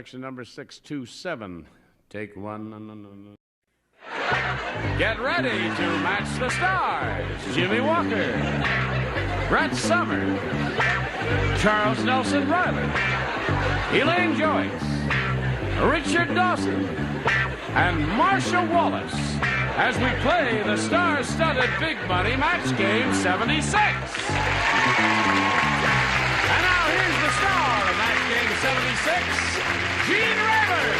Section number 627. Take one. Get ready to match the stars. Jimmy Walker, Brett Summers, Charles Nelson Riley, Elaine Joyce, Richard Dawson, and Marcia Wallace as we play the star-studded Big Money Match Game 76. And now here's the star of Match Game 76, Gene Rayburn.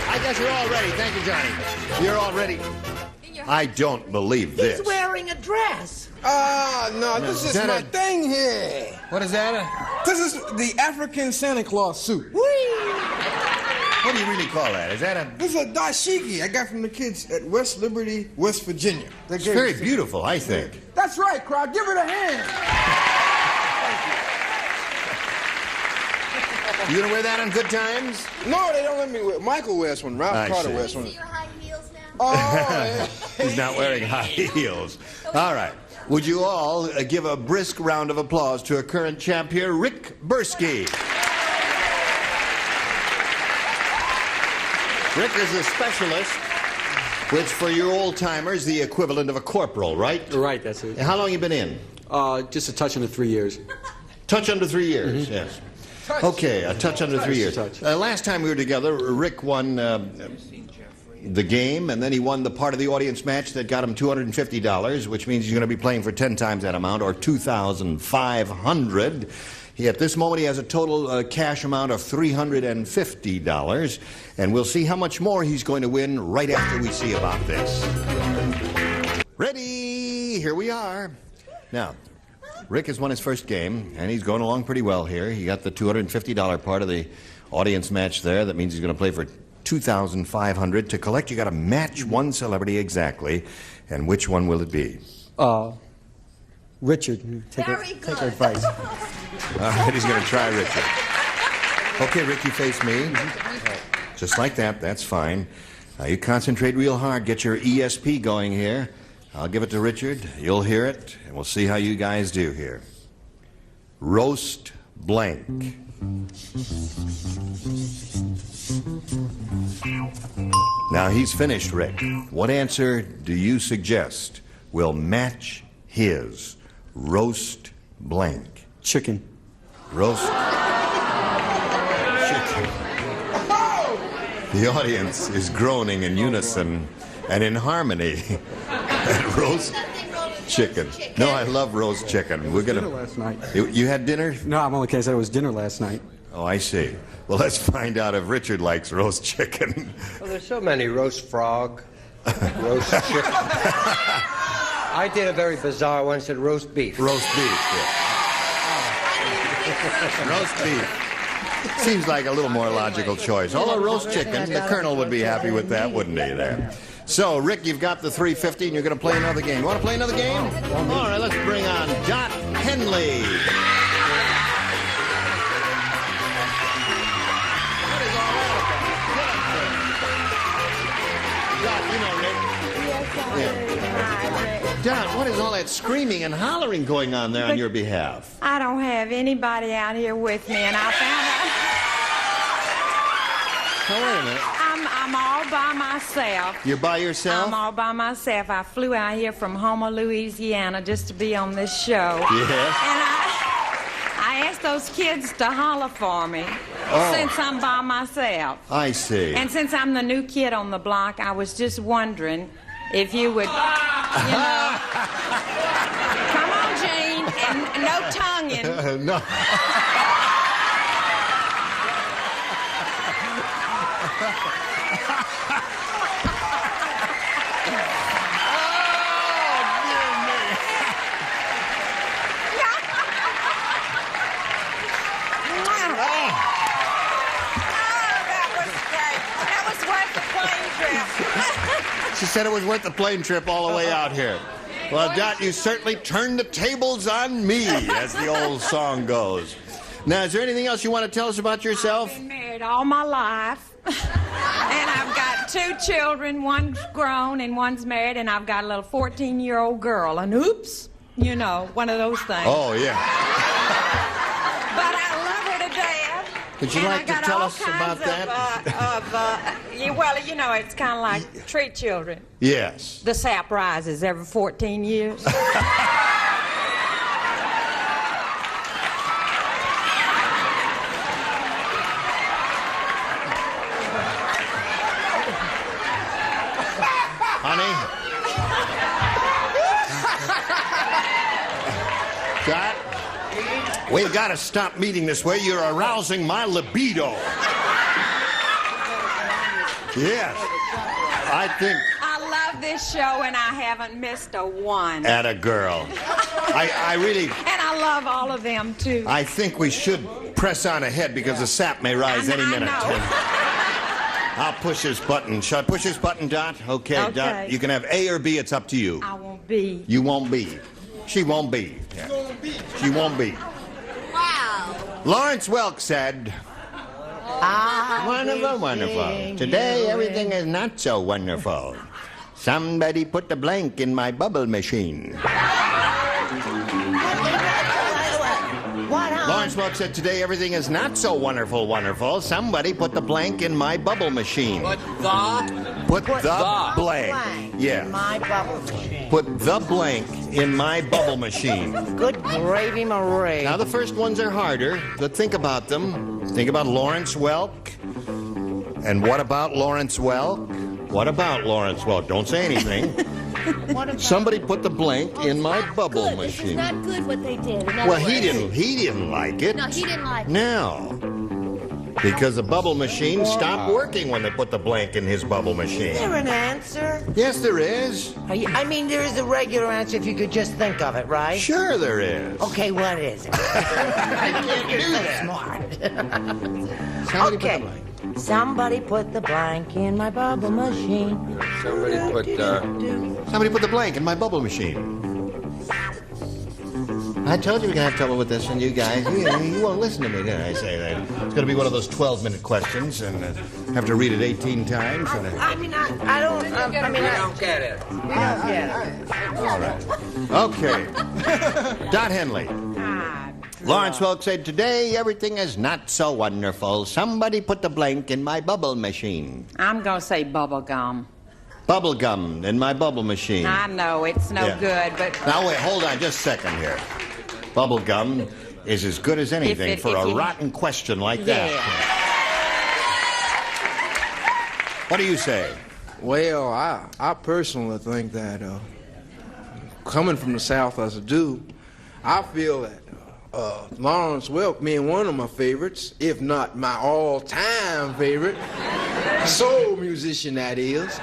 I guess you're all ready. Thank you, Johnny. You're all ready. I don't believe this. He's wearing a dress. No, this is my thing here. What is that? This is the African Santa Claus suit. What do you really call that? Is that a... This is a dashiki I got from the kids at West Liberty, West Virginia. It's very beautiful, I think. That's right, crowd. Give it a hand. You gonna wear that on Good Times? No, they don't let me wear. Michael wears one. Ralph Carter wears one. See your high heels now? Oh, He's not wearing high heels. All right. Would you all give a brisk round of applause to a current champ here, Rick Bursky. Rick is a specialist, which for you old-timers, the equivalent of a corporal, right? Right, that's it. How long you been in? Just a touch under 3 years. Touch under 3 years, yes. Okay, a touch under 3 years. Last time we were together, Rick won the game, and then he won the part of the audience match that got him $250, which means he's going to be playing for 10 times that amount, or $2,500. At this moment, he has a total cash amount of $350, and we'll see how much more he's going to win right after we see about this. Ready? Here we are. Now, Rick has won his first game, and he's going along pretty well here. He got the $250 part of the audience match there. That means he's going to play for $2,500. To collect, you got to match one celebrity exactly. And which one will it be? Richard. Take her advice. All right, he's going to try Richard. Okay, Rick, you face me. Just like that. That's fine. Now, you concentrate real hard. Get your ESP going here. I'll give it to Richard. You'll hear it, and we'll see how you guys do here. Roast blank. Now, he's finished, Rick. What answer do you suggest will match his roast blank? Chicken. Roast chicken. The audience is groaning in unison and in harmony. Roast chicken. No, I love roast chicken. We're gonna. Dinner last night. You had dinner? No, I'm only kidding. I said it was dinner last night. Oh, I see. Well, let's find out if Richard likes roast chicken. Well, there's so many. Roast frog, roast chicken. I did a very bizarre one, said roast beef. Roast beef, yeah. Roast beef. Seems like a little more logical choice. Although roast chicken, the Colonel would be happy with that, wouldn't he, there? So, Rick, you've got the $350, and you're going to play another game. You want to play another game? All right, let's bring on Dot Henley. What is all that about? Dot, you know, Rick. Yeah. Dot, what is all that screaming and hollering going on there on your behalf? I don't have anybody out here with me, and I found out Oh, wait a minute. I'm all by myself. You're by yourself? I'm all by myself. I flew out here from Houma, Louisiana, just to be on this show. Yes. And I asked those kids to holler for me since I'm by myself. I see. And since I'm the new kid on the block, I was just wondering if you would, you know, come on, Gene, and no tonguing. No. She said it was worth the plane trip all the way out here. Well, Dot, you certainly turned the tables on me, as the old song goes. Now, is there anything else you want to tell us about yourself? I've been married all my life, and I've got got 2 children. One's grown and one's married, and I've got a little 14-year-old girl. And oops, you know, one of those things. Oh, yeah. But I love her to death. Would you And like I to got tell all us about kinds well, you know, it's kind of like treat children. Yes. The sap rises every 14 years. Honey? Dot? We've got to stop meeting this way. You're arousing my libido. Yes. I think... I love this show, and I haven't missed a one. Atta girl. I really... And I love all of them, too. I think we should press on ahead because the sap may rise any minute. I know. I'll push this button. Shall I push this button, Dot? Okay, Okay. Dot. You can have A or B. It's up to you. I won't be. You won't be. She won't be. Yeah. She won't be. Wow. Lawrence Welk said, wonderful, wonderful. Today everything is not so wonderful. Somebody put the blank in my bubble machine. Lawrence Welk said, today everything is not so wonderful, wonderful. Somebody put the blank in my bubble machine. Put the blank. Yeah. My bubble machine. Put the blank in my bubble machine. Good gravy, Marie. Now, the first ones are harder, but think about them. Think about Lawrence Welk. And what about Lawrence Welk? What about Lawrence Welk? Don't say anything. What about... Somebody put the blank in my bubble good. This is machine. not good what they did. In other Well, he words. didn't like it. No, he didn't like it. No. Because the bubble machine stopped working when they put the blank in his bubble machine. Is there an answer? Yes, there is. I mean, there is a regular answer if you could just think of it, right? Sure there is. Okay, what is it? You're so smart. Somebody put the Okay. blank. Somebody put the blank in my bubble machine. Somebody Somebody put the blank in my bubble machine. I told you we're going to have trouble with this one, you guys. You won't listen to me, did I say that? It's going to be one of those 12-minute questions, and have to read it 18 times. And, I mean, I don't. I mean, I don't get it. don't get it. all right. Okay. Dot Henley. Lawrence Welk said, today everything is not so wonderful. Somebody put the blank in my bubble machine. I'm going to say bubble gum. Bubble gum in my bubble machine. I know it's no Yeah. good, but Now, wait, hold on just a second here. Bubble gum is as good as anything If for a you- rotten question like that. yeah. What do you say? Well, I personally think that coming from the South as a do, I feel that Lawrence Welk being one of my favorites, if not my all-time favorite, soul musician that is.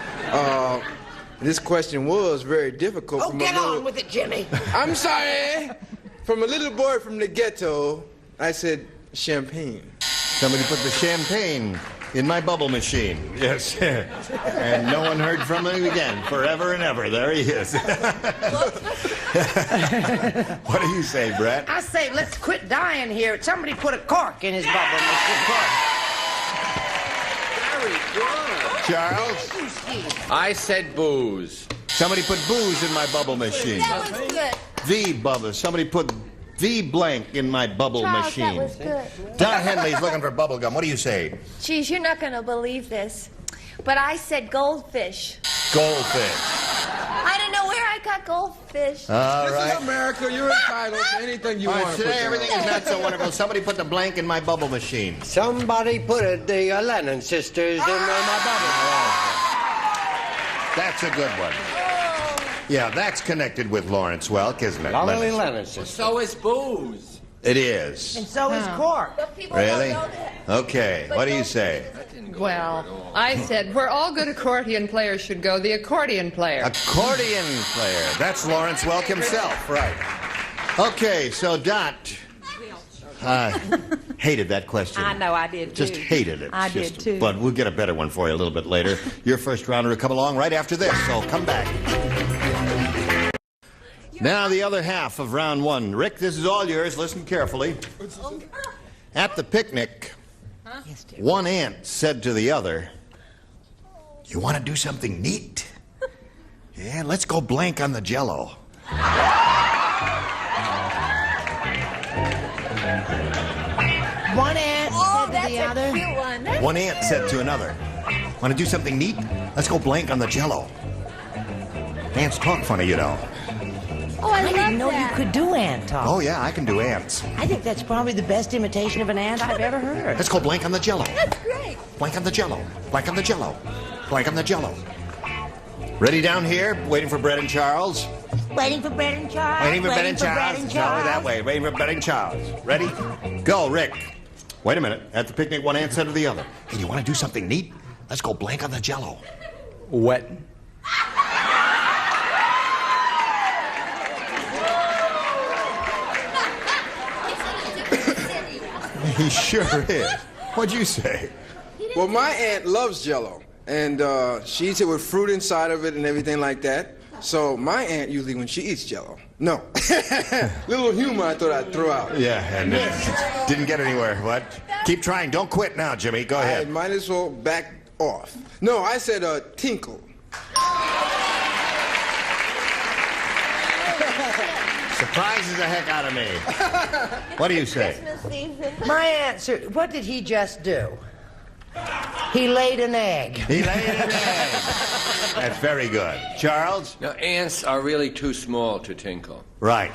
This question was very difficult. Oh, from get a little, on with it, Jimmy. I'm sorry. From a little boy from the ghetto, I said champagne. Somebody put the champagne in my bubble machine. Yes. And no one heard from him again. Forever and ever. There he is. What do you say, Brett? I say, let's quit dying here. Somebody put a cork in his bubble machine. Very good. Charles? I said booze. Somebody put booze in my bubble machine. That was good. The bubble. Somebody put the blank in my bubble Charles, machine. that was good. Don Henley's looking for bubble gum. What do you say? Geez, you're not going to believe this, but I said goldfish. Goldfish. I don't know where I got goldfish. All This right. is America. You're entitled to anything you All want right, to put today down. everything is not so wonderful. Somebody put the blank in my bubble machine. Somebody put the Lennon sisters in my bubble. That's a good one. Yeah, that's connected with Lawrence Welk, isn't it? Lovely Lennon. Lennon sisters. So is booze. It is. And so is cork. But people Really? don't know that. Okay, what do you say? Well, I said where all good accordion players should go, the accordion player. Accordion player. That's Lawrence Welk himself, right. Okay, so Dot hated that question. I know I did too. Just hated it. I did too. But we'll get a better one for you a little bit later. Your first rounder will come along right after this, so come back. Now the other half of round one. Rick, this is all yours. Listen carefully. At the picnic, one ant said to the other, You want to do something neat? Yeah, let's go blank on the Jell-O. One ant said to That's the a other. cute one. That's One ant said to another, want to do something neat? Let's go blank on the Jell-O. Ants talk funny, you know. Oh, I I love didn't know you that. could do ant talk. Oh, yeah, I can do ants. I think that's probably the best imitation of an ant I've ever heard. Let's go blank on the Jell-O. That's great. Blank on the Jell-O. Blank on the Jell-O. Blank on the Jell-O. Ready down here? Waiting for Brett and Charles? Waiting for Brett and Charles. Waiting for Brett and Brett Charles. and No, Charles. that way. Waiting for Brett and Charles. Ready? Go, Rick. Wait a minute. At the picnic, one ant said to the other, hey, do you want to do something neat? Let's go blank on the Jell-O. Wet. He sure is. What'd you say? Well, my aunt loves Jell-O, and she eats it with fruit inside of it and everything like that. So my aunt usually, when she eats Jell-O, no, little humor I thought I'd throw out. Yeah, and didn't get anywhere. What? Keep trying. Don't quit now, Jimmy. Go I ahead. might as well back off. No, I said tinkle. Surprises the heck out of me. What do you say? Christmas season. My answer, what did he just do? He laid an egg. He laid an egg. That's very good. Charles? Now, ants are really too small to tinkle, Right.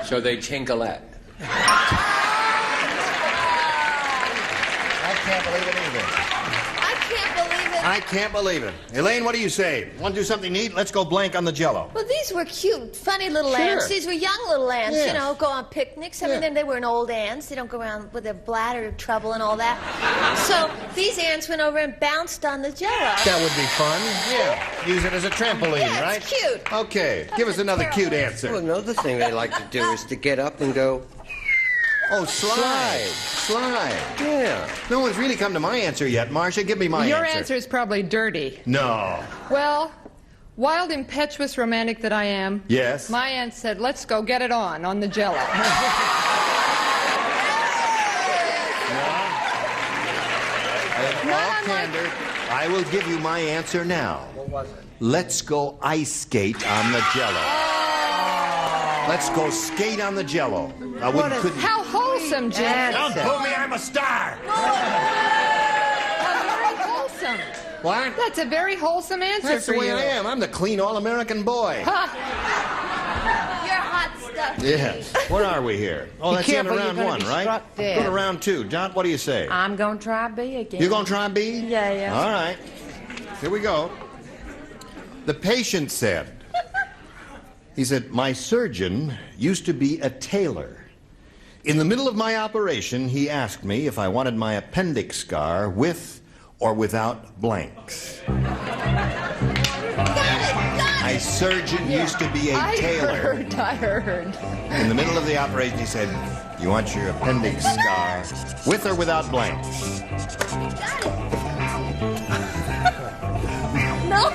so they tinkleette. I can't believe it either. I can't believe it. I can't believe it. Elaine, what do you say? Want to do something neat? Let's go blank on the Jell-O. Well, these were cute, funny little Sure. ants. These were young little ants, Yes. you know, go on picnics. I mean, Yeah. they weren't old ants. They don't go around with their bladder trouble and all that. So these ants went over and bounced on the Jell-O. That would be fun. Yeah. Use it as a trampoline, Yeah, right? it's cute. Okay. Give us another cute answer. Well, another thing they like to do is to get up and go, Oh, slide. Slide. yeah. No one's really come to my answer yet. Marcia, give me my Your answer is probably dirty. No. Well, wild, impetuous romantic that I am. Yes. My aunt said, let's go get it on the Jell-O. All candor, I will give you my answer now. What was it? Let's go ice skate on the Jell-O. Let's go skate on the Jell-O. I wouldn't, couldn't. How wholesome, Jim. Don't pull me, I'm a star. Very wholesome. What? That's a very wholesome answer That's for the way you. I am. I'm the clean all-American boy. Ha. You're hot stuff. Yes. Where are we here? Oh, Be that's the end of careful, round you're one, gonna be right? struck dead. Go to round two. Dot, what do you say? I'm going to try B again. You gonna try B? Yeah, yeah. All right. Here we go. The patient said, he said, my surgeon used to be a tailor. In the middle of my operation, he asked me if I wanted my appendix scar with or without blanks. My surgeon used to be a tailor. I heard. In the middle of the operation, he said, you want your appendix scar with or without blanks? No.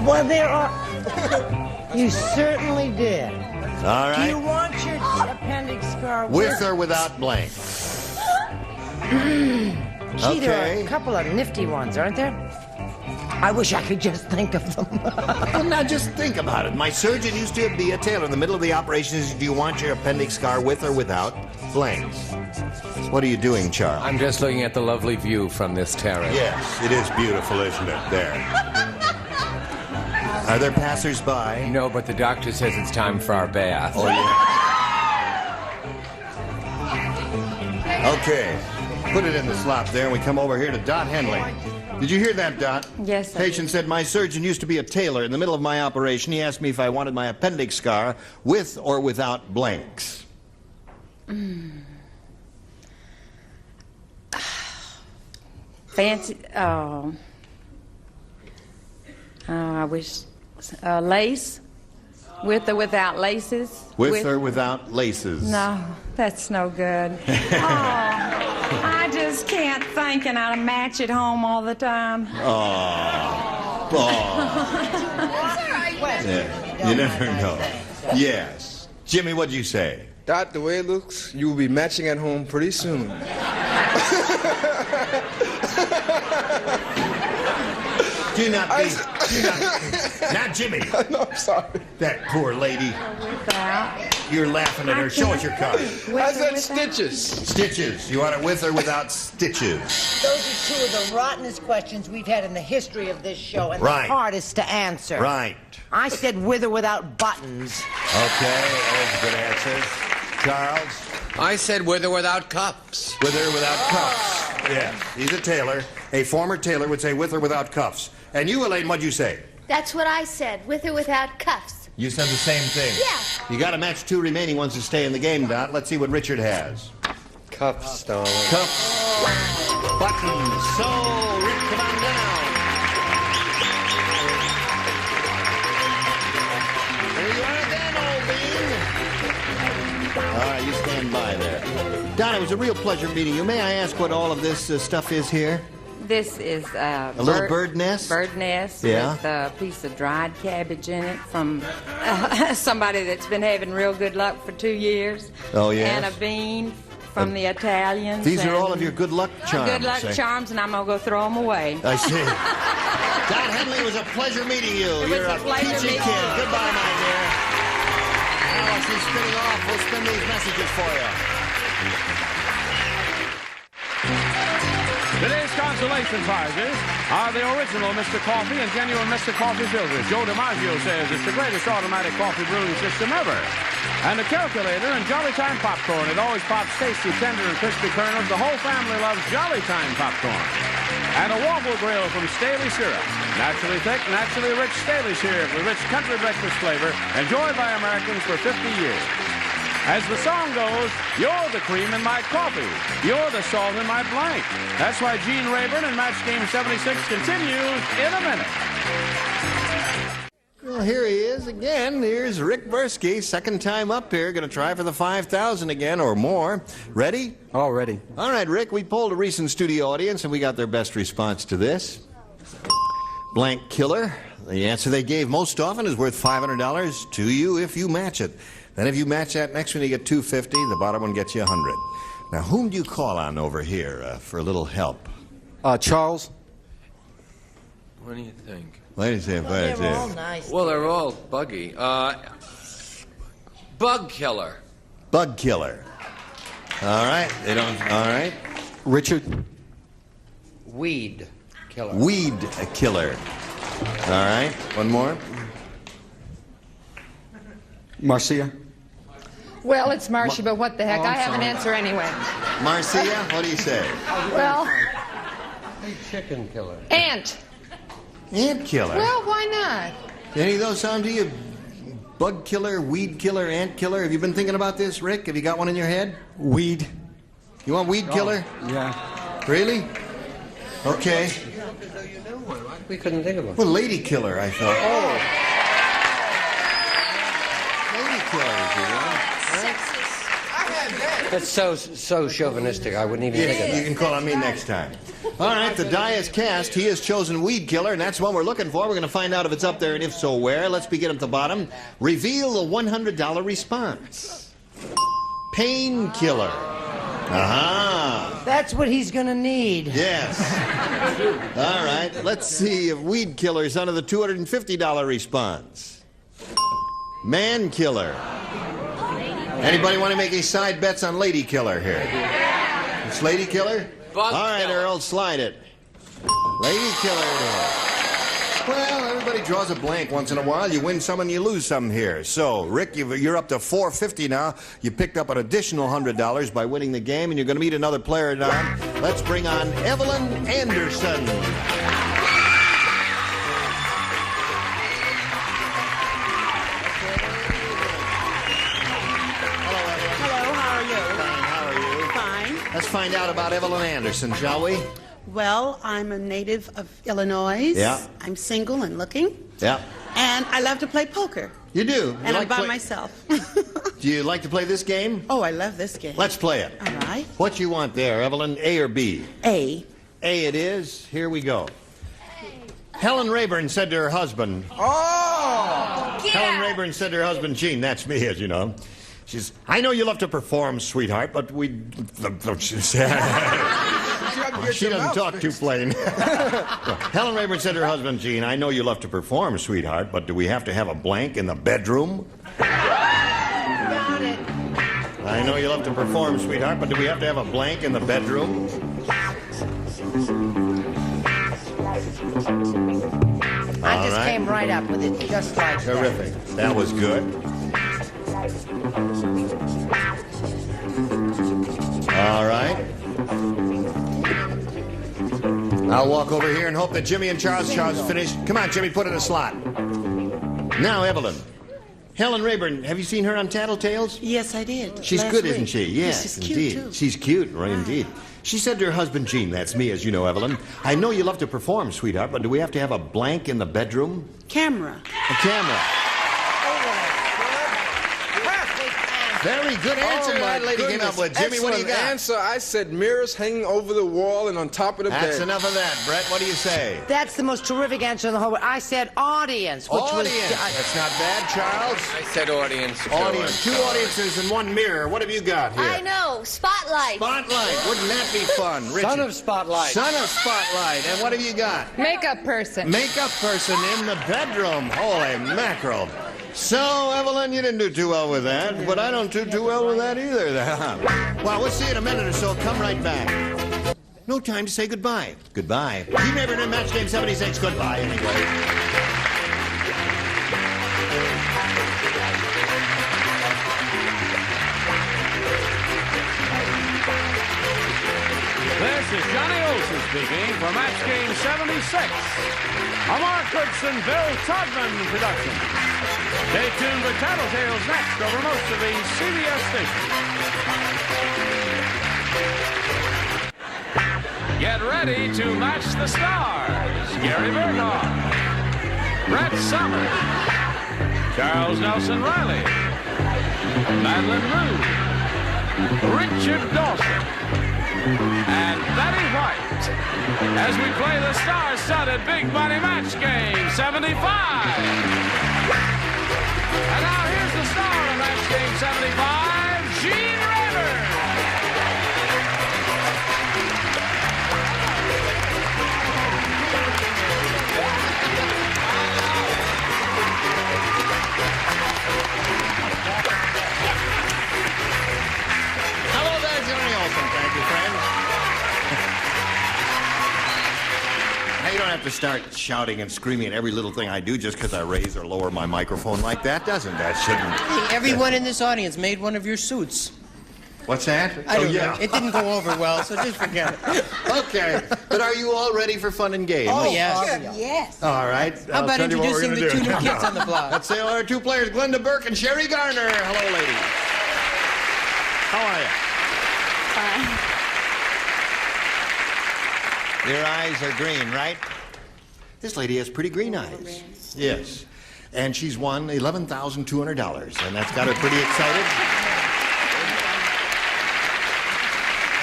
Well, there are. You certainly did. All Do you right. want your appendix scar With or without blanks? Gee, there are Okay. a couple of nifty ones, aren't there? I wish I could just think of them. Well, now just think about it. My surgeon used to be a tailor. In the middle of the operation, he said, do you want your appendix scar with or without blanks? What are you doing, Charles? I'm just looking at the lovely view from this terrace. Yes, it is beautiful, isn't it? There. Are there passers-by? No, but the doctor says it's time for our bath. Oh, yeah. Okay. Put it in the slot there, and we come over here to Dot Henley. Did you hear that, Dot? Yes, sir. Patient said, my surgeon used to be a tailor. In the middle of my operation, he asked me if I wanted my appendix scar with or without blanks. Fancy. Oh. Oh, I wish. Lace? With or without laces? With or without laces? No, that's no good. Oh, I just can't think, and I match at home all the time. Oh. Yeah. You never know. Yes. Jimmy, what'd you say? Dot, the way it looks, you will be matching at home pretty soon. Do not be. Not Jimmy. No, I'm sorry. That poor lady. Without. You're laughing at her. Show us your card. I said stitches. Stitches. You want it with or without stitches? Those are two of the rottenest questions we've had in the history of this show, and Right. the hardest to answer. Right. I said with or without buttons. Okay, those are good answers. Charles? I said with or without cuffs. With or without cuffs. Yes. He's a tailor. A former tailor would say with or without cuffs. And you, Elaine, what'd you say? That's what I said, with or without cuffs. You said the same thing. Yeah. You got to match 2 remaining ones to stay in the game, Dot. Let's see what Richard has. Cuffs, darling. Cuffs. Buttons. So, Rick, come on down. There you are again, old bean. All right, you stand by there. Don, it was a real pleasure meeting you. May I ask what all of this stuff is here? This is A little bird nest? Bird nest Yeah. with a piece of dried cabbage in it from somebody that's been having real good luck for 2 years. Oh, yes? And a bean from the Italians. These are and all of your good luck charms. Good luck eh? charms, and I'm going to go throw them away. I see. Don Henley, it was a pleasure meeting you. It was You're a pleasure peachy meeting kid. you. Goodbye, my dear. Alex is spinning off. We'll spin these messages for you. Today's consolation prizes are the original Mr. Coffee and genuine Mr. Coffee filters. Joe DiMaggio says it's the greatest automatic coffee brewing system ever. And the calculator and Jolly Time popcorn. It always pops tasty, tender, and crispy kernels. The whole family loves Jolly Time popcorn. And a waffle grill from Staley Syrup. Naturally thick, naturally rich Staley Syrup with rich country breakfast flavor. Enjoyed by Americans for 50 years. As the song goes, you're the cream in my coffee. You're the salt in my blank. That's why Gene Rayburn and Match Game 76 continues in a minute. Well, here he is again. Here's Rick Bursky, second time up here. Going to try for the 5,000 again or more. Ready? All ready. All right, Rick, we polled a recent studio audience, and we got their best response to this. Blank killer. The answer they gave most often is worth $500 to you if you match it. Then if you match that next one, you get $250. The bottom one gets you $100. Now, whom do you call on over here for a little help? Charles? What do you think? Ladies and They're all nice. Well, they're all buggy. Bug killer. Bug killer. All right. They don't. All right. Richard? Weed killer. Weed killer. All right. One more. Marcia? Well, it's Marcia, but what the heck? I have an answer anyway. Marcia, what do you say? Well, Chicken killer. ant. Ant killer. Well, why not? Any of those sound to you? Bug killer, weed killer, ant killer. Have you been thinking about this, Rick? Have you got one in your head? Weed? You want weed killer? Yeah. Really? Okay. We couldn't think of it. Well, lady killer, I thought. Oh. Lady killer, if you want. That's so chauvinistic. I wouldn't even think of Yeah, you that. can call on me next time. All right, the die is cast. He has chosen weed killer, and that's what we're looking for. We're going to find out if it's up there, and if so, where. Let's begin at the bottom. Reveal the $100 response. Painkiller. Aha. That's what he's gonna need. Yes. All right, let's see if weed killer is under the $250 response. Man killer. Anybody want to make any side bets on lady killer here? It's lady killer? Bug All right, killer. Earl, slide it. Lady killer it is. Well, everybody draws a blank once in a while. You win some and you lose some here. So, Rick, you're up to $450 now. You picked up an additional $100 by winning the game, and you're going to meet another player now. Let's bring on Evelyn Anderson. Hello, how are you? Fine, how are you? Fine. Let's find out about Evelyn Anderson, shall we? Well, I'm a native of Illinois. Yeah. I'm single and looking. Yeah. And I love to play poker. You do? You And I'm like by play- myself. Do you like to play this game? Oh, I love this game. Let's play it. All right. What you want there, Evelyn, A or B? A. A it is. Here we go. Helen Rayburn said to her husband... Helen Rayburn said to her husband, Gene, that's me, as you know. She says, I know you love to perform, sweetheart, but we... Get she your doesn't mouth talk too fixed. plain. Helen Rayburn said to her husband, Gene, I know you love to perform, sweetheart, but do we have to have a blank in the bedroom? Got it. I know you love to perform, sweetheart, but do we have to have a blank in the bedroom? I just came right up with it, just like Terrific. That was good. All right. I'll walk over here and hope that Jimmy and Charles finish. Come on, Jimmy, put in a slot. Now, Evelyn. Helen Rayburn, have you seen her on Tattletales? Yes, I did. She's last good, week. isn't she? Yes, she's cute, indeed. too. She's cute, right, indeed. She said to her husband, Gene, that's me, as you know, Evelyn, I know you love to perform, sweetheart, but do we have to have a blank in the bedroom? Camera. A camera. Very good answer that lady came up with. Jimmy, what do you got? Answer. I said mirrors hanging over the wall and on top of the bed. That's enough of that. Brett, what do you say? That's the most terrific answer in the whole world. I said audience, which Audience. was... That's not bad, Charles. I said audience. too. Audience. Two audiences and one mirror. What have you got here? I know. Spotlight. Spotlight. Wouldn't that be fun, Richard? Son of Spotlight. Son of Spotlight. And what have you got? Makeup person. Makeup person in the bedroom. Holy mackerel. So, Evelyn, you didn't do too well with that, but I don't do too well with that either. Well, we'll see you in a minute or so. Come right back. No time to say goodbye. Goodbye. Gene Rayburn in Match Game 76. Goodbye, anyway. This is Johnny Olson speaking for Match Game 76. A Mark Goodson, Bill Todman production. Stay tuned for Tattletales next over most of these CBS stations. Get ready to match the stars. Gary Berghoff, Brett Summers, Charles Nelson Riley, Madeline Rue, Richard Dawson, and Betty White as we play the star-studded Big Money Match Game 75. And now here's the star of Match Game 75, Gene Rayburn. Hello there, Johnny Olson. Thank you, friends. Now, you don't have to start shouting and screaming at every little thing I do just because I raise or lower my microphone like that, doesn't that? Shouldn't. Hey, everyone in this audience made one of your suits. What's that? I don't know. It didn't go over well, so just forget it. Okay. But are you all ready for fun and games? Oh, yes. Yes. All right. How about introducing the two new kids on the block? Let's say hello to our two players, Glenda Burke and Sherry Garner. Hello, ladies. How are you? Your eyes are green, right? This lady has pretty green eyes. Yes. And she's won $11,200, and that's got her pretty excited.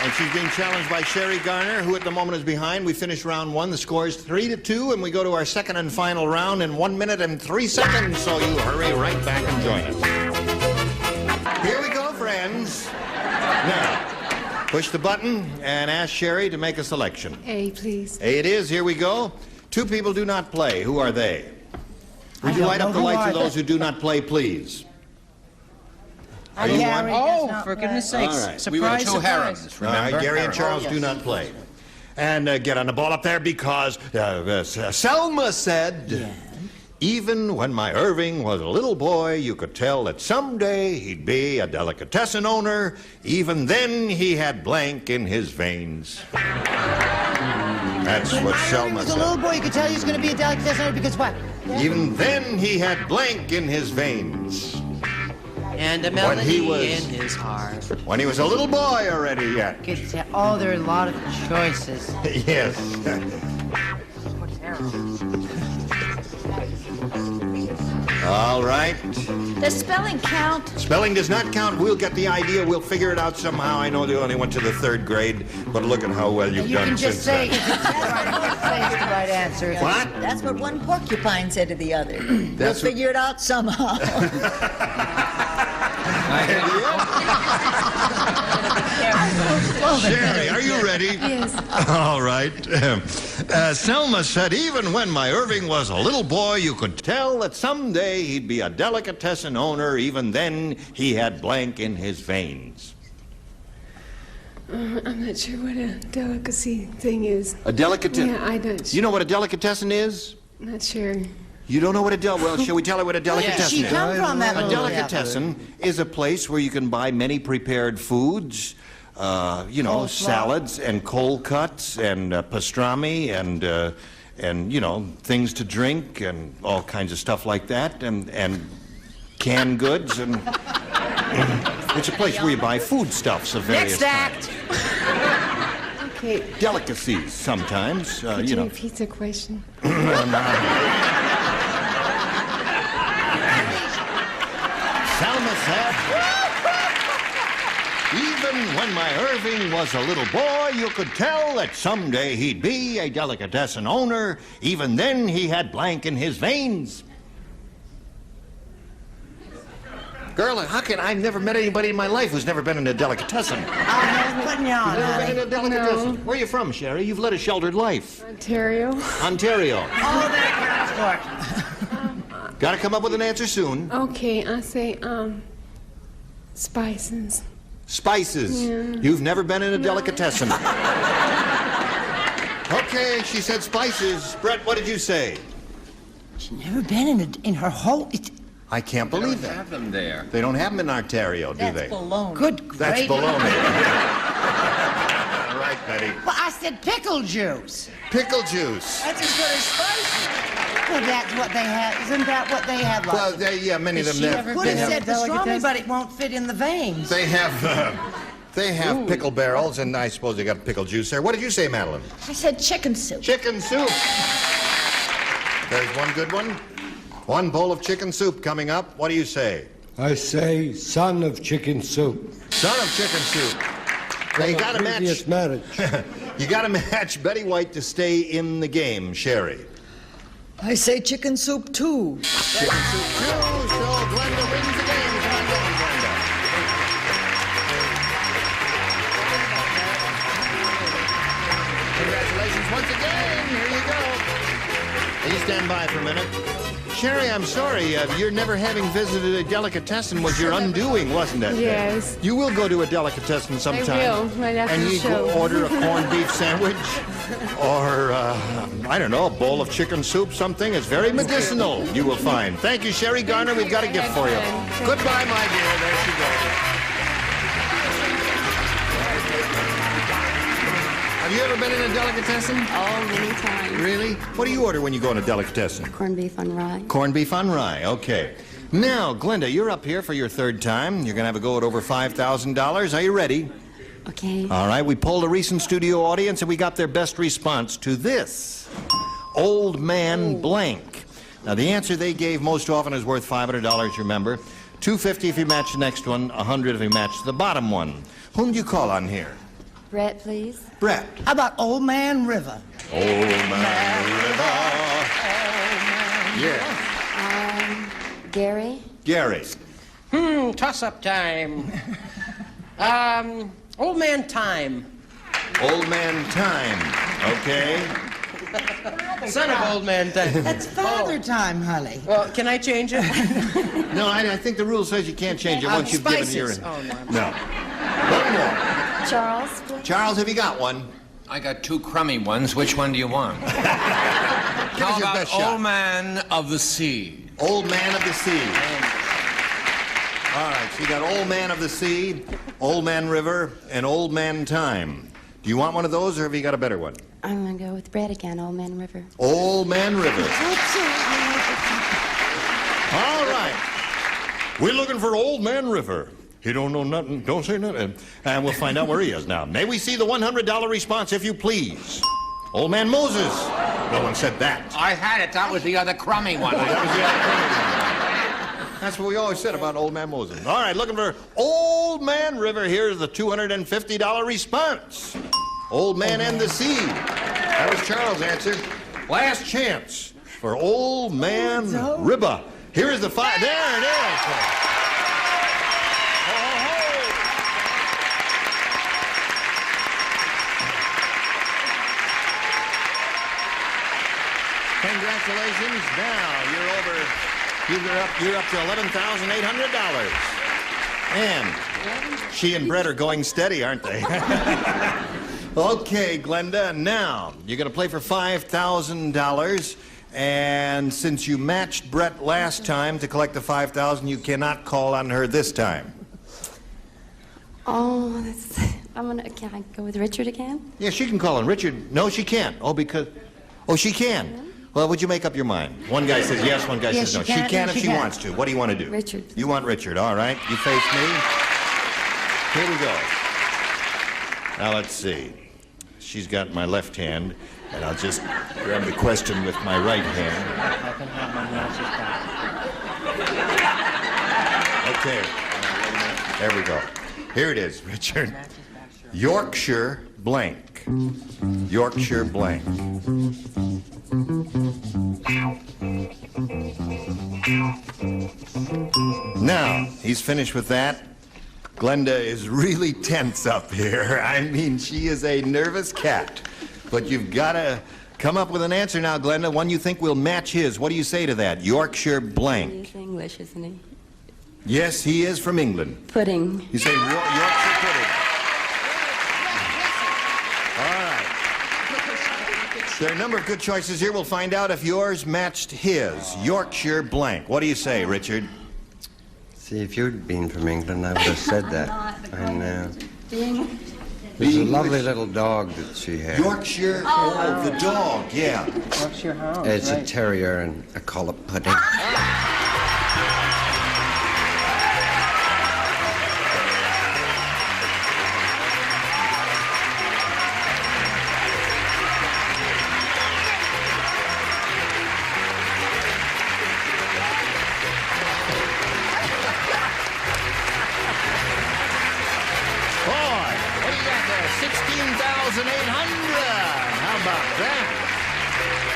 And she's being challenged by Sherry Garner, who at the moment is behind. We finished round one. The score is 3-2, and we go to our second and final round in 1 minute and 3 seconds. So you hurry right back and join us. Here we go, friends. Now, push the button and ask Sherry to make a selection. A, please. A it is. Here we go. Two people do not play. Who are they? Would you light up the lights of those who do not play, please? Are you one? Oh, for goodness sakes. All right. Surprise, We were two surprise. harems, remember? All right, Gary and Charles do not play. And get on the ball up there because Selma said, even when my Irving was a little boy, you could tell that someday he'd be a delicatessen owner. Even then, he had blank in his veins. That's what Selma The said. little boy, you could tell he was going to be a delicatessen owner because what? Even then, he had blank in his veins. And a When melody he was- in his heart. When he was a little boy already yet. Could tell. Oh, there are a lot of choices. Yes. All right. Does spelling count? Spelling does not count. We'll get the idea. We'll figure it out somehow. I know they only went to the 3rd grade, but look at how well you've You done can just since say, then. you can just say it's the right answer. What? That's what one porcupine said to the other. We'll That's what- figure it out somehow. Sherry, are you ready? Yes. All right. Selma said, even when my Irving was a little boy, you could tell that someday he'd be a delicatessen owner. Even then, he had blank in his veins. I'm not sure what a delicacy thing is. A delicatessen? Yeah, I don't. You know what a delicatessen is? Not sure. You don't know what a well, shall we tell her what a delicatessen She is? come from that A little delicatessen is a place where you can buy many prepared foods, salads and cold cuts and pastrami and things to drink and all kinds of stuff like that and canned goods and it's a place where you buy foodstuffs of various kinds. Okay. Delicacies sometimes, Could you repeat the question? Selma said, even when my Irving was a little boy, you could tell that someday he'd be a delicatessen owner. Even then, he had blank in his veins. Girl, I've never met anybody in my life who's never been in a delicatessen. I'm putting you on, Never been honey. in a delicatessen. Where are you from, Sherry? You've led a sheltered life. Ontario. Ontario. Oh, that counts for Got to come up with an answer soon. Okay, I say, spices. Spices. Yeah. You've never been in a delicatessen. Okay, she said spices. Brett, what did you say? She's never been in her whole... I can't believe They that. have them there. They don't have them in Ontario, do they? baloney. Good That's gravy. baloney. All right, Betty. Well, I said pickle juice. Pickle juice. That's as good as spices. Well, that's what they have. Isn't that what they have? Well, many of them. Could have said pastrami, but it won't fit in the veins. They have pickle barrels, and I suppose they got pickle juice there. What did you say, Madeline? I said chicken soup. Chicken soup. There's one good one. One bowl of chicken soup coming up. What do you say? I say son of chicken soup. Son of chicken soup. Now, you got to match. Marriage. You got to match Betty White to stay in the game, Sherry. I say chicken soup too. Chicken soup too. So Glenda wins the game. Come on, Glenda. Congratulations once again. Here you go. You stand by for a minute. Sherry, I'm sorry. Your never having visited a delicatessen was your undoing, wasn't it? Yes. You will go to a delicatessen sometime. I will, right after and the you show. go order a corned beef sandwich or, I don't know, a bowl of chicken soup, something. It's very medicinal, you will find. Thank you, Sherry Garner. We've got a gift for you. Goodbye, my dear. There she goes. Have you ever been in a delicatessen? Oh, many times. Really? What do you order when you go in a delicatessen? Corned beef on rye. Corned beef on rye, okay. Now, Glenda, you're up here for your third time. You're going to have a go at over $5,000. Are you ready? Okay. All right, we polled a recent studio audience and we got their best response to this. Old man blank. Now, the answer they gave most often is worth $500, remember. $250 if you match the next one, $100 if you match the bottom one. Whom do you call on here? Brett, please. Brett. How about Old Man River? Old Man River. Yeah. Gary. Gary. Toss-up time. Old man time. Old man time. Okay. Son of old man time. That's father time, honey. Well, can I change it? No, I think the rule says you can't change it once you've given spices. your... Oh, no. No. One more. Charles, please. Charles, have you got one? I got two crummy ones. Which one do you want? Give us How your about best shot. Old Man of the Sea? Old Man of the Sea. All right, so you got Old Man of the Sea, Old Man River, and Old Man Time. Do you want one of those, or have you got a better one? I'm going to go with Brett again, Old Man River. Old Man River. All right. We're looking for Old Man River. He don't know nothing, don't say nothing. And we'll find out where he is now. May we see the $100 response, if you please? Old Man Moses. No one said that. I had it. That was the other crummy one. That was the other one. That's what we always said about Old Man Moses. All right, looking for Old Man River. Here's the $250 response. Old Man and the Sea. That was Charles' answer. Last chance for Old Man River. Here is the five. There it is. Congratulations. Now you're up to $11,800. And she and Brett are going steady, aren't they? Okay, Glenda, now you're going to play for $5,000. And since you matched Brett last time to collect the $5,000, you cannot call on her this time. Oh, can I go with Richard again? Yeah, she can call on Richard. No, she can't. Oh, she can. Well, would you make up your mind? One guy says yes, one guy says no. She can if she wants to. What do you want to do? Richard. You want Richard, all right. You face me. Here we go. Now, let's see. She's got my left hand, and I'll just grab the question with my right hand. Okay. There we go. Here it is, Richard. Yorkshire blank. Yorkshire blank. Now, he's finished with that. Glenda is really tense up here. I mean, she is a nervous cat. But you've got to come up with an answer now, Glenda, one you think will match his. What do you say to that? Yorkshire blank. He's English, isn't he? Yes, he is from England. Pudding. You say Yorkshire pudding. All right. There are a number of good choices here. We'll find out if yours matched his. Yorkshire blank. What do you say, Richard? See, if you'd been from England, I would have said that. I know. There's a lovely little dog that she had. Yorkshire, the dog, yeah. Yorkshire Hound. It's a terrier, and I call it Pudding. How about that?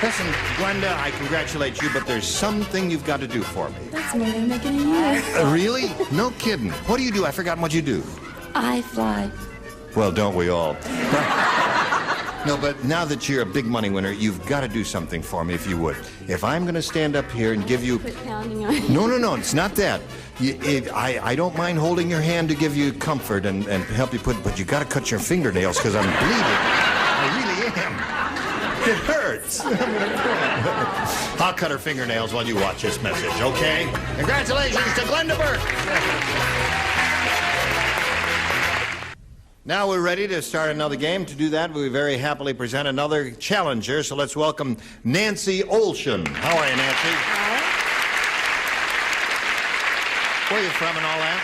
Listen, Glenda, I congratulate you, but there's something you've got to do for me. That's more than making a year. Really? No kidding. What do you do? I've forgotten what you do. I fly. Well, don't we all? No, but now that you're a big money winner, you've got to do something for me if you would. If I'm going to stand up here and give you... Quit pounding on you. No, it's not that. I don't mind holding your hand to give you comfort and help you but you got to cut your fingernails because I'm bleeding. I really am. It hurts. I'll cut her fingernails while you watch this message, okay? Congratulations to Glenda Burke. Now we're ready to start another game. To do that, we very happily present another challenger. So let's welcome Nancy Olshan. How are you, Nancy? Hi. Where are you from and all that?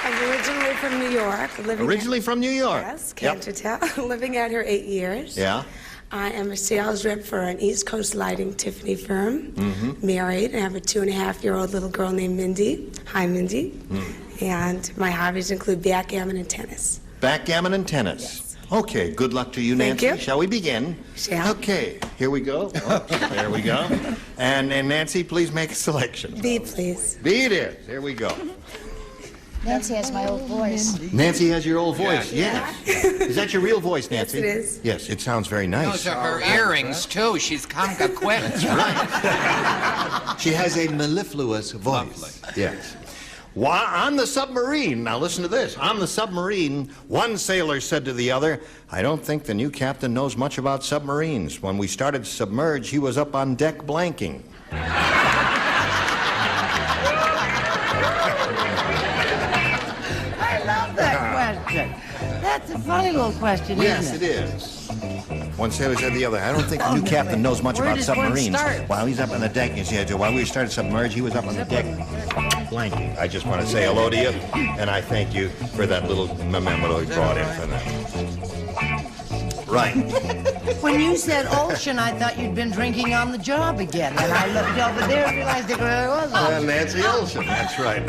I'm originally from New York. Originally from New York? Yes, can't you tell? Living out here 8 years. Yeah. I am a sales rep for an East Coast lighting Tiffany firm. Married, and I have a 2.5-year-old little girl named Mindy. Hi, Mindy. And my hobbies include backgammon and tennis. Backgammon and tennis. Yes. Okay, good luck to you, Nancy. Thank you. Shall we begin? Shall. Okay, here we go. There we go. And Nancy, please make a selection. B, please. B it is. Here we go. Nancy has my old voice. Nancy has your old voice, yes. Is that your real voice, Nancy? Yes, it is. Yes, it sounds very nice. Those are her earrings, too. She's conga quit. Right. She has a mellifluous voice. Yes. On the submarine, now listen to this. On the submarine, one sailor said to the other, I don't think the new captain knows much about submarines. When we started to submerge, he was up on deck blanking. I love that question. That's a funny little question, Yes, isn't it is. One sailor said to the other, I don't think the new captain knows much about submarines. While he's up on the deck, you see, while we started to submerge, he was up on the deck blanking. I just want to say hello to you, and I thank you for that little memento you brought in for that. Right. When you said ocean, I thought you'd been drinking on the job again. And I looked over there and realized it really was ocean. Nancy Olshan, that's right.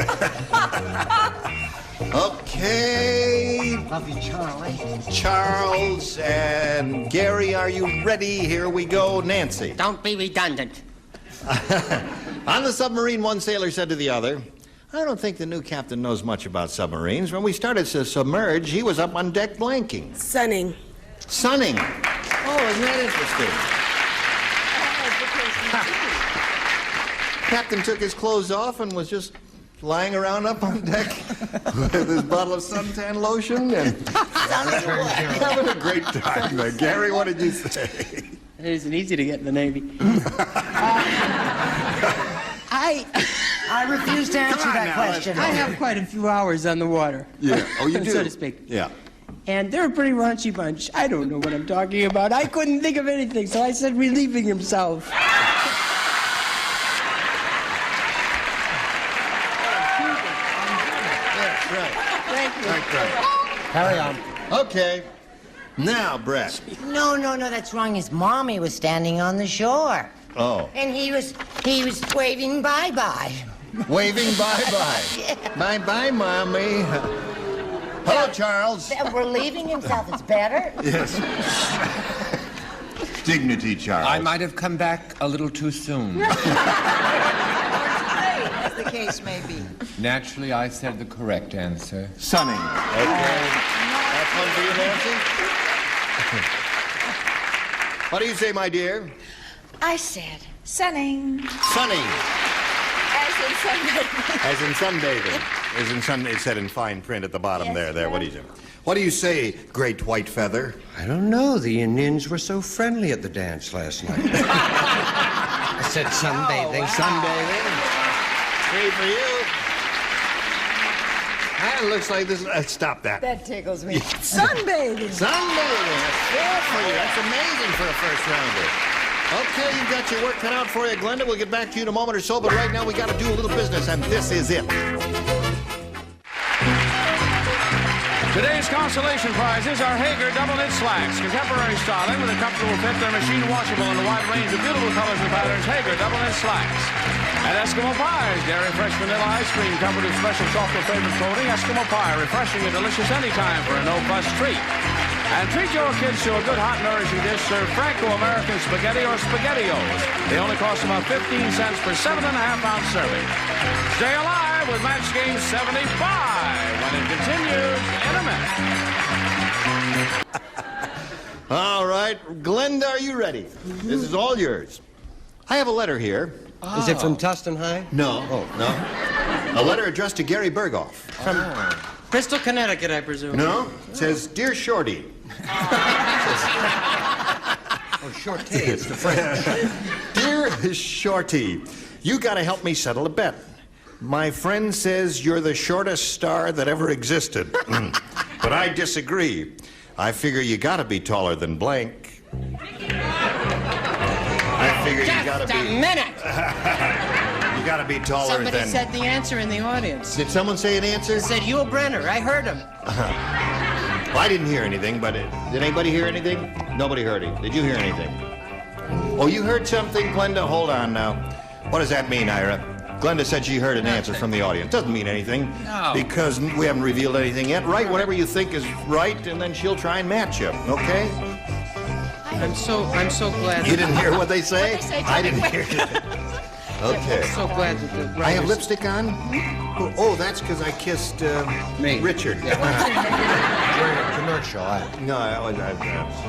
Okay. Love you, Charlie. Charles and Gary, are you ready? Here we go. Nancy. Don't be redundant. On the submarine, one sailor said to the other, I don't think the new captain knows much about submarines. When we started to submerge, he was up on deck blanking. Sunning. Sunning. Oh, isn't that interesting? Captain took his clothes off and was just lying around up on deck with his bottle of suntan lotion and having a great time. Gary, what did you say? It isn't easy to get in the Navy. I refuse to answer that question. I have quite a few hours on the water. Yeah. Oh, you do? So to speak. Yeah. And they're a pretty raunchy bunch. I don't know what I'm talking about. I couldn't think of anything, so I said relieving himself. Thank you. Carry on. Okay. Now, Brett. No, that's wrong. His mommy was standing on the shore. Oh. And he was waving bye-bye. Waving bye-bye. Yeah. Bye-bye, Mommy. Hello, Charles. We're leaving himself. It's better. Yes. Dignity, Charles. I might have come back a little too soon. As the case may be. Naturally, I said the correct answer. Sunny. Okay. That's one for you, Nancy. What do you say, my dear? I said sunning. Sunny. As in sunbathing. As in sunbathing. As in sun. It said in fine print at the bottom there. What do you say? What do you say, Great White Feather? I don't know. The Indians were so friendly at the dance last night. I said sunbathing. Sunbathing. 3 for you. It looks like this. Stop that. That tickles me. Sunbathing. Sunbathing. That's 4 for you. That's amazing for a first rounder. Okay, you've got your work cut out for you, Glenda. We'll get back to you in a moment or so, but right now we got to do a little business, and this is it. Today's consolation prizes are Hager double-knit slacks. Contemporary styling with a comfortable fit. They're machine washable in a wide range of beautiful colors and patterns. Hager double-knit slacks. And Eskimo Pies, dairy fresh vanilla ice cream covered with special chocolate flavored coating. Eskimo Pie, refreshing and delicious anytime for a no-fuss treat. And treat your kids to a good, hot, nourishing dish. Serve Franco-American spaghetti or SpaghettiOs. They only cost about 15 cents per 7.5-ounce serving. Stay alive with Match Game 75 when it continues in a minute. All right, Glenda, are you ready? This is all yours. I have a letter here. Oh. Is it from Tustin High? No. Oh, no. A letter addressed to Gary Berghoff. From Bristol, Connecticut, I presume. No. It says, Dear Shorty. Oh, Shorty, it's the French. Dear Shorty, you got to help me settle a bet. My friend says you're the shortest star that ever existed. But I disagree. I figure you got to be taller than blank. I figure you got to be... Just a minute! You got to be taller Somebody than... said the answer in the audience. Did someone say an answer? It said Yul Brenner. I heard him. Well, I didn't hear anything, but did anybody hear anything? Nobody heard it. Did you hear anything? Oh, you heard something, Glenda? Hold on now. What does that mean, Ira? Glenda said she heard an answer from the audience. Doesn't mean anything. No. Because we haven't revealed anything yet. Write whatever you think is right, and then she'll try and match you, okay? I'm so glad. You didn't hear what they say? What they say, I didn't hear it. Okay. I'm so glad that the I have writers- lipstick on? Oh, that's because I kissed Richard. During a commercial. No,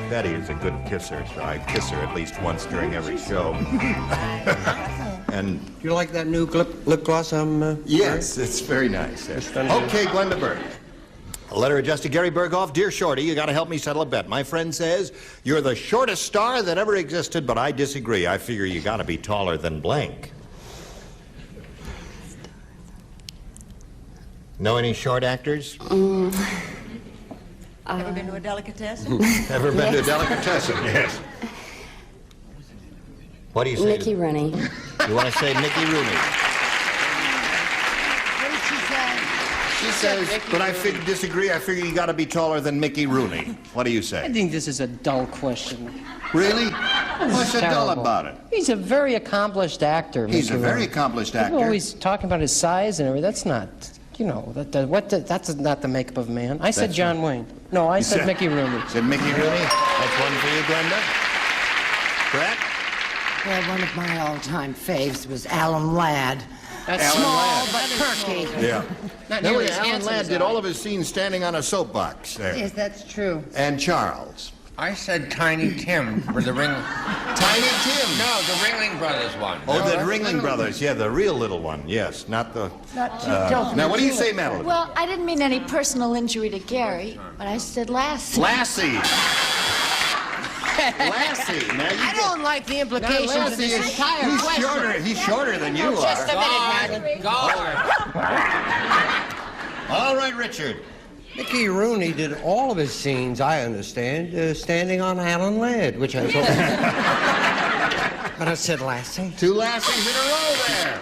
Betty is a good kisser, so I kiss her at least once during every show. And You like that new lip gloss I'm yes, it's very nice. Okay, Glenda Berg. A letter addressed to Gary Berghoff. Dear Shorty, you got to help me settle a bet. My friend says you're the shortest star that ever existed, but I disagree. I figure you got to be taller than blank. Know any short actors? Ever been to a delicatessen? Ever been to a delicatessen? Yes. What do you say? Mickey Rooney. You want to say Mickey Rooney? What did she say? She says, but I disagree. I figure you got to be taller than Mickey Rooney. What do you I say? think this is a dull question. Really? This What's is so dull terrible. about it? He's a very accomplished actor. He's Mickey a very Rooney. accomplished People actor. always talking about his size and everything. That's not, that's not the makeup of a man. I said That's John Wayne. No, I You said Mickey Rooney. Said Mickey Rooney? That's one for you, Glenda. Brett? Well, one of my all-time faves was Alan Ladd. That's Small but perky. Yeah. Not Remember, nearly as Alan handsome Ladd as did I. all of his scenes standing on a soapbox there. Yes, that's true. And Charles. I said Tiny Tim for the Ring. Tiny Tim? No, the Ringling Brothers one. Oh, No, the that's Ringling Brothers. Yeah, the real little one. Yes, not the... Now, what do you say, Madeline? Well, I didn't mean any personal injury to Gary, but I said Lassie. Lassie. Lassie. Now you I don't like the implications of this entire question. He's shorter than you Just a are. minute, Madeline. All right, Richard. Mickey Rooney did all of his scenes, I understand, standing on Alan Ladd, which I thought... But I said Lassie. 2 Lassies in a row there.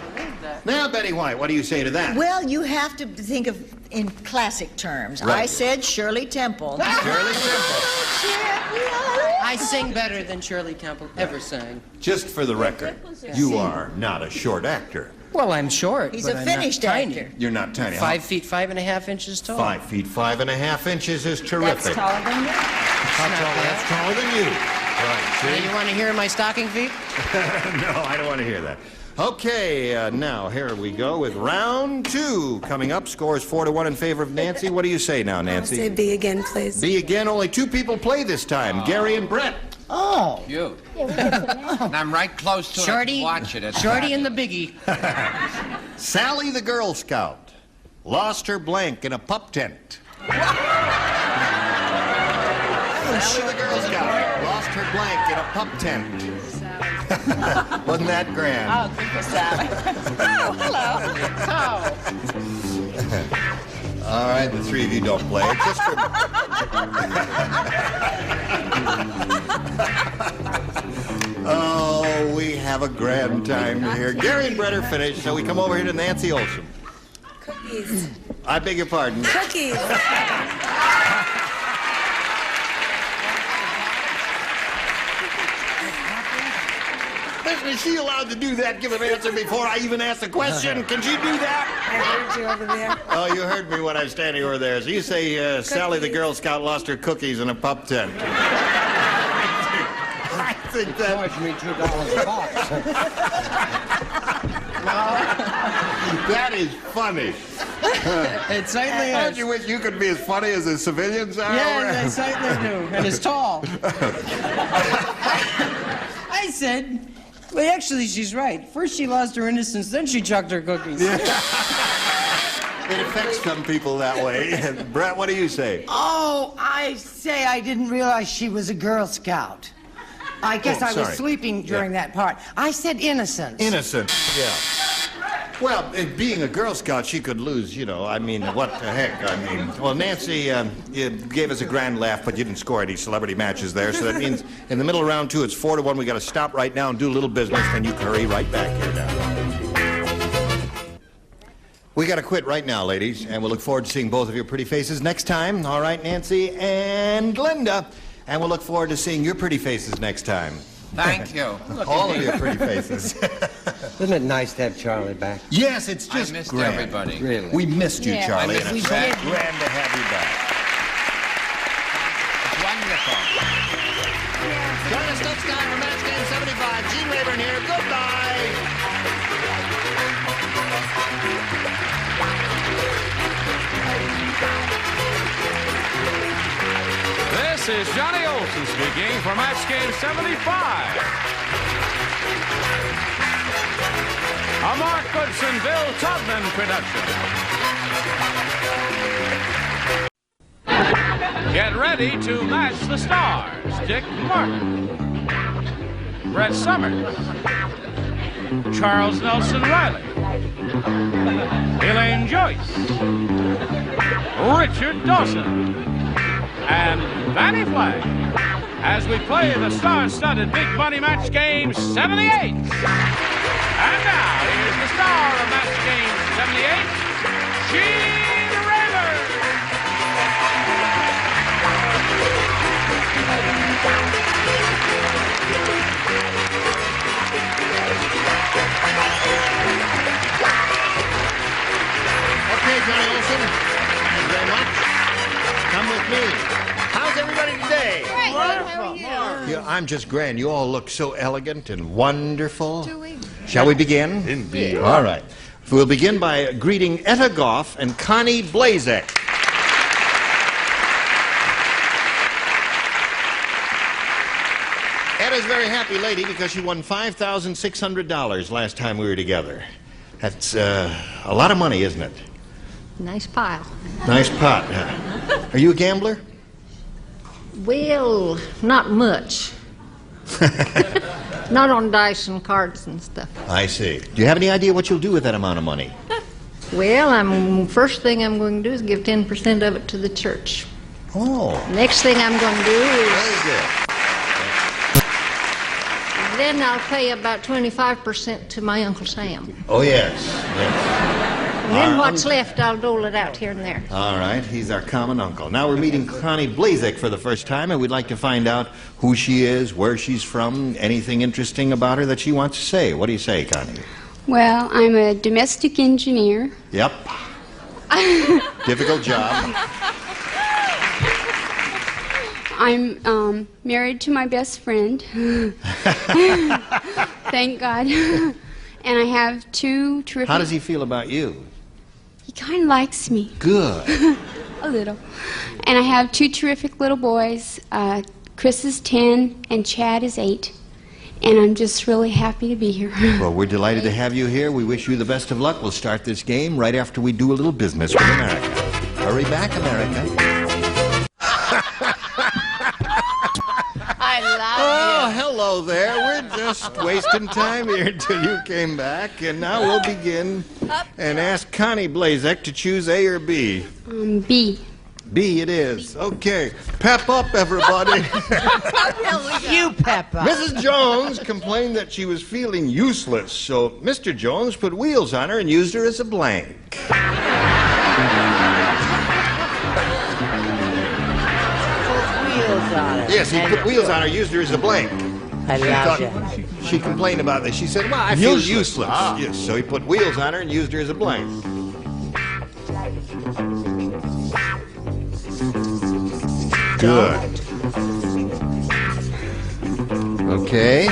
Now, Betty White, what do you say to that? Well, you have to think of in classic terms. Right. I said Shirley Temple. Shirley Temple. I sing better than Shirley Temple ever sang. Just for the record, you are not a short actor. Well, I'm short. He's but a I'm finished not tiny. actor. You're not tiny. 5 feet 5.5 inches tall. 5 feet 5.5 inches is terrific. That's taller than you. That's taller than you. Right, Now, see? you want to hear my stocking feet? No, I don't want to hear that. Okay, now here we go with round 2. Coming up, scores 4-1 in favor of Nancy. What do you say now, Nancy? Say B again, please. B again. Only 2 people play this time, Gary and Brett. Oh. You. And I'm right close to Shorty, it. Watch it. It's Shorty and the Biggie. Sally the Girl Scout lost her blank in a pup tent. Sally the Girl Scout lost her blank in a pup tent. Wasn't that grand? Oh, good for Sally. Oh, hello. All right, the 3 of you don't play. Just for... Oh, we have a grand time here. Gary and Brett are finished, so we come over here to Nancy Olson. Cookies. I beg your pardon. Cookies. Listen, is she allowed to do that, give an answer before I even ask the question? Can she do that? I heard you over there. Oh, you heard me when I was standing over there. So you say Sally the Girl Scout lost her cookies in a pup tent. I think that... Charge me $2 a box. That is funny. It certainly Don't is. you wish you could be as funny as the civilians are? Yes, I certainly do. And it's tall. I said, well, actually, she's right. First she lost her innocence, then she chucked her cookies. It affects some people that way. Brett, what do you say? Oh, I say I didn't realize she was a Girl Scout. I guess I was sorry. sleeping during that part. I said innocence. Innocent, yeah. Well, being a Girl Scout, she could lose, you know. I mean, what the heck? I mean, well, Nancy, you gave us a grand laugh, but you didn't score any celebrity matches there. So that means in the middle of round 2, it's 4-1. We got to stop right now and do a little business, and you can hurry right back here now. We got to quit right now, ladies, and we'll look forward to seeing both of your pretty faces next time. All right, Nancy and Glenda. And we'll look forward to seeing your pretty faces next time. Thank you. All of your pretty faces. Isn't it nice to have Charlie back? Yes, it's just I missed grand. everybody. Really? We missed you, Yeah, Charlie. I and missed it's so you. grand to have you back. It's wonderful. Join us next time for Match Game 75. Gene Rayburn here. Goodbye. This is Johnny Olson speaking for Match Game 75. A Mark Goodson, Bill Tubman production. Get ready to match the stars. Dick Martin, Brett Summers, Charles Nelson Riley, Elaine Joyce, Richard Dawson, and Vanny Flagg as we play the star-studded Big Money Match Game 78. And now, here's the star of Match Game 78, Gene Rayburn. Okay, Johnny Olson. Thank you very much. Come with me. How's everybody today? Great. How are you? Yeah, I'm just grand. You all look so elegant and wonderful. Shall we begin? Indeed. All right. We'll begin by greeting Etta Goff and Connie Blazek. Etta is a very happy lady because she won $5,600 last time we were together. That's a lot of money, isn't it? Nice pile. Nice pot. Huh? Are you a gambler? Well, not much. Not on dice and cards and stuff. I see. Do you have any idea what you'll do with that amount of money? Well, first thing I'm going to do is give 10% of it to the church. Oh. Next thing I'm going to do is... Very good. Then I'll pay about 25% to my Uncle Sam. Oh, yes. Yes. And then what's left, I'll dole it out here and there. All right. He's our common uncle. Now we're meeting Connie Blazek for the first time, and we'd like to find out who she is, where she's from, anything interesting about her that she wants to say. What do you say, Connie? Well, I'm a domestic engineer. Yep. Difficult job. I'm married to my best friend. Thank God. And I have two terrific... How does he feel about you? He kind of likes me. Good. A little. And I have two terrific little boys. Chris is 10 and Chad is 8. And I'm just really happy to be here. Well, we're delighted to have you here. We wish you the best of luck. We'll start this game right after we do a little business with America. Hurry back, America. I love Oh, hello there. We're just wasting time here until you came back. And now we'll begin and ask Connie Blazek to choose A or B. B. B it is. Okay. Pep up, everybody. You, Peppa. Mrs. Jones complained that she was feeling useless, so Mr. Jones put wheels on her and used her as a blank. Yes, he put wheels on her, used her as a blank. I love you. She complained about this. She said, well, I feel useless. Yes, so he put wheels on her and used her as a blank. Good. Okay.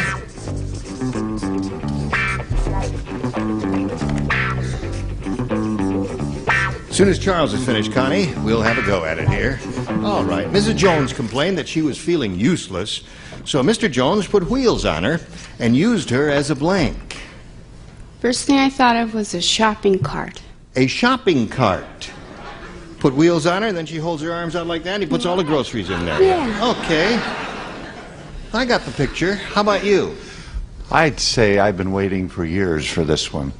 As soon as Charles is finished, Connie, we'll have a go at it here. All right. Mrs. Jones complained that she was feeling useless, so Mr. Jones put wheels on her and used her as a blank. First thing I thought of was a shopping cart. A shopping cart. Put wheels on her, and then she holds her arms out like that, and he puts all the groceries in there. Yeah. Okay. I got the picture. How about you? I'd say I've been waiting for years for this one.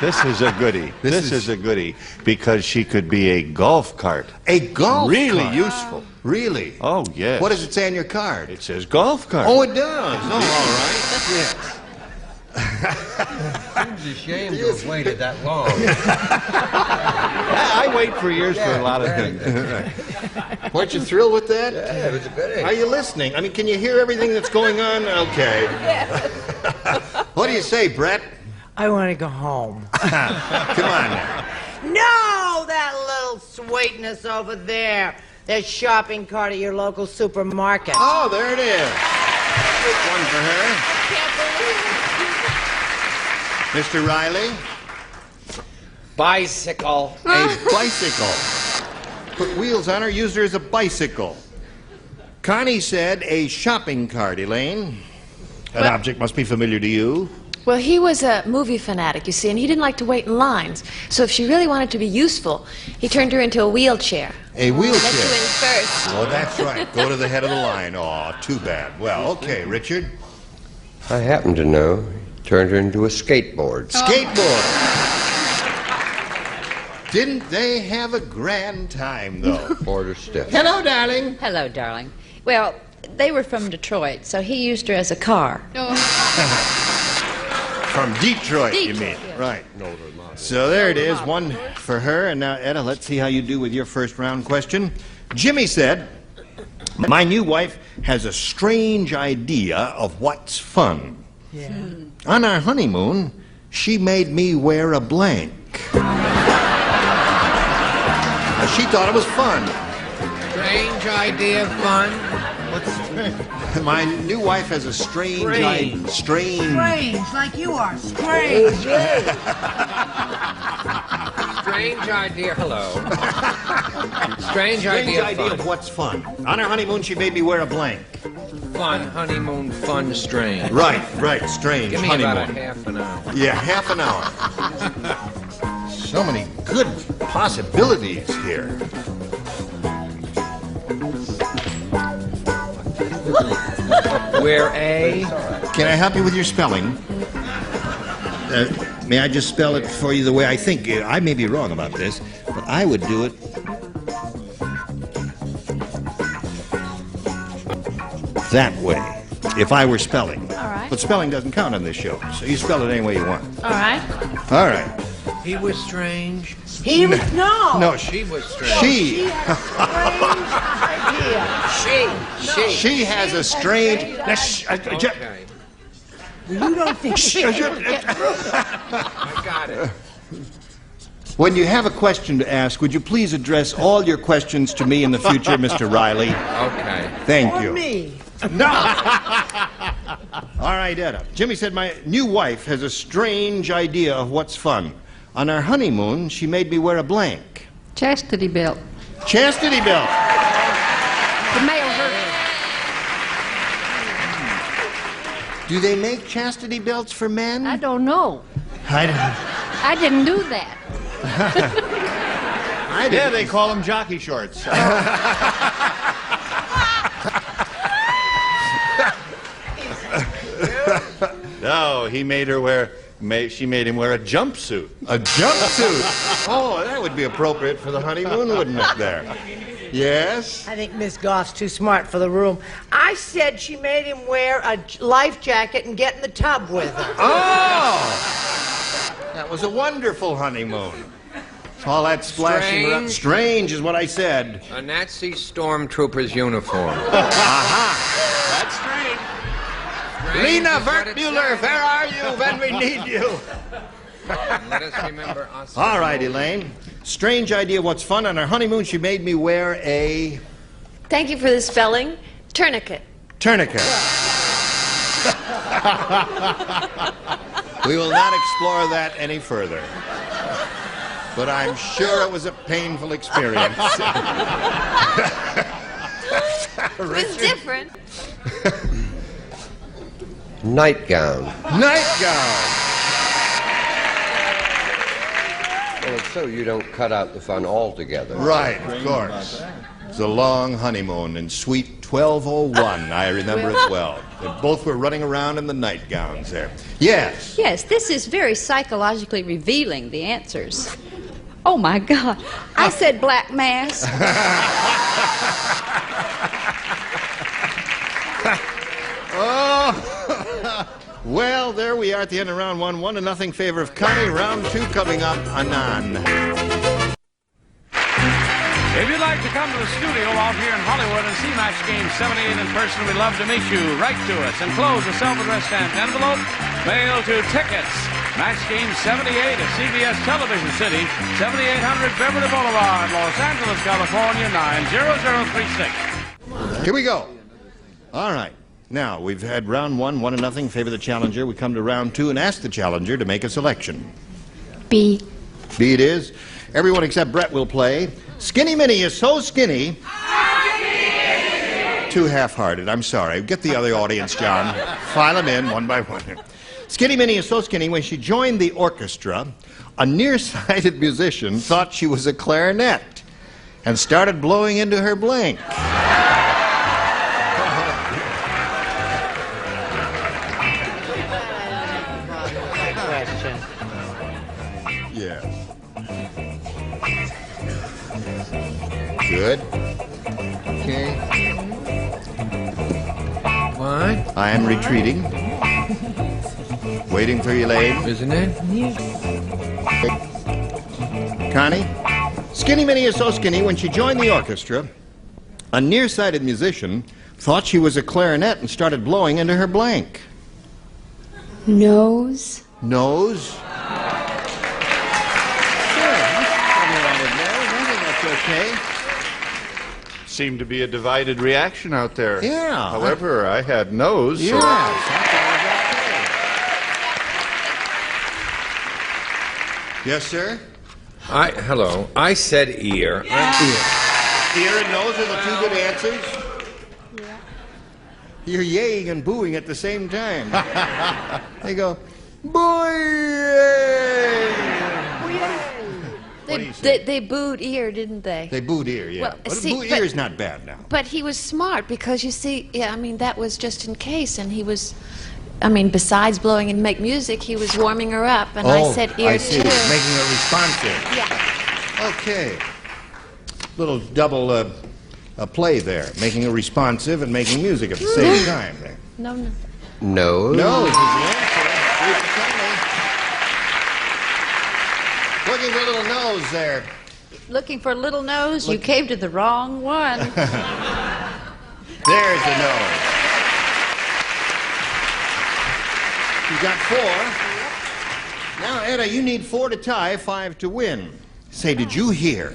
This is a goodie. This is a goodie because she could be a golf cart. A golf really cart? Useful. Really? Oh, yes. What does it say on your card? It says golf cart. Oh, it does. Oh, all right. Yes. Seems a shame to have waited that long. I wait for years for a lot of things. Weren't you thrilled with that? Yeah, it was a goodie. Are you listening? I mean, can you hear everything that's going on? Okay. What do you say, Brett? I want to go home. Come on now. No, that little sweetness over there. That shopping cart at your local supermarket. Oh, there it is. One for her. Mr. Riley? Bicycle. A bicycle. Put wheels on her, used her as a bicycle. Connie said a shopping cart, Elaine. That object must be familiar to you. Well, he was a movie fanatic, you see, and he didn't like to wait in lines. So if she really wanted to be useful, he turned her into a wheelchair. A wheelchair? Let you in first. Oh, that's right. Go to the head of the line. Oh, too bad. Well, okay, Richard. I happen to know. Turned her into a skateboard. Skateboard. Didn't they have a grand time, though? Order stiff. Hello, darling. Hello, darling. Well, they were from Detroit, so he used her as a car. From Detroit, you mean? Yes. Right. So there it is, one for her. And now, Etta, let's see how you do with your first round question. Jimmy said, my new wife has a strange idea of what's fun. Yeah. On our honeymoon, she made me wear a blank. She thought it was fun. Strange idea of fun. My new wife has a strange Strange, like you are. Strange. Strange idea. Hello. Strange Strange idea idea of what's fun. On our honeymoon, she made me wear a blank. honeymoon, fun, strange. Right, strange. Give me honeymoon. about a half an hour. Yeah, half an hour. So many good possibilities here. Where A? Can I help you with your spelling? May I just spell it for you the way I think? I may be wrong about this, but I would do it that way, if I were spelling. All right. But spelling doesn't count on this show, so you spell it any way you want. All right. All right. He was strange. He was, no. No, She was strange. She had a strange idea. She has a strange... Okay. You don't think she I got it. When you have a question to ask, would you please address all your questions to me in the future, Mr. Riley? Okay. Thank you. me? No! All right, Etta. Jimmy said my new wife has a strange idea of what's fun. On our honeymoon, she made me wear a blank. Chastity belt. Chastity belt. The male version. Do they make chastity belts for men? I don't know. I didn't do that. Yeah, they call them jockey shorts. No, he made her wear. She made him wear a jumpsuit. A jumpsuit? Oh, that would be appropriate for the honeymoon, wouldn't it, there? Yes? I think Miss Goff's too smart for the room. I said she made him wear a life jacket and get in the tub with her. Oh! That was a wonderful honeymoon. All that splashing around. Strange is what I said. A Nazi stormtrooper's uniform. Aha! That's strange. Lena Wertmuller, where are you when we need you? Let us remember us. All right, Elaine. Strange idea what's fun. On our honeymoon, she made me wear a... Thank you for the spelling. Tourniquet. Tourniquet. We will not explore that any further. But I'm sure it was a painful experience. It was different. Nightgown. Nightgown. Well, it's so you don't cut out the fun altogether. Right, of course. It was a long honeymoon in Suite 1201. I remember it well. They both were running around in the nightgowns there. Yes. Yes, this is very psychologically revealing, the answers. Oh, my God. I said black mass. Oh, well, there we are at the end of round one. 1-0 favor of Connie. Round two coming up, anon. If you'd like to come to the studio out here in Hollywood and see Match Game 78 in person, we'd love to meet you. Write to us, enclose a self-addressed stamped envelope, mail to Tickets, Match Game 78 at CBS Television City, 7800 Beverly Boulevard, Los Angeles, California, 90036. Here we go. All right. Now, we've had round one, 1-0, favor the challenger. We come to round two and ask the challenger to make a selection. B. B it is. Everyone except Brett will play. Skinny Minnie is so skinny. Too half-hearted. I'm sorry. Get the other audience, John. File them in one by one. Skinny Minnie is so skinny, when she joined the orchestra, a nearsighted musician thought she was a clarinet and started blowing into her blank. Yes. Good. Okay. What? I am retreating. Waiting for you, Elaine. Isn't it? Connie? Skinny Minnie is so skinny, when she joined the orchestra, a nearsighted musician thought she was a clarinet and started blowing into her blank. Nose. Nose? Okay. Seemed to be a divided reaction out there. Yeah. However, I had nose. Yes. So Yes, sir? Hello. I said ear. Ear and nose are the two good answers? You're yaying and booing at the same time. They go, boy! They booed ear, didn't they? They booed ear, yeah. Well, But see, boo ear's not bad now. But he was smart because, you see, yeah, I mean, that was just in case, and he was, I mean, besides blowing and make music, he was warming her up, and I said ear I see. too. Making her responsive. Yeah. Okay. Little double play there. Making her responsive and making music at the same time there. No. No. No, this is the answer. Looking for a little nose there. Looking for a little nose? You came to the wrong one. There's the nose. You got 4. Now, Etta, you need 4 to tie, 5 to win. Say, did you hear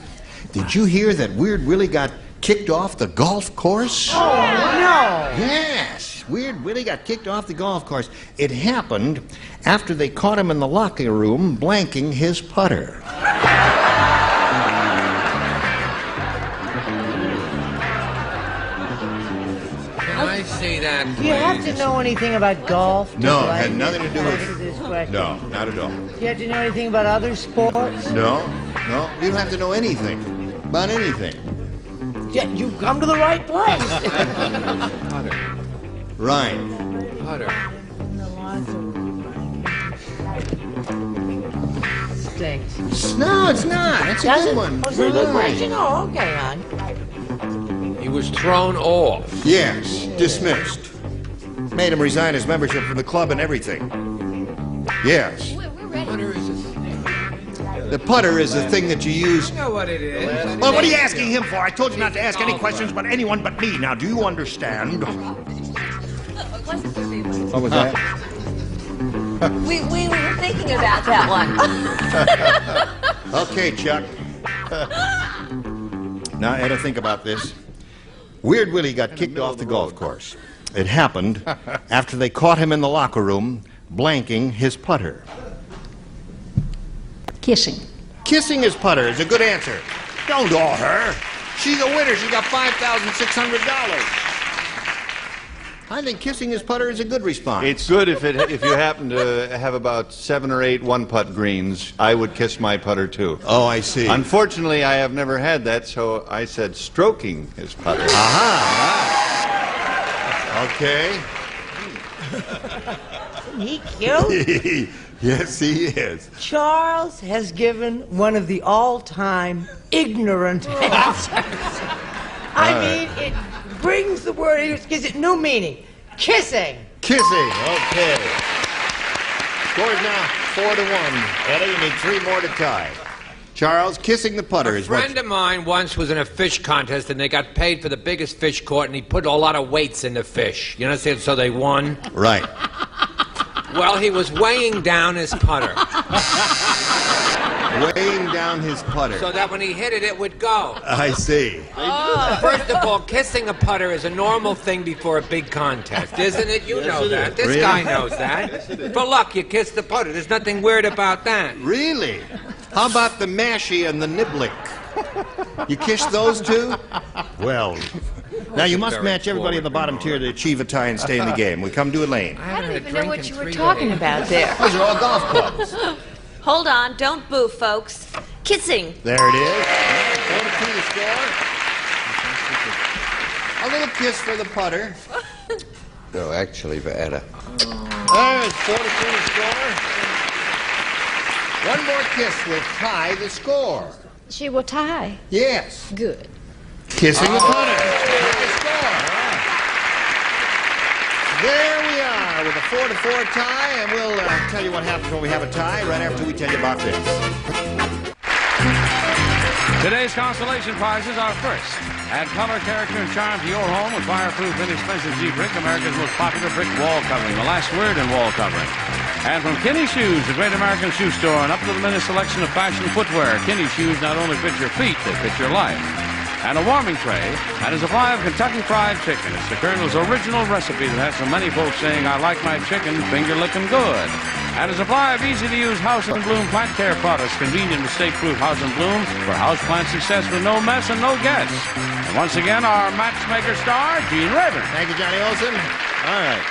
that Weird Willie got kicked off the golf course? Oh, no. Yes. Weird Willie got kicked off the golf course. It happened after they caught him in the locker room blanking his putter. Can I see that, please? Do you have to know anything about golf? No, to it had like nothing to do answer with this question? No, not at all. Do you have to know anything about other sports? No, you don't have to know anything about anything. Yeah, you've come to the right place. Putter. Right. Putter. Stinks. No, it's not. It's a good one. Oh, is it a good Right. question? Oh, okay, hon. He was thrown off. Yes, dismissed. Made him resign his membership from the club and everything. Yes. Putter is The putter is the thing that you use. I know what it is. Well, what are you asking him for? I told you not to ask any questions but anyone but me. Now, do you understand? What was that? We were thinking about that one. Okay, Chuck. Now, Etta, think about this. Weird Willie got kicked off the golf course. It happened after they caught him in the locker room blanking his putter. Kissing. Kissing his putter is a good answer. Don't awe her. She's a winner. She got $5,600. I think kissing his putter is a good response. It's good if you happen to have about 7 or 8 one-putt greens. I would kiss my putter too. Oh, I see. Unfortunately, I have never had that, so I said stroking his putter. Aha. Okay. Isn't he cute? Yes, he is. Charles has given one of the all-time ignorant answers. I mean, it brings the word, it gives it new meaning. Kissing. Kissing. Okay. Score's now 4-1. Etta, you need 3 more to tie. Charles, kissing the putter is A friend of mine once was in a fish contest, and they got paid for the biggest fish caught, and he put a lot of weights in the fish. You understand? So they won. Right. Well, he was weighing down his putter. Weighing down his putter. So that when he hit it, it would go. I see. First of all, kissing a putter is a normal thing before a big contest, isn't it? You know that. This Really? guy knows that. For luck, you kiss the putter. There's nothing weird about that. Really? How about the mashie and the niblick? You kiss those two? Well, now you must match everybody in the bottom tier to achieve a tie and stay in the game. We come to Elaine. I don't even know what you were talking about there. Those are all golf clubs. Hold on, don't boo, folks. Kissing. There it is. 4-2 the score. A little kiss for the putter. No, actually, for Etta. There's 4-2 the score. One more kiss will tie the score. She will tie. Yes. Good. Kissing the putter. Tie score. There we are with a 4-4 tie, and we'll tell you what happens when we have a tie right after we tell you about this. Today's consolation prizes are first. Add color, character, and charm to your home with fireproof, inexpensive Z-Brick, America's most popular brick wall covering. The last word in wall covering. And from Kinney Shoes, the great American shoe store, and up to the minute selection of fashion footwear, Kinney Shoes not only fit your feet, they fit your life. And a warming tray, and a supply of Kentucky Fried Chicken. It's the Colonel's original recipe that has so many folks saying, I like my chicken finger-licking good. And a supply of easy-to-use House & Bloom plant care products, convenient mistake-proof House & Bloom for houseplant success with no mess and no guess. And Once again, our matchmaker star, Gene Rayburn. Thank you, Johnny Olson. All right.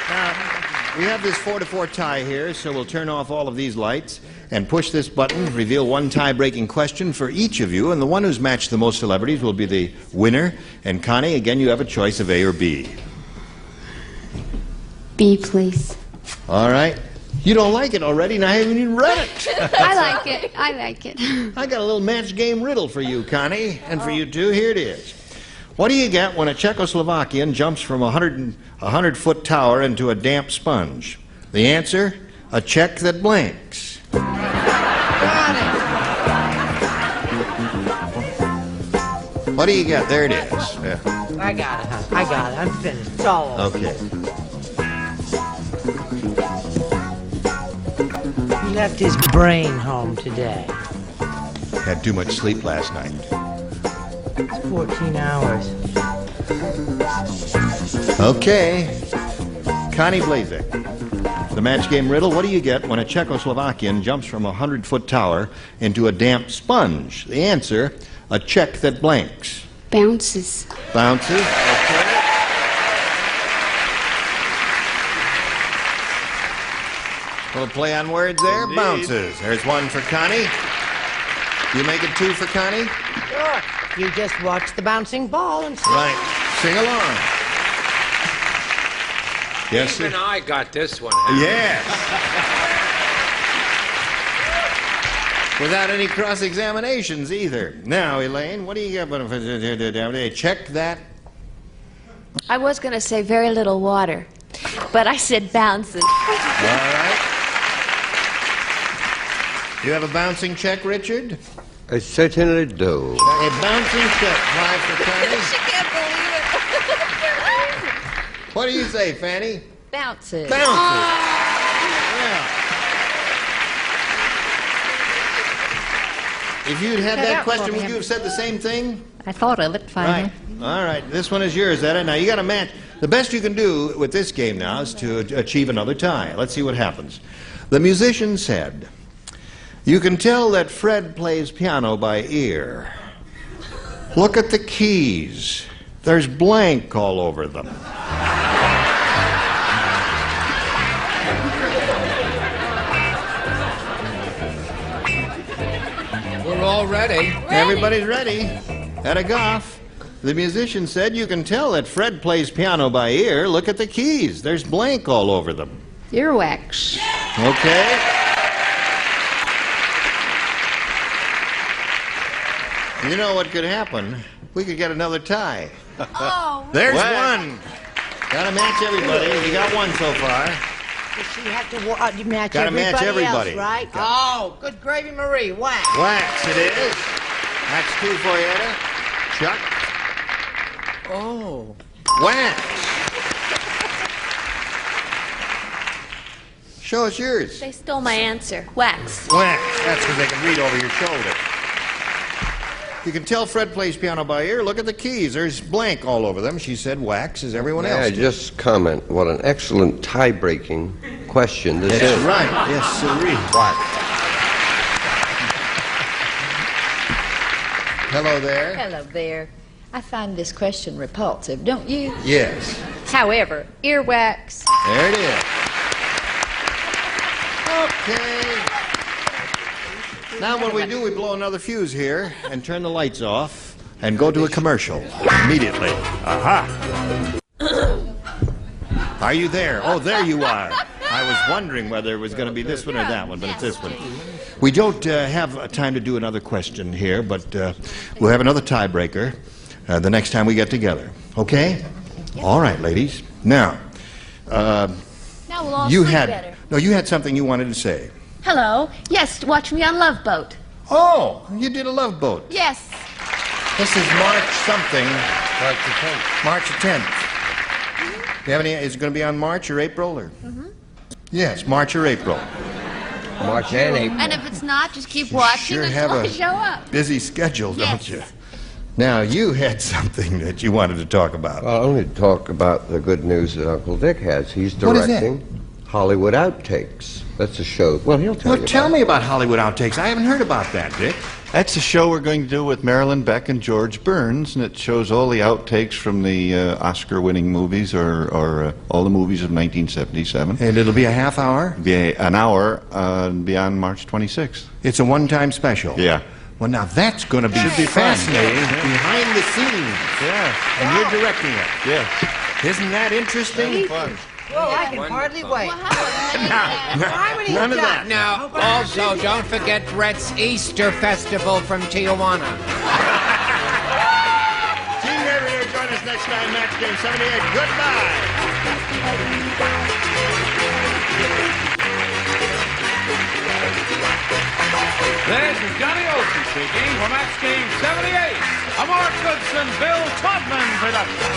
Now, we have this 4-4 tie here, so we'll turn off all of these lights and push this button, reveal one tie-breaking question for each of you, and the one who's matched the most celebrities will be the winner. And Connie, again, you have a choice of A or B. B, please. All right. You don't like it already, and I haven't even read it. I like it. I like it. I got a little match game riddle for you, Connie, and for you too. Here it is. What do you get when a Czechoslovakian jumps from a 100-foot tower into a damp sponge? The answer, a check that blanks. What do you get? There it is. Yeah. I got it, huh? I got it. I'm finished. It's all over. Okay. He left his brain home today. Had too much sleep last night. It's 14 hours. Okay. Connie Blazek. The match game riddle, what do you get when a Czechoslovakian jumps from a 100-foot tower into a damp sponge? The answer, a check that blanks. Bounces. Bounces, okay. Little play on words there, Indeed. Bounces. There's one for Connie. You make it 2 for Connie? Sure. You just watch the bouncing ball and see. Right. Sing along. Yes, sir. Even I got this one. Yes. Without any cross-examinations either. Now, Elaine, what do you get? Check that. I was going to say very little water, but I said bouncing. All right. You have a bouncing check, Richard? I certainly do. A bouncing check, 5 for Connie. She can't believe it. What do you say, Fanny? Bounces. Bounces. Yeah. If you'd had that question, would you have said the same thing? I thought of it finally. Right. All right. This one is yours, Etta. Now, you got to match. The best you can do with this game now is to achieve another tie. Let's see what happens. The musician said, "You can tell that Fred plays piano by ear. Look at the keys. There's blank all over them." We're all ready. Everybody's ready. At a golf, the musician said, "You can tell that Fred plays piano by ear. Look at the keys. There's blank all over them." Earwax. Okay. You know what could happen? We could get another tie. Oh. There's one. Gotta match everybody. You got one so far. Does she have to match Gotta everybody match everybody. else, right? Oh, good gravy, Marie. Wax. Wax it is. That's 2 for you, Etta. Chuck. Oh. Wax. Show us yours. They stole my answer. Wax. Wax. That's because they can read over your shoulder. You can tell Fred plays piano by ear. Look at the keys. There's blank all over them. She said wax as everyone May else I did. just comment what an excellent tie-breaking question this That's is. right. Yes, sirree. What? Hello there. Hello there. I find this question repulsive, don't you? Yes. However, earwax. There it is. Okay. Now what we do, we blow another fuse here and turn the lights off and go to a commercial immediately. Aha. Are you there? Oh, there you are. I was wondering whether it was going to be this one or that one, but it's this one. We don't have time to do another question here, but we'll have another tiebreaker the next time we get together. Okay? All right, ladies. Now, Now we'll all you sleep had better. no, you had something you wanted to say. Hello. Yes, watch me on Love Boat. Oh, you did a Love Boat. Yes. This is March something. March the 10th. March the 10th. Do you have any? Is it going to be on March or April or? Yes, March or April. March and April. And if it's not, just keep watching Sure until have I a show up. busy schedule, don't Yes. you? Now you had something that you wanted to talk about. Well, I'll only talk about the good news that Uncle Dick has. He's What is that? directing Hollywood Outtakes. That's a show. Well, he'll tell Well, you. tell about me about Hollywood Outtakes. I haven't heard about that, Dick. That's a show we're going to do with Marilyn Beck and George Burns, and it shows all the outtakes from the Oscar-winning movies or all the movies of 1977. And it'll be a half hour? Be an hour, be on March 26th. It's a one-time special? Yeah. Well, now that's going to be fascinating. Behind the scenes. Yeah. And you're directing it. Yes. Isn't that interesting? Well, I can hardly wait. None of that. Now, also, don't forget Brett's Easter Festival from Tijuana. Gene Raver here. Join us next time, Match Game 78. Goodbye. This is Johnny Olsen speaking for Match Game 78, a Mark Goodson, Bill Todman production.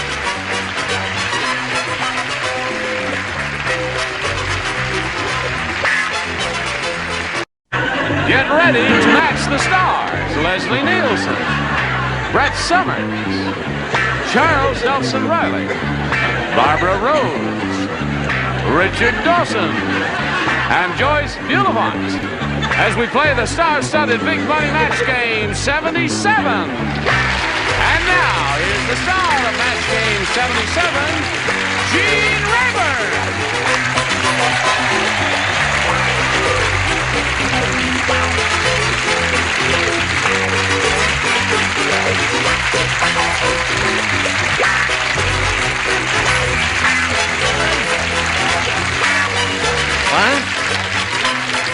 Get ready to match the stars. Leslie Nielsen, Brett Summers, Charles Nelson Riley, Barbara Rose, Richard Dawson, and Joyce Bulivant as we play the star-studded Big Money Match Game 77. And now, here's the star of Match Game 77, Gene Raver.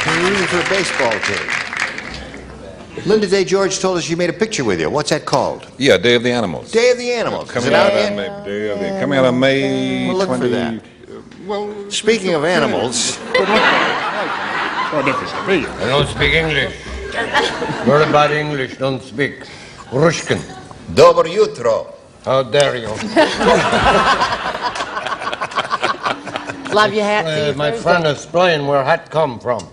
We're rooting for a baseball team. Linda Day George told us you made a picture with you. What's that called? Yeah, Day of the Animals. Day of the Animals. Is it out yet? Coming out on May We'll look 20. for that. Speaking of animals, I don't speak English. Very bad English, don't speak. Rushkin. Dobro jutro. How dare you? Love your hat. See you My Thursday. friend explain where hat come from.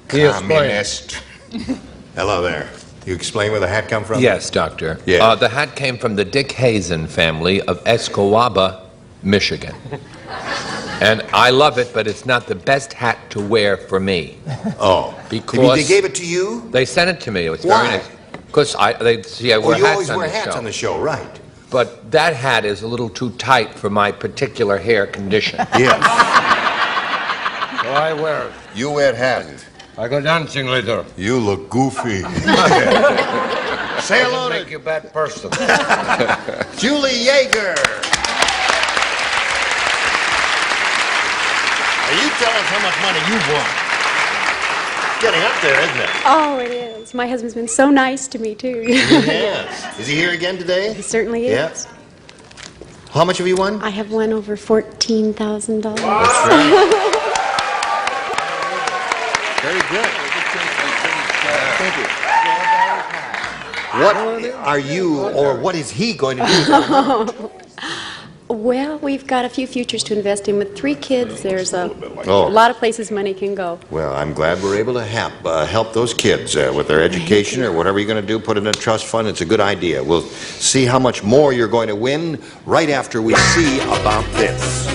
He explained. communist. Hello there. You explain where the hat come from? Yes, Doctor. Yeah. The hat came from the Dick Hazen family of Escawaba, Michigan. And I love it, but it's not the best hat to wear for me. Oh. Because they gave it to you? They sent it to me. It was Why? very nice. Because I wear you hats always on wear the hats show. on the show, right? But that hat is a little too tight for my particular hair condition. Yes. So I wear it. You wear hat. I go dancing later. You look goofy. Say hello Make you a bad person. Julie Yeager. Now you tell us how much money you've won. Getting up there, isn't it? Oh, it is. My husband's been so nice to me, too. Yes. Is he here again today? He certainly is. Yes. How much have you won? I have won over $14,000. That's right. Very good. Thank you. What are you, or what is he going to do? Well, we've got a few futures to invest in. With 3 kids, there's a Oh. lot of places money can go. Well, I'm glad we're able to help those kids with their education or whatever you're going to do. Put it in a trust fund. It's a good idea. We'll see how much more you're going to win right after we see about this.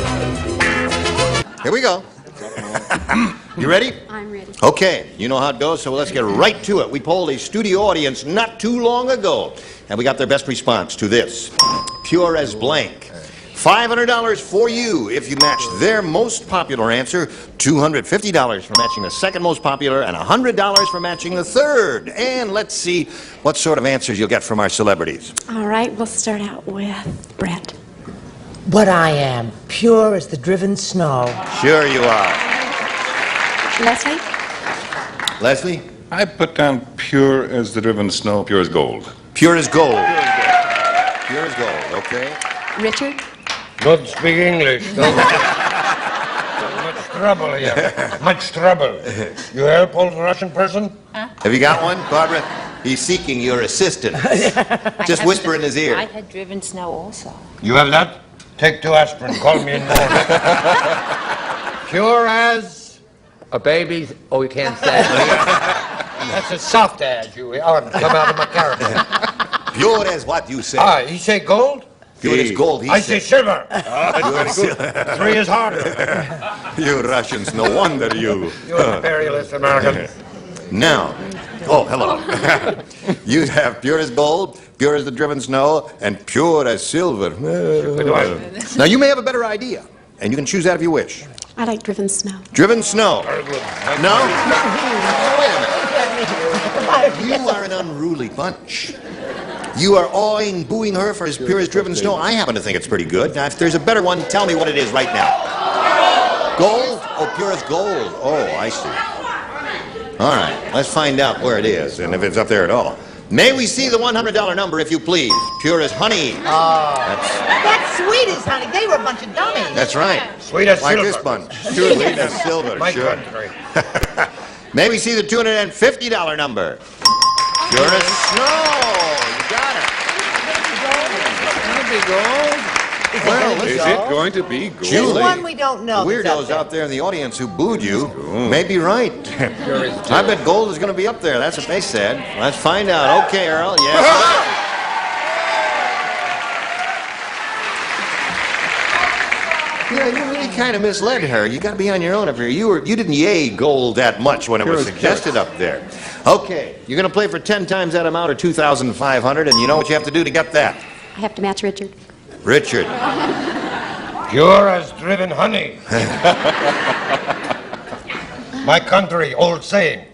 Here we go. You ready? I'm ready. Okay, you know how it goes, so let's get right to it. We polled a studio audience not too long ago, and we got their best response to this. Pure as blank. $500 for you if you match their most popular answer, $250 for matching the second most popular, and $100 for matching the third. And let's see what sort of answers you'll get from our celebrities. All right, we'll start out with Brett. What I am, pure as the driven snow. Sure you are. Leslie? Leslie? I put down pure as the driven snow, pure as gold. Pure as gold. Pure as gold, okay. Richard? Don't speak English. Don't. Much trouble here. Much trouble. You help old Russian person? Have you got one, Barbara? He's seeking your assistance. Just whisper in his ear. I had driven snow also. You have that? Take 2 aspirin. Call me in the morning. Pure as A baby? Oh, you can't say. That's as soft as you are. Come out of my character. Pure as what you say. Ah, he say gold? Pure as gold. I say silver. Pure as silver. 3 is harder. You Russians, no wonder you. You imperialist American. Now, Oh, hello. You have pure as gold, pure as the driven snow, and pure as silver. Now, you may have a better idea, and you can choose that if you wish. I like driven snow. Driven snow. No? Wait a minute. You are an unruly bunch. You are awing, booing her for as pure as driven snow. I happen to think it's pretty good. Now, if there's a better one, tell me what it is right now. Gold? Oh, pure as gold. Oh, I see. All right, let's find out where it is, and if it's up there at all. May we see the $100 number, if you please? Pure as honey. That's sweet as honey. They were a bunch of dummies. That's right. Sweet as like silver. This bunch. Sure, sweet as silver. My Sure. country. May we see the $250 number? Pure as snow. You got it. Can it be gold? Well, Is it going to be gold? There's Julie, one we don't know. the that's weirdos out there in the audience who booed you may be right. I bet gold is going to be up there. That's what they said. Let's find out. Okay, Earl. Yes. Yeah, you really kind of misled her. You got to be on your own up here. You didn't yay gold that much when it was suggested up there. Okay, you're going to play for 10 times that amount or 2,500, and you know what you have to do to get that. I have to match Richard. Richard. Pure as driven honey. My country, old saying.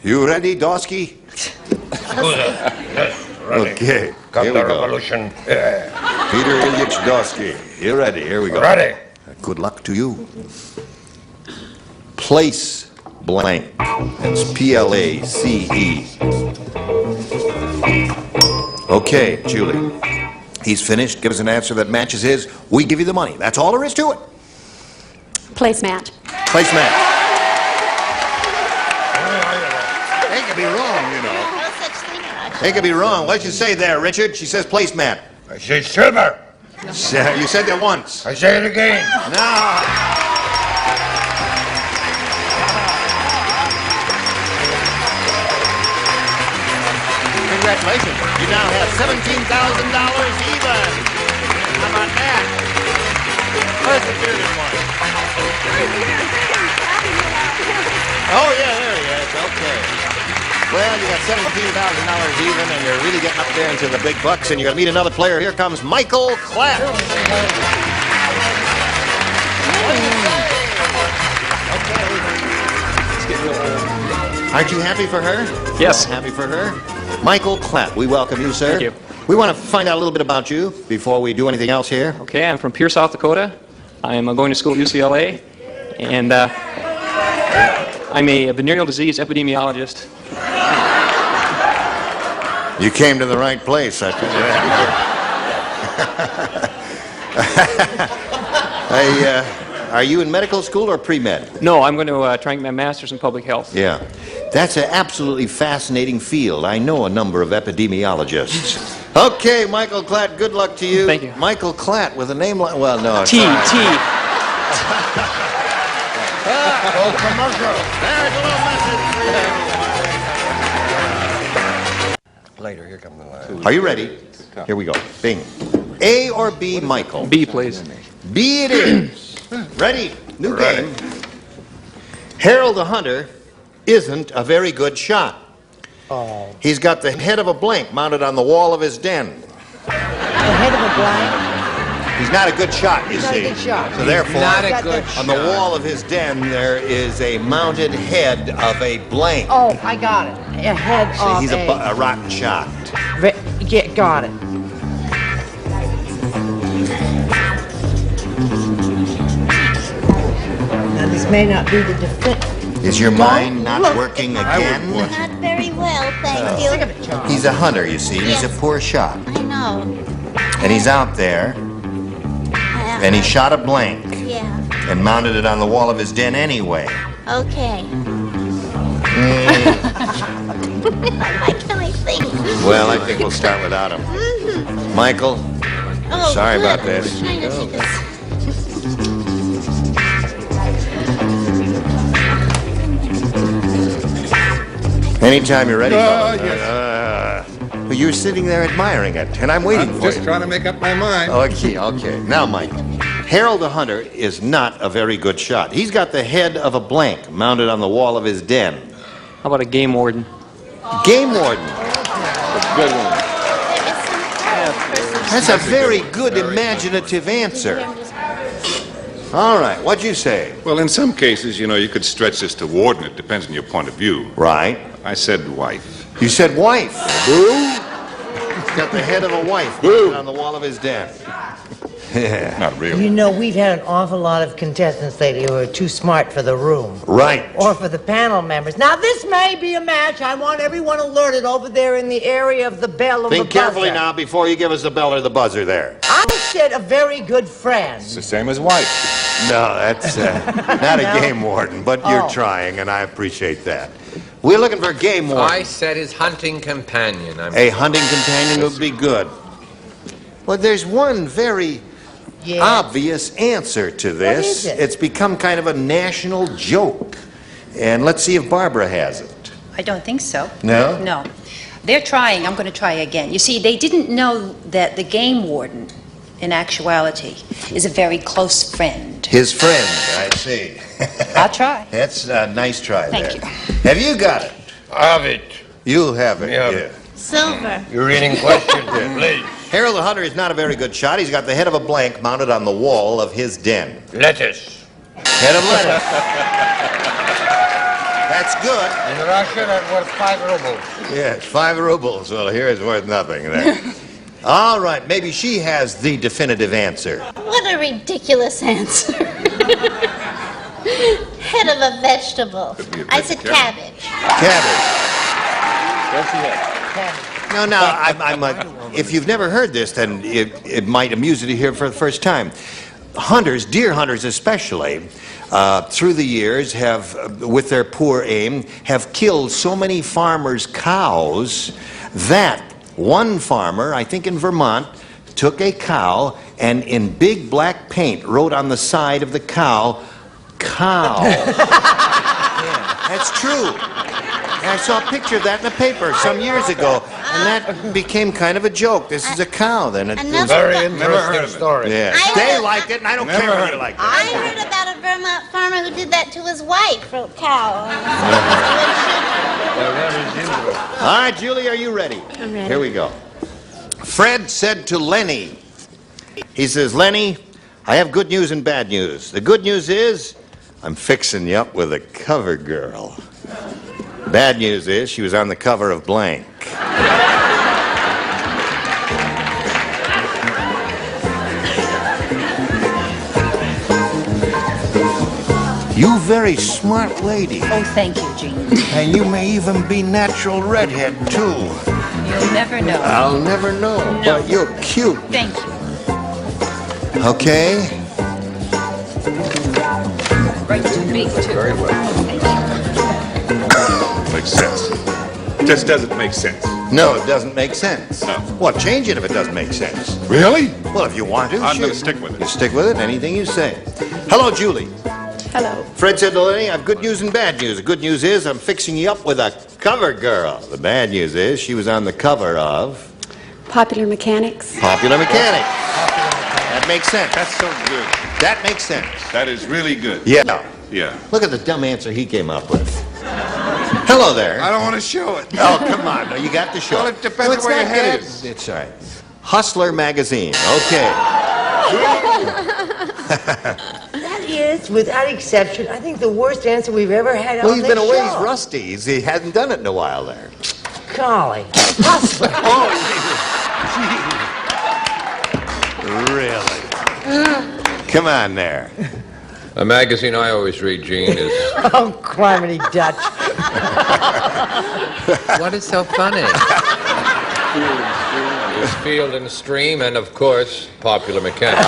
You ready, Dawsky? Yes, ready. Okay, Come here we the go. revolution. Peter Ilyich Dawsky. You ready? Here we go. Ready. Good luck to you. Place blank. That's P-L-A-C-E. Okay, Julie. He's finished. Give us an answer that matches his. We give you the money. That's all there is to it. Place match. Place match. They could be wrong, you know. No such thing. They could be wrong. What'd you say there, Richard? She says placemat. I say silver. You said that once. I say it again. No. Congratulations. You now have $17,000 even. How about that? Where's the bearded one? Oh, yeah, there he is. Okay. Well, you got $17,000 even, and you're really getting up there into the big bucks, and you're going to meet another player. Here comes Michael Clapp. Aren't you happy for her? Yes. Happy for her? Michael Clapp, we welcome you, sir. Thank you. We want to find out a little bit about you before we do anything else here. Okay, I'm from Pierre, South Dakota. I'm going to school at UCLA, and I'm a venereal disease epidemiologist. You came to the right place, I tell you that. Are you in medical school or pre-med? No, I'm going to try and get my master's in public health. Yeah. That's an absolutely fascinating field. I know a number of epidemiologists. Okay, Michael Clatt, good luck to you. Thank you. Michael Clatt with a name like... Well, no. T. Oh, commercial. There's a little message for you. Later, here come the line. Are you ready? Here we go. Bing. A or B, Michael? B, please. B it is. Ready? New game. Harold the Hunter isn't a very good shot. Oh. He's got the head of a blank mounted on the wall of his den. The head of a blank. He's not a good shot, you Not a see. good shot. So therefore, Not a good on the wall of his den, there is a mounted head of a blank. Oh, I got it. A head See, of he's a rotten shot. Yeah, got it. Now, this may not be the defense. Is your mind not working again? Not very well, thank you. He's a hunter, you see. He's a poor shot. I know. And he's out there, and he shot a blank Yeah. and mounted it on the wall of his den anyway. Okay. Why can I think? Well, I think we'll start without him. Michael, Oh, sorry good. about this. Trying to see this. Anytime you're ready. Yes. Well, you're sitting there admiring it, and I'm waiting I'm for just you. trying to make up my mind. Okay. Now, Mike, Harold the Hunter is not a very good shot. He's got the head of a blank mounted on the wall of his den. How about a game warden? Game warden. Good one. That's a very good imaginative answer. All right, what'd you say? Well, in some cases, you know, you could stretch this to warden. It depends on your point of view. Right. I said wife. You said wife. Boo. He's got the head of a wife on the wall of his den. Not really. You know, we've had an awful lot of contestants lately who are too smart for the room. Right. Or for the panel members. Now, this may be a match. I want everyone alerted over there in the area of the bell or the buzzer. Think carefully now before you give us the bell or the buzzer there. I said a very good friend. It's the same as wife. No, that's not a game warden, but you're trying, and I appreciate that. We're looking for a game warden. I said his hunting companion. A hunting companion would be good. Well, there's one very obvious answer to this. What is it? It's become kind of a national joke. And let's see if Barbara has it. I don't think so. No? No. They're trying. I'm going to try again. You see, they didn't know that the game warden, in actuality, is a very close friend. His friend, I see. I'll try. That's a nice try Thank there. you. Have you got it? I have it. You have it, Yeah. Silver. You're reading questions, please. Harold the Hunter is not a very good shot. He's got the head of a blank mounted on the wall of his den. Lettuce. Head of lettuce. That's good. In Russia, that was 5 rubles. Yes, 5 rubles. Well, here it's worth nothing there. All right, maybe she has the definitive answer. What a ridiculous answer. Head of a vegetable. I said cabbage. Cabbage. Yes, he has. No, if you've never heard this, then it might amuse you to hear it for the first time. Hunters, deer hunters especially, through the years have, with their poor aim, have killed so many farmers' cows that one farmer, I think in Vermont, took a cow and in big black paint wrote on the side of the cow, cow. Yeah, that's true. And I saw a picture of that in the paper some years ago, and that became kind of a joke. This is a cow, then. Very interesting story. Yeah. They liked it, and I don't care if you like it. I heard about a Vermont farmer who did that to his wife for a cow. All right, Julie, are you ready? I'm ready. Here we go. Fred said to Lenny, he says, Lenny, I have good news and bad news. The good news is I'm fixing you up with a cover girl. Bad news is she was on the cover of blank. You very smart lady. Oh, thank you, Gene. And you may even be natural redhead, too. You'll never know. I'll never know, but you're cute. Thank you. Okay? Right to me, too. Very well. Makes sense. Just doesn't make sense. No, it doesn't make sense. No. Well, change it if it doesn't make sense. Really? Well, if you want to, I'm sure. going to stick with it. You stick with it, anything you say. Hello, Julie. Hello. Fred said to Lenny, I have good news and bad news. The good news is I'm fixing you up with a cover girl. The bad news is she was on the cover of Popular Mechanics. Popular Mechanic. That makes sense. That's so good. That makes sense. That is really good. Yeah. Yeah. Look at the dumb answer he came up with. Hello there. I don't want to show it. Oh, come on. No, you got to show Well, it. it depends it's where your not head bad. is. It's all right. Hustler magazine. Okay. That is, without exception, I think the worst answer we've ever had Well, on he's this been away. show. He's rusty. He hasn't done it in a while there. Golly. Hustler. Really? Come on there. A magazine I always read, Gene, is... Oh, criminy Dutch. What is so funny? There's Field and Stream, and of course, Popular Mechanics.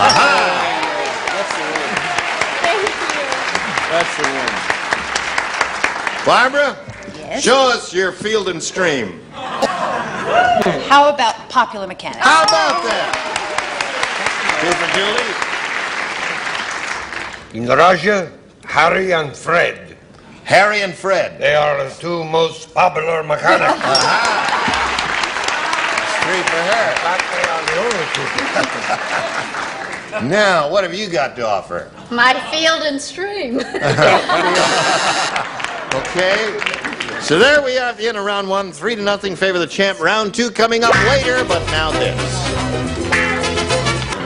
That's the one. Barbara? Yes? Show us your Field and Stream. How about Popular Mechanics? How about that? Two for Julie. In Russia, Harry and Fred. Harry and Fred. They are the 2 most popular mechanics. Three for her. In fact, they are the only 2. Now, what have you got to offer? My Field and Stream. Okay. So there we are at the end of round one. 3-0 favor the champ. Round two coming up later, but now this.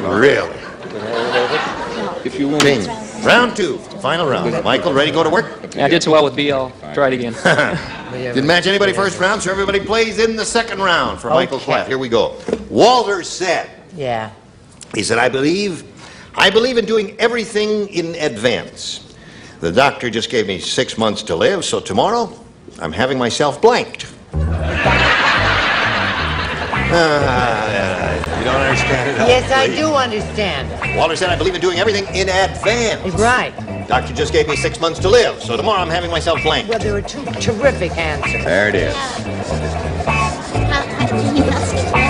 Really? If you win. Bing. Round two, final round. Michael, ready to go to work? Yeah, I did so well with B. I'll try it again. Didn't match anybody first round, so everybody plays in the second round for Michael Clapp. Here we go. Walter said. Yeah. He said, I believe in doing everything in advance. The doctor just gave me 6 months to live, so tomorrow I'm having myself blanked. You don't understand it? Yes, I do understand. Walter said, I believe in doing everything in advance. Right. Doctor just gave me 6 months to live, so tomorrow I'm having myself blanked. Well, there were two terrific answers. There it is.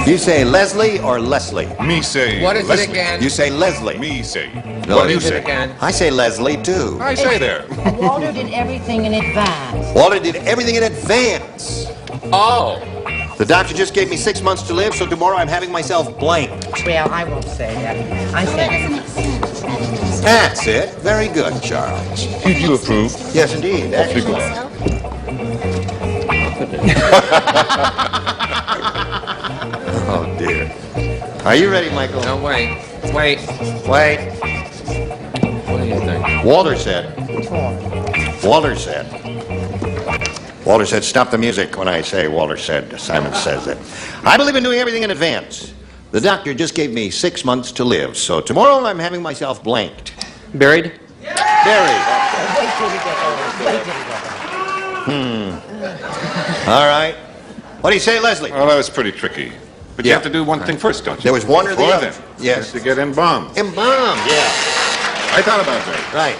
You say Leslie or Leslie? Me say. What is Leslie. it again? You say Leslie. Me say. No, What do you you say? Again. I say Leslie too. I say there. Walter did everything in advance. Walter did everything in advance. Oh. The doctor just gave me 6 months to live, so tomorrow I'm having myself blanked. Well, I won't say that. I say That's it. Very good, Charles. Did you approve? Yes, indeed. Awfully Excellent. Oh, dear. Are you ready, Michael? No, wait. Wait. Wait. What do you think? Walter said. Walter said, stop the music when I say Walter said. Simon says it. I believe in doing everything in advance. The doctor just gave me 6 months to live, so tomorrow I'm having myself blanked. Buried? Buried. Wait till we get over. Wait till we get over. All right. What do you say, Leslie? Well, that was pretty tricky. But you have to do one thing first, don't you? There was one or the Before other. then. Yes. You have to get embalmed. Embalmed, yeah. I thought about that. Right.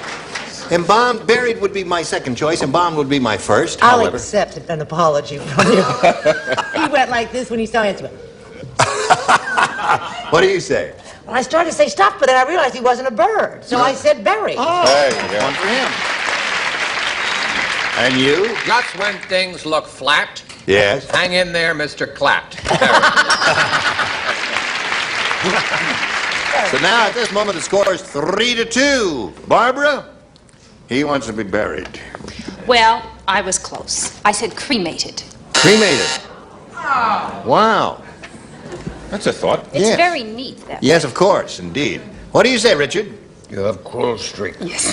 Embalmed, buried would be my second choice. Embalmed would be my first, I'll however. accept an apology from you. He went like this when he saw it. What do you say? Well, I started to say stop, but then I realized he wasn't a bird, so I said bury. Oh, Hey, yeah. one for him. And you? Just when things look flat, Yes. hang in there, Mr. Clapped. So now at this moment the score is 3-2. Barbara? He wants to be buried. Well, I was close. I said cremated. Cremated. Wow. That's a thought. It's Yes. very neat, that. Yes, of course, indeed. What do you say, Richard? You have cool streak. Yes.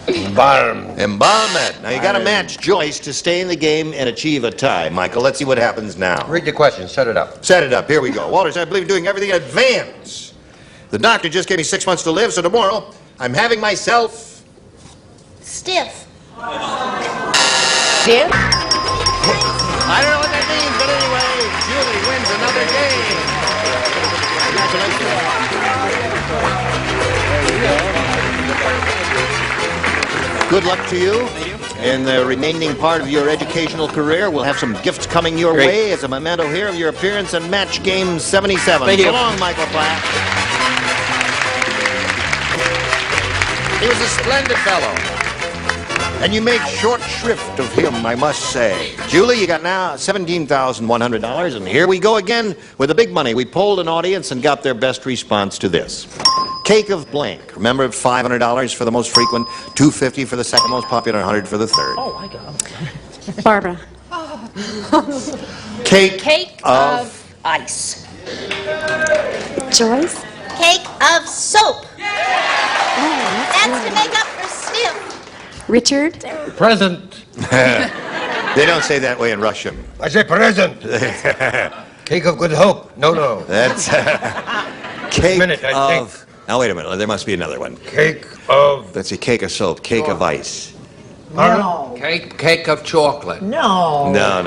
Embalmed. Embalmment. Now you got to match Joyce to stay in the game and achieve a tie. Michael, let's see what happens now. Read the question. Set it up. Set it up. Here we go. Walter said, I believe in doing everything in advance. The doctor just gave me 6 months to live, so tomorrow I'm having myself... Stiff. Stiff? I don't know what that means, but anyway, Julie wins another game. Congratulations. Good luck to you. In the remaining part of your educational career, we'll have some gifts coming your way as a memento here of your appearance in Match Game 77. Thank you. So long, Michael Platt. He was a splendid fellow. And you made short shrift of him, I must say. Julie, you got now $17,100, and here we go again with the big money. We polled an audience and got their best response to this. Cake of blank. Remember, $500 for the most frequent, $250 for the second most popular, $100 for the third. Oh, I got it. Barbara. Cake of ice. Joyce? Cake of soap. That's to make up for stiff. Richard? Present. They don't say that way in Russian. I say present. Cake of good hope. No. That's cake Minute, I of... think. Now, wait a minute. There must be another one. Cake of... Let's see. Cake of soap. Cake of ice. No. Cake of chocolate. No. No.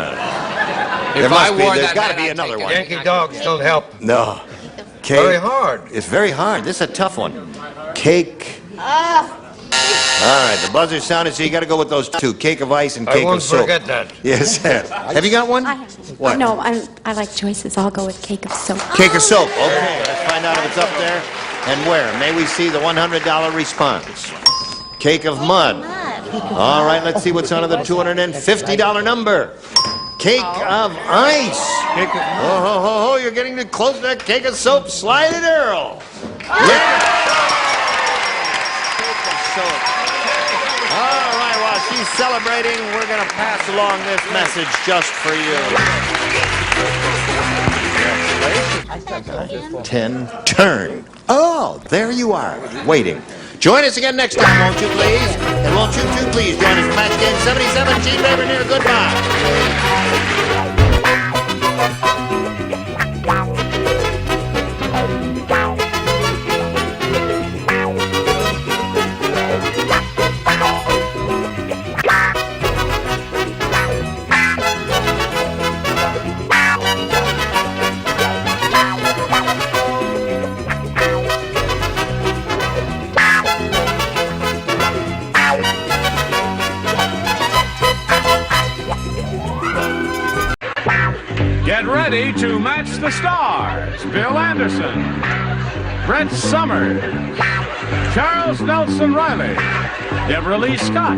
If I wore There's that got to hat, be I'd another take one. it. Yankee Dogs don't help. No. Cake. Very hard. It's very hard. This is a tough one. Cake. All right, the buzzer sounded, so you got to go with those two. Cake of ice and cake I won't of soap. forget that. Yes. Have you got one? I have. What? No, I like Joyce's. I'll go with cake of soap. Cake of soap. Okay, let's find out if it's up there and where. May we see the $100 response. Cake of mud. All right, let's see what's under the $250 number. Cake of ice. Oh, you're getting too close to that cake of soap. Slide it, Earl. Yeah. Cake of soap. All right, while she's celebrating, we're going to pass along this message just for you. 10, turn. Oh, there you are, waiting. Join us again next time, won't you please? And won't you two please join us for match game 77, Gene Baber near goodbye. Get ready to match the stars. Bill Anderson, Brett Summers, Charles Nelson Riley, Deborah Lee Scott,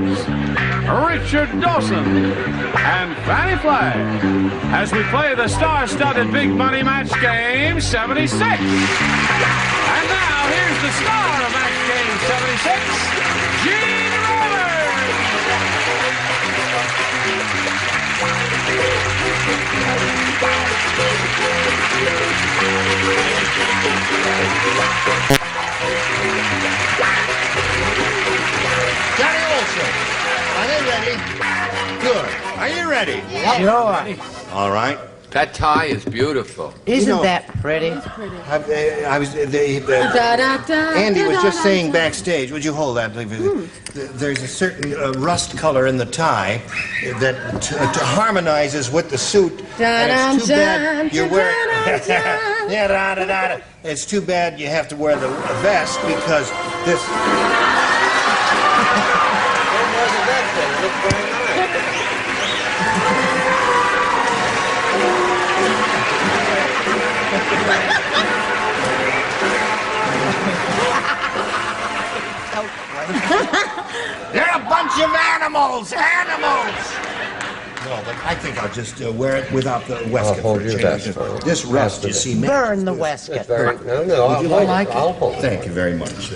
Richard Dawson, and Fannie Flagg as we play the star-studded big money match game 76. And now here's the star of match game 76, Gene Baber. Johnny Olson, are they ready? Good. Are you ready? Sure. All right. That tie is beautiful. Isn't that pretty? Andy was just saying backstage, would you hold that? There's a certain rust color in the tie that harmonizes with the suit. And it's too bad you're wearing... It's too bad you have to wear the vest because this... They're a bunch of animals! No, but I think I'll just wear it without the waistcoat. I'll hold your vest for it. This rust, you see, Burn the waistcoat. No, Would you like it? I'll hold it. Thank you very much.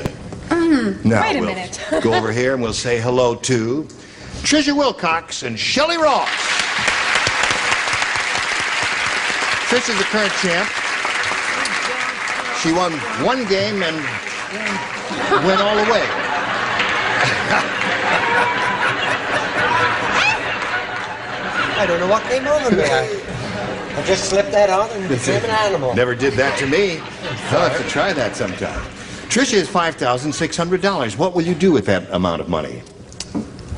Now Wait a we'll minute. go over here and we'll say hello to Tricia Wilcox and Shelley Ross. Tricia's the current champ. She won one game and went all the way. I don't know what came over me. I just slipped that on and became an animal. Never did that to me. I'll have to try that sometime. Tricia is $5,600. What will you do with that amount of money?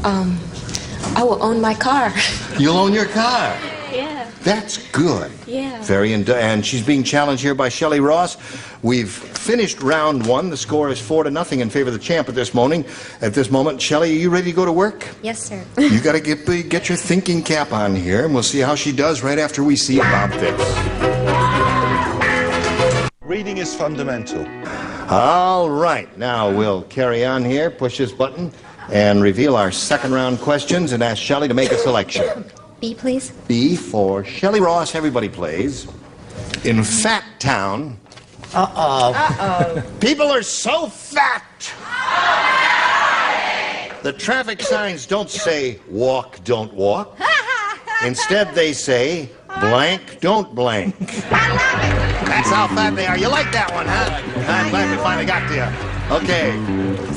I will own my car. You'll own your car. Yeah. That's good. Yeah. And she's being challenged here by Shelley Ross. We've finished round one. The score is 4-0 in favor of the champ at this moment. Shelley, are you ready to go to work? Yes, sir. You got to get your thinking cap on here, and we'll see how she does right after we see about this. Reading is fundamental. All right, now we'll carry on here, push this button, and reveal our second round questions and ask Shelley to make a selection. B, please. B for Shelley Ross, everybody plays. In Fat Town. People are so fat. The traffic signs don't say walk, don't walk. Instead, they say blank, don't blank. That's how fat they are. You like that one, huh? I'm glad we finally got to you. Okay.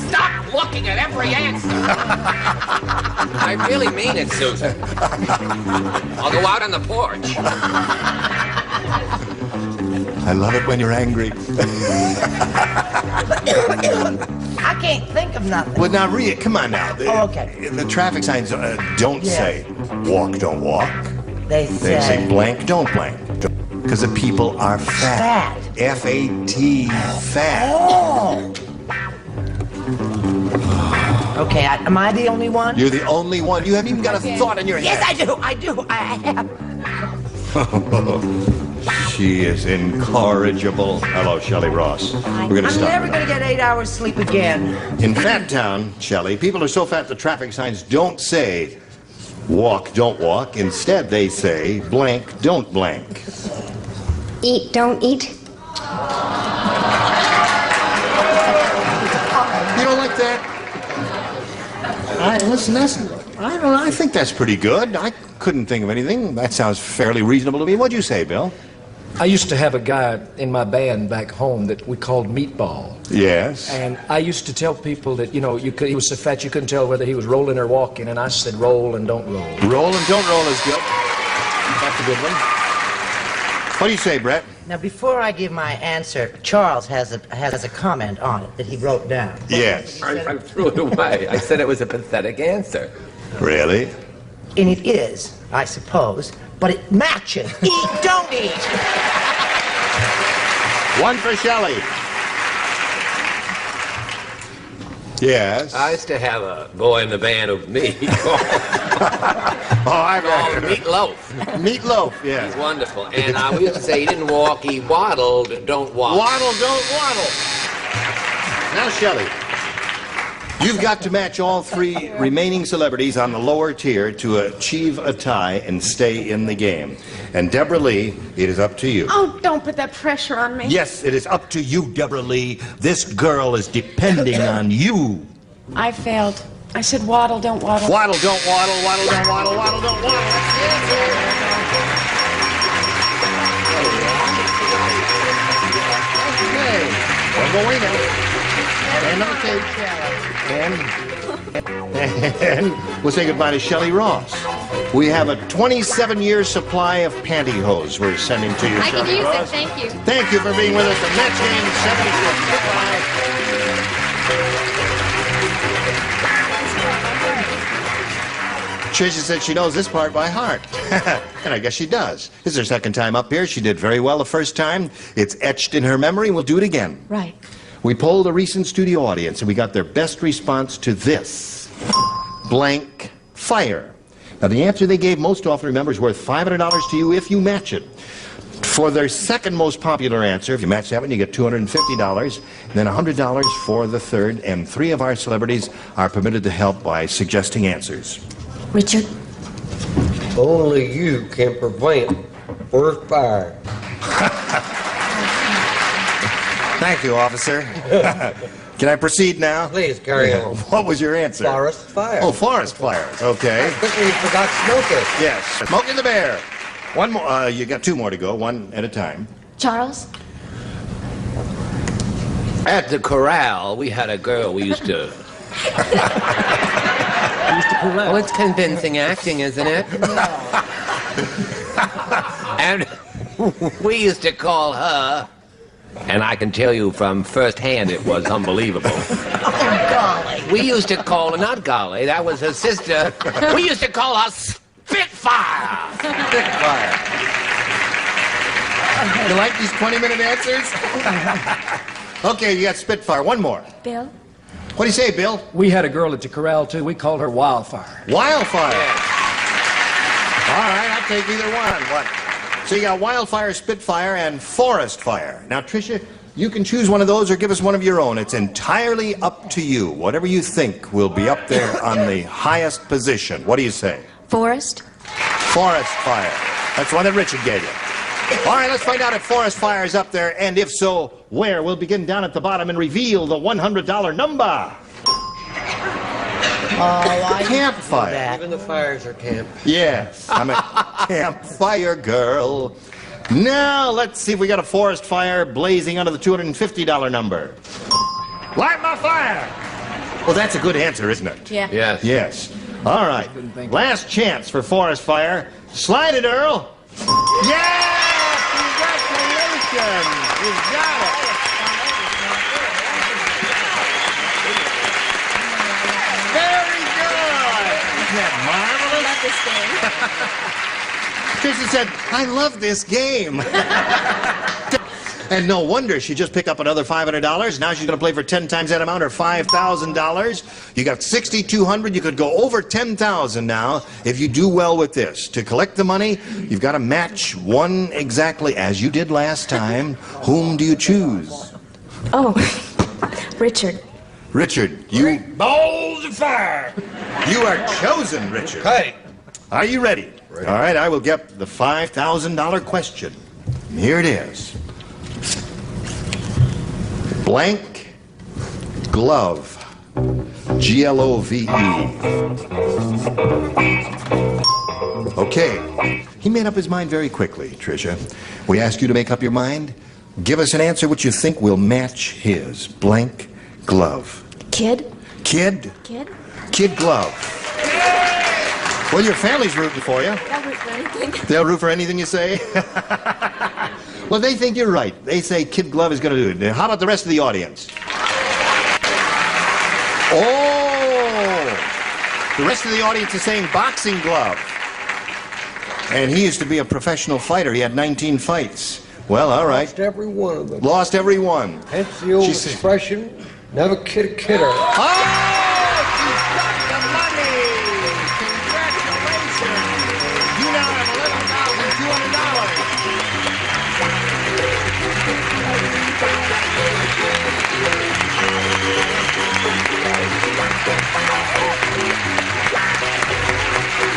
Stop looking at every answer. I really mean it, Susan. I'll go out on the porch. I love it when you're angry. I can't think of nothing. Well, now, Rhea, come on now. Okay. The traffic signs don't say walk, don't walk. They say blank, don't blank. Because the people are fat. F-A-T, fat. Oh. Okay, am I the only one? You're the only one. You haven't even got a thought in your head. Yes, I do. I have. She is incorrigible. Hello, Shelley Ross. We're going to I'm stop. never going to get 8 hours sleep again. In Fat Town, Shelley, people are so fat the traffic signs don't say walk, don't walk. Instead, they say blank, don't blank. Eat, don't eat. You don't like that? Listen, I think that's pretty good. I couldn't think of anything. That sounds fairly reasonable to me. What'd you say, Bill? I used to have a guy in my band back home that we called Meatball. Yes. And I used to tell people that, he was so fat you couldn't tell whether he was rolling or walking, and I said roll and don't roll. Roll and don't roll is good. That's a good one. What do you say, Brett? Now, before I give my answer, Charles has a comment on it that he wrote down. Yes. I threw it away. I said it was a pathetic answer. Really? And it is, I suppose, but it matches. Eat, don't eat. One for Shelley. Yes. I used to have a boy in the band of me called Meatloaf. Meatloaf, yeah. He's wonderful. And we used to say he didn't walk, he waddled, don't waddle. Waddle, don't waddle. Now, Shelley, you've got to match all three remaining celebrities on the lower tier to achieve a tie and stay in the game. And Deborah Lee, it is up to you. Oh, don't put that pressure on me. Yes, it is up to you, Deborah Lee. This girl is depending on you. I failed. I said waddle, don't waddle. Waddle, don't waddle, waddle, don't waddle, waddle, don't waddle. Okay. One more winner. And we'll say goodbye to Shelley Ross. We have a 27-year supply of pantyhose we're sending to you, I Shelley can use Ross. it, thank you. Thank you for being with us. The Mets game 76. Goodbye. Tricia said she knows this part by heart. And I guess she does. This is her second time up here. She did very well the first time. It's etched in her memory. We'll do it again. Right. We polled a recent studio audience, and we got their best response to this. Blank fire. Now, the answer they gave most often, remember, is worth $500 to you if you match it. For their second most popular answer, if you match that one, you get $250, and then $100 for the third, and 3 of our celebrities are permitted to help by suggesting answers. Richard? Only you can prevent forest fire. Thank you, officer. Can I proceed now? Please, carry on. What was your answer? Forest fire. Oh, forest fires. Okay. I think we forgot Smoker. Yes. Smokey the Bear. One more. You got 2 more to go, one at a time. Charles? At the corral, we had a girl we used to... Oh, it's convincing acting, isn't it? And we used to call her, and I can tell you from firsthand it was unbelievable. Oh, golly. We used to call her, not Golly, that was her sister. We used to call her Spitfire. Spitfire. You like these 20-minute answers? Okay, you got Spitfire. One more. Bill? What do you say, Bill? We had a girl at the corral, too. We called her Wildfire. Wildfire. Yeah. All right, I'll take either one. What? So you got Wildfire, Spitfire, and Forest Fire. Now, Tricia, you can choose one of those or give us one of your own. It's entirely up to you. Whatever you think will be up there on the highest position. What do you say? Forest? Forest Fire. That's one that Richard gave you. All right, let's find out if Forest Fire is up there, and if so, where. We'll begin down at the bottom and reveal the $100 number. Oh, Campfire. Even the fires are camp. Yes, I'm a campfire girl. Now, let's see if we got a forest fire blazing under the $250 number. Light my fire! Well, that's a good answer, isn't it? Yeah. Yes. Yes. All right. Last chance for forest fire. Slide it, Earl. Yeah! Congratulations! You've got it. Very good! Isn't that marvelous? Trisha said, I love this game. And no wonder she just picked up another $500. Now she's going to play for 10 times that amount, or $5,000. You got $6,200. You could go over $10,000 now if you do well with this. To collect the money, you've got to match one exactly as you did last time. Whom do you choose? Oh, Richard. Richard, you... Balls of fire! You are chosen, Richard. Hey. Are you ready? All right, I will get the $5,000 question. And here it is. Blank glove Glove. Okay. He made up his mind very quickly, Tricia. We ask you to make up your mind. Give us an answer which you think will match his. Blank glove. Kid? Kid? Kid? Kid glove. Well, your family's rooting for you. They'll root for anything. They'll root for anything you say? Well, they think you're right. They say kid glove is going to do it. Now, how about the rest of the audience? Oh! The rest of the audience is saying boxing glove. And he used to be a professional fighter. He had 19 fights. Well, all right. Lost every one of them. Lost every one. Hence the old expression, never kid a kidder. Oh!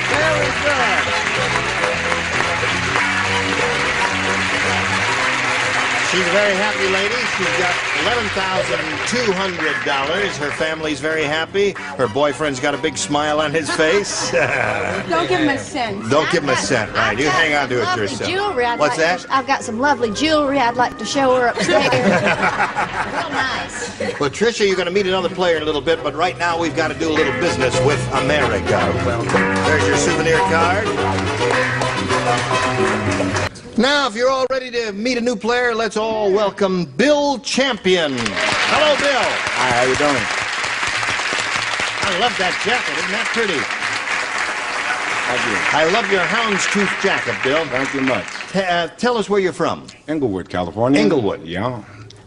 Very good. She's a very happy lady. She's got $11,200. Her family's very happy. Her boyfriend's got a big smile on his face. Don't give him a cent. Don't give him a cent, right? You hang on to it yourself. Jewelry What's that? I've got some lovely jewelry I'd like to show her upstairs. Real nice. Well, Tricia, you're going to meet another player in a little bit, but right now we've got to do a little business with America. Well, there's your souvenir card. Now, if you're all ready to meet a new player, let's all welcome Bill Champion. Hello, Bill. Hi, how you doing? I love that jacket. Isn't that pretty? Thank you. I love your houndstooth jacket, Bill. Thank you much. Tell us where you're from. Inglewood, California. Inglewood. Yeah.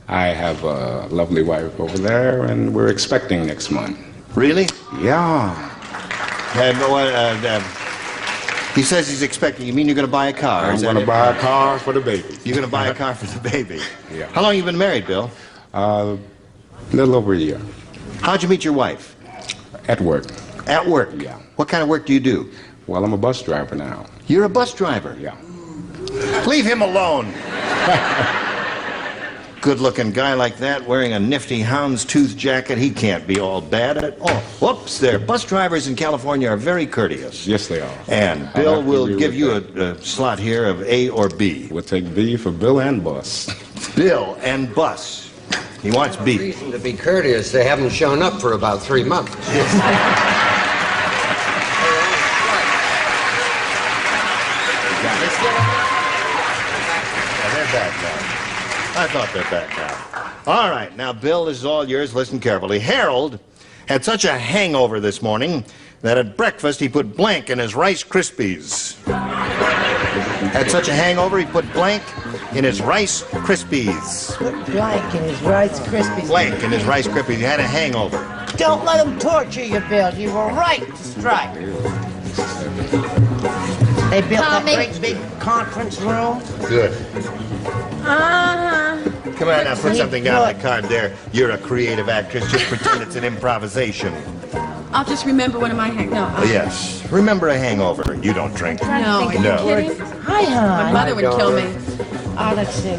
I have a lovely wife over there, and we're expecting next month. Really? Yeah. He says he's expecting. You mean you're going to buy a car? I'm going to buy a car for the baby. You're going to buy a car for the baby? Yeah. How long have you been married, Bill? A little over a year. How'd you meet your wife? At work. At work? Yeah. What kind of work do you do? Well, I'm a bus driver now. You're a bus driver? Yeah. Leave him alone. Good-looking guy like that wearing a nifty houndstooth jacket, he can't be all bad at all. Whoops, there. Bus drivers in California are very courteous. Yes, they are. And Bill will give you a slot here of A or B. We'll take B for Bill and Bus. Bill and Bus. He wants B. Reason to be courteous. They haven't shown up for about 3 months. I thought they're back now. All right, now, Bill, this is all yours. Listen carefully. Harold had such a hangover this morning that at breakfast he put blank in his Rice Krispies. Had such a hangover he put blank in his Rice Krispies. Put blank in his Rice Krispies. Blank in his Rice Krispies. He had a hangover. Don't let them torture you, Bill. You were right to strike. They built that great big conference room. Good. Uh-huh. Come on now, put something down on the card there. You're a creative actress. Just pretend it's an improvisation. I'll just remember one of my Yes. Remember a hangover. You don't drink. No, are you kidding? Hi, hon. My mother would kill me. Oh, let's see.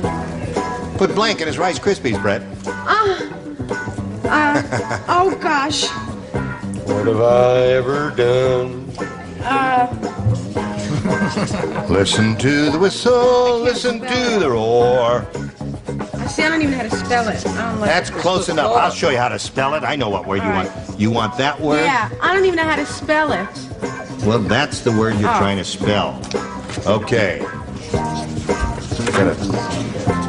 Put blank in his Rice Krispies, Brett. Oh, gosh. What have I ever done? Listen to the whistle, listen to the roar. See, I don't even know how to spell it. That's close enough. I'll show you how to spell it. I know what word you want. You want that word? Yeah, I don't even know how to spell it. Well, that's the word you're trying to spell. Okay.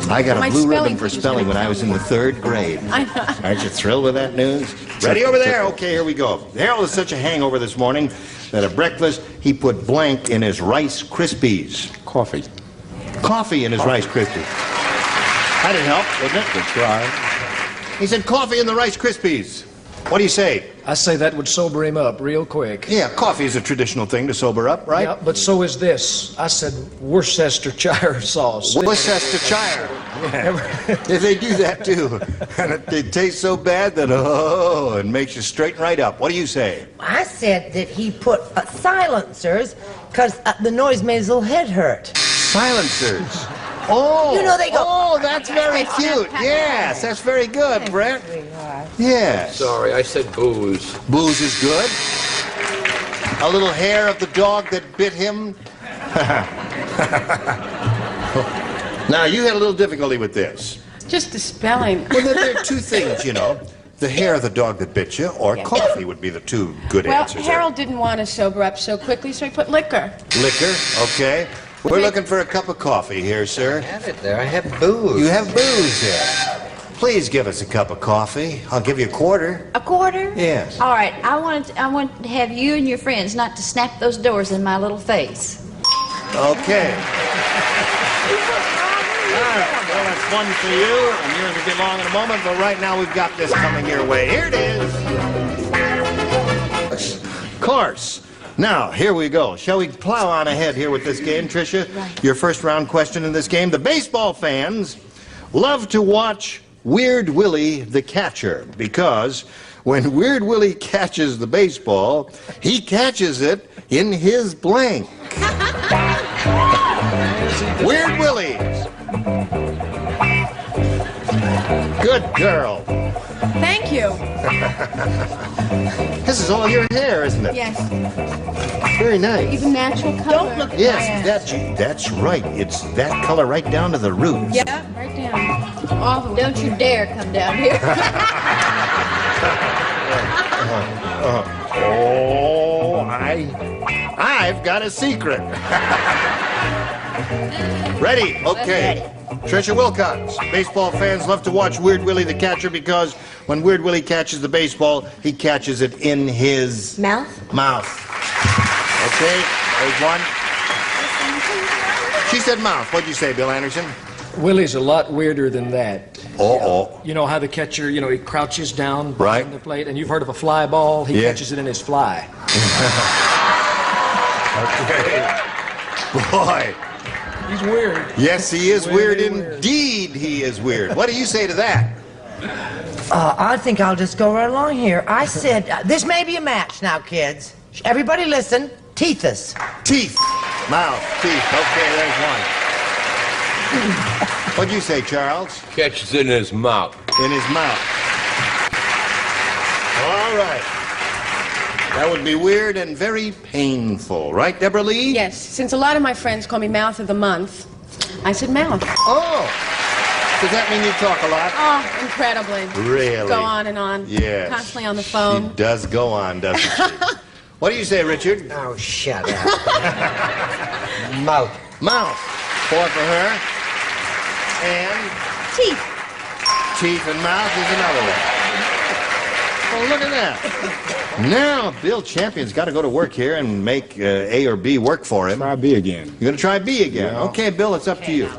I got a blue ribbon for spelling when I was in the 3rd grade. I know. Aren't you thrilled with that news? Ready over there? Okay, here we go. Harold has such a hangover this morning that at breakfast he put blank in his Rice Krispies. Coffee. Coffee in his Rice Krispies. That'd help, wouldn't it? Good try. He said coffee in the Rice Krispies. What do you say? I say that would sober him up real quick. Yeah, coffee is a traditional thing to sober up, right? Yeah, but so is this. I said Worcestershire sauce. Worcestershire. Yeah. If they do that too, and it tastes so bad that it makes you straighten right up. What do you say? I said that he put silencers because the noise made his little head hurt. Silencers. Oh, You know they go. Oh, that's very cute. Yes, that's very good, Brett. Yes. Sorry, I said booze. Booze is good. A little hair of the dog that bit him. Now, you had a little difficulty with this. Just the spelling. Well, there are two things, you know. The hair of the dog that bit you, or coffee would be the two good answers. Well, Harold didn't want to sober up so quickly, so he put liquor. Liquor, okay. We're looking for a cup of coffee here, sir. I have it there. I have booze. You have booze here. Please give us a cup of coffee. I'll give you a quarter. A quarter? Yes. All right. I want to have you and your friends not to snap those doors in my little face. Okay. All right. Well, that's one for you, and yours will be along in a moment, but right now we've got this coming your way. Here it is. Of course. Now, here we go. Shall we plow on ahead here with this game, Tricia? Right. Your first round question in this game. The baseball fans love to watch Weird Willie the catcher because when Weird Willie catches the baseball, he catches it in his blank. Weird Willie's. Good girl. Thank you. This is all your hair, isn't it? Yes. Very nice. Even natural color. Don't look Yes, that's right. It's that color right down to the roots. Yeah, right down. All the way. Don't you dare come down here. Oh, I've got a secret. Ready? Okay. Tricia Wilcox. Baseball fans love to watch Weird Willie the catcher because when Weird Willie catches the baseball, he catches it in his Mouth? Mouth. Okay, there's one. She said mouth. What'd you say, Bill Anderson? Willie's a lot weirder than that. Oh. You know how the catcher, he crouches down right behind the plate, and you've heard of a fly ball? He catches it in his fly. Okay. Boy. He's weird. Yes, he is weird indeed. He is weird. What do you say to that? I think I'll just go right along here. I said, this may be a match now, kids. Everybody listen. Teethus. Teeth. Mouth. Teeth. Okay, there's one. What'd you say, Charles? Catches it in his mouth. In his mouth. All right. That would be weird and very painful, right, Deborah Lee? Yes. Since a lot of my friends call me Mouth of the Month, I said mouth. Oh. Does that mean you talk a lot? Oh, incredibly. Really? Go on and on. Yes. Constantly on the phone. She does go on, doesn't she? What do you say, Richard? Oh, shut up. Mouth. Mouth. 4 for her. And? Teeth. Teeth and mouth is another one. Well, look at that. Now, Bill Champion's got to go to work here and make A or B work for him. Try B again. You're going to try B again. Yeah. Okay, Bill, it's up to you.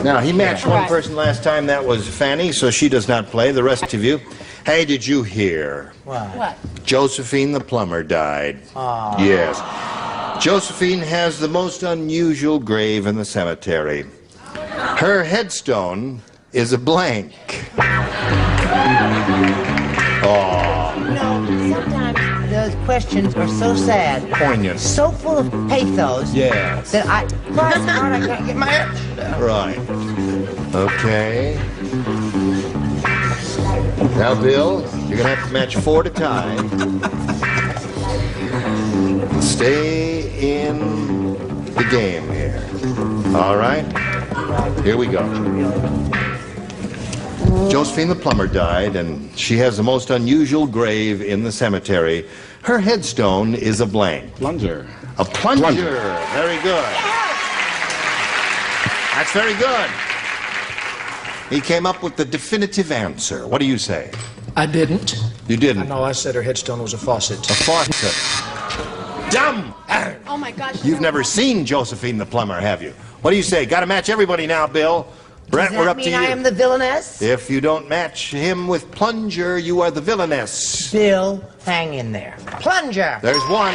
Now, he matched one person last time. That was Fanny, so she does not play. The rest of you. Hey, did you hear? What? Josephine the plumber died. Aww. Yes. Josephine has the most unusual grave in the cemetery. Her headstone is a blank. Oh. Sometimes those questions are so sad. Poignant. So full of pathos. Yes. That I can't get my answer down. Right. Okay. Now, Bill, you're going to have to match 4 to tie. Stay in the game here. All right? Here we go. Josephine the plumber died, and she has the most unusual grave in the cemetery. Her headstone is a blank. Plunger. A plunger. Very good. That's very good. He came up with the definitive answer. What do you say? I didn't. You didn't? No, I said her headstone was a faucet. A faucet. Dumb! Oh, my gosh. You've never seen Josephine the plumber, have you? What do you say? Got to match everybody now, Bill. Brett, we're up to you. Does that mean I am the villainess? If you don't match him with plunger, you are the villainess. Bill, hang in there. Plunger! There's one.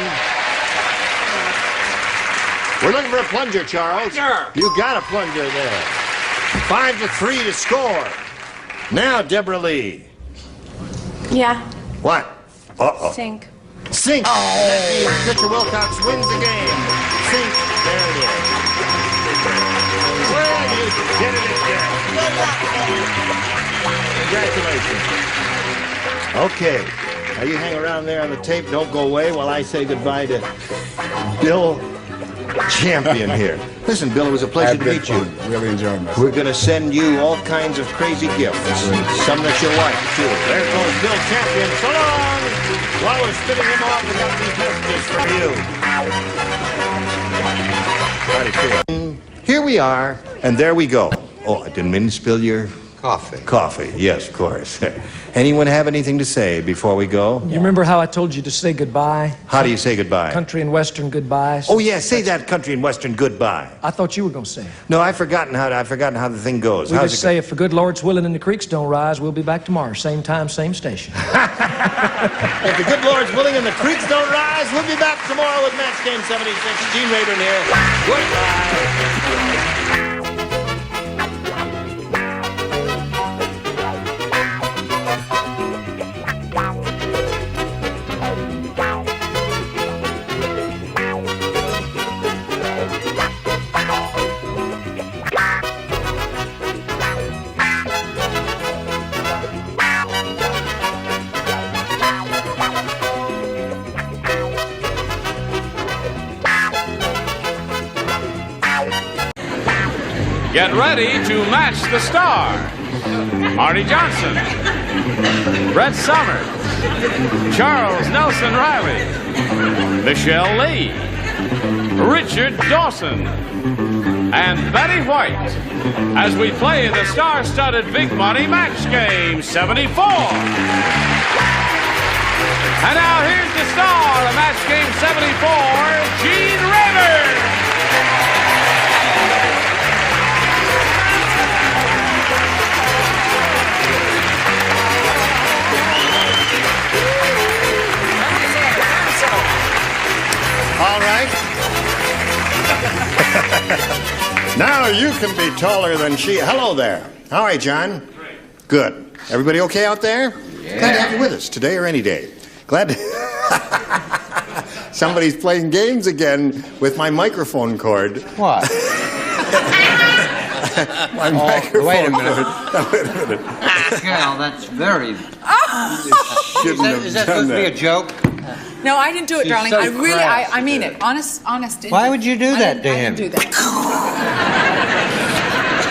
We're looking for a plunger, Charles. Plunger. You got a plunger there. 5-3 to score. Now, Deborah Lee. Yeah. What? Uh-oh. Sink. Sink. Oh. That means Richard Wilcox wins the game. Sink. There it is. Well, you Get it again. Congratulations. Okay. Now you hang around there on the tape. Don't go away while I say goodbye to Bill Champion here. Listen, Bill, it was a pleasure to meet you. Really enjoyed myself. We're going to send you all kinds of crazy gifts. Some that you'll like, too. There goes Bill Champion. So long! While we're spinning him off, we got these messages for you. Here we are, and there we go. Oh, I didn't mean to spill your... Coffee. Coffee, yes, of course. Anyone have anything to say before we go? You remember how I told you to say goodbye? How do you say goodbye? Country and Western goodbyes. Oh, yeah, say that country and Western goodbye. I thought you were going to say it. No, I've forgotten how the thing goes. We How's just it say, if the good Lord's willing and the creeks don't rise, we'll be back tomorrow. Same time, same station. If the good Lord's willing and the creeks don't rise, we'll be back tomorrow with Match Game 76. Gene Rayburn here. Goodbye. Get ready to match the star. Marty Johnson, Brett Summers, Charles Nelson Riley, Michelle Lee, Richard Dawson, and Betty White as we play the star-studded Big Money Match Game 74. And now here's the star of Match Game 74, Gene Rayburn. All right. Now you can be taller than she. Hello there. How are you, John? Good. Everybody okay out there? Yeah. Glad to have you with us today or any day. Glad to... Somebody's playing games again with my microphone cord. What? My microphone wait a minute. cord. Wait a minute. Cal, that's very... You shouldn't have Is that done supposed to be a joke? No, I didn't do it, She's darling. so I really, crass I mean today. it. Honest. Why would you do that to him? I didn't do that.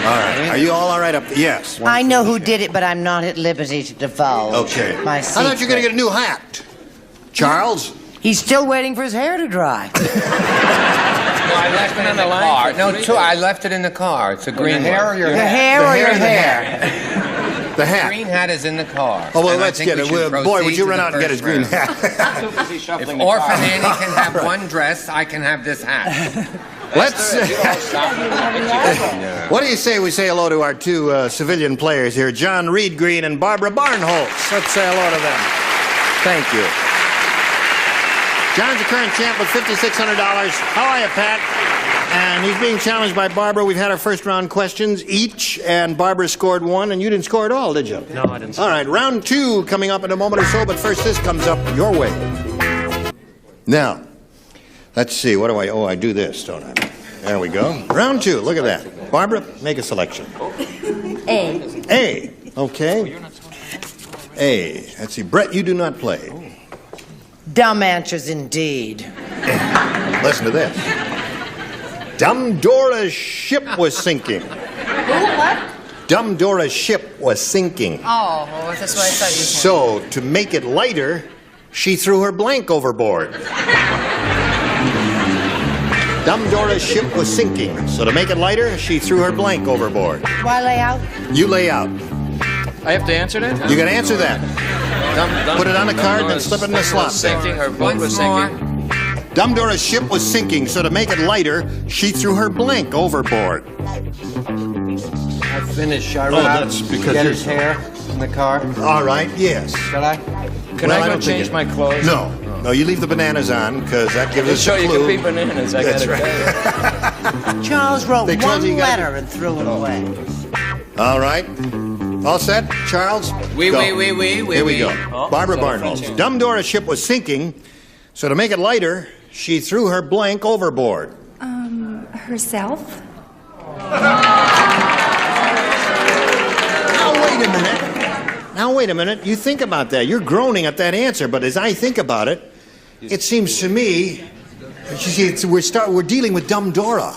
All right. Are you all right up there? Yes. I know who did it, but I'm not at liberty to divulge. Okay. My I thought you were secret. going to get a new hat. Charles? He's still waiting for his hair to dry. No, I left it in the car. No, I left it in the car. It's a green hair one. or your The hat? hair The or hair your or the hair? The hat. Green hat is in the car. Oh, well, And I let's think get we it. should Well, boy, would proceed you to run the out and get his first green round. hat? If Orphan Annie can have one dress, I can have this hat. Let's... What do you say we say hello to our two civilian players here, John Reed Green and Barbara Barnholtz? Let's say hello to them. Thank you. John's the current champ with $5,600. How are you, Pat? And he's being challenged by Barbara. We've had our first round questions each, and Barbara scored one, and you didn't score at all, did you? No, I didn't. All right, round two coming up in a moment or so, but first this comes up your way. Now, let's see. What do I... Oh, I do this, don't I? There we go. Round two. Look at that. Barbara, make a selection. A. A. Okay. A. Let's see. Brett, you do not play. Dumb answers indeed. Listen to this. Dumb Dora's ship was sinking. Who? What? Dumb Dora's ship was sinking. Oh, well, that's what I thought you said. So, to make it lighter, she threw her blank overboard. Dumb Dora's ship was sinking. So, to make it lighter, she threw her blank overboard. Do I lay out? You lay out. I have to answer that? You got to answer that. Put it on a card, then slip it in the slot. Sinking, her boat was sinking. Dumb Dora's ship was sinking, so to make it lighter, she threw her blank overboard. I finished. I Oh, ran out that's to because get you- his hair in the car. All right, yes. Shall I? Can Well, I go don't think change it- my clothes? No. No, you leave the bananas on, because that gives us Show a you clue. could be bananas. I That's gotta right. Charles wrote They told one you you gotta letter and threw it away. All right. All set, Charles? Oui, Go. oui, oui, oui, oui, Here we oui. go. Oh, Barbara is that a Barnholtz. French Dumb Dora's ship was sinking, so to make it lighter, she threw her blank overboard. Herself? wait a minute. Now, wait a minute. You think about that. You're groaning at that answer, but as I think about it, it seems to me, you see, we're dealing with dumb Dora.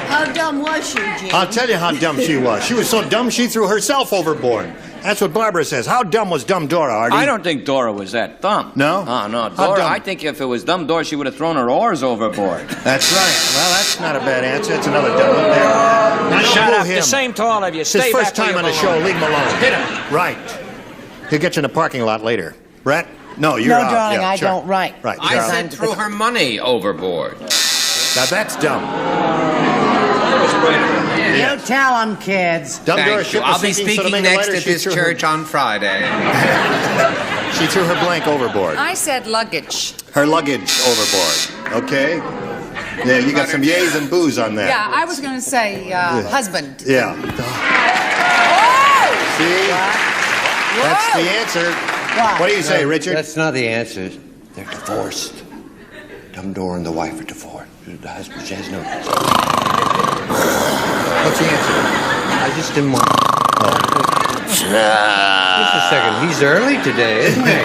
How dumb was she, Gene? I'll tell you how dumb she was. She was so dumb she threw herself overboard. That's what Barbara says. How dumb was dumb Dora, Artie? I don't think Dora was that dumb. No? Oh, no. Dora, I think if it was dumb Dora, she would have thrown her oars overboard. That's right. Well, that's not a bad answer. It's another dumb one there. Now, Shut up. him. The same to all of you. It's his Stay first back time where on you the show. belong. Leave him alone. Hit him. Right. He'll get you in the parking lot later. Brett? No, you're No, out. darling, Yeah, I sure. don't write. Right. I Charles. said threw her money overboard. Now, that's dumb. You tell them, kids. Dumb Dora ship was I'll be sinking, so to speaking make it next lighter, at she this threw church on Friday. She threw her blank overboard. I said luggage. Her luggage overboard. Okay? Yeah, you got some yays and boos on that. Yeah, I was going to say husband. Yeah. See? That's the answer. What do you say, Richard? That's not the answer. They're divorced. Dumb Dora and the wife are divorced. The husband has no. What's the answer? I just didn't want. Just a second. He's early today, isn't he?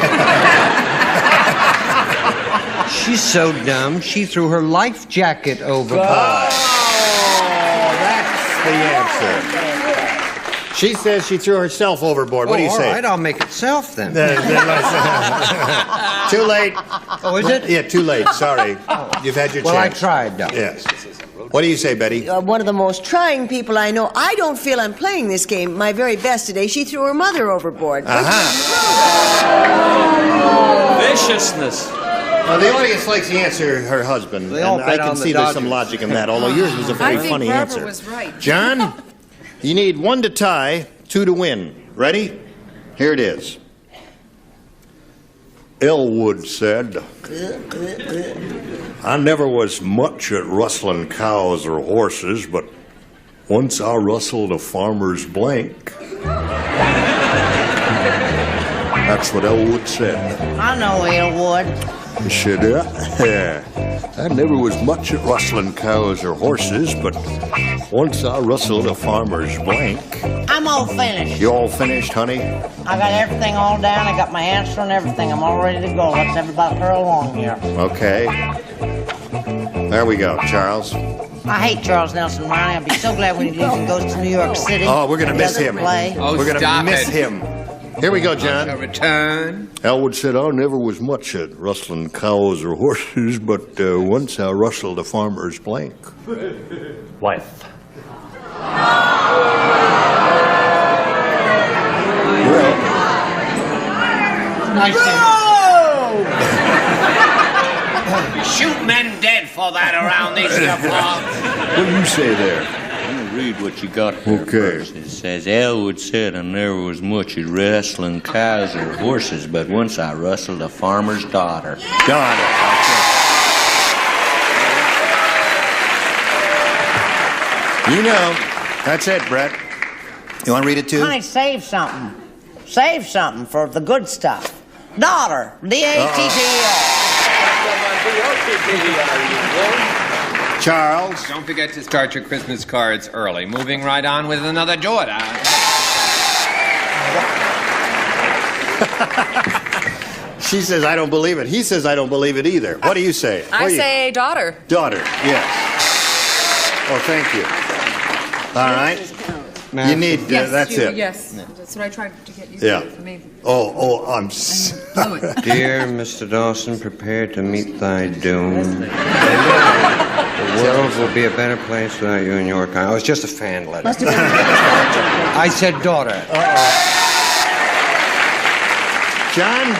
She's so dumb, she threw her life jacket overboard. Oh, that's the answer. She says she threw herself overboard. What do you say? All right, I'll make it self then. Too late. Oh, is it? Yeah, too late. Sorry. You've had your Well, I chance. tried, Doc. Yes. What do you say, Betty? One of the most trying people I know. I don't feel I'm playing this game my very best today. She threw her mother overboard. Viciousness. Well, the audience likes the answer, her husband. They all And I bet can on the see there's some Dodgers. logic in that, although yours was a very I think funny Barbara answer. was right. John, you need 1 to tie, 2 to win. Ready? Here it is. Elwood said, I never was much at rustling cows or horses, but once I rustled a farmer's blank. That's what Elwood said. I know Elwood. He said, yeah. I never was much at rustling cows or horses, but once I rustled a farmer's blank. I'm all finished. You all finished, honey? I got everything all down. I got my answer and everything. I'm all ready to go. Let's everybody hurl along here. Okay. There we go, Charles. I hate Charles Nelson Riley. I'll be so glad when he leaves and goes to New York City. Oh, we're going to and miss doesn't him. play. Oh, We're going to stop miss it. him. Here we go, John. A return. Elwood said, I never was much at rustling cows or horses, but once I rustled a farmer's blank. Wife. Well, Nice Shoot men dead for that around these here parts. what do you say there? Read what you got here Okay. first. It says, Elwood said I never was much at wrestling cows or horses, but once I rustled a farmer's daughter. Daughter. You know, that's it, Brett. You want to read it too? Honey, save something. Save something for the good stuff. Daughter. D-A-T-T-E-R. Charles. Don't forget to start your Christmas cards early. Moving right on with another daughter. She says, I don't believe it. He says, I don't believe it either. What do you say? I say daughter. Daughter, yes. Oh, thank you. All right. You need, that's it. Yes, that's what I tried to get you Yeah. to do for me. Oh, I'm Dear Mr. Dawson, prepare to meet thy doom. The world will be a better place without you and your kind. Oh, it's just a fan letter. I said daughter. John,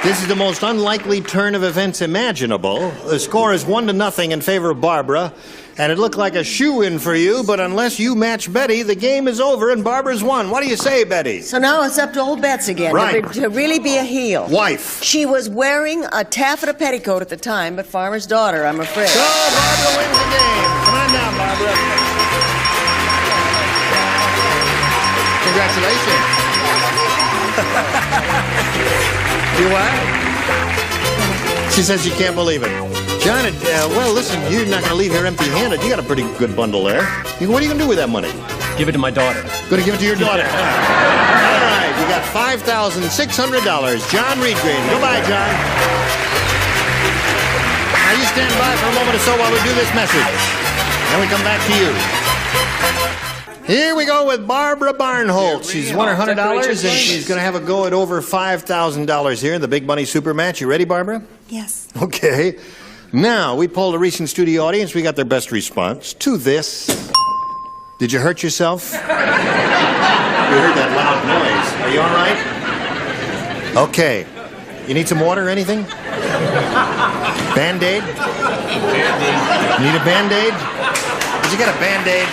this is the most unlikely turn of events imaginable. The score is 1-0 in favor of Barbara, and it looked like a shoe-in for you, but unless you match Betty, the game is over and Barbara's won. What do you say, Betty? So now it's up to old Bets again Right. to really be a heel. Wife. She was wearing a taffeta petticoat at the time, but farmer's daughter, I'm afraid. So Barbara wins the game. Come on down, Barbara. Congratulations. You what? She says she can't believe it. John, well, listen, you're not going to leave here empty-handed. You got a pretty good bundle there. What are you going to do with that money? Give it to my daughter. Going to give it to your daughter. All right, you got $5,600. John Reedgreen. Goodbye, John. Now you stand by for a moment or so while we do this message. Then we come back to you. Here we go with Barbara Barnholt. She's won her $100, and she's going to have a go at over $5,000 here in the Big Money Super Match. You ready, Barbara? Yes. Okay. Now, we polled a recent studio audience. We got their best response to this. Did you hurt yourself? You heard that loud noise. Are you all right? Okay. You need some water or anything? Band-Aid? Need a Band-Aid? Did you get a Band-Aid?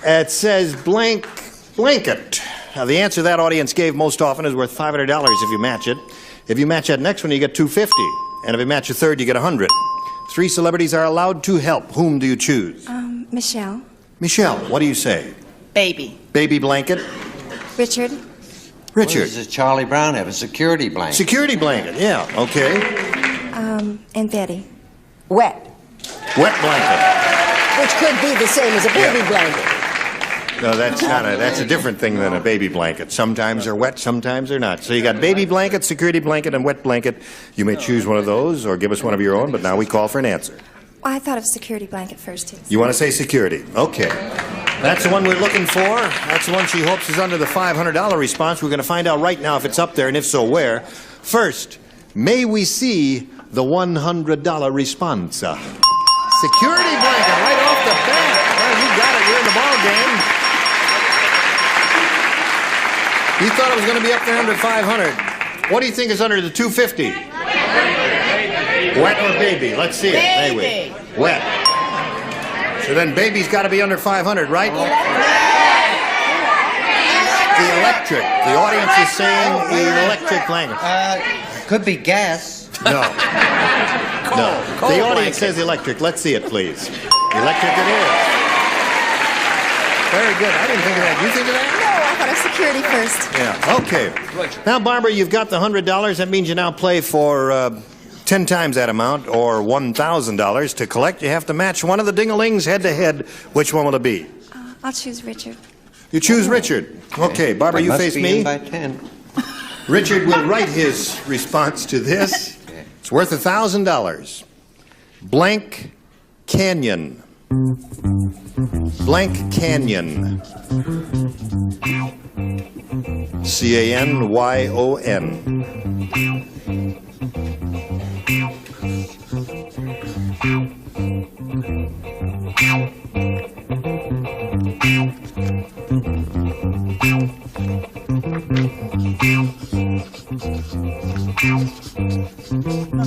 It says blanket. Now, the answer that audience gave most often is worth $500 if you match it. If you match that next one, you get $250. And if you match a third, you get $100. 3 celebrities are allowed to help. Whom do you choose? Michelle. Michelle, what do you say? Baby. Baby blanket? Richard. Richard. What does Charlie Brown have? A security blanket. Security blanket, yeah, okay. And Betty. Wet. Wet blanket. Which could be the same as a baby blanket. No, that's a different thing than a baby blanket. Sometimes they're wet, sometimes they're not. So you got baby blanket, security blanket, and wet blanket. You may choose one of those or give us one of your own, but now we call for an answer. Well, I thought of security blanket first, too. You want to say security? Okay. That's the one we're looking for. That's the one she hopes is under the $500 response. We're going to find out right now if it's up there, and if so, where. First, may we see the $100 response? Security blanket right off the bat. Well, you got it. You're in the ball game. You thought it was going to be up there under 500. What do you think is under the 250? Wet or baby? Let's see it. Baby. Wet. So then baby's got to be under 500, right? The electric. The audience is saying electric blanket. Could be gas. No. No. The audience says electric. Let's see it, please. Electric it is. Very good. I didn't think of that. You think of that? No, I thought of security first. Yeah. Okay. Now, Barbara, you've got the $100. That means you now play for 10 times that amount, or $1,000. To collect, you have to match one of the ding-a-lings head-to-head. Which one will it be? I'll choose Richard. You choose Richard. Okay, Barbara, you face me. By 10. Richard will write his response to this. It's worth $1,000. Blank Canyon. Blank Canyon.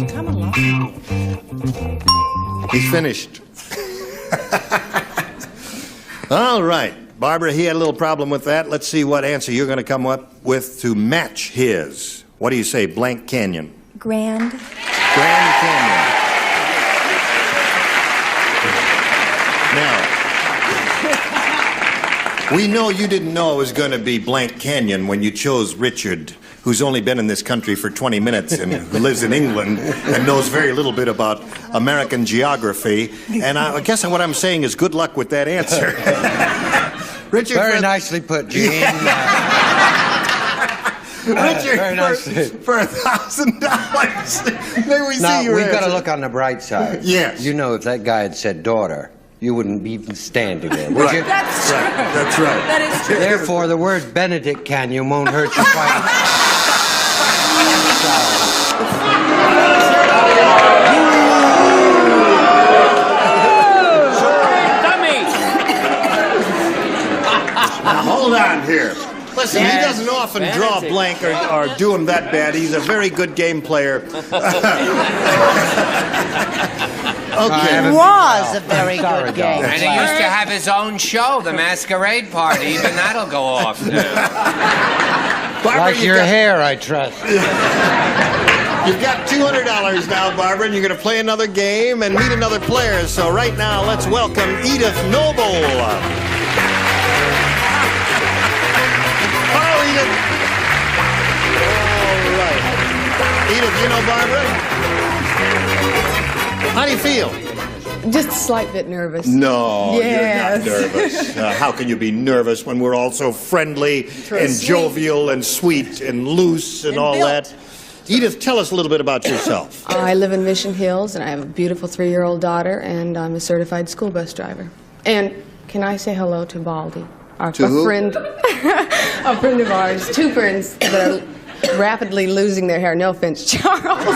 Come along. He's finished. All right. Barbara, he had a little problem with that. Let's see what answer you're going to come up with to match his. What do you say? Blank Canyon. Grand. Grand Canyon. Now, we know you didn't know it was going to be Blank Canyon when you chose Richard, who's only been in this country for 20 minutes and who lives in England and knows very little bit about American geography. And I guess what I'm saying is good luck with that answer. Richard, very nicely put, Gene. Richard, very nicely. For $1,000. May we see your we've got to answer? look on the bright side. Yes. You know, if that guy had said daughter, you wouldn't be even standing there, would you? That's true. That's right. That is true. Therefore, the word Benedict Canyon won't hurt you quite. Now, hold on here. Listen, he doesn't often draw blank or do him that bad. He's a very good game player. Okay. Was a very good game. And he used to have his own show, the Masquerade Party. Even that'll go off now. Barbara, Like your hair, I trust. You've got $200 now, Barbara, and you're going to play another game and meet another player. So right now, let's welcome Edith Noble. Hello, Edith. All right. Edith, you know Barbara? How do you feel? Just a slight bit nervous. No, Yes. you're not nervous. How can you be nervous when we're all so friendly and jovial and sweet and loose and all that? Edith, tell us a little bit about yourself. I live in Mission Hills, and I have a beautiful 3-year-old daughter, and I'm a certified school bus driver. And can I say hello to Baldy? A friend of ours, 2 friends that are rapidly losing their hair. No offense, Charles.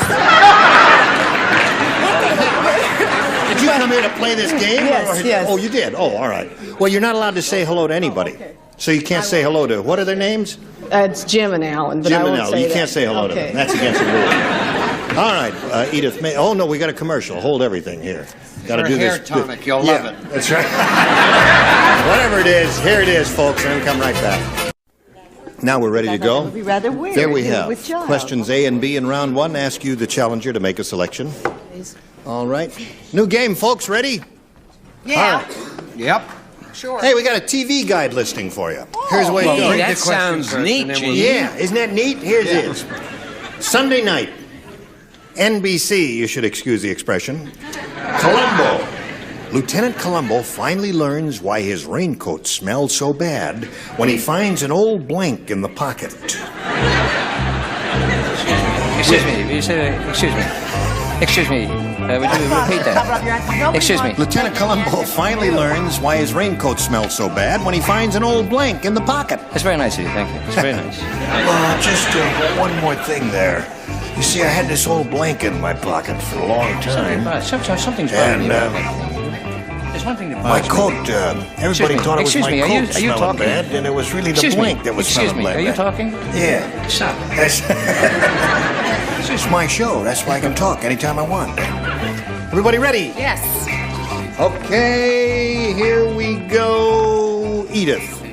Did you come here to play this game? Yes. Oh, you did? Oh, all right. Well, you're not allowed to say hello to anybody. Okay. So you can't say hello to, what are their names? It's Jim and Alan, but Jim I won't and Alan. say You that. can't say hello to them. That's against the rules. All right, Edith. Oh, no, we got a commercial. Hold everything here. Got to do this. Hair tonic. You'll love it. That's right. Whatever it is, here it is, folks, and come right back. Now we're ready to go. It would be rather weird. There we have with child. questions A and B in round 1. Ask you, the challenger, to make a selection. All right. New game, folks. Ready? Yeah. All right. Yep. Sure. Hey, we got a TV guide listing for you. Here's the way it goes. That sounds neat, Gene. Yeah, isn't that neat? Here's it. Sunday night, NBC, you should excuse the expression, Columbo. Lieutenant Columbo finally learns why his raincoat smells so bad when he finds an old blank in the pocket. Excuse me. You said, excuse me. Excuse me. Would you repeat that? Excuse me. Lieutenant Columbo finally learns why his raincoat smells so bad when he finds an old blank in the pocket. That's very nice of you. Thank you. It's very nice. Just one more thing there. You see, I had this old blank in my pocket for a long time. Something's bothering me. There's one thing that my bothers coat, everybody thought it was my coat are you smelling talking? bad, and it was really the blank that was smelling bad. Are you talking? Yeah. Stop. This is my show. That's why I can talk anytime I want. Everybody ready? Yes. Okay, here we go. Edith.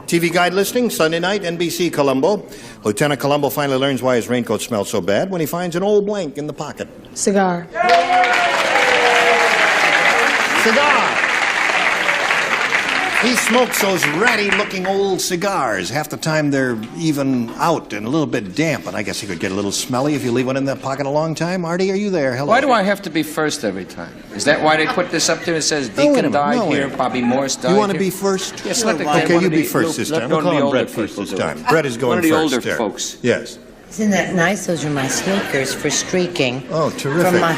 TV guide listing, Sunday night, NBC Columbo. Lieutenant Columbo finally learns why his raincoat smells so bad when he finds an old blank in the pocket. Cigar. Cigar. He smokes those ratty-looking old cigars. Half the time they're even out and a little bit damp, and I guess he could get a little smelly if you leave one in that pocket a long time. Artie, are you there? Hello. Why do I have to be first every time? Is that why they put this up there? It says Deacon died here, Bobby Morse died here. You want to be first? Yes, let the Okay, you be first this time. We'll call him Brett first this time. Brett is going first. One of the older there. folks. Yes. Isn't that nice? Those are my sneakers for streaking. Oh, terrific. From my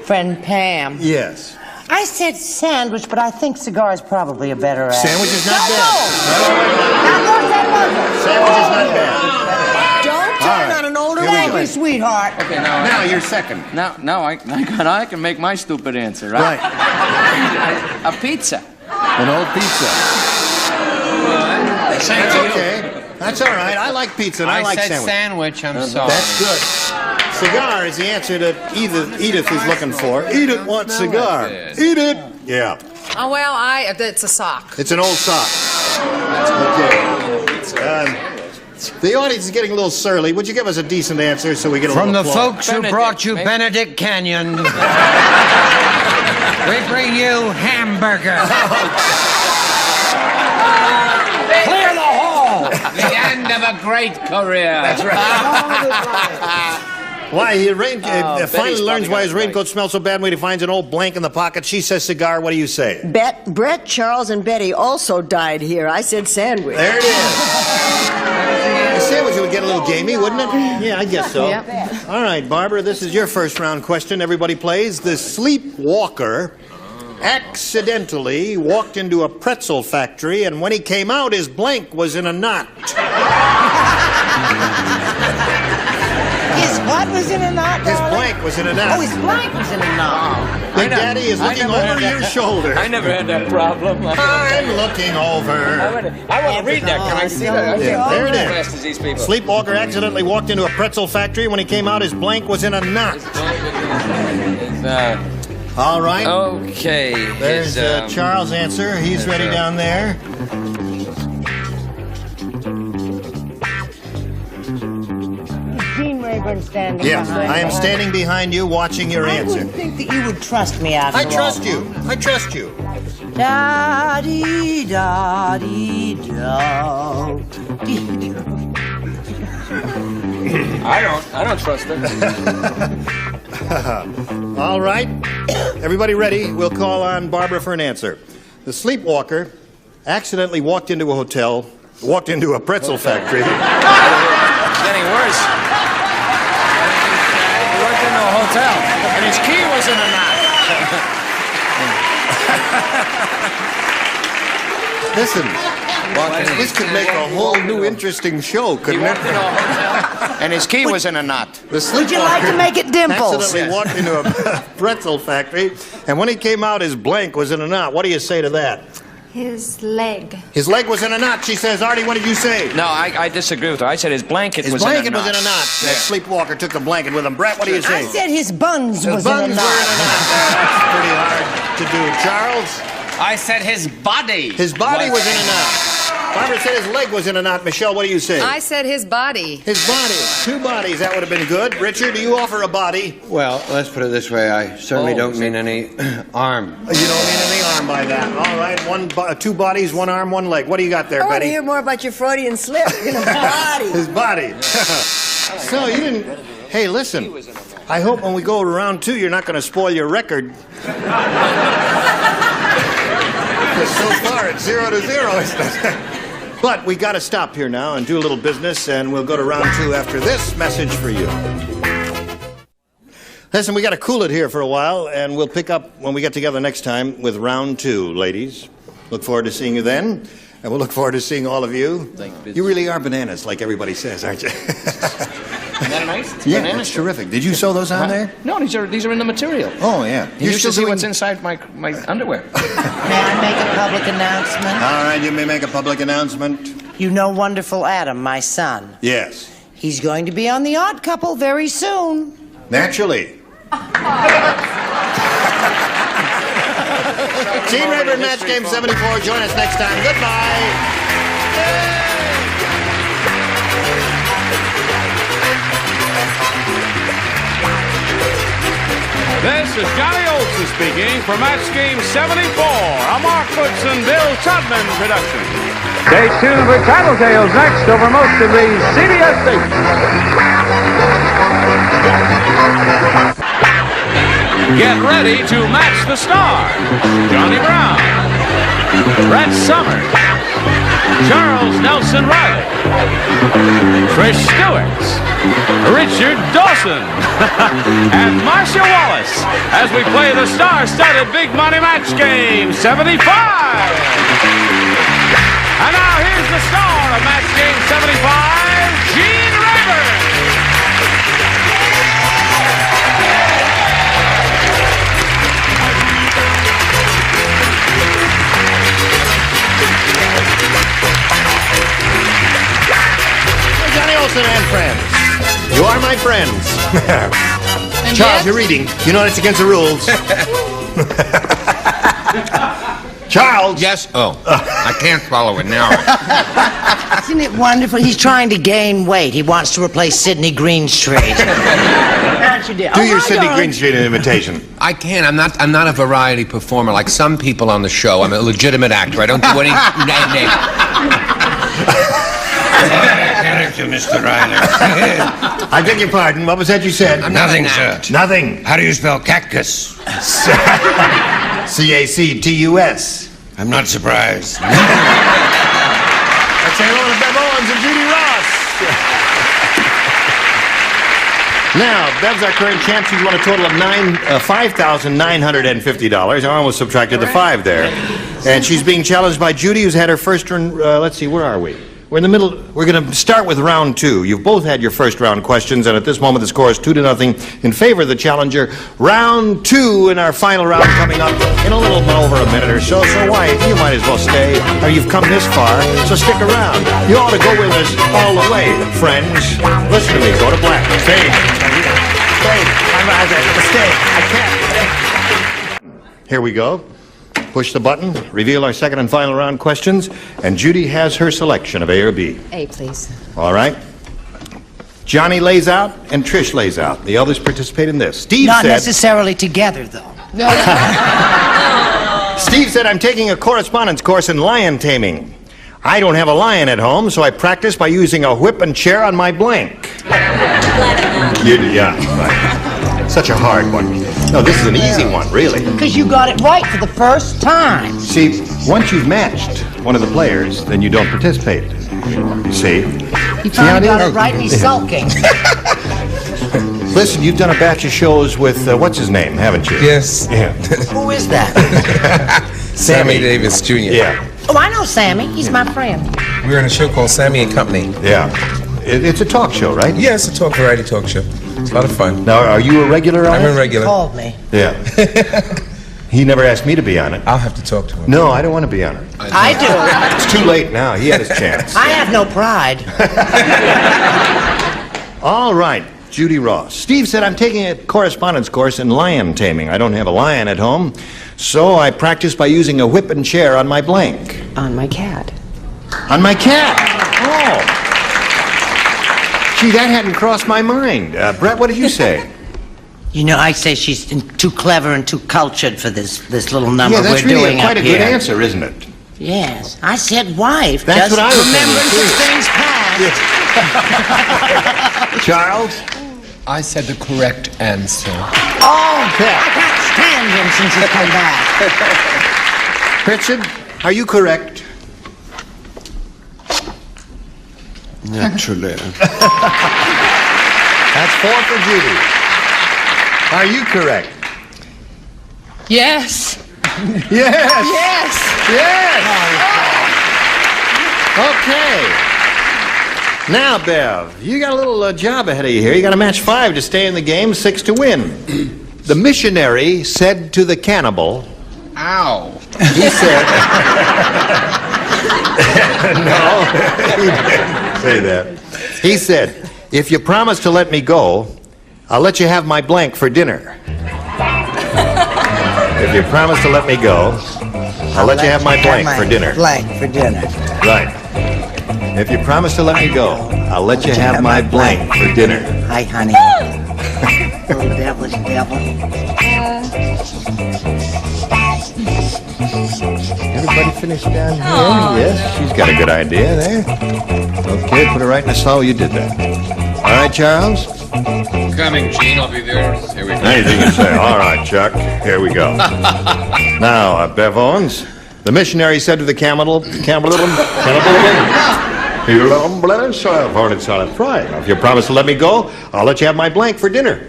friend Pam. Yes. I said sandwich, but I think cigar is probably a better Sandwich is not bad. Sandwich is not bad. Don't turn on an older lady, sweetheart. Okay, now you're second. Now I can make my stupid answer, right? A pizza. An old pizza. That's okay. That's all right. I like pizza and I like said sandwich. I'm sorry. That's good. Cigar is the answer that Edith is looking for. Edith wants cigar. Eat it. Yeah. Oh, well, it's a sock. It's an old sock. Okay. The audience is getting a little surly. Would you give us a decent answer so we get a From little the applause? folks who brought you Benedict Canyon, we bring you hamburger. Clear the hall. The end of a great career. That's right. Why he finally learns why his raincoat smells so bad when he finds an old blank in the pocket. She says cigar. What do you say? Brett, Charles, and Betty also died here. I said sandwich. There it is. A sandwich would get a little gamey, wouldn't it? Yeah, I guess so. Yep. All right, Barbara, this is your first round question. Everybody plays. The sleepwalker accidentally walked into a pretzel factory, and when he came out, his blank was in a knot. His what was in a knot, His blank was in a knot. Oh, his blank was in a knot. Big Daddy is looking over your shoulder. I never had that problem. I'm looking over. I want to read that. Can I see that? Yeah, there it is. Fast as these people. Sleepwalker accidentally walked into a pretzel factory. When he came out, his blank was in a knot. All right. Okay. There's Charles' answer. He's ready down there. Gene Rayburn standing Yes, behind I am me. standing behind you watching your answer. I would think that you would trust me after I all. trust you. I trust you. Da-dee-da-dee-da. I don't trust her. All right. Everybody ready? We'll call on Barbara for an answer. The sleepwalker accidentally walked into a pretzel factory. It's getting worse. He worked into a hotel, and his key was in a knot. Listen, this could make a whole new interesting show, couldn't it? And his key was in a knot. Would you like to make it Dimples? Accidentally walked into a pretzel factory, and when he came out, his blank was in a knot. What do you say to that? His leg. His leg was in a knot, she says. Artie, what did you say? No, I disagree with her. I said his blanket was in a knot. His blanket was in a knot. That sleepwalker took the blanket with him. Brett, what do you say? I said his buns was in a knot. That's pretty hard to do. Charles? I said his body. His body was in a knot. Barbara said his leg was in a knot. Michelle, what do you say? I said his body. His body. 2 bodies. That would have been good. Richard, do you offer a body? Well, let's put it this way. I certainly don't mean any arm. You don't mean any arm by that. All right. 2 bodies, 1 arm, 1 leg. What do you got there, I want to Betty? hear more about your Freudian slip. His body. His body. So you didn't... Hey, listen. I hope when we go to round 2, you're not going to spoil your record. So far, it's 0-0, isn't it? But we got to stop here now and do a little business, and we'll go to round 2 after this message for you. Listen, we got to cool it here for a while, and we'll pick up when we get together next time with round 2, ladies. Look forward to seeing you then, and we'll look forward to seeing all of you. You really are bananas, like everybody says, aren't you? Isn't that nice? Yeah, that's terrific. Did you sew those on there? No, these are in the material. Oh, yeah. You should see what's inside my underwear. May I make a public announcement? All right, you may make a public announcement. You know Wonderful Adam, my son. Yes. He's going to be on The Odd Couple very soon. Naturally. Gene Rayburn, Match Game 74. Join us next time. Goodbye. This is Johnny Olson speaking for Match Game 74, a Mark Woodson, Bill Todman production. Stay tuned for Tattletales next over most of the CBS stations. Get ready to match the stars. Johnny Brown, Brett Summers, Charles Nelson Riley, Trish Stewart, Richard Dawson, and Marcia Wallace as we play the star-studded Big Money Match Game 75. And now here's the star of Match Game 75, Gene Rayburn. Johnny Olson and friends. You are my friends. Charles, you're reading. You know that's against the rules. Charles. Yes? Oh, I can't follow it now. Isn't it wonderful? He's trying to gain weight. He wants to replace Sidney Greenstreet. Do your Sidney Greenstreet imitation. I can't. I'm not a variety performer like some people on the show. I'm a legitimate actor. I don't do any name. Character, Mr. Riley. I beg your pardon. What was that you said? Nothing, sir. Nothing. How do you spell cactus? C-A-C-T-U-S. I'm not surprised. Let's say hello to Bev Owens and Judy Ross. Now, Bev's our current champ. She's won a total of $5,950. I almost subtracted the 5 there. And she's being challenged by Judy, who's had her first run. Let's see, where are we? We're in the middle. We're going to start with round 2. You've both had your first round questions, and at this moment the score is 2-0 in favor of the challenger. Round 2 in our final round coming up in a little over a minute or so. So why? You might as well stay. You've come this far, so stick around. You ought to go with us all the way, friends. Listen to me. Go to black. Stay. Stay. Stay. I can't. Here we go. Push the button, reveal our second and final round questions, and Judy has her selection of A or B. A, please. All right. Johnny lays out and Trish lays out. The others participate in this. Steve Not said... necessarily together, though. Steve said, I'm taking a correspondence course in lion taming. I don't have a lion at home, so I practice by using a whip and chair on my blank. Yeah, right. Such a hard one. No, this is an easy one, really. Because you got it right for the first time. See, once you've matched one of the players, then you don't participate. You see? You finally got it right and he's sulking. Listen, you've done a batch of shows with, what's his name, haven't you? Yes. Yeah. Who is that? Sammy Davis Jr. Yeah. Oh, I know Sammy. He's my friend. We're in a show called Sammy and Company. Yeah. It's a talk show, right? Yeah, it's a variety talk show. It's a lot of fun. Now, are you a regular on it? I'm a regular. He called me. Yeah. He never asked me to be on it. I'll have to talk to him. No, I don't want to be on it. I do. It's too late now. He had his chance. I have no pride. All right, Judy Ross. Steve said I'm taking a correspondence course in lion taming. I don't have a lion at home, so I practice by using a whip and chair on my blank. On my cat. On my cat? Oh. Gee, that hadn't crossed my mind. Brett, what did you say? You know, I say she's too clever and too cultured for this little number Yeah, that's we're really doing quite up a good here. answer, isn't it? Yes, I said wife. That's Just what I was remembrance thinking, of too. things past. Charles? I said the correct answer. Oh, I can't stand him since he's come back. Richard, are you correct? Naturally. That's 4 for Judy. Are you correct? Yes. Yes. Yes. Yes. Okay. Now, Bev, you got a little job ahead of you here. You got to match 5 to stay in the game, 6 to win. The missionary said to the cannibal, Ow. he said, no, he didn't say that. He said, if you promise to let me go, I'll let you have my blank for dinner. If you promise to let me go, I'll let you have my blank for dinner. Blank for dinner. Right. If you promise to let me go, I'll let you have my blank for dinner. Hi, honey. Little devilish devil. Everybody finished down here? Yes, she's got a good idea there. Okay, put her right in the slow. You did that. All right, Charles? Coming, Gene. I'll be there. Here we go. Anything you say. All right, Chuck. Here we go. Now, Bev Owens, the missionary said to the cannibal, if you promise to let me go, I'll let you have my blank for dinner.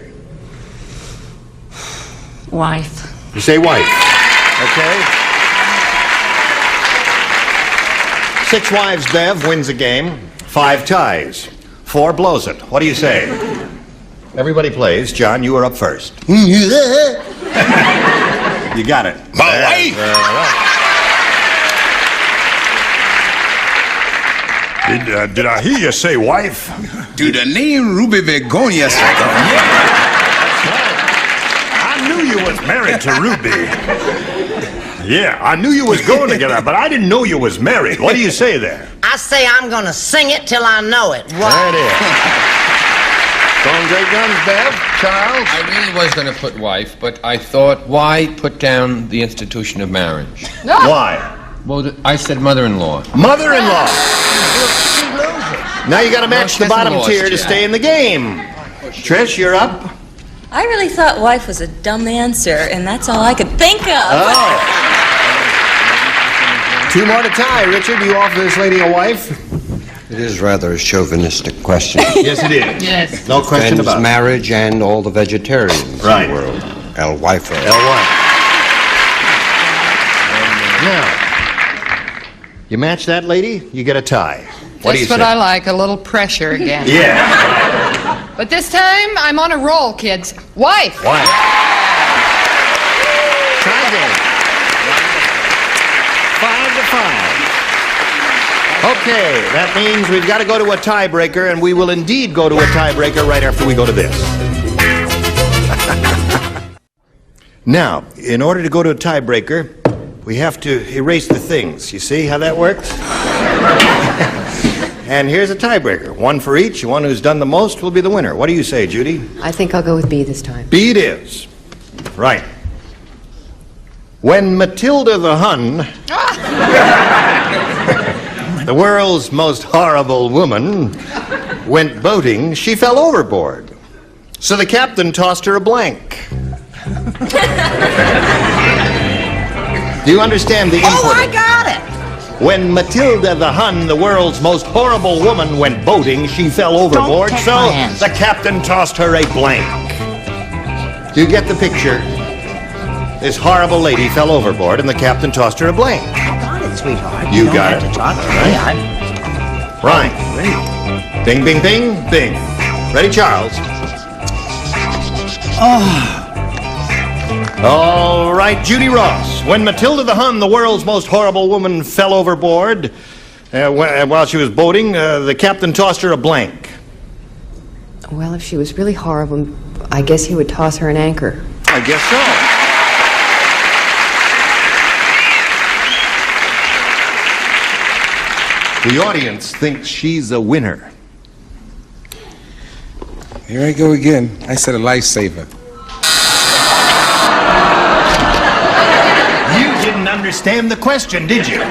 Wife. You say wife. Okay. 6 wives, Bev, wins a game. 5 ties. 4 blows it. What do you say? Everybody plays. John, you are up first. You got it. My wife! Did I hear you say wife? To the name Ruby Begonia, sir. I knew you was married to Ruby. Yeah, I knew you was going together, but I didn't know you was married. What do you say there? I say I'm gonna sing it till I know it. What? There it is. Going great guns, Bev. Charles? I really was going to put wife, but I thought, why put down the institution of marriage? Why? Well, I said mother-in-law. Mother-in-law. Now you got to match the bottom tier to yeah. stay in the game. Trish, you're up. I really thought wife was a dumb answer, and that's all I could think of. Oh. 2 more to tie. Richard, you offer this lady a wife? It is rather a chauvinistic question. Yes, it is. Yes. No question Defends about it. marriage and all the vegetarians Right. in the world. El wife. L1. Now, you match that lady, you get a tie. What do you That's what say? I like, a little pressure again. Yeah. But this time, I'm on a roll, kids. Wife. Wife. Tie game. 5 to 5. Okay, that means we've got to go to a tiebreaker, and we will indeed go to a tiebreaker right after we go to this. Now, in order to go to a tiebreaker, we have to erase the things. You see how that works? And here's a tiebreaker. 1 for each. The one who's done the most will be the winner. What do you say, Judy? I think I'll go with B this time. B it is. Right. When Matilda the Hun, the world's most horrible woman, went boating, she fell overboard. So the captain tossed her a blank. Do you understand the input? Oh, I got it. When Matilda the Hun, the world's most horrible woman, went boating, she fell overboard, take so my hands. the captain tossed her a blank. Do you get the picture? This horrible lady fell overboard, and the captain tossed her a blank. I got it, sweetheart. You don't got have it. to talk to All me. right. Right. Bing, bing, bing, bing. Ready, Charles? Oh. All right, Judy Ross. When Matilda the Hun, the world's most horrible woman, fell overboard while she was boating, the captain tossed her a blank. Well, if she was really horrible, I guess he would toss her an anchor. I guess so. The audience thinks she's a winner. Here I go again. I said a lifesaver. You didn't understand the question, did you?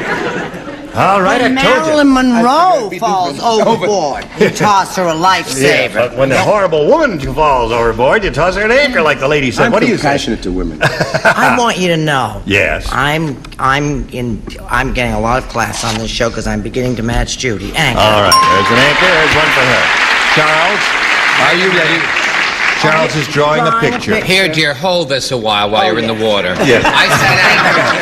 All right, When I told you. Marilyn Monroe falls overboard, you toss her a lifesaver. Yeah, but when a horrible woman falls overboard, you toss her an anchor, like the lady said. I'm What do you say? compassionate to women. I want you to know. Yes. I'm getting a lot of class on this show because I'm beginning to match Judy. Anchor. All right, there's an anchor. There's one for her. Charles, are you ready? Charles is drawing a picture. Here, dear, hold this a while you're in the water. Yes. I said anchor.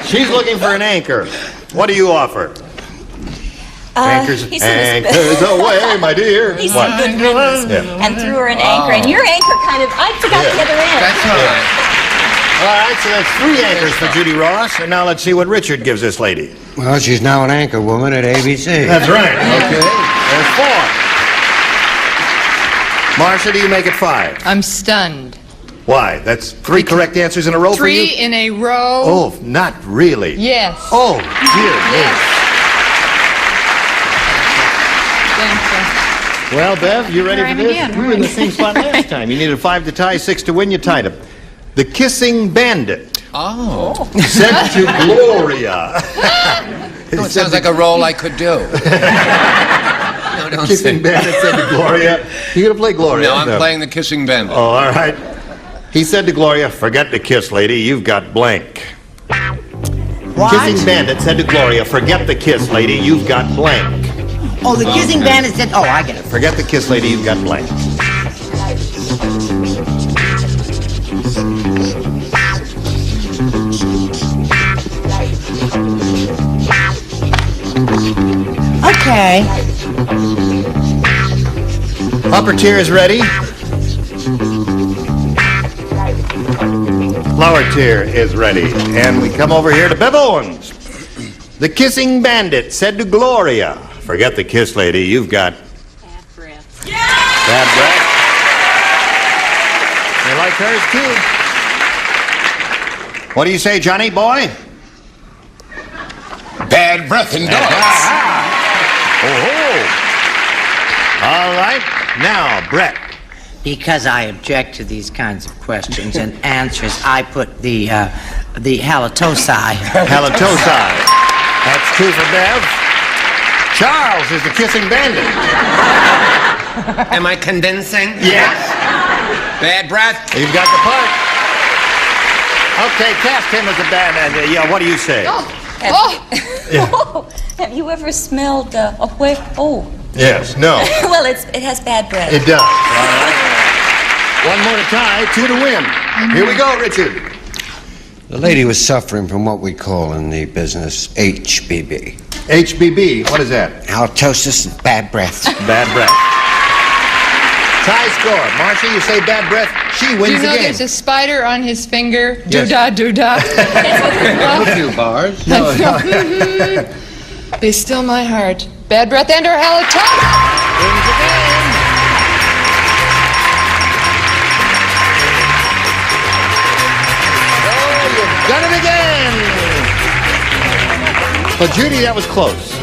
She's looking for an anchor. What do you offer? Anchors, he said anchors away, my dear. He What? said good riddance and threw her an anchor. And your anchor kind of, I forgot the other end. That's all right. All right, so that's 3 anchors for Judy Ross, and now let's see what Richard gives this lady. Well, she's now an anchor woman at ABC. That's right. Okay. There's 4. Marcia, do you make it 5? I'm stunned. Why? That's 3 correct answers in a row for you? 3 in a row. Oh, not really. Yes. Oh, dear me. Thank you. Well, Bev, you ready Here I for am this? again. You were in the same spot last time. You needed 5 to tie, 6 to win. You tied them. The Kissing Bandit Oh. said to Gloria. Oh, it sounds like a role I could do. No, don't Kissing say. Bandit said to Gloria. You gonna play Gloria? No, I'm playing the Kissing Bandit. Oh, all right. He said to Gloria, "Forget the kiss, lady. You've got blank." What? Kissing Bandit said to Gloria, "Forget the kiss, lady. You've got blank." Oh, the kissing bandit said, oh, I get it. Forget the kiss, lady. You've got blank. Okay. Upper tier is ready. Lower tier is ready. And we come over here to Bev Owens. The Kissing Bandit said to Gloria, "Forget the kiss, lady. You've got bad breath." Bad breath. They like hers, too. What do you say, Johnny boy? Bad breath and dogs. Oh. All right. Now, Brett. Because I object to these kinds of questions and answers, I put the halitosi. Halitosi. That's 2 for Bev. Charles is the Kissing Bandit. Am I condensing? Yes. Bad breath. You've got the part. Okay, cast him as a bad bandit. Yeah, what do you say? Have you ever smelled a whiff? Oh. Yes, no. Well, it has bad breath. It does. All right. One more to tie, 2 to win. Here we go, Richard. The lady was suffering from what we call in the business HBB. HBB, what is that? Halitosis and bad breath. Bad breath. Tie score. Marcia, you say bad breath, she Do you wins the know game. there's a spider on his finger? Yes. Doo-dah, doo-dah. A few bars. No, no. Be still my heart. Bad breath and or halitosis. Wins the game. Done it again! Well, Judy, that was close.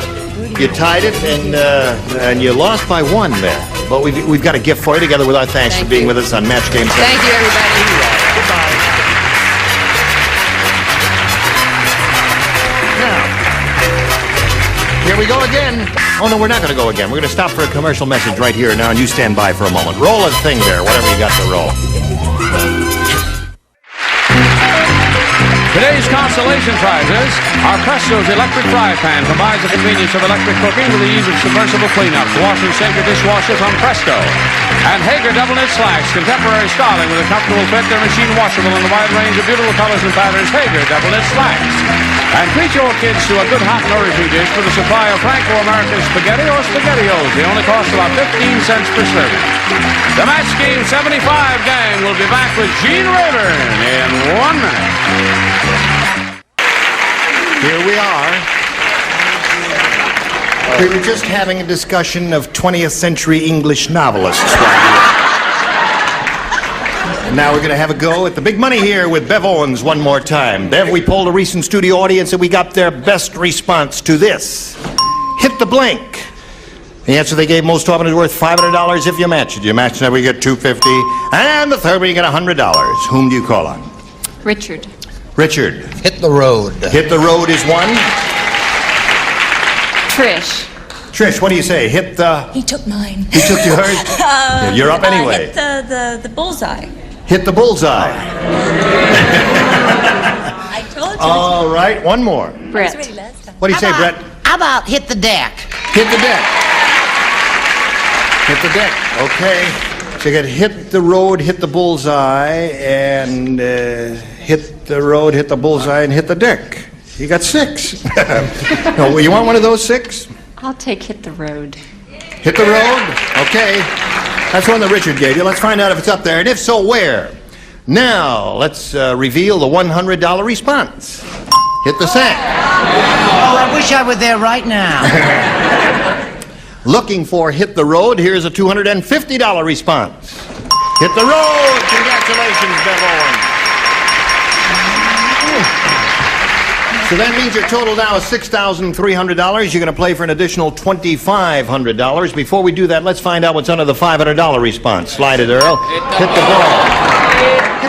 You tied it, and you lost by 1 there. But we've got a gift for you, together with our thanks for being with us on Match Game 7. Thank you, everybody. Goodbye. Now, here Here we go again. Oh, no, we're not going to go again. We're going to stop for a commercial message right here now, and you stand by for a moment. Roll a thing there, whatever you got to roll. Today's consolation prizes are Presto's electric fry pan. Combines the convenience of electric cooking with the ease of submersible cleanups. Wash and sink your dishwasher from Presto. And Hager double knit slacks, contemporary styling with a comfortable fit. They're machine washable in a wide range of beautiful colors and patterns. Hager double knit slacks. And treat your kids to a good hot nourishing dish with a supply of Franco-American spaghetti or SpaghettiOs. They only cost about 15 cents per serving. The Match Game 75 gang will be back with Gene Rayburn in 1 minute. Here we are. We were just having a discussion of 20th century English novelists. And now we're going to have a go at the big money here with Bev Owens one more time. Bev, we polled a recent studio audience and we got their best response to this. Hit the blank. The answer they gave most often is worth $500 if you match it. You match it, we get $250. And the third one, you get $100. Whom do you call on? Richard. Richard. Hit the road. Hit the road is one. Trish. Trish, what do you say? Hit the... He took mine. He took yours? Yeah, you're up anyway. Hit the bullseye. Hit the bullseye. I told you. All right, one more. Brett. What do you say, Brett? How about hit the deck? Hit the deck. Hit the deck. Okay. So you got hit the road, hit the bullseye, and hit the road, hit the bullseye, and hit the deck. You got 6. No, you want one of those 6? I'll take hit the road. Hit the road? Okay. That's one that Richard gave you. Let's find out if it's up there, and if so, where? Now, let's reveal the $100 response. Hit the sack. Oh, I wish I were there right now. Looking for hit the road, here's a $250 response. Hit the road! Congratulations, Bev Owens. So that means your total now is $6,300. You're going to play for an additional $2,500. Before we do that, let's find out what's under the $500 response. Slide it, Earl. Hit the ball.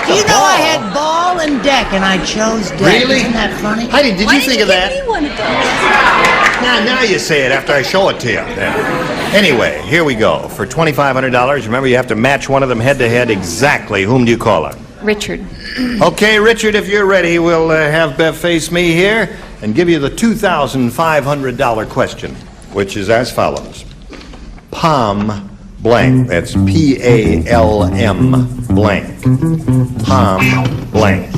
You know I had ball and deck, and I chose deck. Really? Isn't that funny? Heidi, did you think of that? Give me one of those. Now you say it after I show it to you. Anyway, here we go. For $2,500, remember you have to match one of them head-to-head exactly. Whom do you call on? Richard. Okay, Richard, if you're ready, we'll have Bev face me here and give you the $2,500 question, which is as follows. Palm blank. That's P-A-L-M blank. Palm blank.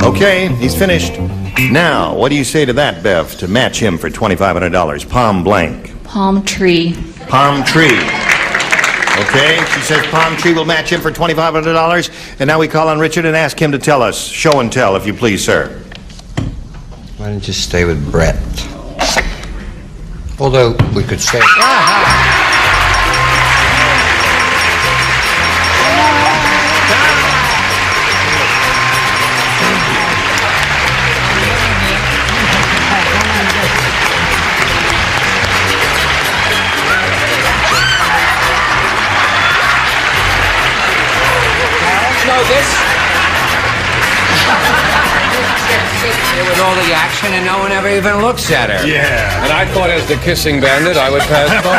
Okay, he's finished. Now, what do you say to that, Bev, to match him for $2,500? Palm blank. Palm tree. Palm tree. Okay, she says palm tree will match him for $2,500. And now we call on Richard and ask him to tell us. Show and tell, if you please, sir. Why don't you stay with Brett? Although we could say... With all the action and no one ever even looks at her. Yeah. And I thought as the kissing bandit I would pass by.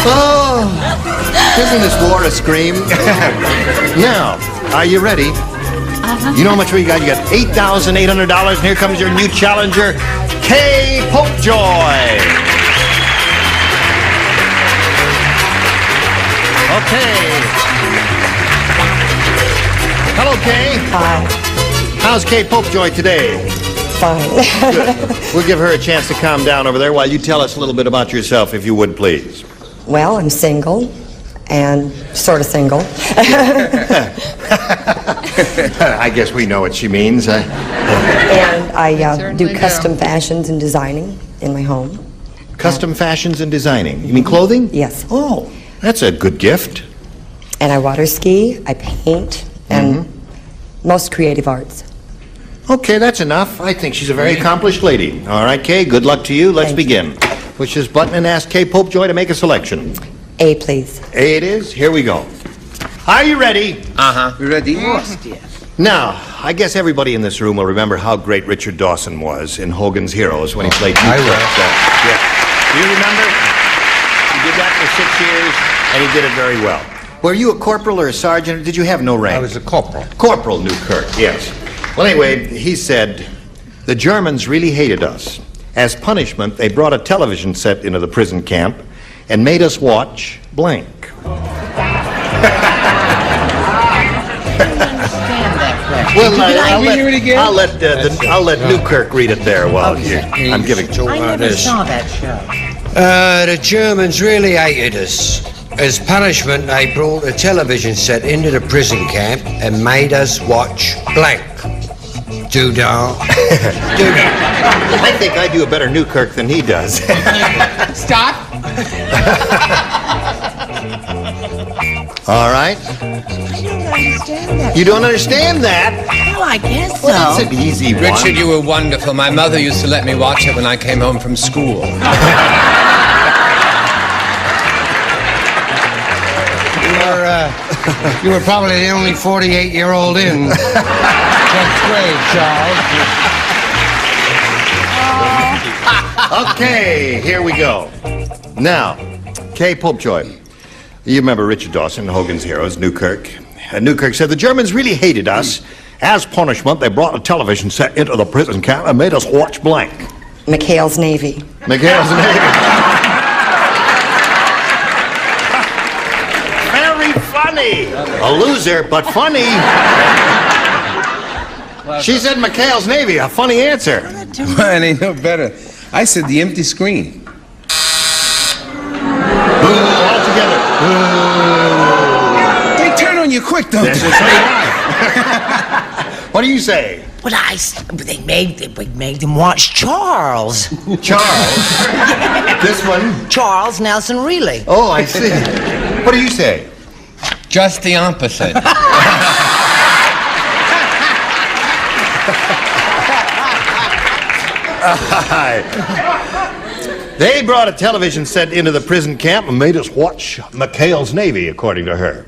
Oh, isn't this war a scream? Now, are you ready? You know how much we got? You got $8,800, and here comes your new challenger, Kay Popejoy. Okay. Hello, Kay. Hi. How's Kay Popejoy today? Fine. Good. We'll give her a chance to calm down over there while you tell us a little bit about yourself, if you would, please. Well, I'm single and sort of single. I guess we know what she means. And I do custom fashions and designing in my home. Custom fashions and designing? You mean clothing? Yes. Oh, that's a good gift. And I water ski, I paint, and most creative arts. Okay, that's enough. I think she's a very accomplished lady. All right, Kay, good luck to you. Let's begin. Push this button and ask Kay Popejoy to make a selection. A, please. A it is. Here we go. Are you ready? Uh-huh. You ready? Yes, dear. Now, I guess everybody in this room will remember how great Richard Dawson was in Hogan's Heroes when he played Chief Clerk. Yeah. Do you remember? He did that for 6 years, and he did it very well. Were you a corporal or a sergeant, or did you have no rank? I was a corporal. Corporal Newkirk, yes. Well, anyway, he said, the Germans really hated us. As punishment, they brought a television set into the prison camp and made us watch blank. Well, I'll let Newkirk read it there while I'm giving. I never saw that show. The Germans really hated us. As punishment, they brought a television set into the prison camp and made us watch blank. Doodah. Doodah. I think I do a better Newkirk than he does. Stop. All right. You don't understand that? Well, I guess so. Well, that's an easy one. Richard, you were wonderful. My mother used to let me watch it when I came home from school. You were probably the only 48-year-old in 10th grade, Charles. Okay, here we go. Now, Kay Popejoy. You remember Richard Dawson, Hogan's Heroes, Newkirk. Newkirk said, the Germans really hated us. As punishment, they brought a television set into the prison camp and made us watch blank. McHale's Navy. McHale's Navy. Very funny. A loser, but funny. She said McHale's Navy, a funny answer. Well, it ain't no better. I said the empty screen. All together. They turn on you quick, don't they? What do you say? But they made them watch Charles. Charles? This one? Charles Nelson Reilly. Oh, I see. What do you say? Just the opposite. They brought a television set into the prison camp and made us watch McHale's Navy, according to her.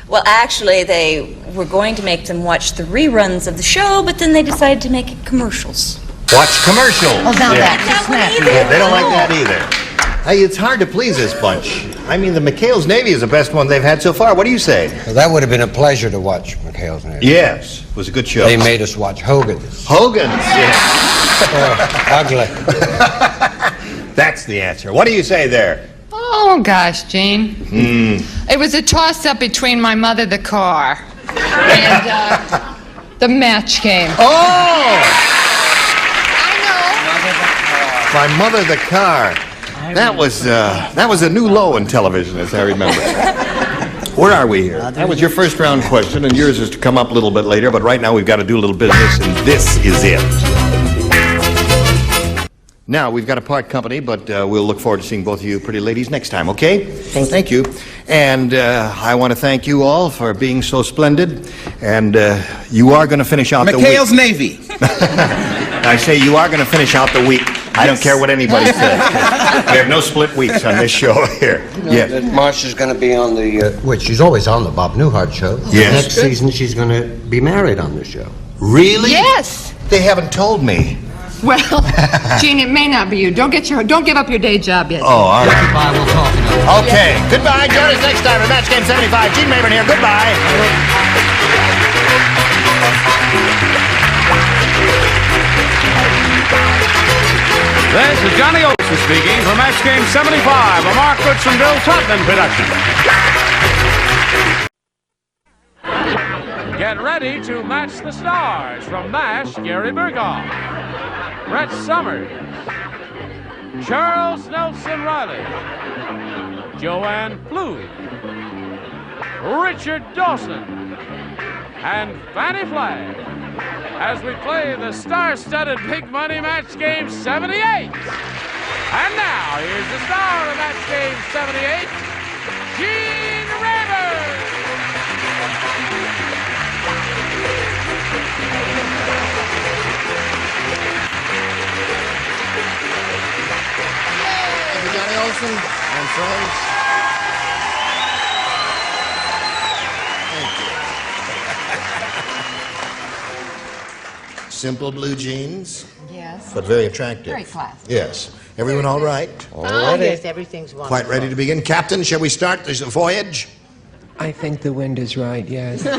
Well, actually, they were going to make them watch the reruns of the show, but then they decided to make it commercials. Watch commercials. Oh, now that's Yeah, they don't like that either. Hey, it's hard to please this bunch. I mean, the McHale's Navy is the best one they've had so far. What do you say? Well, that would have been a pleasure to watch McHale's Navy. Yes, it was a good show. They made us watch Hogan's. Hogan's, yeah. Ugly. That's the answer. What do you say there? Oh, gosh, Gene. It was a toss-up between my mother, the car, and the match game. Oh! My Mother the Car. That was a new low in television, as I remember. Where are we here? That was your first round question, and yours is to come up a little bit later, but right now we've got to do a little business, and this is it. Now, we've got a part company, but we'll look forward to seeing both of you pretty ladies next time, okay? Thank you. And I want to thank you all for being so splendid, and you are going to finish out the week. McHale's Navy. I say you are going to finish out the week. I don't care what anybody says. We have no split weeks on this show here. Yes. Marsha's going to be on the... Wait, she's always on the Bob Newhart show. Yes. Next season, she's going to be married on the show. Really? Yes. They haven't told me. Well, Gene, it may not be you. Don't give up your day job yet. Oh, all right. Goodbye, we'll talk another. Okay. Goodbye. Join us next time for Match Game 75. Gene Mabern here. Goodbye. This is Johnny Olson speaking for Match Game 75, a Mark Goodson, Bill Totman production. Get ready to match the stars from MASH. Gary Burghoff, Brett Summers, Charles Nelson Riley, Joanne Flew, Richard Dawson, and Fannie Flagg, as we play the star-studded Big Money Match Game 78. And now, here's the star of Match Game 78, Gene Rayburn. Thank you, Johnny Olson and friends. Thank you. Simple blue jeans, Yes. but very attractive. Very classy. Yes. Everyone all right? Oh, yes, everything's wonderful. Quite ready to begin. Captain, shall we start this voyage? I think the wind is right, yes. All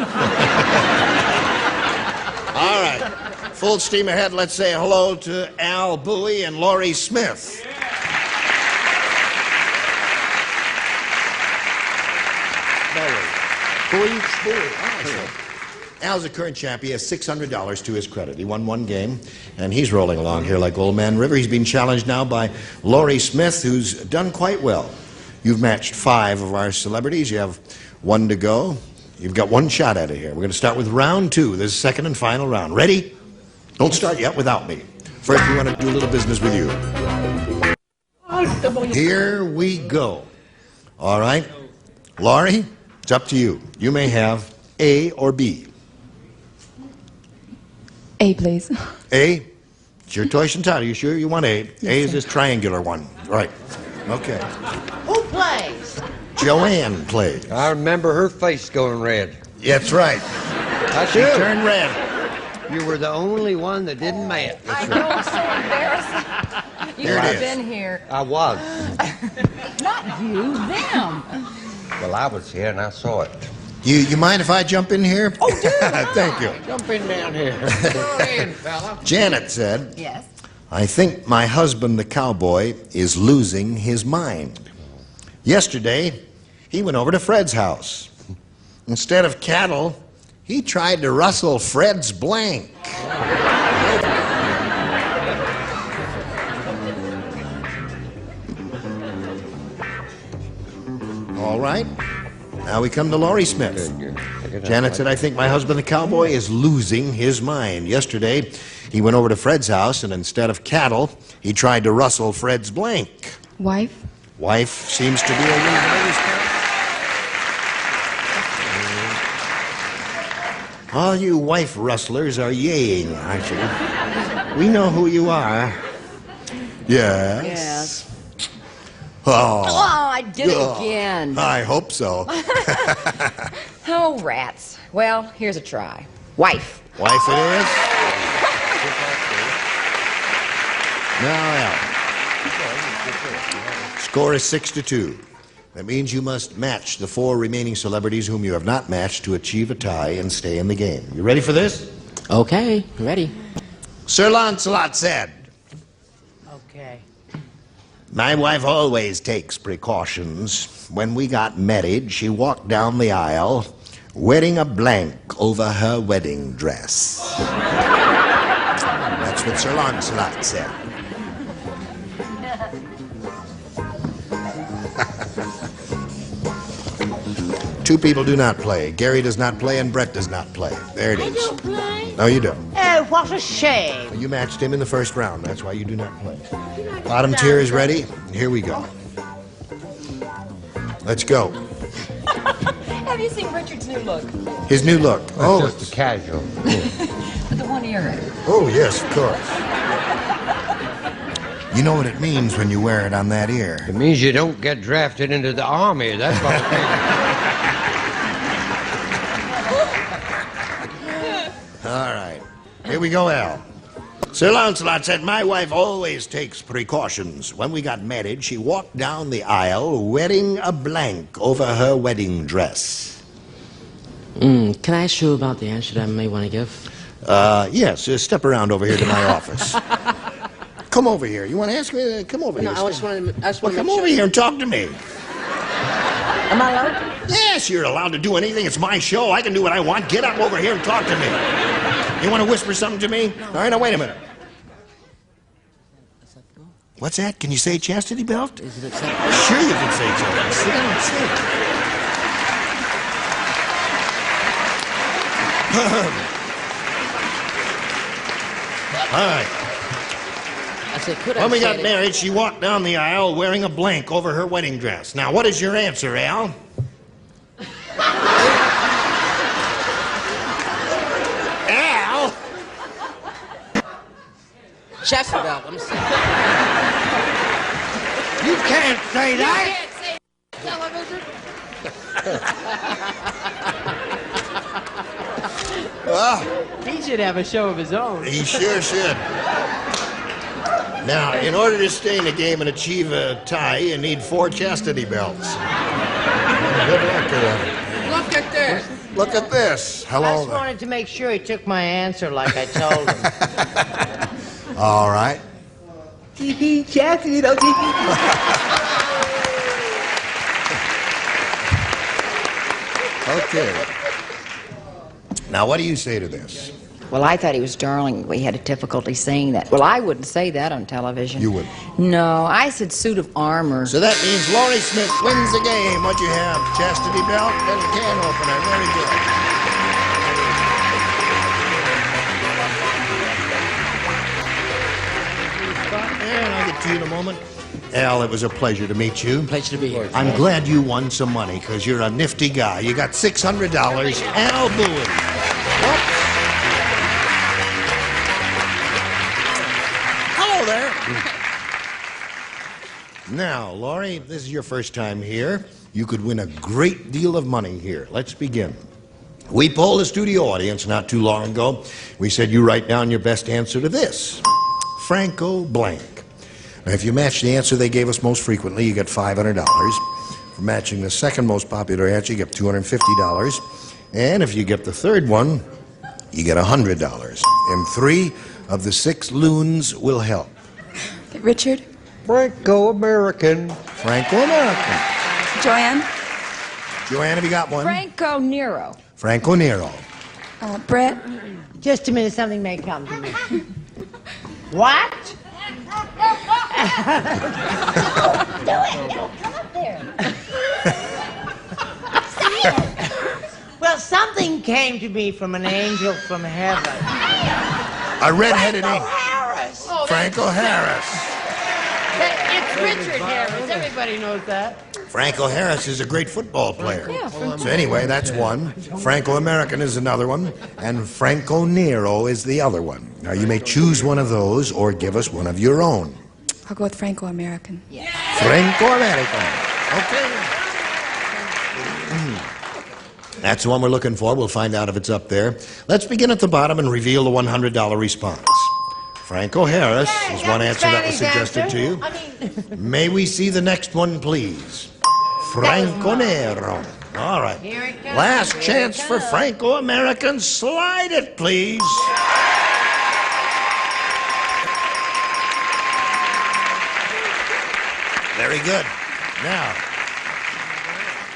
right. Full steam ahead. Let's say hello to Al Bowie and Laurie Smith. Bowie. Al's a current champ. He has $600 to his credit. He won one game, and he's rolling along here like Old Man River. He's being challenged now by Laurie Smith, who's done quite well. You've matched 5 of our celebrities. You have 1 to go. You've got 1 shot at it here. We're going to start with round 2. This is second and final round. Ready? Don't start yet without me. First, we want to do a little business with you. Here we go. All right. Laurie, it's up to you. You may have A or B. A, please. A? It's your choice and title. You sure you want A? Yes, A is sir. this triangular one. Right. Okay. Who plays? Joanne plays. I remember her face going red. That's right. She turned red. You were the only one that didn't match. I know, it's so embarrassing. You Here it should have is. been here. I was. Not you, them. Well, I was here and I saw it. You mind if I jump in here? Oh, thank you. Jump in down here. Go in, fella. Janet said, Yes. I think my husband, the cowboy, is losing his mind. Yesterday, he went over to Fred's house. Instead of cattle, he tried to rustle Fred's blank. All right. Now we come to Laurie Smith. Janet said, I think my husband, the cowboy, is losing his mind. Yesterday, he went over to Fred's house, and instead of cattle, he tried to rustle Fred's blank. Wife? Wife seems to be a little lady's All you wife rustlers are yaying, aren't you? We know who you are. Yes. Yes. Oh, I did it Ugh. again. I hope so. Oh, rats. Well, here's a try. Wife. Wife it is. Now, Al. Score is 6-2. That means you must match the 4 remaining celebrities whom you have not matched to achieve a tie and stay in the game. You ready for this? Okay, ready. Sir Lancelot said, Okay. my wife always takes precautions. When we got married, she walked down the aisle wearing a blank over her wedding dress. That's what Sir Lancelot said. Two people do not play. Gary does not play and Brett does not play. There it is. I don't play. No, you don't. Oh, what a shame. You matched him in the first round. That's why you do not play. Bottom tier is ready. Here we go. Let's go. Have you seen Richard's new look? His new look. Oh, Just a casual. With the one earring. oh yes, of course. You know what it means when you wear it on that ear. It means you don't get drafted into the army. That's what it means. All right. Here we go, Al. Sir Lancelot said, my wife always takes precautions. When we got married, she walked down the aisle wearing a blank over her wedding dress. Can I ask you about the answer that I may want to give? Yes, step around over here to my office. Come over here. You want to ask me? Come over No, here. I just wanted to Well, come over here and talk to me. Am I allowed? Yes, you're allowed to do anything. It's my show. I can do what I want. Get up over here and talk to me. You want to whisper something to me? All right, now wait a minute. What's that? Can you say chastity belt? Is it acceptable? Sure you can say chastity. Sit down, sit. All right. I said, could I When we say got it? married, she walked down the aisle wearing a blank over her wedding dress. Now, what is your answer, Al? Al? Chastity belt, I'm saying. You can't say that. Ah, He should have a show of his own. He sure should. Now, in order to stay in the game and achieve a tie, you need 4 chastity belts. Good luck to them. Look at this. Look at this. I Hello just there. wanted to make sure he took my answer like I told him. All right. Chastity, don't Okay. Now, what do you say to this? Well, I thought he was darling. We had a difficulty saying that. Well, I wouldn't say that on television. You wouldn't? No, I said suit of armor. So that means Laurie Smith wins the game. What you have? Chastity belt and a can opener. Very good. And I'll get to you in a moment. Al, it was a pleasure to meet you. Pleasure to be here. I'm glad you won some money because you're a nifty guy. You got $600. Al Boone. Hello there. Now, Laurie, this is your first time here. You could win a great deal of money here. Let's begin. We polled the studio audience not too long ago. We said you write down your best answer to this. Franco blank. Now, if you match the answer they gave us most frequently, you get $500. For matching the second most popular answer, you get $250. And if you get the third one, you get $100. And 3 of the 6 loons will help. Richard? Franco-American. Franco-American. Joanne? Joanne, have you got one? Franco Nero. Franco Nero. Brett? Just a minute, something may come to me. What? Do it. Come up there. Say it. Well, something came to me from an angel from heaven. A redheaded Franco angel. Harris. Oh, Franco Harris. It's Richard Harris. Everybody knows that. Franco Harris is a great football player. So anyway, that's one. Franco-American is another one. And Franco Nero is the other one. Now, you may choose one of those or give us one of your own. I'll go with Franco-American. Franco-American. Okay. That's the one we're looking for. We'll find out if it's up there. Let's begin at the bottom and reveal the $100 response. Franco Harris is one answer that was suggested to you. May we see the next one, please? Franco Nero. All right. Last chance for Franco-American. Slide it, please. Very good. Now,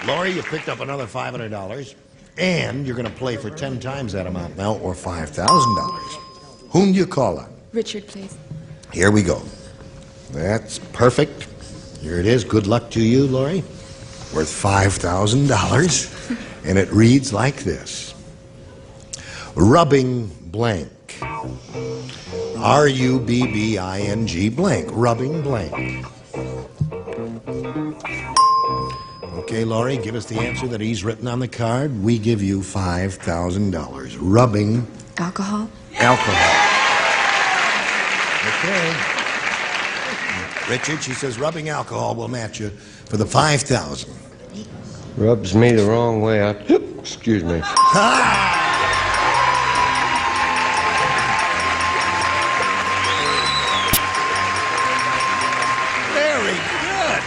Laurie, you picked up another $500, and you're going to play for 10 times that amount now, or $5,000. Whom do you call on? Richard, please. Here we go. That's perfect. Here it is. Good luck to you, Laurie. Worth $5,000. And it reads like this. Rubbing blank. R-U-B-B-I-N-G blank. Rubbing blank. Okay, Laurie, give us the answer that he's written on the card. We give you $5,000. Rubbing. Alcohol? Alcohol. Okay. Richard, she says rubbing alcohol will match you for the $5,000. Rubs me the wrong way. Excuse me. Very good.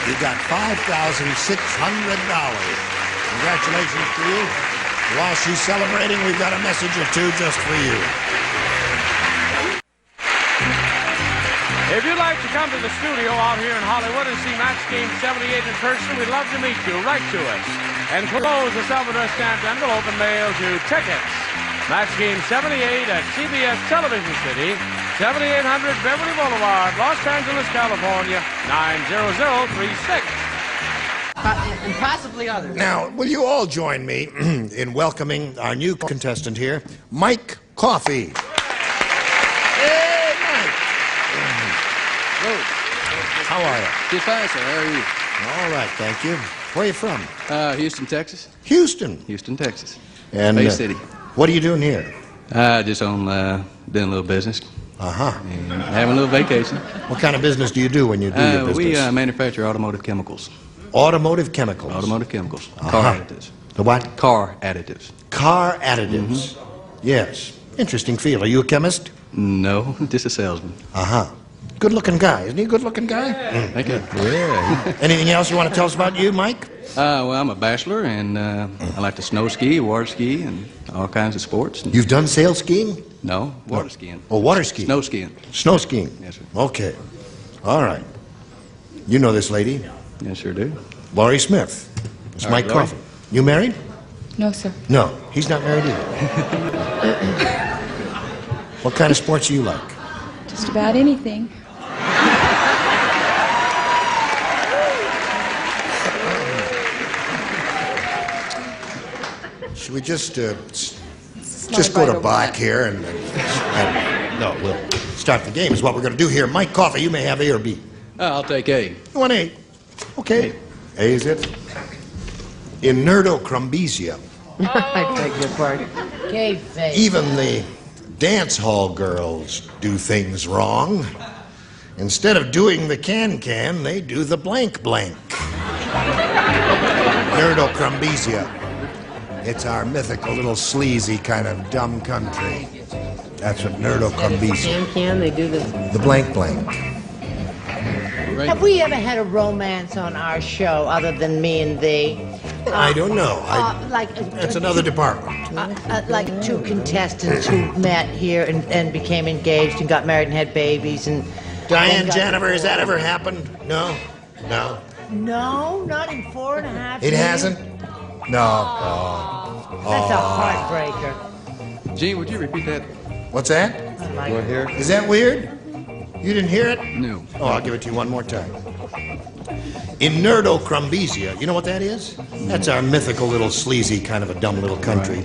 You got $5,600. Congratulations to you. While she's celebrating, we've got a message or two just for you. If you'd like to come to the studio out here in Hollywood and see Match Game 78 in person, we'd love to meet you. Write to us. Enclose a self-addressed stamped envelope and mail to Tickets. Match Game 78 at CBS Television City, 7800 Beverly Boulevard, Los Angeles, California, 90036. And possibly others. Now, will you all join me in welcoming our new contestant here, Mike Coffey. Hey, Mike. How are you? Just fine, sir. How are you? All right, thank you. Where are you from? Houston, Texas. Houston? Houston, Texas. And Bay City. What are you doing here? Just on doing a little business. Uh-huh. And having a little vacation. What kind of business do you do when you do your business? We manufacture automotive chemicals. Automotive chemicals. Automotive chemicals. Car additives. The what? Car additives. Car additives. Yes. Interesting field. Are you a chemist? No, just a salesman. Good-looking guy. Isn't he a good-looking guy? Thank you. Yeah. Anything else you want to tell us about you, Mike? Well, I'm a bachelor, and I like to snow ski, water ski, and all kinds of sports. You've done sail skiing? No, water skiing. Oh, water skiing. Snow skiing. Snow skiing. Yes, sir. Okay. All right. You know this lady? Yes, sure do. Laurie Smith. It's All Mike right, Laurie. Coffin. You married? No, sir. No, he's not married either. What kind of sports do you like? Just about anything. Should we just go to back here and no, we'll start the game is what we're going to do here. Mike Coffey, you may have A or B. I'll take A. You want A? Okay. A is it? Inertochrombesia. I beg your pardon. K-face. Even the dance hall girls do things wrong. Instead of doing the can-can, they do the blank-blank. Inertochrombesia. It's our mythical little sleazy kind of dumb country. That's what Inertochrombesia. Can they do The blank-blank. Have we ever had a romance on our show other than me and thee? I don't know. That's another department. Like two contestants who met here and became engaged and got married and had babies and... Diane Janiver, has that ever happened? No? No? No, not in 4.5 years. It hasn't? No. That's a heartbreaker. Gene, would you repeat that? What's that? Here? Is that weird? You didn't hear it? No. Oh, I'll give it to you one more time. Inertochrombesia. You know what that is? That's our mythical little sleazy kind of a dumb little country.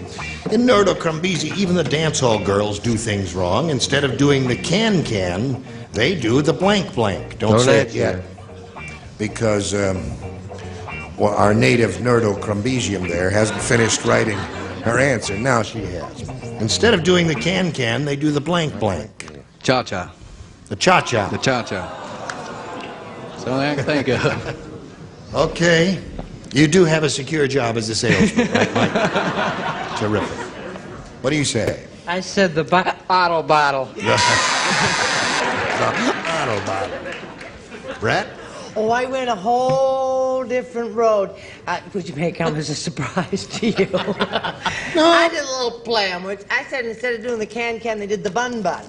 Inertochrombesia, even the dance hall girls do things wrong. Instead of doing the can-can, they do the blank-blank. Don't say it yet. Because, well, our native Inertochrombesia there hasn't finished writing her answer. Now she has. Instead of doing the can-can, they do the blank-blank. Cha-cha. The cha-cha. The cha-cha. So I can think of. Okay. You do have a secure job as a salesman, right, Mike? Terrific. What do you say? I said the bottle. Bottle. Brett? Oh, I went a whole different road, which may come as a surprise to you. I did a little play on which I said instead of doing the can-can, they did the bun-bun.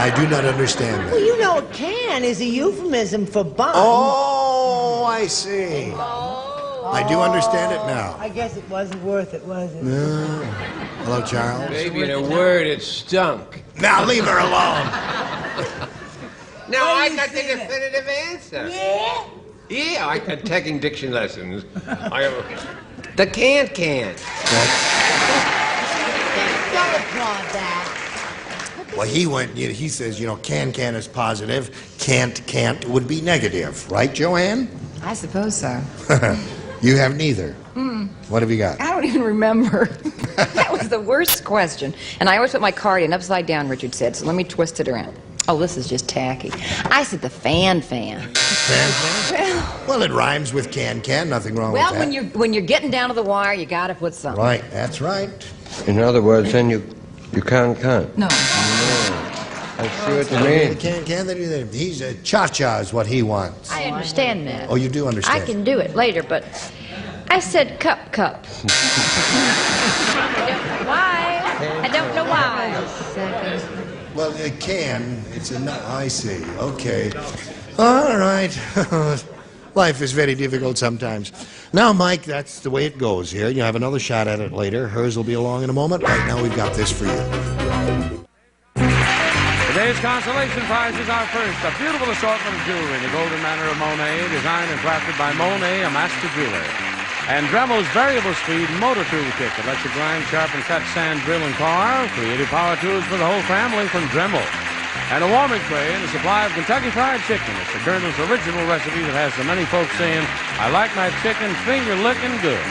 I do not understand that. Well, you know, can is a euphemism for bun. Oh, I see. I do understand it now. I guess it wasn't worth it, was it? No. Hello, Charles. Maybe in a word, it stunk. Now leave her alone. No, I got the definitive answer. Yeah? Yeah, I got taking diction lessons. The can-can. Don't applaud that. Well, he says, you know, can-can is positive, can't would be negative. Right, Joanne? I suppose so. You have neither. What have you got? I don't even remember. That was the worst question. And I always put my card in upside down, Richard said, so let me twist it around. Oh, this is just tacky. I said the fan. Well, it rhymes with can, nothing wrong with that. Well, when you're getting down to the wire, you gotta put something. Right, that's right. In other words, then you can't. No. I see what you mean. Can they do that? He's a cha-cha is what he wants. I understand that. Oh, you do understand. I can do it later, but I said cup. I don't know why. Well, it can. It's a... I see. Okay. All right. Life is very difficult sometimes. Now, Mike, that's the way it goes here. You have another shot at it later. Hers will be along in a moment. Right now, we've got this for you. Today's consolation prize is our first, a beautiful assortment of jewelry in the golden manner of Monet, designed and crafted by Monet, a master jeweler. And Dremel's variable speed motor tool kit that lets you grind, sharpen, cut, sand, drill, and carve. Creative power tools for the whole family from Dremel. And a warming tray and a supply of Kentucky Fried Chicken. It's the Colonel's original recipe that has so many folks saying, I like my chicken finger-licking good.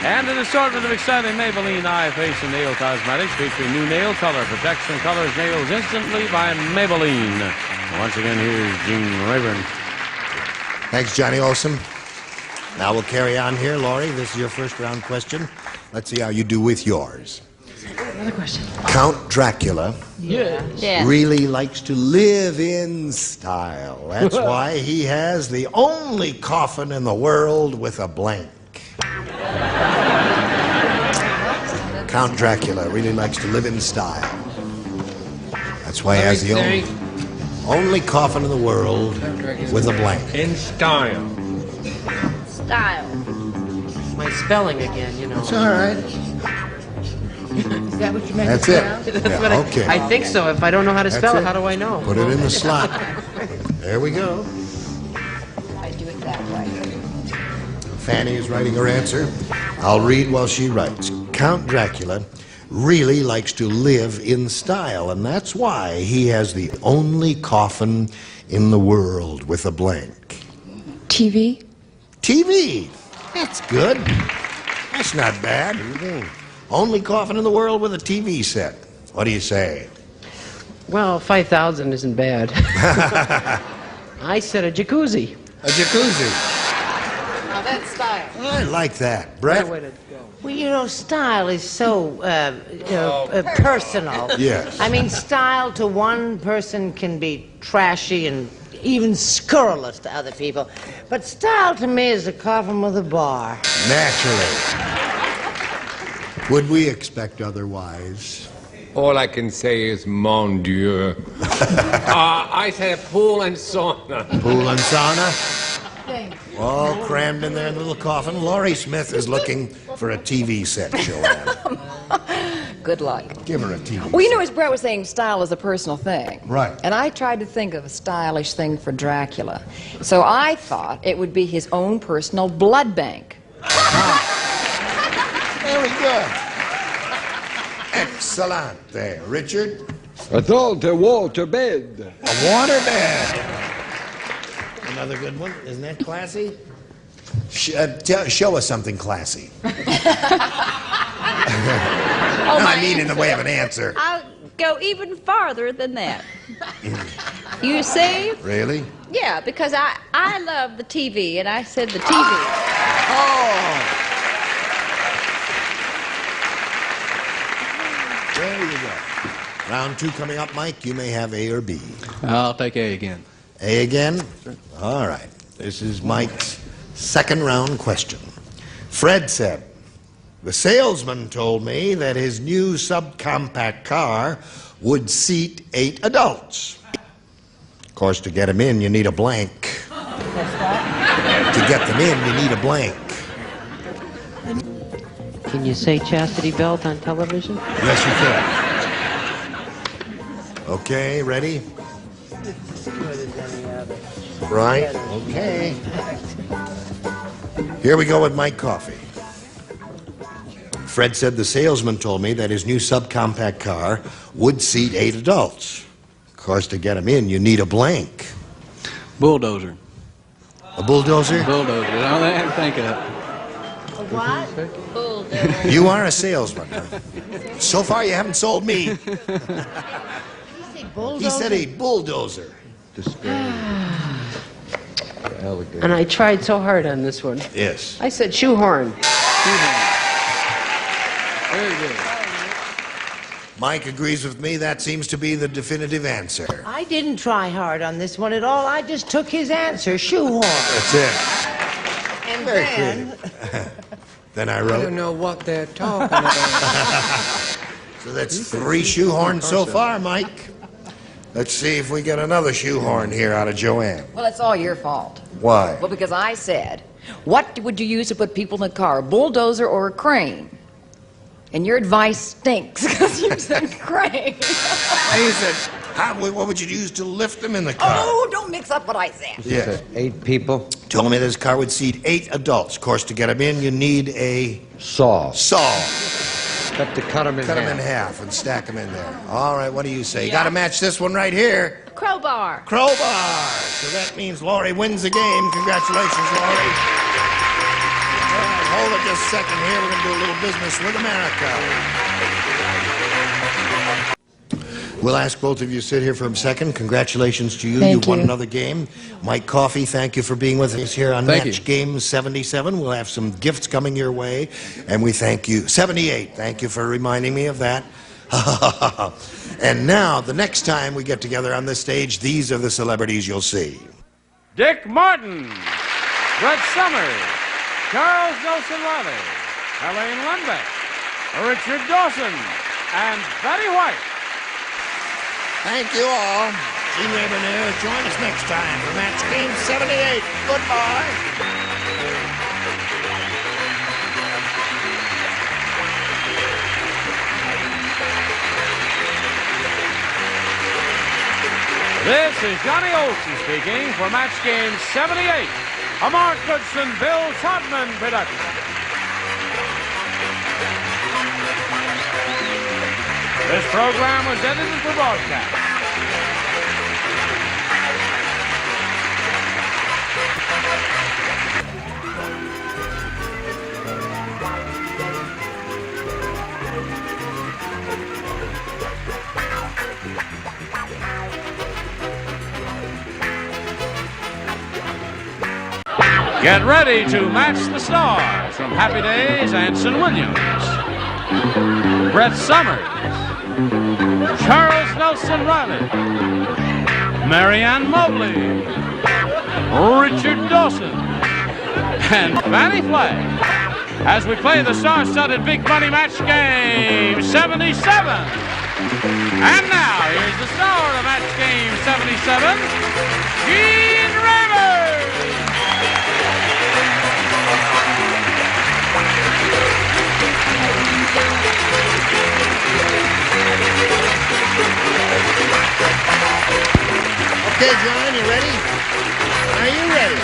And an assortment of exciting Maybelline eye, face, and nail cosmetics featuring new nail color. Protects and colors nails instantly by Maybelline. Once again, here's Gene Rayburn. Thanks, Johnny Olson. Now we'll carry on here. Laurie, this is your first round question. Let's see how you do with yours. Another question. Count Dracula Yeah. really likes to live in style. That's why he has the only coffin in the world with a blank. Count Dracula really likes to live in style. That's why he has the only coffin in the world with a blank. In style. Style. My spelling again, you know. It's all right. Is that what you meant? That's it. That's Yeah, what okay. I think so. If I don't know how to That's spell it, it. how do I know? Put it in the slot. There we go. I do it that way. Fanny is writing her answer. I'll read while she writes. Count Dracula really likes to live in style, and that's why he has the only coffin in the world with a blank. TV? TV. That's good. That's not bad. Only coffin in the world with a TV set. What do you say? Well, 5,000 isn't bad. I said a jacuzzi. A jacuzzi. Now that's style. I like that. Brett? Well, you know, style is so personal. Yes. I mean, style to one person can be trashy and even scurrilous to other people. But style to me is a coffin with a bar. Naturally. Would we expect otherwise? All I can say is, mon Dieu. I said pool and sauna. Pool and sauna? All crammed in there in the little coffin. Laurie Smith is looking for a TV set, Joanne. Good luck. Give her a TV Well, you know, as Brett was saying, style is a personal thing. Right. And I tried to think of a stylish thing for Dracula. So I thought it would be his own personal blood bank. Very good. Excellent there. Richard? I thought a water bed. A water bed. Another good one. Isn't that classy? Show us something classy. I mean in the way of an answer. I'll go even farther than that. You see? Really? Yeah, because I love the TV, and I said the TV. Oh! There you go. Round two coming up, Mike. You may have A or B. I'll take A again. A again? All right. This is Mike's second round question. Fred said, the salesman told me that his new subcompact car would seat 8 adults. Of course, to get them in, you need a blank. To get them in, you need a blank. Can you say chastity belt on television? Yes, you can. Okay, ready? Right? Okay. Here we go with Mike Coffey. Fred said the salesman told me that his new subcompact car would seat 8 adults. Of course, to get them in, you need a blank. Bulldozer. A bulldozer? Bulldozer. That's all I had to think of. What? Bulldozer. You are a salesman. So far, you haven't sold me. He said a bulldozer. And I tried so hard on this one. Yes. I said shoehorn. Very good. Mike agrees with me. That seems to be the definitive answer. I didn't try hard on this one at all. I just took his answer, shoehorn. That's it. And Very then... Then I I wrote. don't know what they're talking about. So that's 3 shoehorns so far, Mike. Let's see if we get another shoehorn here out of Joanne. Well, it's all your fault. Why? Well, because I said, what would you use to put people in a car, a bulldozer or a crane? And your advice stinks because you said crane. He said, what would you use to lift them in the car? Oh, don't mix up what I said. Yeah. 8 people. Told me this car would seat 8 adults. Of course, to get them in, you need a Saw. saw. Got to cut them in Cut them in half. half and stack them in there. All right, what do you say? You got to match this one right here. Crowbar. Crowbar. So that means Laurie wins the game. Congratulations, Laurie. All right, hold it just a second here. We're going to do a little business with America. We'll ask both of you to sit here for a second. Congratulations to you. Thank You've won you. another game. Mike Coffey, thank you for being with us here on Thank Match you. Game 77. We'll have some gifts coming your way, and we thank you. 78, thank you for reminding me of that. And now, the next time we get together on this stage, these are the celebrities you'll see. Dick Martin, Brett Summers, Charles Nelson Riley, Helene Lundbeck, Richard Dawson, and Betty White. Thank you all. Gene Raveneur, join us next time for Match Game 78. Goodbye. This is Johnny Olson speaking for Match Game 78, a Mark Goodson, Bill Todman production. This program was edited for broadcast. Get ready to match the stars from Happy Days, Anson Williams, Brett Summers, Charles Nelson Riley, Marianne Mobley, Richard Dawson, and Fannie Flagg as we play the star-studded Big Money Match Game 77. And now, here's the star of Match Game 77, Gene Raveneur. Okay, John, you ready? Are you ready?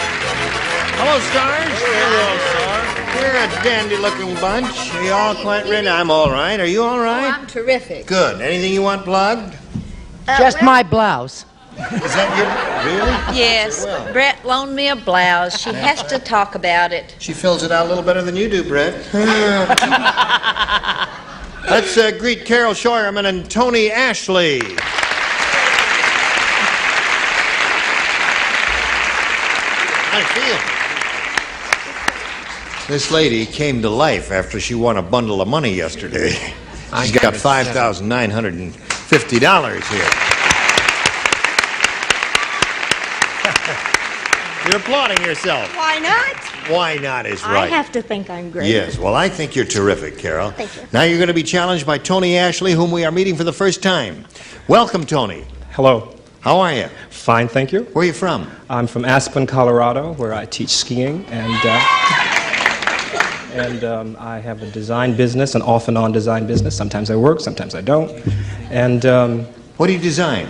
Hello, stars. Hello, star. You're a dandy-looking bunch. Are you all quite ready? I'm all right. Are you all right? I'm terrific. Good. Anything you want plugged? Just my blouse. Is that your... Really? Yes, Well. Brett loaned me a blouse. She has to talk about it. She fills it out a little better than you do, Brett. Let's greet Carol Scheuerman and Tony Ashley. How do you feel? This lady came to life after she won a bundle of money yesterday. She's got $5,950 here. You're applauding yourself. Why not? Why not is right. I have to think I'm great. Yes, well, I think you're terrific, Carol. Thank you. Now you're going to be challenged by Tony Ashley, whom we are meeting for the first time. Welcome, Tony. Hello. How are you? Fine, thank you. Where are you from? I'm from Aspen, Colorado, where I teach skiing, and I have a design business, an off and on design business. Sometimes I work, sometimes I don't. And what do you design?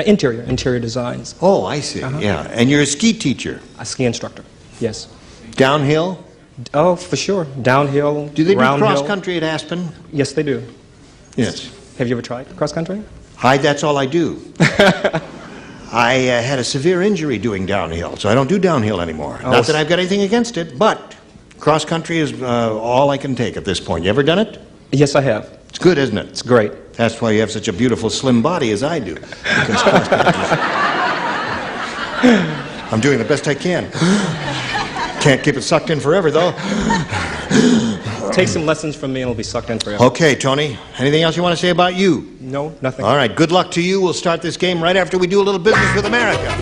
Interior designs. Oh, I see. Yeah, and you're a ski teacher. A ski instructor. Yes. Downhill? Oh, for sure. Downhill. Do they do roundhill. cross country at Aspen? Yes, they do. Yes. Have you ever tried cross country? That's all I do. I had a severe injury doing downhill, so I don't do downhill anymore. Oh, Not that I've got anything against it, but cross country is all I can take at this point. You ever done it? Yes, I have. It's good, isn't it? It's great. That's why you have such a beautiful, slim body as I do. Because cross country I'm doing the best I can. Can't keep it sucked in forever, though. Take some lessons from me and it'll be sucked in forever. Okay, Tony. Anything else you want to say about you? No, nothing. All right, good luck to you. We'll start this game right after we do a little business with America.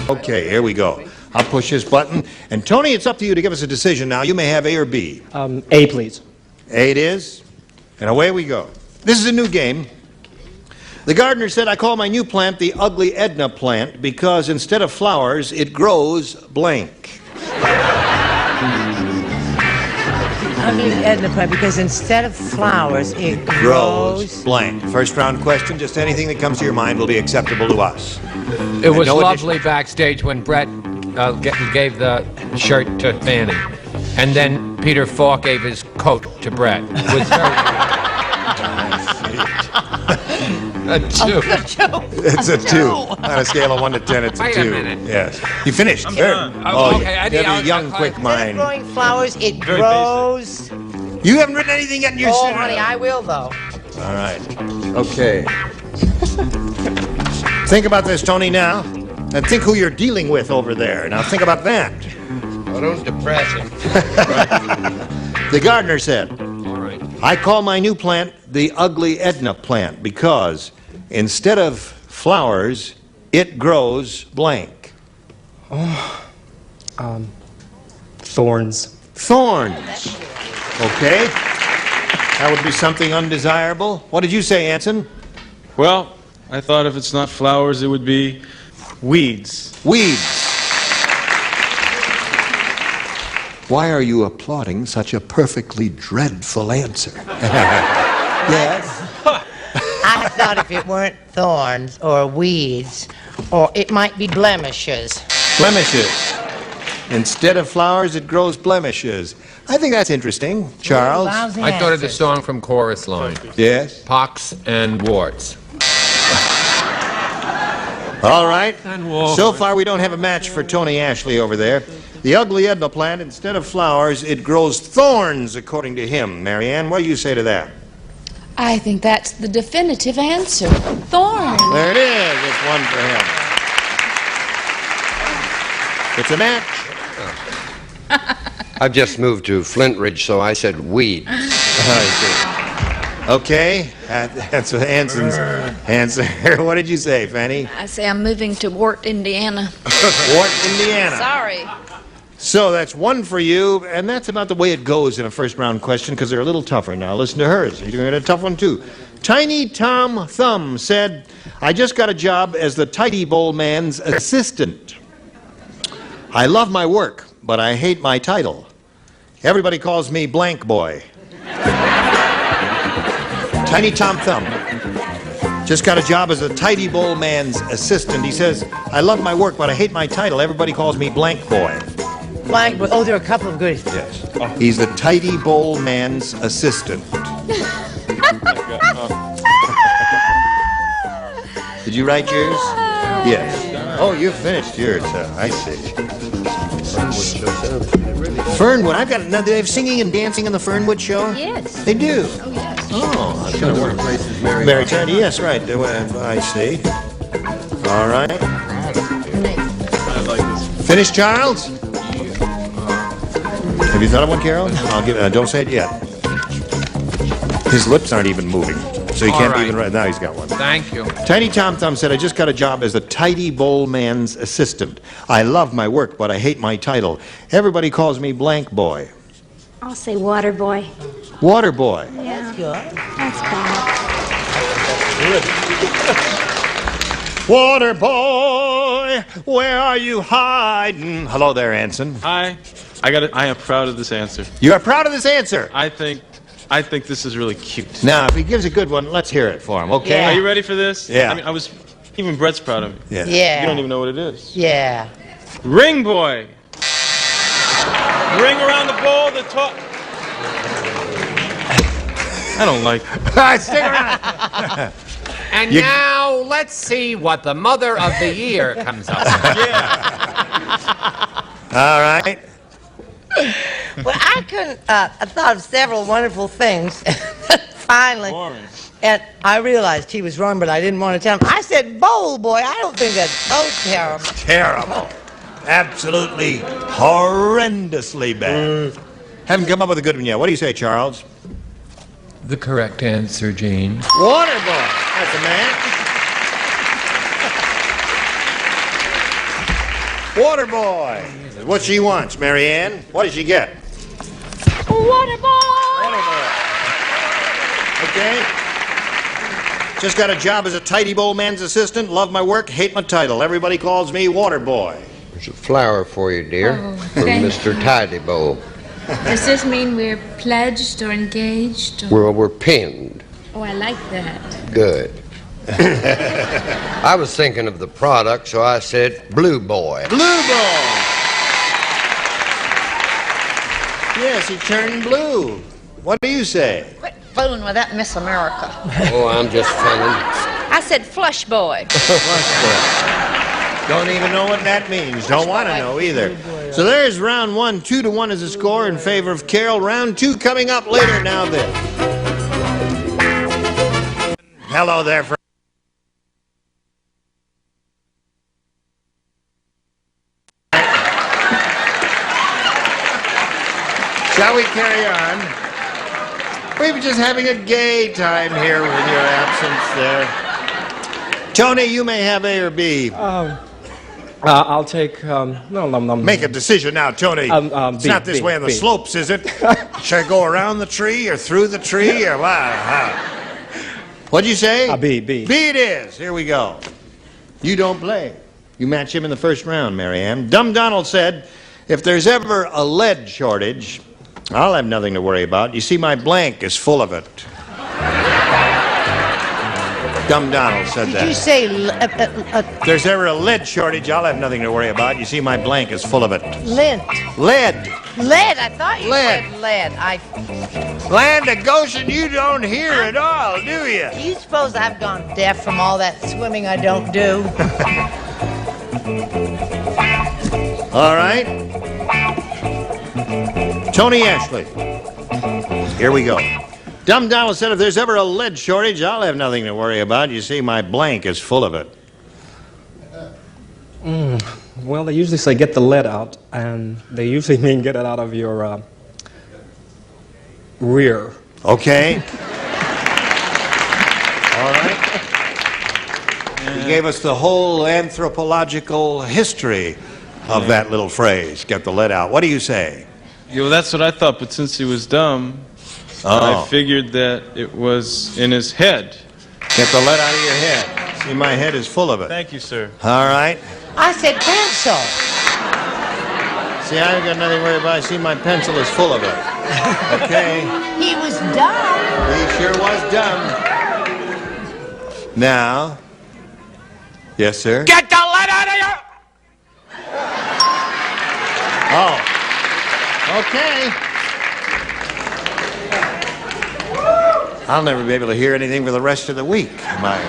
Okay, here we go. I'll push this button. And Tony, it's up to you to give us a decision now. You may have A or B. A, please. A it is. And away we go. This is a new game. The gardener said, I call my new plant the Ugly Edna plant because instead of flowers, it grows blank. Ugly Edna plant because instead of flowers, it grows blank. First round question, just anything that comes to your mind will be acceptable to us. It was lovely backstage when Brett gave the shirt to Fannie. And then Peter Falk gave his coat to Brett. It was very... A 2. It's a 2. On a scale of 1 to 10, it's a 2. Wait a minute. Yes. You finished? I'm Good. done. Oh, okay. You have a young, quick mind. growing flowers, it grows. You haven't written anything yet in your Oh, center. honey, I will, though. All right. Okay. Think about this, Tony, now. And think who you're dealing with over there. Now think about that. Oh, don't depress him. The gardener said, I call my new plant the Ugly Edna plant because instead of flowers, it grows blank. Thorns. Thorns. Okay. That would be something undesirable. What did you say, Anson? Well, I thought if it's not flowers, it would be weeds. Weeds. Why are you applauding such a perfectly dreadful answer? Yes? I thought if it weren't thorns or weeds, or it might be blemishes. Blemishes. Instead of flowers, it grows blemishes. I think that's interesting. Charles? I thought of the song from Chorus Line. Yes? Pox and warts. All right. So far, we don't have a match for Tony Ashley over there. The Ugly Edna plant, instead of flowers, it grows thorns, according to him. Marianne, what do you say to that? I think that's the definitive answer. Thorn. There it is. It's one for him. It's a match. I've just moved to Flintridge, so I said weeds. Okay. That's Anson's answer. What did you say, Fanny? I say I'm moving to Wart, Indiana. Wart, Indiana. Sorry. So that's one for you, and that's about the way it goes in a first-round question because they're a little tougher. Now listen to hers. You're going to get a tough one, too. Tiny Tom Thumb said, I just got a job as the Tidy Bowl man's assistant. I love my work, but I hate my title. Everybody calls me Blank Boy. Tiny Tom Thumb just got a job as a Tidy Bowl man's assistant. He says, I love my work, but I hate my title. Everybody calls me Blank Boy. Blank, but oh, there are a couple of good. Yes. He's the Tidy Bowl man's assistant. Did you write yours? Yes. Oh, you finished yours. I see. Fernwood. I've got. Now, do they have singing and dancing in the Fernwood show? Yes. They do. Oh, yes. Oh, I've got to work places. Mary Tiny. Yes, right. I see. All right. Finished, Charles? Have you thought of one, Carol? I'll give. Don't say it yet. His lips aren't even moving, so he can't even write. Now he's got one. Thank you. Tiny Tom Thumb said, I just got a job as the Tidy Bowl man's assistant. I love my work, but I hate my title. Everybody calls me Blank Boy. I'll say water boy. Water Boy. Yeah. That's good. That's bad. Water Boy, where are you hiding? Hello there, Anson. Hi. I am proud of this answer. You are proud of this answer? I think this is really cute. Now, if he gives a good one, let's hear it for him, okay? Yeah. Are you ready for this? Yeah. I mean, even Brett's proud of me. Yeah. Yeah. You don't even know what it is. Yeah. Ring boy. Ring around the bowl, the top. I don't like it. Stick around. And now, let's see what the Mother of the Year comes up with. All right. Well, I couldn't. I thought of several wonderful things. Finally, and I realized he was wrong, but I didn't want to tell him. I said, "Bowl boy." I don't think that's so terrible. Terrible. Absolutely horrendously bad. Haven't come up with a good one yet. What do you say, Charles? The correct answer, Gene. Water Boy. That's a match. Water Boy. What she wants, Marianne. What did she get? Water boy. Water Boy. Okay. Just got a job as a Tidy Bowl man's assistant. Love my work, hate my title. Everybody calls me Water Boy. There's a flower for you, dear, from thank Mr. Tidy Bowl. Does this mean we're pledged or engaged? We're pinned. Oh, I like that. Good. I was thinking of the product, so I said Blue Boy. Blue Boy. Yes, he turned blue. What do you say? Quit fooling with that Miss America. Oh, I'm just funning. I said flush boy. Don't even know what that means. Don't want to know either. So there's round one. 2-1 is the score in favor of Carol. Round two coming up later. Now this. Hello there, friend. Shall we carry on? We were just having a gay time here in your absence there. Tony, you may have A or B. I'll take, no. Make a decision now, Tony. It's B, not this B, way on the B. slopes, is it? Should I go around the tree or through the tree or what? What'd you say? B. B it is. Here we go. You don't play. You match him in the first round, Marianne. Dumb Donald said, if there's ever a lead shortage, I'll have nothing to worry about. You see, my blank is full of it. Dumb Donald said that. Did you say If there's ever a lead shortage, I'll have nothing to worry about. You see, my blank is full of it. lint? Lead. Lead. I thought you Lead. said lead. Land of Goshen, you don't hear it all, do you? Do you suppose I've gone deaf from all that swimming I don't do? All right. Tony Ashley. Here we go. Dumb Donald said, if there's ever a lead shortage, I'll have nothing to worry about. You see, my blank is full of it. Well, they usually say get the lead out, and they usually mean get it out of your rear. Okay. All right. He gave us the whole anthropological history of that little phrase, get the lead out. What do you say? Yo, that's what I thought, but since he was dumb, I figured that it was in his head. Get the lead out of your head. See, my head is full of it. Thank you, sir. All right. I said pencil. See, I ain't got nothing to worry about. I see, my pencil is full of it. Okay. He was dumb. He sure was dumb. Now. Yes, sir? Get the lead out of your... Oh. Okay. I'll never be able to hear anything for the rest of the week. My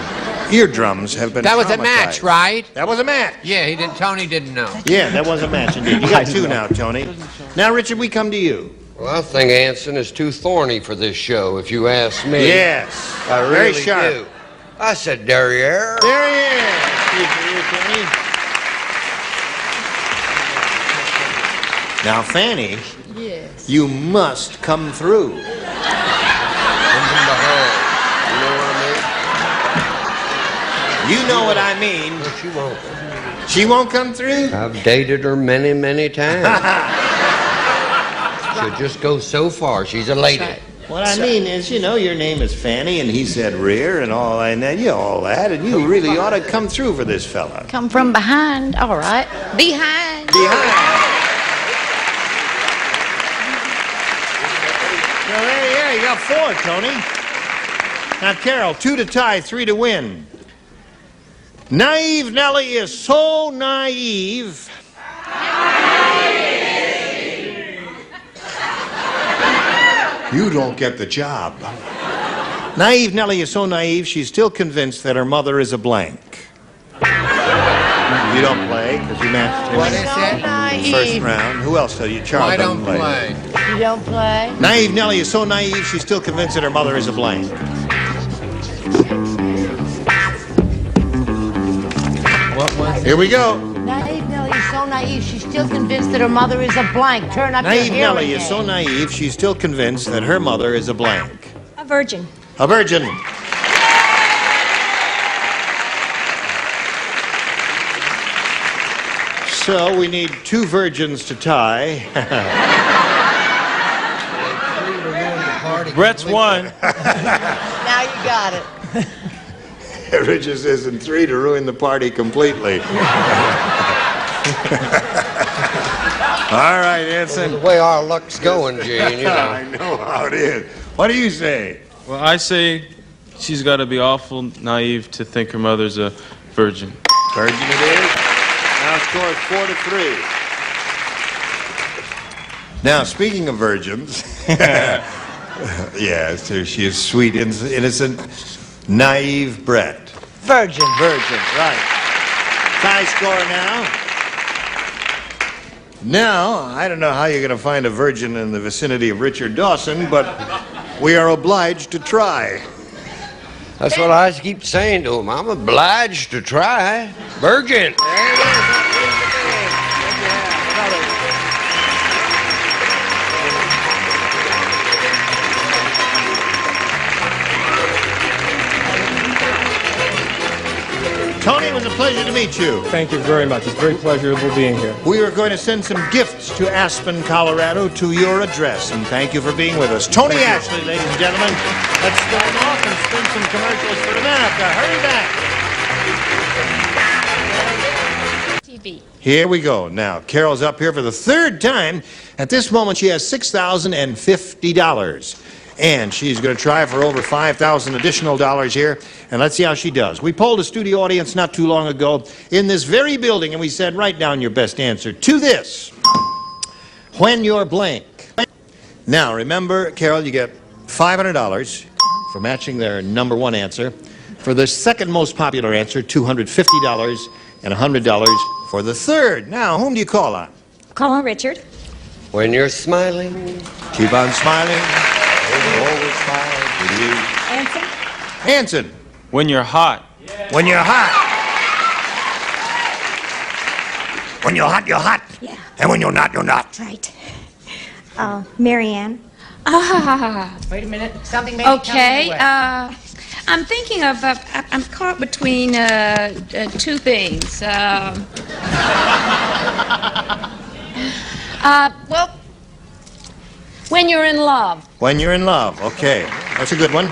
eardrums have been That was a traumatized. match, right? That was a match. Yeah, Tony didn't know. Yeah, that was a match indeed. You got two now, Tony. Now, Richard, we come to you. Well, I think Anson is too thorny for this show, if you ask me. Yes. I Very really sharp. do. I said derriere. There he is. Good for you, Tony. Now, Fanny, Yes. you must come through. You know what I mean. No, she won't. She won't come through? I've dated her many, many times. She'll just go so far. She's a lady. What I mean is, you know, your name is Fanny, and he said rear, and all that, and you know, all that, and you really ought to come through for this fella. Come from behind. All right. Behind. Well, there you got 4, Tony. Now, Carol, 2 to tie, 3 to win. Naive Nellie is so naive. You don't get the job. Naive Nellie is so naive, she's still convinced that her mother is a blank. You don't play, because you matched him What in is the it? first round. Who else do you? Charles I don't doesn't play. You don't play? Naive Nellie is so naive, she's still convinced that her mother is a blank. What was Here we go. Naive Nellie is so naive, she's still convinced that her mother is a blank. Turn up Naive your hearing Nellie is aid. so naive, she's still convinced that her mother is a blank. A virgin. A virgin. So we need 2 virgins to tie. Brett's won. Now you got it. Richard says, and 3 to ruin the party completely. All right, Anson. The way our luck's going, Gene, you know. I know how it is. What do you say? Well, I say she's got to be awful naive to think her mother's a virgin. Virgin it is. Now score is 4 to 3. Now, speaking of virgins, yes, there she is, sweet, innocent, naive Brett. Virgin. Virgin, right. Tie score now. Now, I don't know how you're going to find a virgin in the vicinity of Richard Dawson, but we are obliged to try. That's what I keep saying to him. I'm obliged to try. Virgin. Tony, it was a pleasure to meet you. Thank you very much. It's very pleasurable being here. We are going to send some gifts to Aspen, Colorado, to your address, and thank you for being with us. Tony Ashley, ladies and gentlemen. Let's start off and spin some commercials for America. Hurry back. TV. Here we go. Now, Carol's up here for the third time. At this moment, she has $6,050. And she's going to try for over $5,000 additional dollars here. And let's see how she does. We polled a studio audience not too long ago in this very building, and we said, write down your best answer to this. When you're blank. Now, remember, Carol, you get $500 for matching their number one answer. For the second most popular answer, $250 and $100 for the third. Now, whom do you call on? Call on Richard. When you're smiling. Keep on smiling. Always smile with you. Anson. Anson. When you're hot. When you're hot. When you're hot, you're hot. Yeah. And when you're not, you're not. Right. Marianne. Wait a minute. Something may Okay. I'm thinking of. I'm caught between two things. Well, when you're in love. When you're in love. Okay. That's a good one.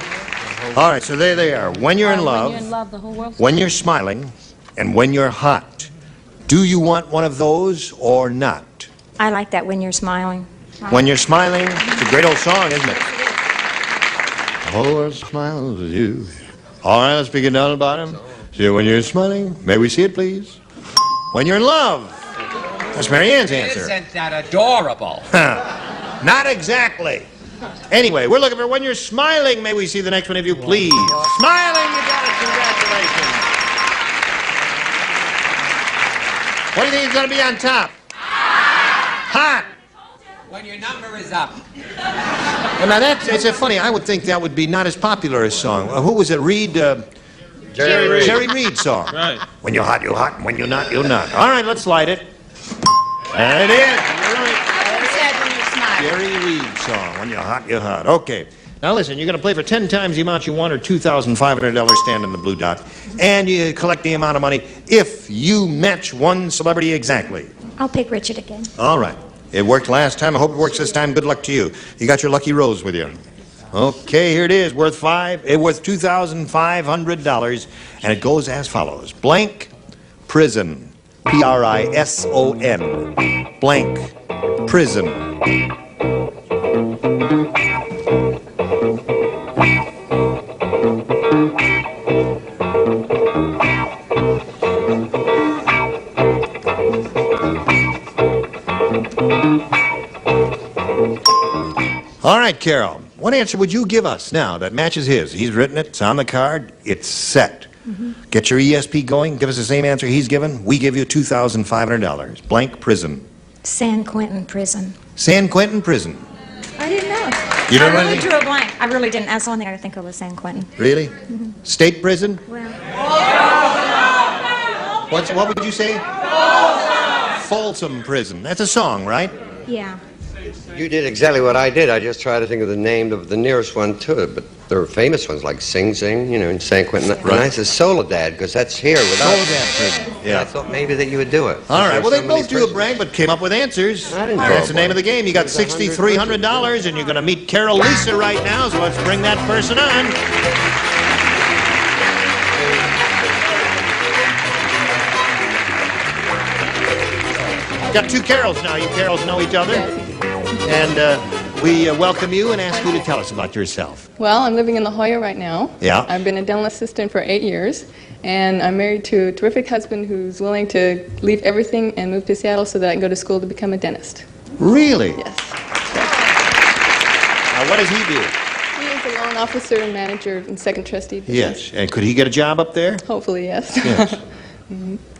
All right, so there they are. When you're in love. When you're in love, the whole world. When you're smiling. And when you're hot. Do you want one of those or not? I like that when you're smiling. When you're smiling. It's a great old song, isn't it? The whole world smiles with you. All right, let's begin down the bottom. See, when you're smiling. May we see it, please? When you're in love. That's Marianne's answer. Isn't that adorable? Not exactly. Anyway, we're looking for when you're smiling. May we see the next one, if you please? Smiling, you got it. Congratulations. What do you think is going to be on top? Hot. When your number is up. Well, now it's a funny. I would think that would be not as popular a song. Who was it? Reed. Jerry Reed. Jerry Reed song. Right. When you're hot, you're hot. And when you're not, you're not. All right, let's slide it. There it is. You're right. Jerry Reed song. When you're hot, you're hot. Okay. Now listen, you're going to play for 10 times the amount you want, or $2,500 stand in the blue dot. And you collect the amount of money if you match one celebrity exactly. I'll pick Richard again. All right. It worked last time. I hope it works this time. Good luck to you. You got your lucky rose with you. Okay, here it is. Worth $2,500. And it goes as follows. Blank prison. Prison. Blank prison. All right, Carol. What answer would you give us now that matches his? He's written it. It's on the card. It's set. Get your ESP going. Give us the same answer he's given. We give you $2,500. Blank prison. San Quentin Prison. San Quentin Prison. I didn't know. You don't know I really anything? drew a blank. I really didn't. That's the only thing I could think of was San Quentin. Really? State prison? Well. What would you say? Folsom Prison. That's a song, right? Yeah. You did exactly what I did. I just tried to think of the name of the nearest one to it, but there are famous ones like Sing Sing, in San Quentin. And I said Soledad, because that's here with us. Soledad Prison. Yeah. I thought maybe that you would do it. All right. Well, they both drew a blank, but came up with answers. That's the name of the game. You got $6,300, and you're going to meet Carol Lisa right now, so let's bring that person on. Got two Carols now. You Carols know each other. And we welcome you and ask you to tell us about yourself. Well, I'm living in La Jolla right now. Yeah. I've been a dental assistant for 8 years, and I'm married to a terrific husband who's willing to leave everything and move to Seattle so that I can go to school to become a dentist. Really? Yes. Now, what does he do? He is a loan officer and manager and second trustee. Yes. And could he get a job up there? Hopefully, yes. Yes.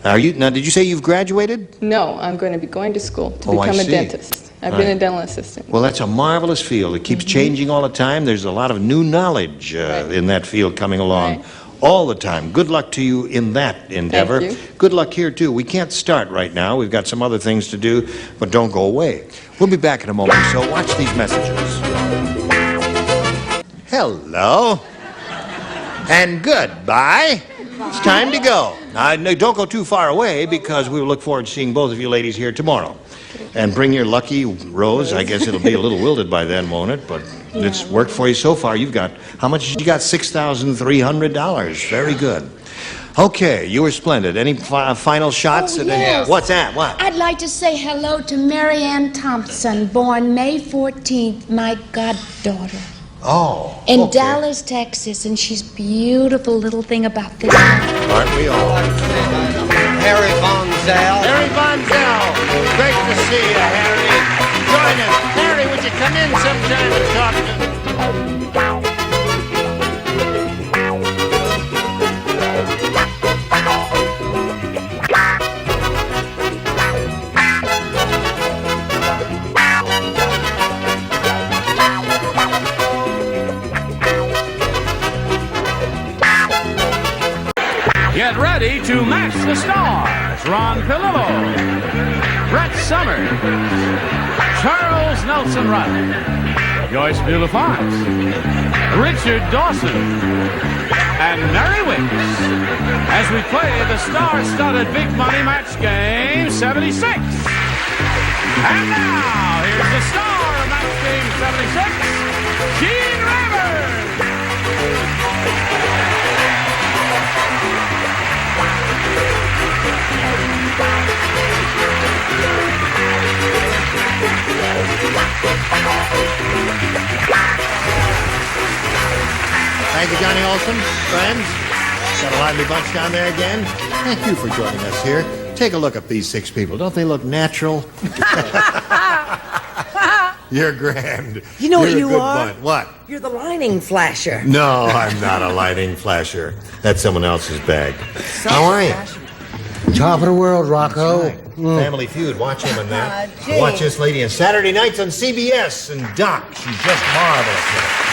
Now, did you say you've graduated? No, I'm going to be going to school to Oh, I become a see. dentist. I've been a dental assistant. Well, that's a marvelous field. It keeps changing all the time. There's a lot of new knowledge in that field coming along all the time. Good luck to you in that endeavor. Thank you. Good luck here, too. We can't start right now. We've got some other things to do, but don't go away. We'll be back in a moment, so watch these messages. Hello. And goodbye. It's time to go. Now, don't go too far away because we will look forward to seeing both of you ladies here tomorrow. And bring your lucky rose. I guess it'll be a little wilted by then, won't it? But it's worked for you so far. You've got, how much? You got $6,300. Very good. Okay, you were splendid. Any final shots? Oh, yes. What's that? What? I'd like to say hello to Mary Ann Thompson, born May 14th, my goddaughter. Oh. In Dallas, Texas, and she's beautiful little thing about this. Aren't we all? Harry Von Zell. Harry Von Zell. Great to see you, Harry. Join us. Harry, would you come in sometime and talk to us? Get ready to match the stars. Ron Pillillo, Brett Summers, Charles Nelson Riley, Joyce Beulah-Fox, Richard Dawson, and Mary Wicks as we play the star-studded Big Money Match Game 76. And now, here's the star of Match Game 76, Gene Rivers. Thank you, Johnny Olson. Friends, got a lively bunch down there again. Thank you for joining us here. Take a look at these 6 people. Don't they look natural? You're grand. You know what You're a you good are? Bunch. What? You're the lining flasher. No, I'm not a lighting flasher. That's someone else's bag. How are you? Top of the world, Rocco. Family Feud. Watch him in that. Gee. Watch this lady on Saturday nights on CBS. And Doc, she's just marvelous.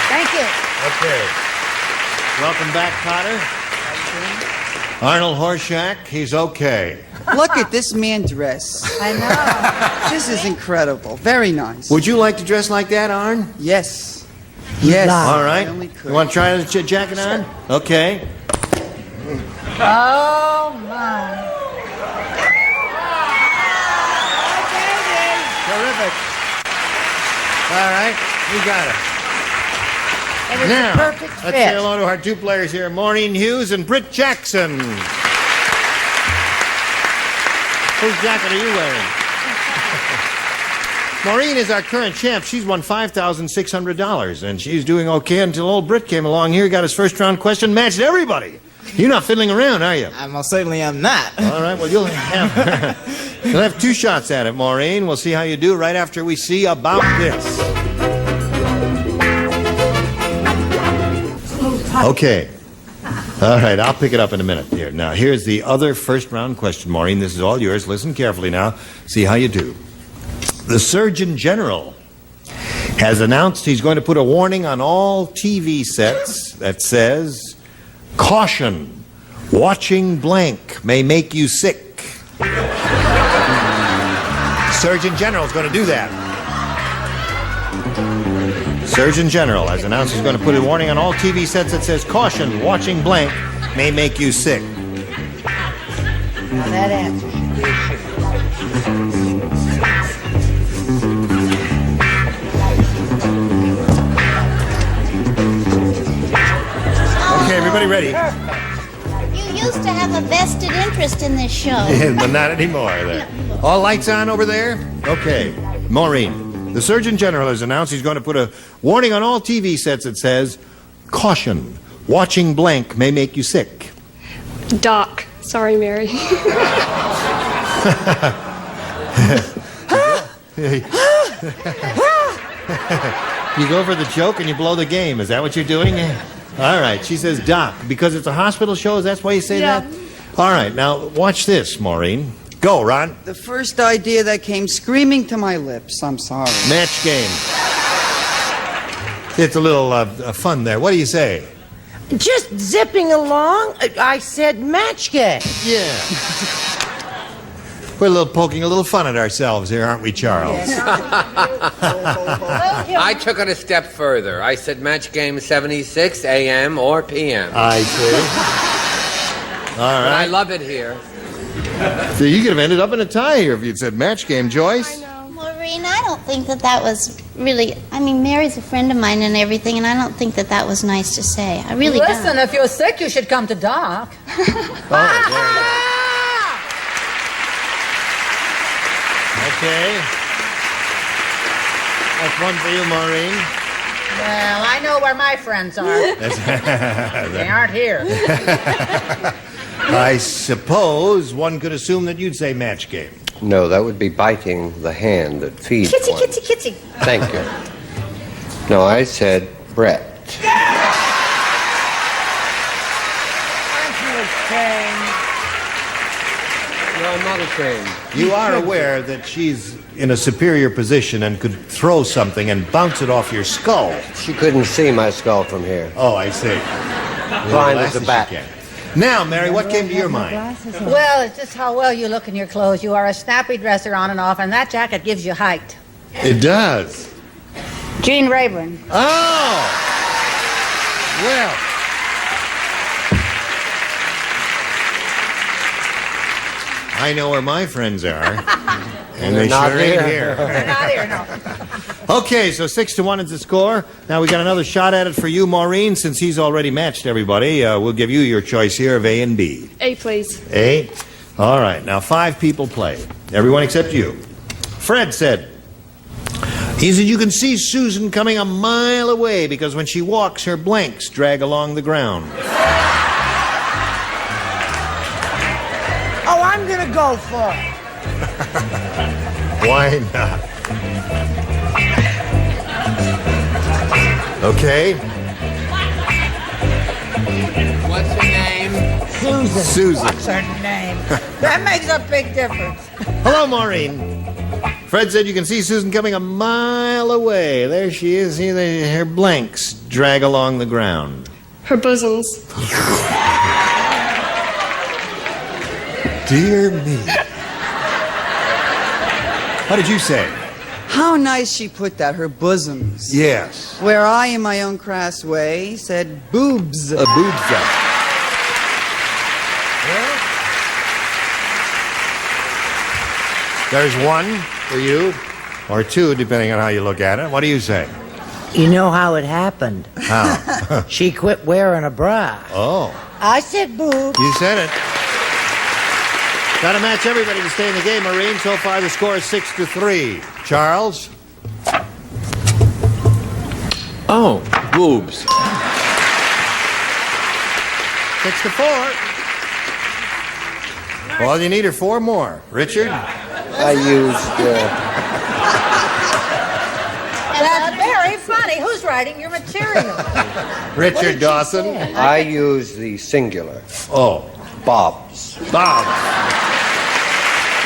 Thank you. Okay. Welcome back, Cotter. Arnold Horshack, he's okay. Look at this man dress. I know. This is incredible. Very nice. Would you like to dress like that, Arn? Yes. Yes. All right. I only could. You want to try the jacket on? Okay. Oh, my. Terrific. All right. We got it. And it's Now, a perfect let's fit. say hello to our 2 players here, Maureen Hughes and Britt Jackson. Whose jacket are you wearing? Maureen is our current champ. She's won $5,600, and she's doing okay until old Britt came along here, got his first-round question, matched everybody. You're not fiddling around, are you? I most certainly am not. All right, well, you'll have 2 shots at it, Maureen. We'll see how you do right after we see about this. Okay. All right, I'll pick it up in a minute here. Now, here's the other first-round question, Maureen. This is all yours. Listen carefully now. See how you do. The Surgeon General has announced he's going to put a warning on all TV sets that says, "Caution, watching blank may make you sick." Surgeon General is going to do that. Surgeon General has announced he's going to put a warning on all TV sets that says, "Caution, watching blank may make you sick." Now that answers Okay, everybody ready? You used to have a vested interest in this show. But not anymore. There. All lights on over there? Okay. Maureen, the Surgeon General has announced he's going to put a warning on all TV sets that says, "Caution, watching blank may make you sick." Doc. Sorry, Mary. You go for the joke and you blow the game. Is that what you're doing? All right. She says, "Doc," because it's a hospital show. That's why you say that? All right. Now, watch this, Maureen. Go, Ron. The first idea that came screaming to my lips. I'm sorry. Match game. It's a little fun there. What do you say? Just zipping along, I said match game. Yeah. We're poking a little fun at ourselves here, aren't we, Charles? I took it a step further. I said match game 76 a.m. or p.m. I see. All right. But I love it here. So you could have ended up in a tie here if you'd said match game, Joyce. Maureen, I don't think that was really... I mean, Mary's a friend of mine and everything, and I don't think that was nice to say. I really don't. Listen, if you're sick, you should come to Doc. Okay. That's one for you, Maureen. Well, I know where my friends are. They aren't here. I suppose one could assume that you'd say match game. No, that would be biting the hand that feeds Kitty, one. kitty, kitty. Thank you. No, I said Brett. Aren't you ashamed? No, I'm not ashamed. You are aware that she's in a superior position and could throw something and bounce it off your skull. She couldn't see my skull from here. Oh, I see. Blind as a bat. Now, Mary, what came to your mind? Well, it's just how well you look in your clothes. You are a snappy dresser on and off, and that jacket gives you height. It does. Gene Rayburn. Oh! Well. I know where my friends are. And they not sure ain't here. here. They're not here, no. Okay, so 6-1 is the score. Now we got another shot at it for you, Maureen. Since he's already matched everybody, we'll give you your choice here of A and B. A, please. A? All right, now 5 people play. Everyone except you. Fred said, he said, you can see Susan coming a mile away because when she walks, her blanks drag along the ground. Oh, I'm going to go for it. Why not? Okay. What's her name? Susan. Susan. What's her name? That makes a big difference. Hello, Maureen. Fred said you can see Susan coming a mile away. There she is. See, her blanks drag along the ground. Her bosoms. Dear me. What did you say? How nice she put that, her bosoms. Yes. Where I, in my own crass way, said boobs. A boobs. There's one for you, or 2, depending on how you look at it. What do you say? You know how it happened? How? She quit wearing a bra. Oh. I said boobs. You said it. Got to match everybody to stay in the game, Maureen. So far, the score is 6-3. Charles? Oh, boobs. 6-4. All you need are 4 more. Richard? I used... That's very funny. Who's writing your material? Richard Dawson? I used the singular. Oh. Bobs. Bobs.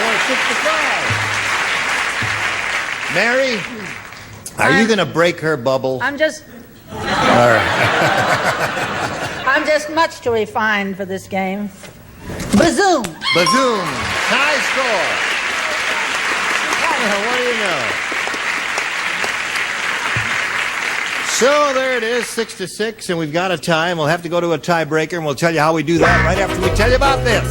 6-5. Mary? Are you going to break her bubble? I'm just... All right. I'm just much too refined for this game. Bazoom. Bazoom. High score. Well, what do you know? So there it is, 6-6, and we've got a tie, and we'll have to go to a tiebreaker, and we'll tell you how we do that right after we tell you about this.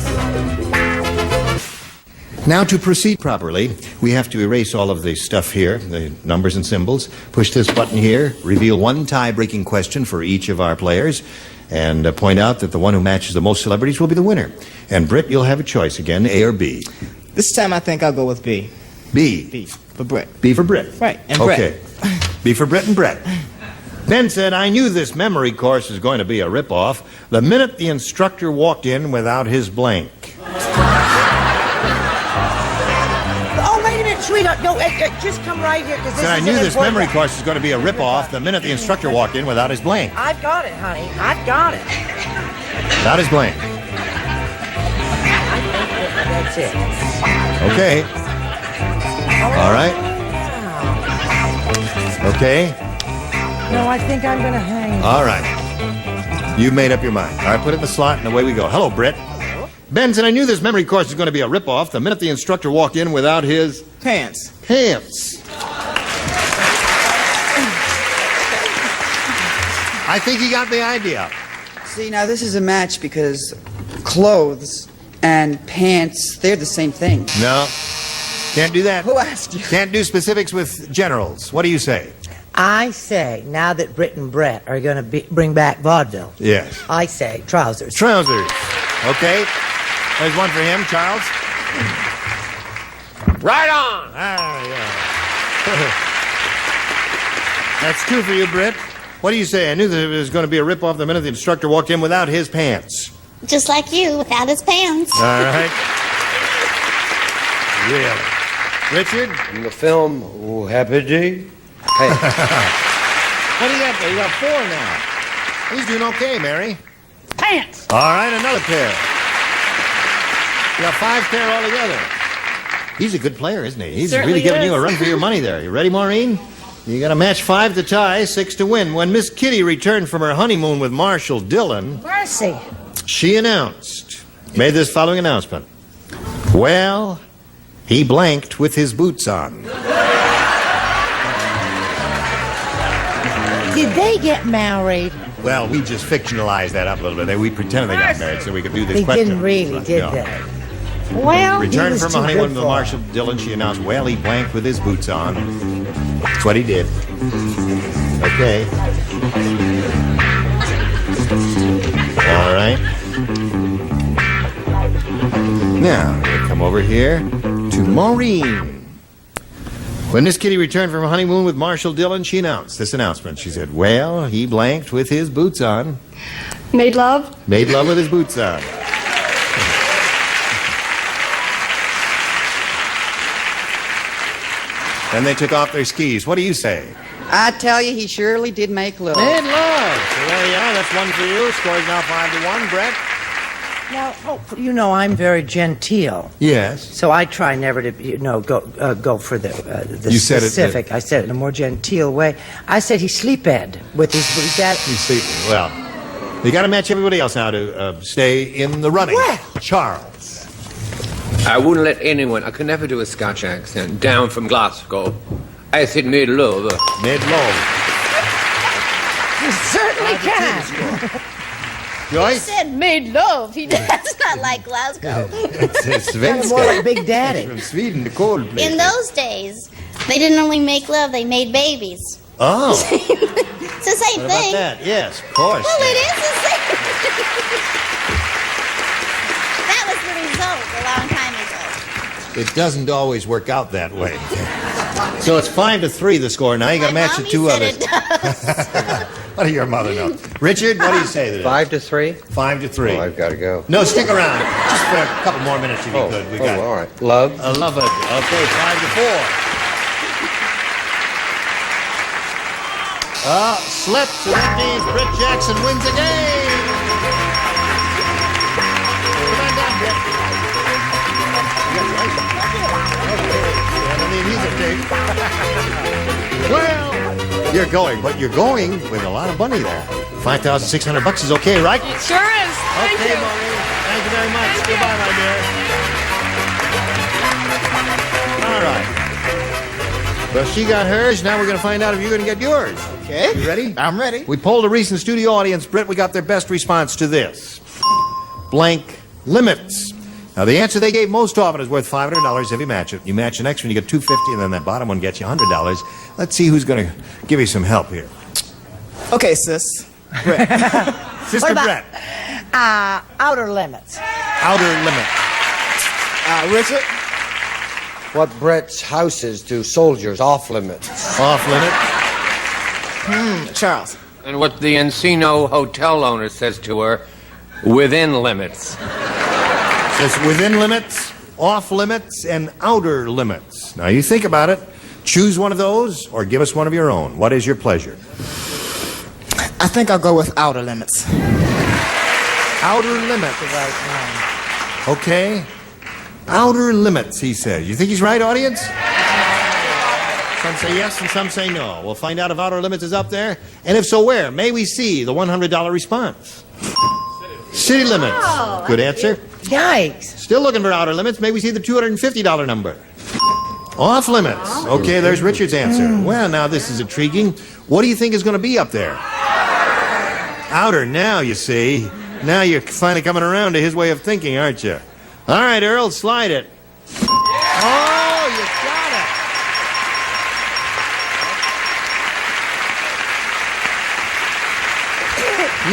Now, to proceed properly, we have to erase all of the stuff here, the numbers and symbols, push this button here, reveal one tie-breaking question for each of our players, and point out that the one who matches the most celebrities will be the winner. And Britt, you'll have a choice again, A or B. This time I think I'll go with B. B. B for Britt. B for Britt. Right, and Brett. Okay. B for Britt and Brett. Ben said, I knew this memory course was going to be a ripoff the minute the instructor walked in without his blank. Oh, wait a minute, sweetheart. No, just come right here. This Said, I knew this memory course was going to be a ripoff the minute the instructor walked in without his blank. I've got it, honey. I've got it. Without his blank. That's it. Okay. All right. Okay. No, I think I'm going to hang. All right. You made up your mind. All right, put it in the slot, and away we go. Hello, Britt. Benson, I knew this memory course was going to be a ripoff the minute the instructor walked in without his... Pants. I think he got the idea. See, now this is a match because clothes and pants, they're the same thing. No. Can't do that. Who asked you? Can't do specifics with generals. What do you say? I say, now that Britt and Brett are going to bring back vaudeville, Yes. I say trousers. Trousers. Okay. There's one for him, Charles. Right on! Ah, yeah. That's two for you, Britt. What do you say? I knew that it was going to be a rip-off the minute the instructor walked in without his pants. Just like you, without his pants. All right. Really? Richard? In the film, oh, Happy Day. Hey. What do you got there? You got four now. He's doing okay, Mary. Pants. All right, another pair. You got 5 pair altogether. He's a good player, isn't he? He's Certainly really giving is. you a run for your money there. You ready, Maureen? You got a match 5 to tie, 6 to win. When Miss Kitty returned from her honeymoon with Marshall Dillon, Mercy. she made this following announcement. Well, he blanked with his boots on. Did they get married? Well, we just fictionalized that up a little bit. We pretended they got married so we could do this They question. didn't really, But, did no. they? Well, Returned he was from a too honeymoon good with for Marshall Dillon, she announced, well, he blanked with his boots on. That's what he did. Okay. All right. Now, we'll come over here to Maureen. When Miss Kitty returned from a honeymoon with Marshall Dillon, she announced this announcement. She said, well, he blanked with his boots on. Made love? Made love with his boots on. Then they took off their skis. What do you say? I tell you, he surely did make love. Made love. So there you are. That's one for you. Score's now 5-1. Brett? Now, you know, I'm very genteel. Yes. So I try never to, go for the You said it, specific. I said it in a more genteel way. I said he sleep-ed with his... He's sleeping. Well, you got to match everybody else now to stay in the running. Well. Charles. I wouldn't let anyone, I could never do a Scotch accent, down from Glasgow. I said made love. Made love. You certainly can. He Joyce? said made love. That's not like Glasgow. It's Kind of Svenska. more like Big Daddy. From Sweden, the cold place. In those days, they didn't only make love, they made babies. Oh. It's the same What about thing. that? Yes, of course. Well, it is the same. That was the result a long time ago. It doesn't always work out that way. So it's 5-3 the score now. You got to match the two others. What do your mother know? Richard, what do you say to this? 5-3? 5-3. Oh, I've got to go. No, stick around. Just for a couple more minutes if you could. We got all right. Love? I love it. Okay, 5-4. Slips, and that means Britt Jackson wins the game. Come on down, Britt. Well, you're going, but you're going with a lot of money there. $5,600 is okay, right? It sure is. Thank Okay, you. Maureen. Thank you very much. Goodbye, my dear. All right. Well, she got hers. Now we're going to find out if you're going to get yours. Okay. You ready? I'm ready. We polled a recent studio audience, Britt. We got their best response to this. Blank limits. Now, the answer they gave most often is worth $500 if you match it. You match the next one, you get $250, and then that bottom one gets you $100. Let's see who's going to give you some help here. Okay, sis. Sister What about- Brett. Outer limits. Outer limit. Richard? What Brett's houses to soldiers off limits? Off limit. Charles. And what the Encino hotel owner says to her, within limits. Says within limits, off limits, and outer limits. Now, you think about it. Choose one of those or give us one of your own. What is your pleasure? I think I'll go with outer limits. Outer limits. Okay. Outer limits, he says. You think he's right, audience? Some say yes and some say no. We'll find out if Outer Limits is up there. And if so, where? May we see the $100 response? City Limits. Oh, Good answer. Yikes. Still looking for Outer Limits. May we see the $250 number? Off limits. Okay, there's Richard's answer. Well, now this is intriguing. What do you think is going to be up there? Outer, now you see. Now you're finally coming around to his way of thinking, aren't you? All right, Earl, slide it. Oh, you got it.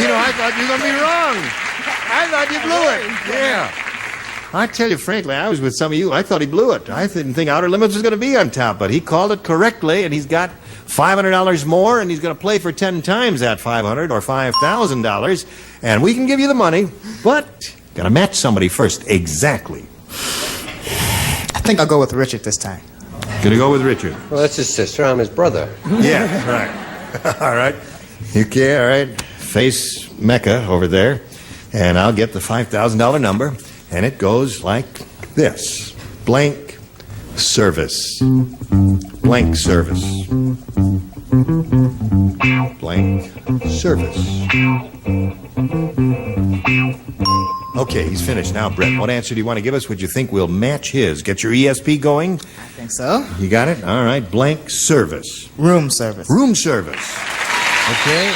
You know, I thought you were going to be wrong. I thought you blew it. Yeah. I tell you, frankly, I was with some of you. I thought he blew it. I didn't think Outer Limits was going to be on top, but he called it correctly, and he's got $500 more, and he's going to play for 10 times that $500 or $5,000, and we can give you the money, but got to match somebody first. Exactly. I think I'll go with Richard this time. Gonna go with Richard. Well, that's his sister. I'm his brother. Yeah, right. All right. Okay, all right. Face Mecca over there, and I'll get the $5,000 number. And it goes like this. Blank service. Blank service. Blank service. Okay, he's finished. Now, Brett, what answer do you want to give us? Would you think we'll match his? Get your ESP going? I think so. You got it? All right. Blank service. Room service. Room service. Okay.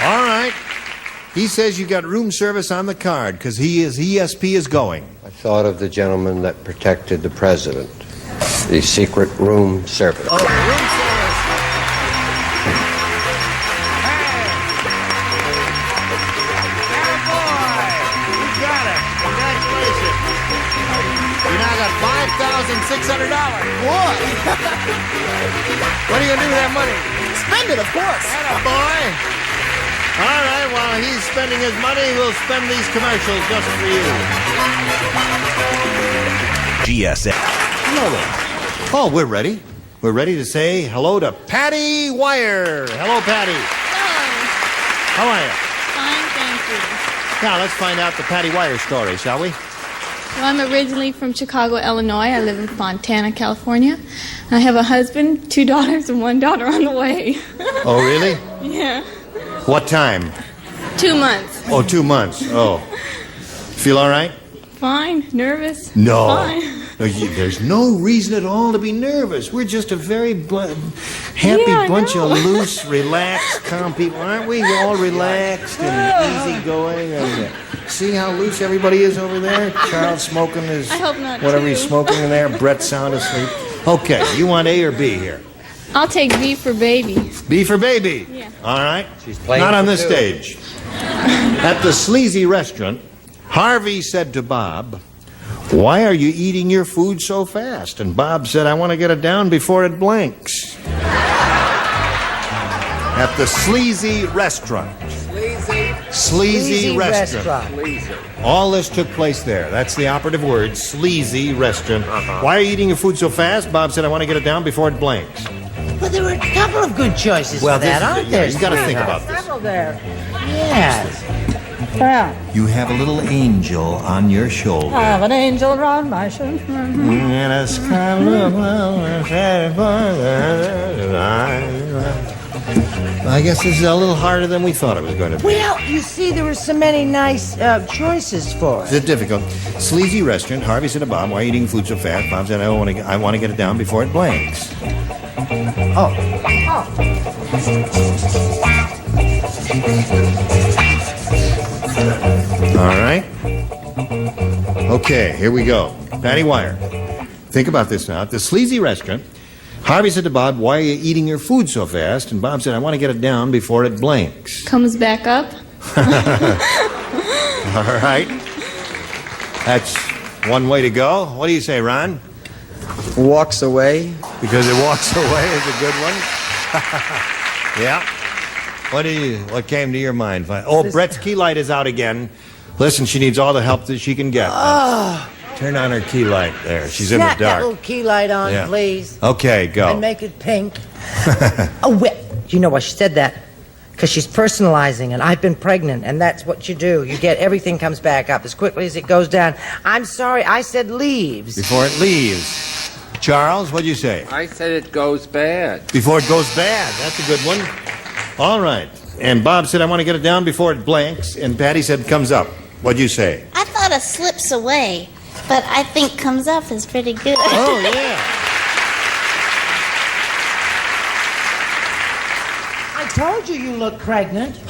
All right. He says you got room service on the card because his ESP is going. I thought of the gentleman that protected the president. The secret room service. Oh, room service. Hey! Attaboy! You got it. Congratulations. You now got $5,600. What? What are you going to do with that money? Spend it, of course. Attaboy! All right, while he's spending his money, we'll spend these commercials just for you. GSA. Hello there. Oh, we're ready. We're ready to say hello to Patty Wire. Hello, Patty. Hello. How are you? Fine, thank you. Now, let's find out the Patty Wire story, shall we? Well, I'm originally from Chicago, Illinois. I live in Fontana, California. I have a husband, 2 daughters, and 1 daughter on the way. Oh, really? Yeah. What time? 2 months. Oh, 2 months. Oh. Feel all right? Fine. Nervous? No. Fine. No, there's no reason at all to be nervous. We're just a very happy bunch of loose, relaxed, calm people. Aren't we all relaxed and easygoing? And, see how loose everybody is over there? Charles smoking his... I hope not, whatever too. he's smoking in there. Brett sound asleep. Okay, you want A or B here? I'll take B for baby. B for baby. Yeah. All right. She's playing Not on for this two. stage. At the sleazy restaurant, Harvey said to Bob, "Why are you eating your food so fast?" And Bob said, "I want to get it down before it blinks." At the sleazy restaurant. Sleazy restaurant. All this took place there. That's the operative word, sleazy restaurant. Why are you eating your food so fast? Bob said, "I want to get it down before it blinks." But there were a couple of good choices Well, for that, this is aren't it. there? Yeah, you got to think sweetheart? about this. Several there. Yes. Yeah. You have a little angel on your shoulder. I have an angel around my shoulder. And a sky I guess this is a little harder than we thought it was going to be. Well, you see, there were so many nice choices for Is it. it difficult? Sleazy restaurant. Harvey said to Bob, "Why are you eating food so fast?" Bob said, I want to get it down before it blanks." Oh. All right. Okay, here we go. Patty Wire. Think about this now. At the sleazy restaurant, Harvey said to Bob, "Why are you eating your food so fast?" And Bob said, "I want to get it down before it blanks." Comes back up. All right. That's one way to go. What do you say, Ron? Walks away. Because it walks away is a good one. Yeah. What came to your mind? Oh, Brett's key light is out again. Listen, she needs all the help that she can get. Turn on her key light there. She's in the Snap that dark. little key light on, Yeah. please. Okay, go. And make it pink. Oh, well, you know why she said that? Because she's personalizing, and I've been pregnant, and that's what you do. You get everything comes back up as quickly as it goes down. I'm sorry, I said leaves. Before it leaves. Charles, what'd you say? I said it goes bad. Before it goes bad. That's a good one. All right. And Bob said, I want to get it down before it blanks. And Patty said, comes up. What'd you say? I thought it slips away, but I think comes up is pretty good. Oh, yeah. I told you look pregnant.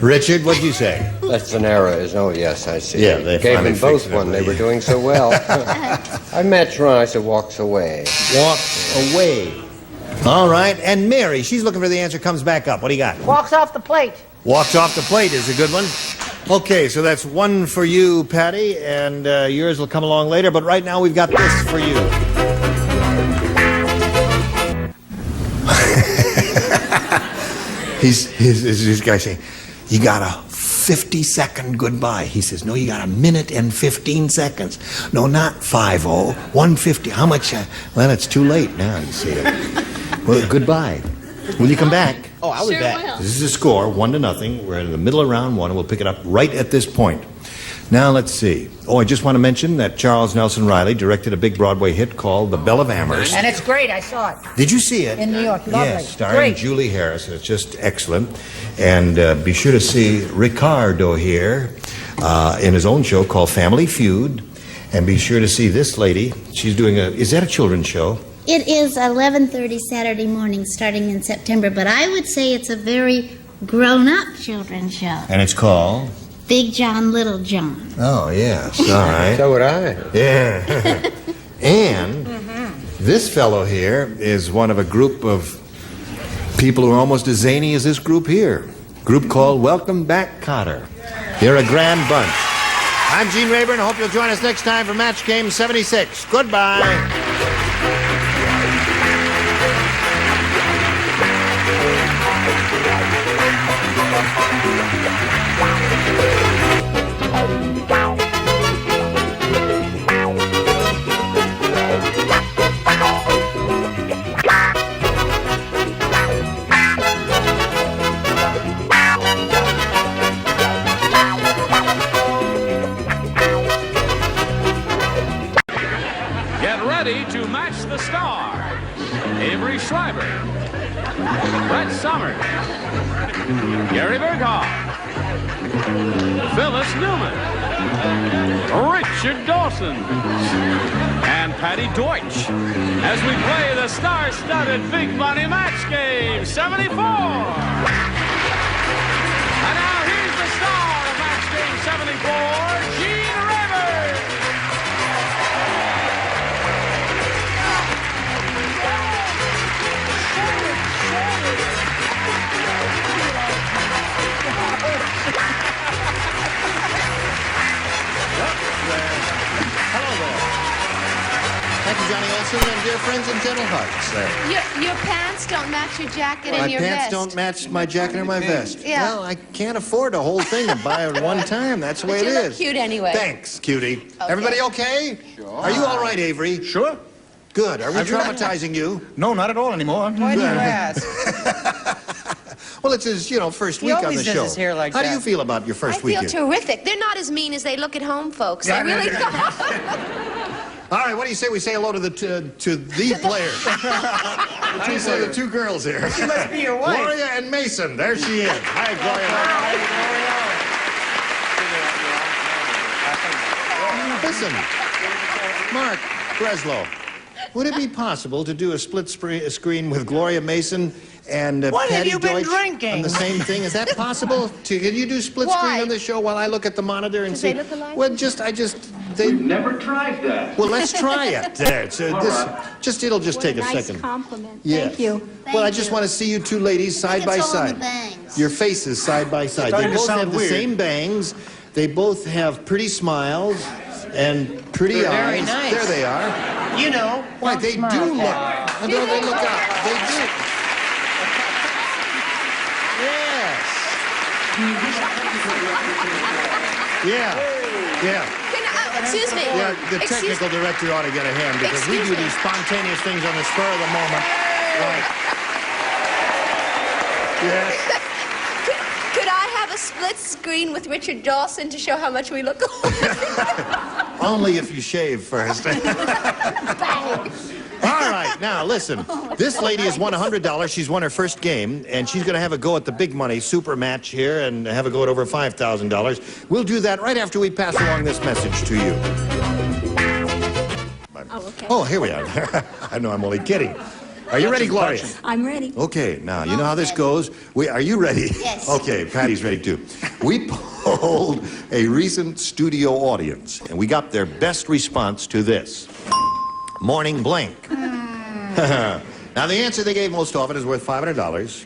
Richard, what'd you say? Lefanera is, oh, yes, I see. Yeah, they gave finally them both fixed it, one. They yeah. were doing so well. I met Ron, so walks away. Walks away. All right. And Mary, she's looking for the answer, comes back up. What do you got? Walks off the plate. Walks off the plate is a good one. Okay, so that's one for you, Patty, and yours will come along later. But right now we've got this for you. This guy saying, you got a 50-second goodbye. He says, no, you got a minute and 15 seconds. No, not 50, 150. How much? Well, it's too late now, you see it. Well, goodbye. Will you come back? Oh, I'll be back. This is a score, 1-0. We're in the middle of round one, and we'll pick it up right at this point. Now, let's see. Oh, I just want to mention that Charles Nelson Riley directed a big Broadway hit called The Belle of Amherst. And it's great, I saw it. Did you see it? In New York, lovely. Yes, starring Great. Julie Harris. It's just excellent. And be sure to see Ricardo here in his own show called Family Feud. And be sure to see this lady. She's doing is that a children's show? It is 11:30 Saturday morning starting in September, but I would say it's a very grown-up children's show. And it's called? Big John, Little John. Oh, yes. All right. So would I. Yeah. And this fellow here is one of a group of people who are almost as zany as this group here. Group called Welcome Back, Cotter. They're a grand bunch. I'm Gene Rayburn. I hope you'll join us next time for Match Game 76. Goodbye. To match the star, Avery Schreiber, Brett Summers, Gary Berghoff, Phyllis Newman, Richard Dawson, and Patty Deutsch as we play the star-studded Big Money Match Game 74. And now here's the star of Match Game 74, Gene Rayburn. Thank you, Johnny Olson, and dear friends and gentle hearts. Your pants don't match your jacket and your vest. My pants vest. don't match my jacket or my vest. Yeah. Well, I can't afford a whole thing to buy at one time. That's the way But it you is. look cute anyway. Thanks, cutie. Everybody okay? Sure. Are you all right, Avery? Sure. Good. Are we traumatizing you? No, not at all anymore. Why do you ask? Well, it's his, first He week on always the does show. his hair like How do that. you feel about your first I feel weekend? terrific. They're not as mean as they look at home, folks. They really All right, what do you say we say hello to the players? What do you say to the two girls here? She must be your wife. Gloria and Mason. There she is. Hi, Gloria. Listen, Mark Breslow, would it be possible to do a split screen with Gloria Mason and What have Patty you been Deutsch drinking? on the same thing? Is that possible? Can you do split Why? screen on the show while I look at the monitor and Does see? they look alike? Well, We've never tried that. Well, let's try it. There. So it'll just take a second. Compliment. Yes. Thank you. Well, I just want to see you two ladies side by side. Your faces side by side. They Starting to both sound have the weird. same bangs. They both have pretty smiles and pretty They're eyes. very nice. There they are. You know. Why, they smile. do look. And don't they look up? They do. Yes. Yeah. Yeah. Excuse me. Yeah, the technical director ought to get a hand because we do these spontaneous things on the spur of the moment. Right. Yes. Could I have a split screen with Richard Dawson to show how much we look alike? Only if you shave first. All right, now listen. This lady has won $100. She's won her first game, and she's going to have a go at the big money super match here and have a go at over $5,000. We'll do that right after we pass along this message to you. Oh, okay. Oh, here we are. I know I'm only kidding. Are you ready, Gloria? I'm ready. Okay, now, you know how this goes. Are you ready? Yes. Okay, Patty's ready, too. We polled a recent studio audience, and we got their best response to this. Morning blank. Now, the answer they gave most often is worth $500.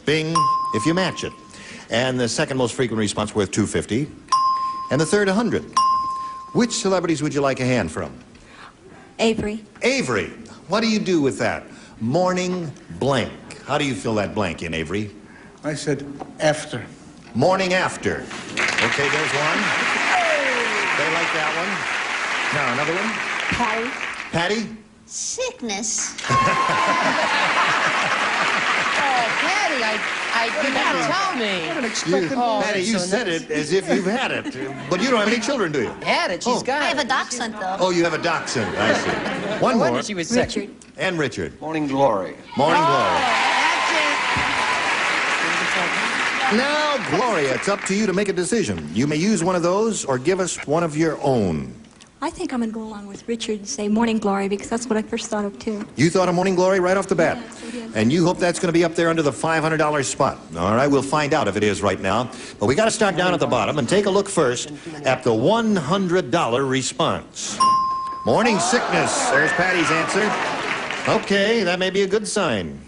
Bing, if you match it. And the second most frequent response worth $250. And the third, $100. Which celebrities would you like a hand from? Avery. Avery. What do you do with that? Morning blank. How do you fill that blank in, Avery? I said after. Morning after. Okay, there's one. They like that one. Now, another one. Patty. Patty? Sickness. Patty, I did not tell me. Patty, you said it as if you've had it. But you don't have any children, do you? Had it. She's got I it. have a dachshund, though. Oh, you have a dachshund. I see. One more. She was sick. Richard. And Richard. Morning Glory. Morning Glory. That's it. Now, Gloria, it's up to you to make a decision. You may use one of those or give us one of your own. I think I'm going to go along with Richard and say Morning Glory because that's what I first thought of, too. You thought of Morning Glory right off the bat. Yes, I did. And you hope that's going to be up there under the $500 spot. All right, we'll find out if it is right now. But we got to start down at the bottom and take a look first at the $100 response. Morning sickness. There's Patty's answer. Okay, that may be a good sign.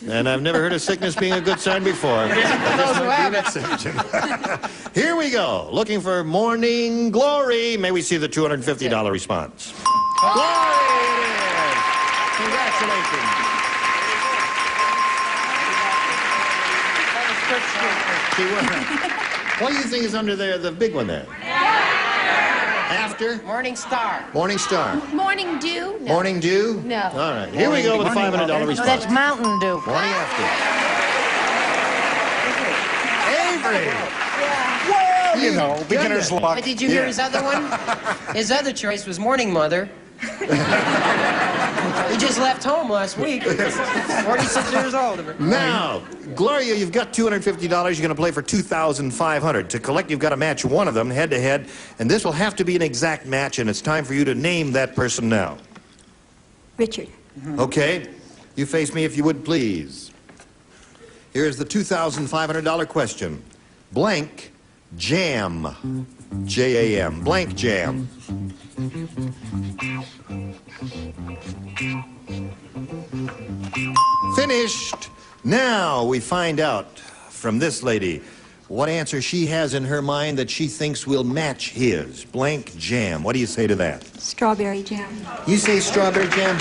And I've never heard of sickness being a good sign before. But this might be an exception. Here we go. Looking for Morning Glory. May we see the $250 response? Glory it is. Congratulations. She won. What do you think is under there, the big one there? After? Morning Star. Morning Star. Morning Dew? No. Morning Dew? No. All right. Here we go with the $500 response. No, that's Mountain Dew. Morning After. Avery. Yeah. You know, beginner's luck. But did you hear his other one? His other choice was Morning Mother. He just left home last week. 46 years old. Now, Gloria, you've got $250. You're going to play for $2,500. To collect, you've got to match one of them head-to-head, and this will have to be an exact match, and it's time for you to name that person now. Richard. Okay. You face me if you would, please. Here's the $2,500 question. Blank jam. J-A-M. Blank jam. Finished. Now we find out from this lady what answer she has in her mind that she thinks will match his. Blank jam. What do you say to that? Strawberry jam. You say strawberry jam?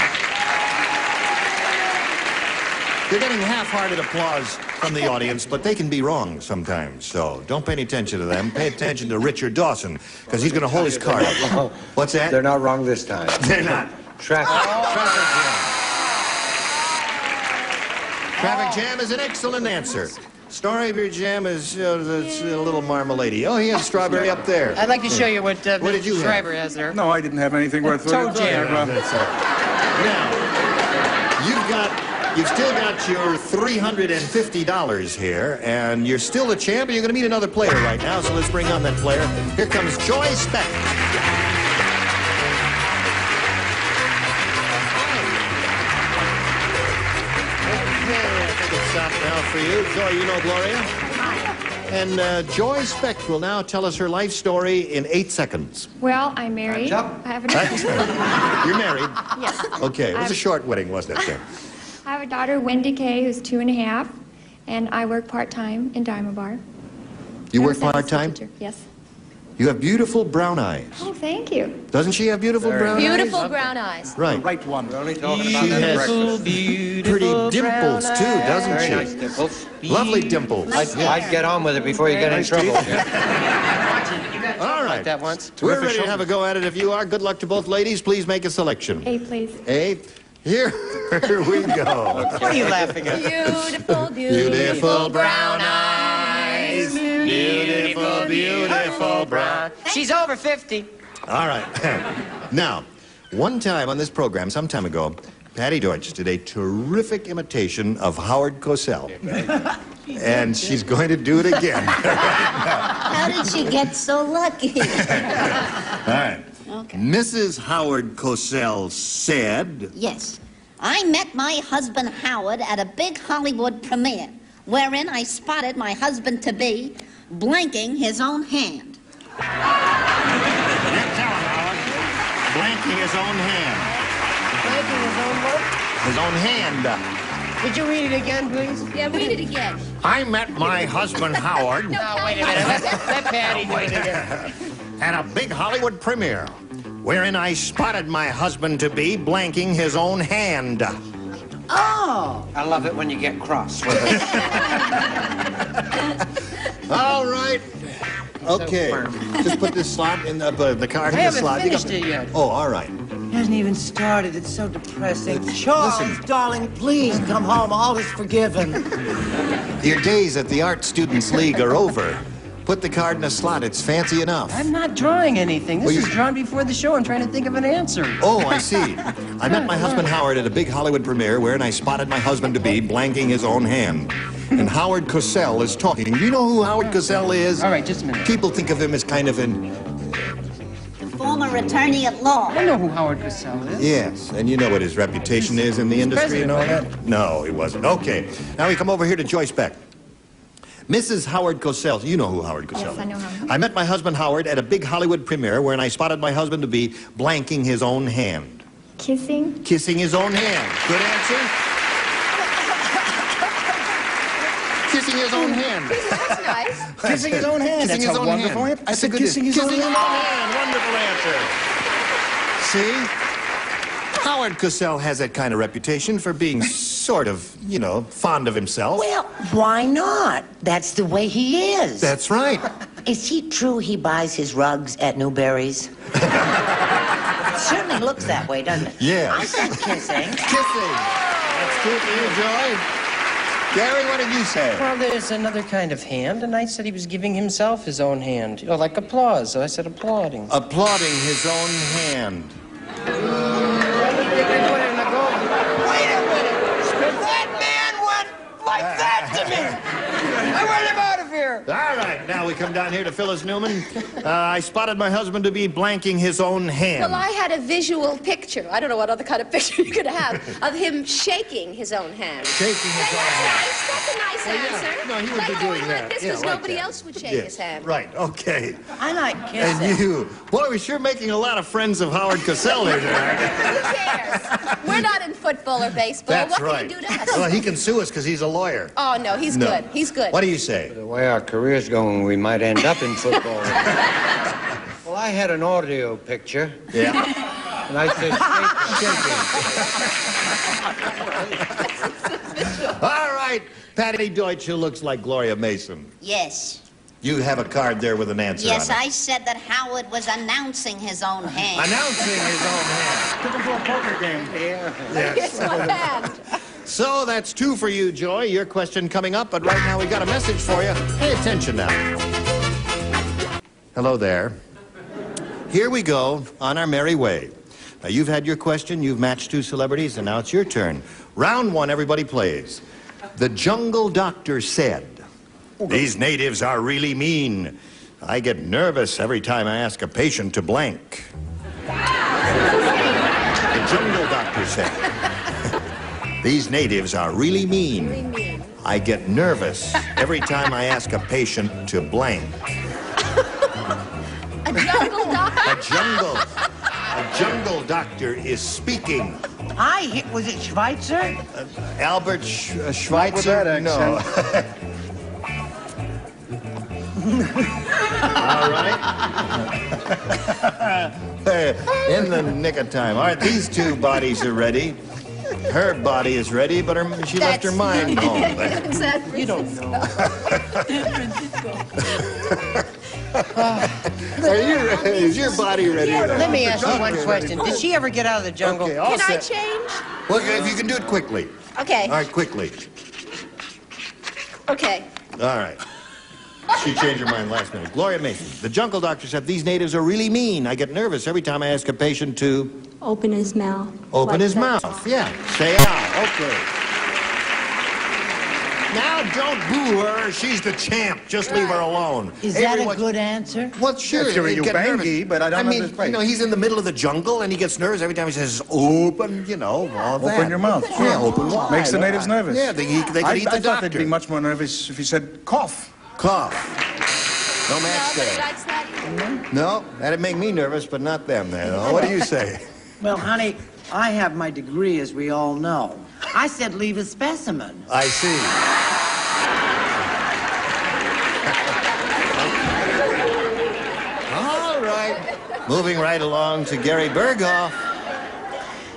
You're getting half-hearted applause from the audience, but they can be wrong sometimes, so don't pay any attention to them. Pay attention to Richard Dawson, because he's going to hold his card up. What's that? They're not wrong this time. They're not. Traffic. Traffic jam is an excellent answer. Strawberry jam is it's a little marmalade-y. Oh, he has strawberry up there. I'd like to show you what did you Schreiber has there. No, I didn't have anything worth Toe jam. Now, you've still got your $350 here, and you're still the champ, and you're going to meet another player right now, so let's bring on that player. Here comes Joy Speck. Stop now for you. Joy, you know Gloria? And Joy Speck will now tell us her life story in 8 seconds. Well, I'm married. I have a You're married? Yes. Okay, it was a short wedding, wasn't it? I have a daughter, Wendy Kay, who's 2.5, and I work part-time in Diamond Bar. You I'm a work Sunday school part-time? teacher. Yes. You have beautiful brown eyes. Oh, thank you. Doesn't she have beautiful brown eyes? Beautiful brown eyes. Right. Right one. We're only talking She about that at has breakfast. pretty dimples, too, doesn't Very she? nice dimples. Lovely dimples. I'd get on with it before you get in trouble. All right. Like that once. We're ready to have a go at it if you are. Good luck to both ladies. Please make a selection. A, please. A. Here we go. What are you laughing at? Beautiful, Beautiful brown eyes. Beautiful, beautiful brown. She's over 50. All right. Now, one time on this program, some time ago, Patty Deutsch did a terrific imitation of Howard Cosell. And she's going to do it again. How did she get so lucky? All right. Okay. Mrs. Howard Cosell said... Yes. I met my husband Howard at a big Hollywood premiere, wherein I spotted my husband-to-be blanking his own hand. Tell him, Howard. Blanking his own hand. Blanking his own what? His own hand. Would you read it again, please? Yeah, read it again. I met my husband Howard No, wait a minute. Let Patty do it again. at a big Hollywood premiere, wherein I spotted my husband-to-be blanking his own hand. Oh! I love it when you get cross with it. All right. Okay. Just put this slot in the card in the slot. I haven't finished it yet. Oh, all right. It hasn't even started. It's so depressing. Charles, darling, please come home. All is forgiven. Your days at the Art Students League are over. Put the card in a slot. It's fancy enough. I'm not drawing anything. This is drawn before the show. I'm trying to think of an answer. Oh, I see. I met my husband Howard at a big Hollywood premiere wherein I spotted my husband-to-be blanking his own hand. And Howard Cosell is talking. Do you know who Howard Cosell is? All right, just a minute. People think of him as kind of an... Former attorney at law. I know who Howard Cosell is. Yes, and you know what his reputation is in the industry and all that? No, he wasn't. Okay, now we come over here to Joyce Beck. Mrs. Howard Cosell, you know who Howard Cosell is. Yes, I know him. I met my husband Howard at a big Hollywood premiere wherein I spotted my husband-to-be blanking his own hand. Kissing? Kissing his own hand. Good answer? Kissing his own hand. That's nice. Kissing his own hand. Kissing That's his a own wonderful hand. answer. I said kissing his own hand. Wonderful answer. See? Howard Cosell has that kind of reputation for being sort of, you know, fond of himself. Well, why not? That's the way he is. That's right. Is he true he buys his rugs at Newberry's? It certainly looks that way, doesn't it? Yeah. I said kissing. Kissing. That's cool for you, Joy. Gary, what did you say? Well, there's another kind of hand, and I said he was giving himself his own hand. You know, like applause. So I said applauding. Applauding his own hand. Wait a minute. That man went like that to me. I want him out of here. All right, now we come down here to Phyllis Newman. I spotted my husband to be blanking his own hand. Well, I had a visual picture. I don't know what other kind of picture you could have of him shaking his own hand. Shaking his own hand. That's a nice answer. No, he would like be doing going that. like this Yeah, because like nobody that. else would shake Yes, his hand. right, okay. I like kissing. And you, boy, we're sure making a lot of friends of Howard Cosell here tonight. Who cares? We're not in football or baseball. That's what right. can he do to us? Well, he can sue us because he's a lawyer. Oh, no, he's No. good. He's good. What do you say? The way our career's going, we might end up in football. Well, I had an audio picture. Yeah. And I said, All right, Patty Deutsch, who looks like Gloria Mason. Yes. You have a card there with an answer Yes, on it. I said that Howard was announcing his own hand. Announcing his own hand. Took him to a poker game. It's my hand. So that's 2 for you, Joy. Your question coming up, but right now we got a message for you. Pay attention now. Hello there. Here we go on our merry way. Now, you've had your question, you've matched 2 celebrities, and now it's your turn. Round 1, everybody plays. The Jungle Doctor said, "These natives are really mean. I get nervous every time I ask a patient to blank." The Jungle Doctor said, "These natives are really mean. I get nervous every time I ask a patient to blank." A jungle doctor? A jungle doctor is speaking. Was it Schweitzer? Albert Schweitzer? With that No. All right. In the nick of time. All right, these 2 bodies are ready. Her body is ready, but she left her mind home. You don't know. Are you ready? Is your body ready? Let me ask you one question. Did she ever get out of the jungle? Okay, all Can I set. change? Well, if you can do it quickly. Okay. All right, quickly. Okay. All right. She changed her mind last minute. Gloria Mason, the jungle doctor said these natives are really mean. I get nervous every time I ask a patient to Open his mouth. open Like his that. mouth. Yeah, say ah. Okay. Now don't boo her. She's the champ. Just leave her alone. Is that Everyone- a good answer? Well, sure. That's sure he'd you get bangy, nervous. but I don't mean, understand. you know, he's in the middle of the jungle and he gets nervous every time he says open. You know, all that. Open your mouth. Yeah, open wide. Makes the natives nervous. Yeah, they could eat the I doctor. thought they'd be much more nervous if he said cough. Cough. No match Nobody there. likes that either. No, that'd make me nervous, but not them. Then. What do you say? Well, honey, I have my degree, as we all know. I said leave a specimen. I see. All right. Moving right along to Gary Berghoff.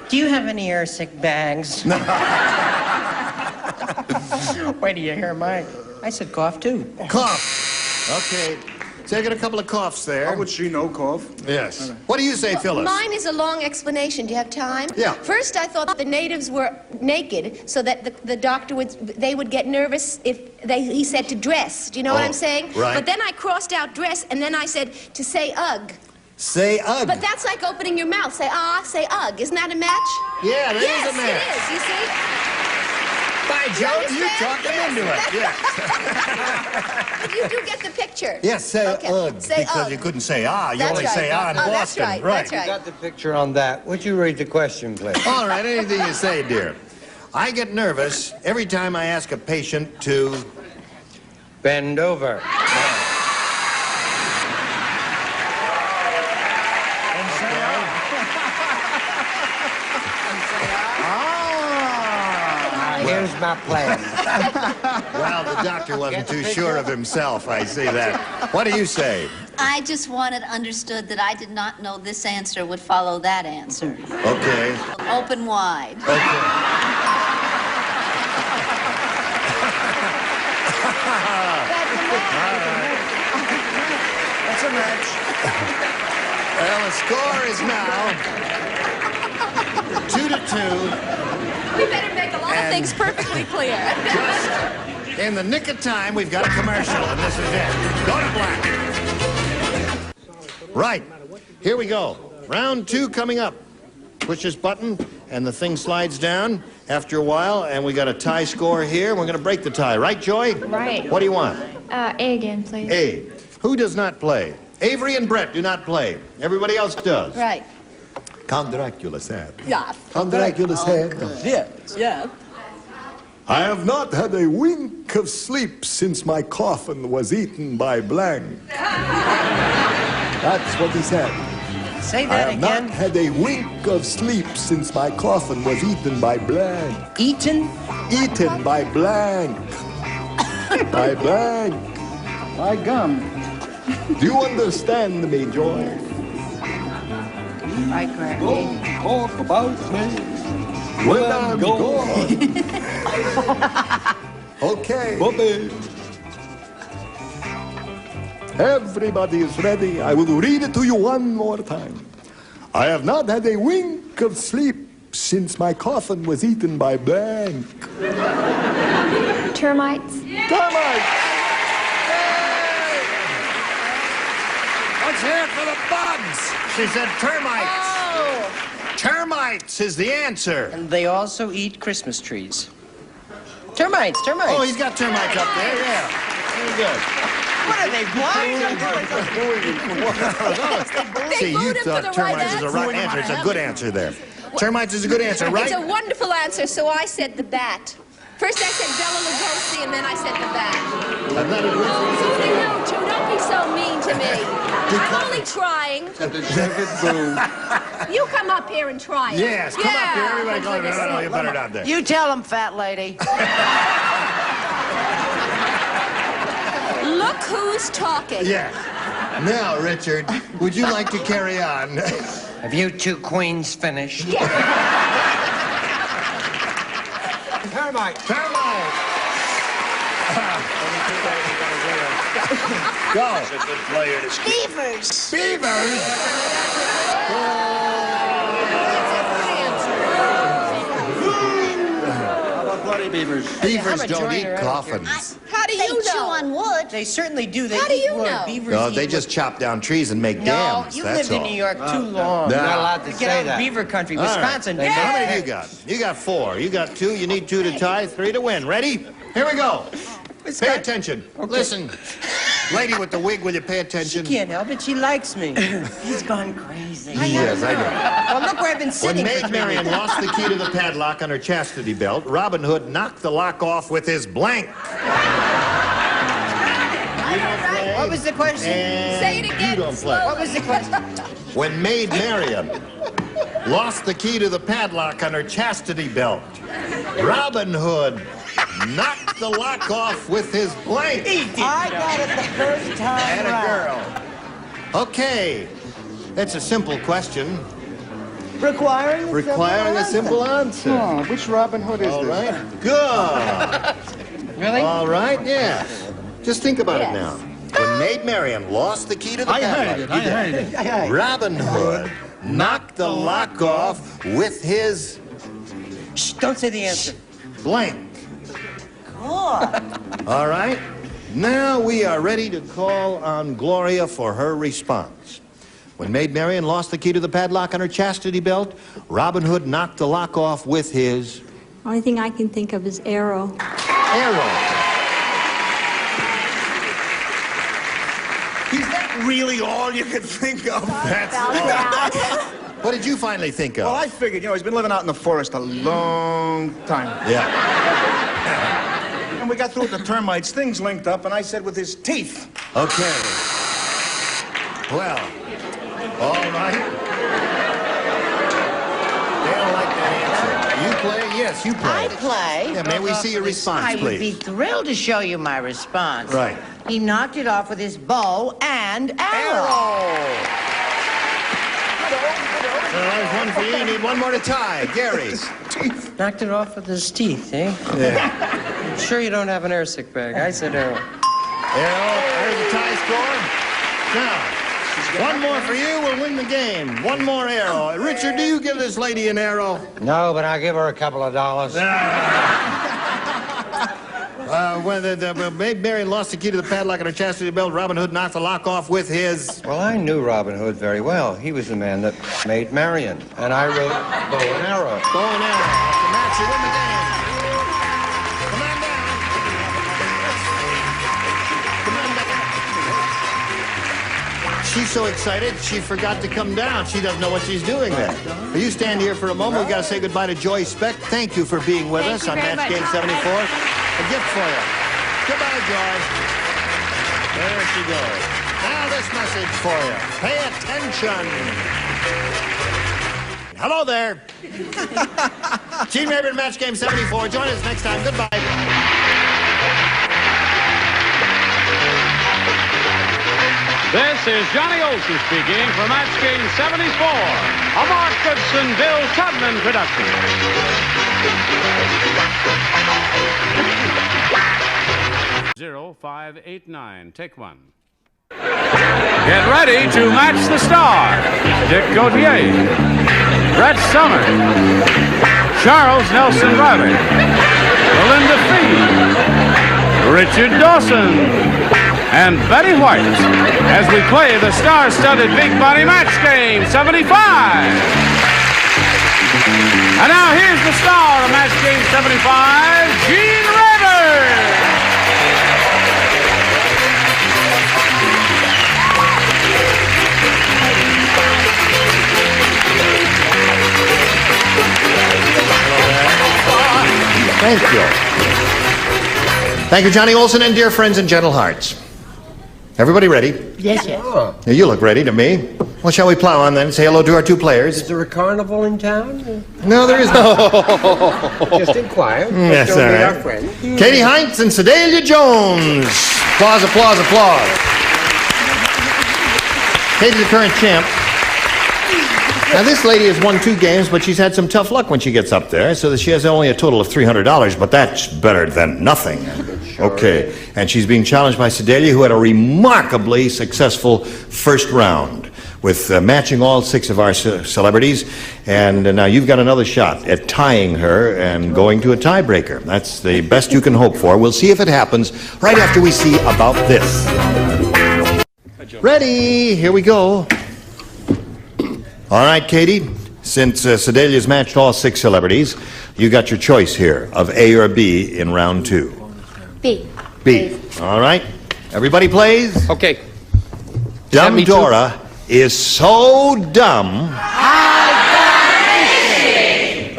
Do you have any airsick bags? Wait till you hear mine. I said cough, too. Cough. Okay. Taking a couple of coughs there. How would she know cough? Yes. What do you say, Phyllis? Mine is a long explanation. Do you have time? Yeah. First, I thought the natives were naked, so that the doctor they would get nervous if he said to dress. Do you know what I'm saying? right. But then I crossed out dress, and then I said to say ugh. Say ugh. But that's like opening your mouth. Say say ugh. Isn't that a match? Yeah, that yes, is a match. Yes, it is. You see? By Jove, you understand? talked him into it. Yes. But you do get the picture. Yes, say Okay. ugh. Say because ugh. you couldn't say ah. You That's only right. say ah in Oh, that's Boston. right. That's right. Got the picture on that. Would you read the question, please? All right, anything you say, dear. I get nervous every time I ask a patient to Bend over. Here's my plan. Well, the doctor wasn't too sure of himself. I see that. What do you say? I just wanted understood that I did not know this answer would follow that answer. Okay. Open wide. That's a match. Well, the score is now 2-2. We better make a lot of things perfectly clear. Just in the nick of time, we've got a commercial, and this is it. Go to black. Right. Here we go. Round 2 coming up. Push this button, and the thing slides down after a while, and we got a tie score here. We're going to break the tie. Right, Joy? Right. What do you want? A again, please. A. Who does not play? Avery and Brett do not play. Everybody else does. Right. Count Dracula said. Yeah. Count Dracula said. Yes. Yeah. I have not had a wink of sleep since my coffin was eaten by blank. That's what he said. Say I that have again. not had a wink of sleep since my coffin was eaten by blank. Eaten? Eaten by blank. By blank. By gum. Do you understand me, Joy? Right, Greg. Don't talk about me when I'm gone. Okay. Bobby. Everybody is ready. I will read it to you one more time. I have not had a wink of sleep since my coffin was eaten by blank. Termites. Termites! Let's hear it for the bugs. She said termites. Oh. Termites is the answer. And they also eat Christmas trees. Termites, termites. Oh, he's got termites up there, yeah. Very good. What are they, blind? See, you voted for thought the termites is a right right answer. It's a good answer there. Termites is a good answer, right? It's a wonderful answer, so I said the bat. First I said Bela Lugosi, and then I said the bat. I'm not a good You two, don't be so mean to me. I'm only trying. You come up here and try it. Yes, come up here. Everybody go. No, you better not there. You tell them, fat lady. Look who's talking. Yes. Now, Richard, would you like to carry on? Have you two queens finished? Termite. Termite. Go. He's a good player, this kid. Beavers. Beavers? How about bloody beavers? Beavers I'm a don't eat joiner, I don't coffins. How do They you chew know? on wood. They certainly do. They How do eat you wood. know? Beavers No, eat they wood. just chop down trees and make No, dams. you That's lived in all. New York too long. You're not allowed to Get say out that. of Beaver Country, All right. Wisconsin. How many do you got? You got 4. You got 2. You need 2 to tie, 3 to win. Ready? Here we go. Pay attention. Listen. Lady with the wig, will you pay attention? She can't help it. She likes me. He's gone crazy. Yes, I know. Well, look where I've been sitting. When for Maid 3 Marian weeks. lost the key to the padlock on her chastity belt, Robin Hood knocked the lock off with his blank. What was the question? Say it again. You don't play. What was the question? When Maid Marian lost the key to the padlock on her chastity belt, Robin Hood knocked the lock off with his blank. I got it the first time And a round. girl. Okay, that's a simple question. Requiring Requiring a simple answer. Oh, which Robin Hood is All this? right, good. Really? All right, yes. Just think about it now. When Maid Marian lost the key to the padlock, I heard it. Robin Hood knocked the lock off with his Shh, don't say the answer. blank. All right. Now we are ready to call on Gloria for her response. When Maid Marian lost the key to the padlock on her chastity belt, Robin Hood knocked the lock off with his Only thing I can think of is arrow. arrow. Is that really all you could think of? What did you finally think of? Well, I figured, he's been living out in the forest a long time. Yeah. And we got through with the termites, things linked up, and I said with his teeth. Okay. Well, all right. They don't like that answer. You play? Yes, you play. I play. Yeah, may we see your response, I would be please? thrrald to show you my response. Right. He knocked it off with his bow and arrow. There's one for you. You need one more to tie. Gary. Knocked it off with his teeth, eh? Yeah. I'm sure you don't have an air sick bag. I said arrow. Arrow. There's the tie score. Now, one more for you. We'll win the game. One more arrow. Richard, do you give this lady an arrow? No, but I'll give her a couple of dollars. When the Maid Marian lost the key to the padlock on her chastity belt, Robin Hood knocked the lock off with his... Well, I knew Robin Hood very well. He was the man that made Marion. And I wrote bow and arrow. Bow and arrow. That's the match. You win the game. Come on down. Come on down. She's so excited, she forgot to come down. She doesn't know what she's doing there. Will you stand here for a moment? We've got to say goodbye to Joy Speck. Thank you for being with us on Match Game 74. A gift for you. Goodbye, Joy. There she goes. Now this message for you. Pay attention. Hello there. Gene Rayburn, Match Game 74. Join us next time. Goodbye. This is Johnny Olson speaking for Match Game 74, a Mark Goodson, Bill Tubman production. 0589. Take one. Get ready to match the star. Dick Gautier, Brett Summers, Charles Nelson Riley, Belinda Fee, Richard Dawson, and Betty White as we play the star-studded Big Body Match Game 75. And now here's the star of Match Game 75, Gene Rayburn. Thank you. Thank you, Johnny Olson, and dear friends and gentle hearts. Everybody ready? Yes, yes. Oh. Now, you look ready to me. Well, shall we plow on then and say hello to our two players? Is there a carnival in town? No, there is not. Just inquire. Yes, Don't all meet right. our friend. Katie Heinz and Sedalia Jones. Applause, applause, applause. Katie's the current champ. Now, this lady has won 2 games, but she's had some tough luck when she gets up there, so that she has only a total of $300, but that's better than nothing. Okay, and she's being challenged by Sedalia, who had a remarkably successful first round with matching all 6 of our celebrities, and now you've got another shot at tying her and going to a tiebreaker. That's the best you can hope for. We'll see if it happens right after we see about this. Ready, here we go. All right, Katie, since Sedalia's matched all 6 celebrities, you got your choice here of A or B in round 2. B. B. All right. Everybody plays? Okay. Dumb Dora is so dumb.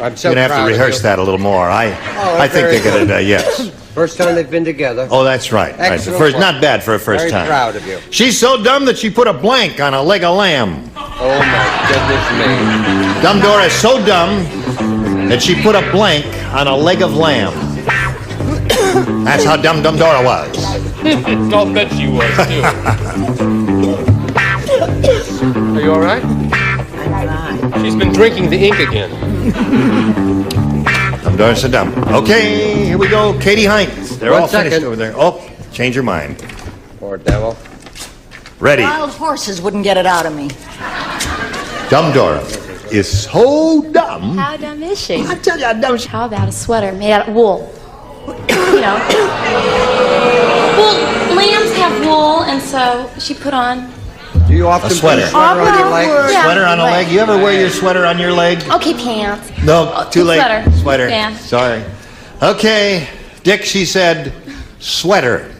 I'm so You're going to have to rehearse that a little more. I think they're going to, yes. First time they've been together. Oh, that's right. Excellent First, work. not bad for a first Very time. proud of you. She's so dumb that she put a blank on a leg of lamb. Oh, my goodness me. Dumb Dora is so dumb that she put a blank on a leg of lamb. That's how dumb Dora was. I'll bet she was, too. Are you all right? She's been drinking the ink again. Dumb Dora's so dumb. Okay, here we go. Katie Hines. They're all finished over there. Oh, change your mind. Poor devil. Ready. Wild horses wouldn't get it out of me. Dumb Dora is so dumb. How dumb is she? I tell you how dumb she... How about a sweater made out of wool? You know. Well, lambs have wool, and so she put on... Do you often A sweater. put a sweater on your leg? Yeah. Sweater on a leg? You ever wear your sweater on your leg? Okay, pants. No, too late. Sweater. Sweater. Yeah. Sorry. Okay, Dick, she said sweater.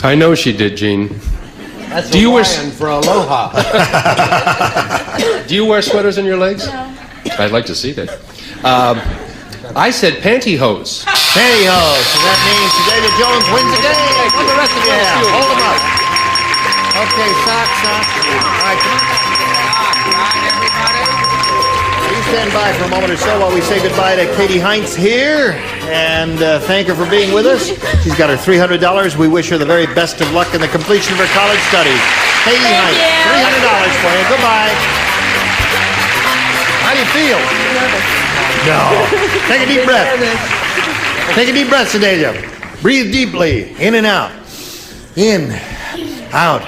I know she did, Gene. That's Do you wear Hawaiian for aloha. Do you wear sweaters on your legs? No. I'd like to see that. I said pantyhose. Pantyhose. So that means David Jones wins the game. Put the rest of the Yeah, field. hold them up. Okay, socks. All right, come on. You stand by for a moment or so while we say goodbye to Katie Hines here and thank her for being with us. She's got her $300. We wish her the very best of luck in the completion of her college studies. Katie Hines, $300 for you. Goodbye. How do you feel? No. Take a deep breath. Take a deep breath, Sedalia. Breathe deeply, in and out. In, out.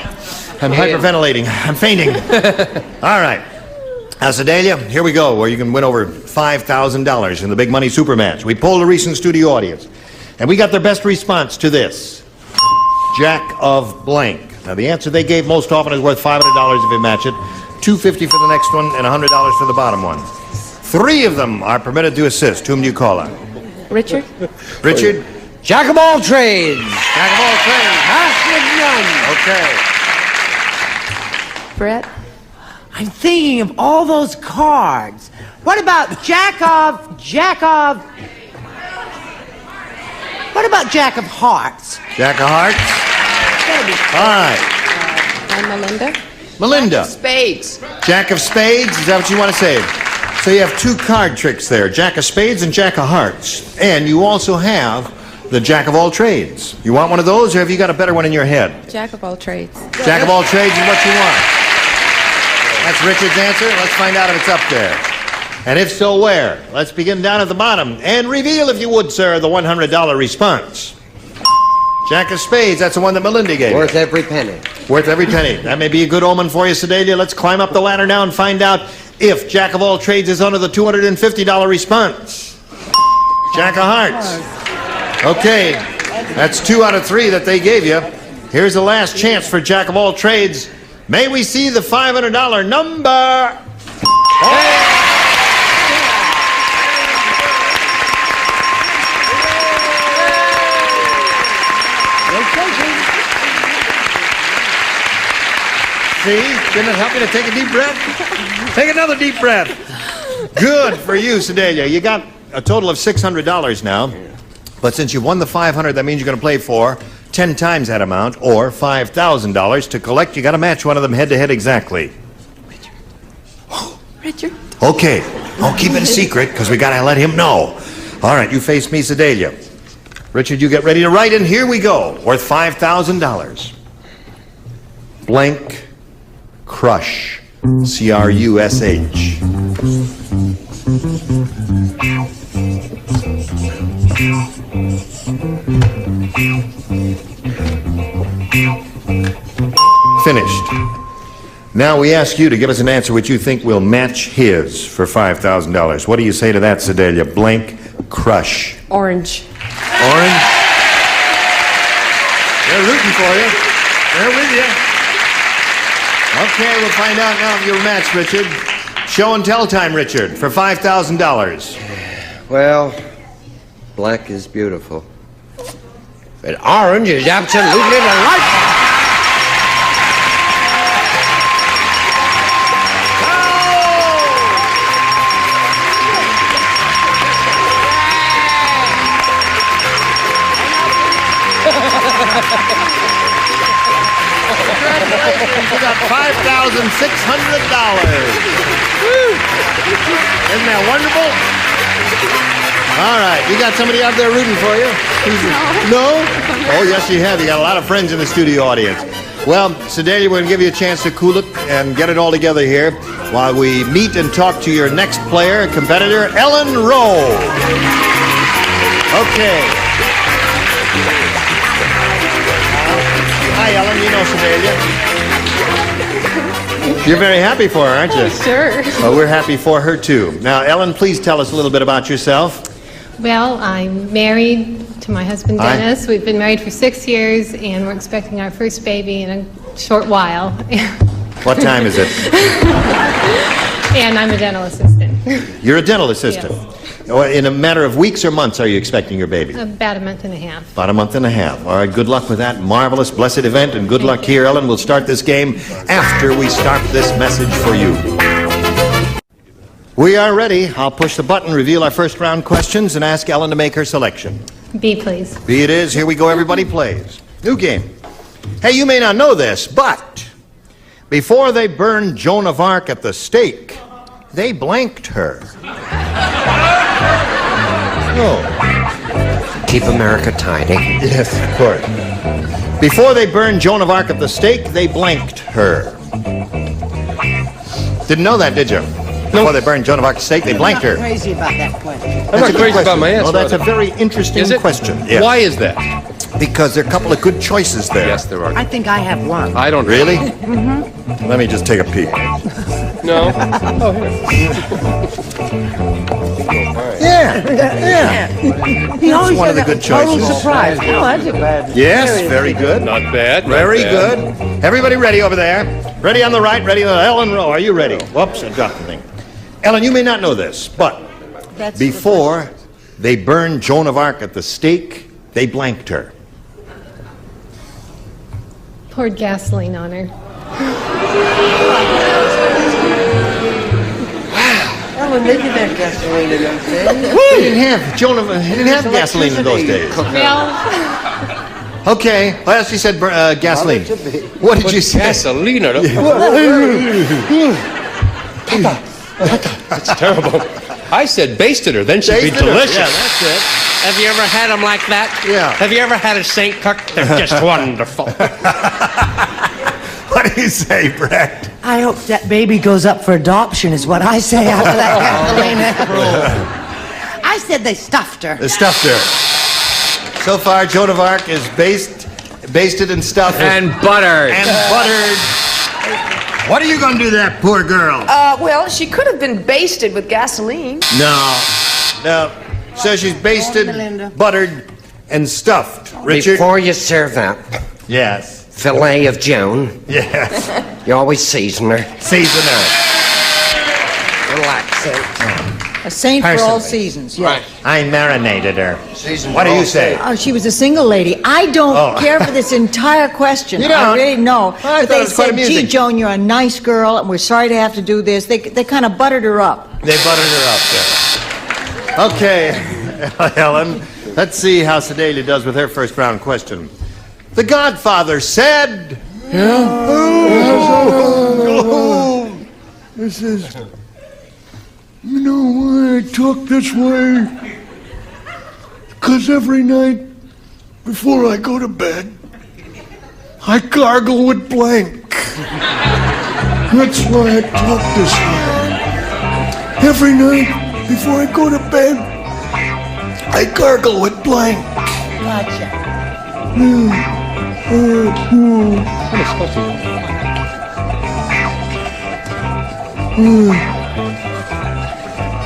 I'm hyperventilating. I'm fainting. All right. Now, Sedalia, here we go, where you can win over $5,000 in the Big Money Super Match. We polled a recent studio audience, and we got their best response to this. Jack of blank. Now, the answer they gave most often is worth $500 if you match it, $250 for the next one, and $100 for the bottom one. 3 of them are permitted to assist. Whom do you call on? Richard? Richard? Jack of all trades. Jack of all trades. Master of none. Okay. Brett? I'm thinking of all those cards. What about Jack of... What about Jack of Hearts? Jack of hearts? All right. And Melinda? Melinda. Spades. Jack of spades, is that what you want to say? So you have 2 card tricks there, Jack of spades and Jack of hearts. And you also have the Jack of all trades. You want one of those, or have you got a better one in your head? Jack of all trades. Jack of all trades is what you want. That's Richard's answer. Let's find out if it's up there. And if so, where? Let's begin down at the bottom. And reveal, if you would, sir, the $100 response. Jack of spades, that's the one that Melinda gave. Worth every penny. Worth every penny. That may be a good omen for you, Sedalia. Let's climb up the ladder now and find out if Jack of all trades is under the $250 response. Jack of hearts. Okay, that's 2 out of 3 that they gave you. Here's the last chance for Jack of all trades. May we see the $500 number? See? Didn't it help you to take a deep breath? Take another deep breath. Good for you, Sedalia. You got a total of $600 now. But since you won the $500, that means you're going to play for 10 times that amount, or $5,000. To collect, you got to match one of them head-to-head exactly. Richard? Okay. Oh, keep it a secret, because we got to let him know. All right, you face me, Sedalia. Richard, you get ready to write, and here we go. Worth $5,000. Blank Crush. C-R-U-S-H. Finished. Now we ask you to give us an answer which you think will match his for $5,000. What do you say to that, Sedalia? Blank crush. Orange. Orange? They're rooting for you. They're with you. Okay, we'll find out now if you'll match, Richard. Show and tell time, Richard, for $5,000. Well, black is beautiful. But orange is absolutely delightful. Congratulations, you got $5,600. Isn't that wonderful? All right, you got somebody out there rooting for you? No? Oh, yes, you have. You got a lot of friends in the studio audience. Well, Sedalia, we're going to give you a chance to cool it and get it all together here while we meet and talk to your next player, competitor, Ellen Rowe. Okay. Hi, Ellen. You know Sedalia. You're very happy for her, aren't you? Oh, sure. Well, we're happy for her, too. Now, Ellen, please tell us a little bit about yourself. Well, I'm married to my husband, Dennis. We've been married for 6 years, and we're expecting our first baby in a short while. What time is it? And I'm a dental assistant. You're a dental assistant. Yes. In a matter of weeks or months are you expecting your baby? About a month and a half. About a month and a half. All right, good luck with that marvelous, blessed event, and good luck here, Ellen. We'll start this game after we start this message for you. We are ready. I'll push the button, reveal our first round questions, and ask Ellen to make her selection. B, please. B it is. Here we go. Everybody plays. New game. Hey, you may not know this, but before they burned Joan of Arc at the stake, they blanked her. Oh. Keep America tidy. Yes, of course. Before they burned Joan of Arc at the stake, they blanked her. Didn't know that, did you? Before they burned Joan of Arc at the stake, they blanked her. I'm not crazy about that question. I'm not crazy about my answer. Well, that's a very interesting question. Yes. Why is that? Because there are a couple of good choices there. Yes, there are. I think I have one. I don't Really? Mm-hmm. Let me just take a peek. No. Oh, here. Yeah. That's one of the good choices. Surprise. No, that's a bad. Yes, very good. Not bad. Very good. Everybody ready over there? Ready on the right, ready on the Ellen Rowe. Are you ready? Whoops, I dropped the thing. Ellen, you may not know this, but before they burned Joan of Arc at the stake, they blanked her. Poured gasoline on her. Ellen, they didn't have gasoline in those days. They didn't have gasoline in those days. Well, Okay. Well, she said gasoline. What did you say? Gasoline. That's terrible. I said basted her, then she'd be delicious. Yeah, that's it. Have you ever had them like that? Yeah. Have you ever had a St. Cook? They're just wonderful. What do you say, Brett? I hope that baby goes up for adoption, is what I say after that gasoline. I said they stuffed her. They stuffed her. So far, Joan of Arc is basted and stuffed. And buttered. And buttered. What are you going to do to that poor girl? Well, she could have been basted with gasoline. No. So she's basted, buttered, and stuffed. Richard? Before you serve up Yes. filet of Joan, Yes. you always season her. Season her. Relax it. A saint for all Personally. seasons, yes. I marinated her. What do you say? Oh, she was a single lady. I don't Oh. care for this entire question. You don't? I really know. I But thought they it was quite said, gee, amusing. Joan, you're a nice girl, and we're sorry to have to do this. They kind of buttered her up. They buttered her up there. Okay, Ellen, let's see how Sedalia does with her first round question. The Godfather said... This is... You know why I talk this way? Because every night before I go to bed, I gargle with blank. That's why I talk this way. Every night before I go to bed, I gargle with blank. Gotcha.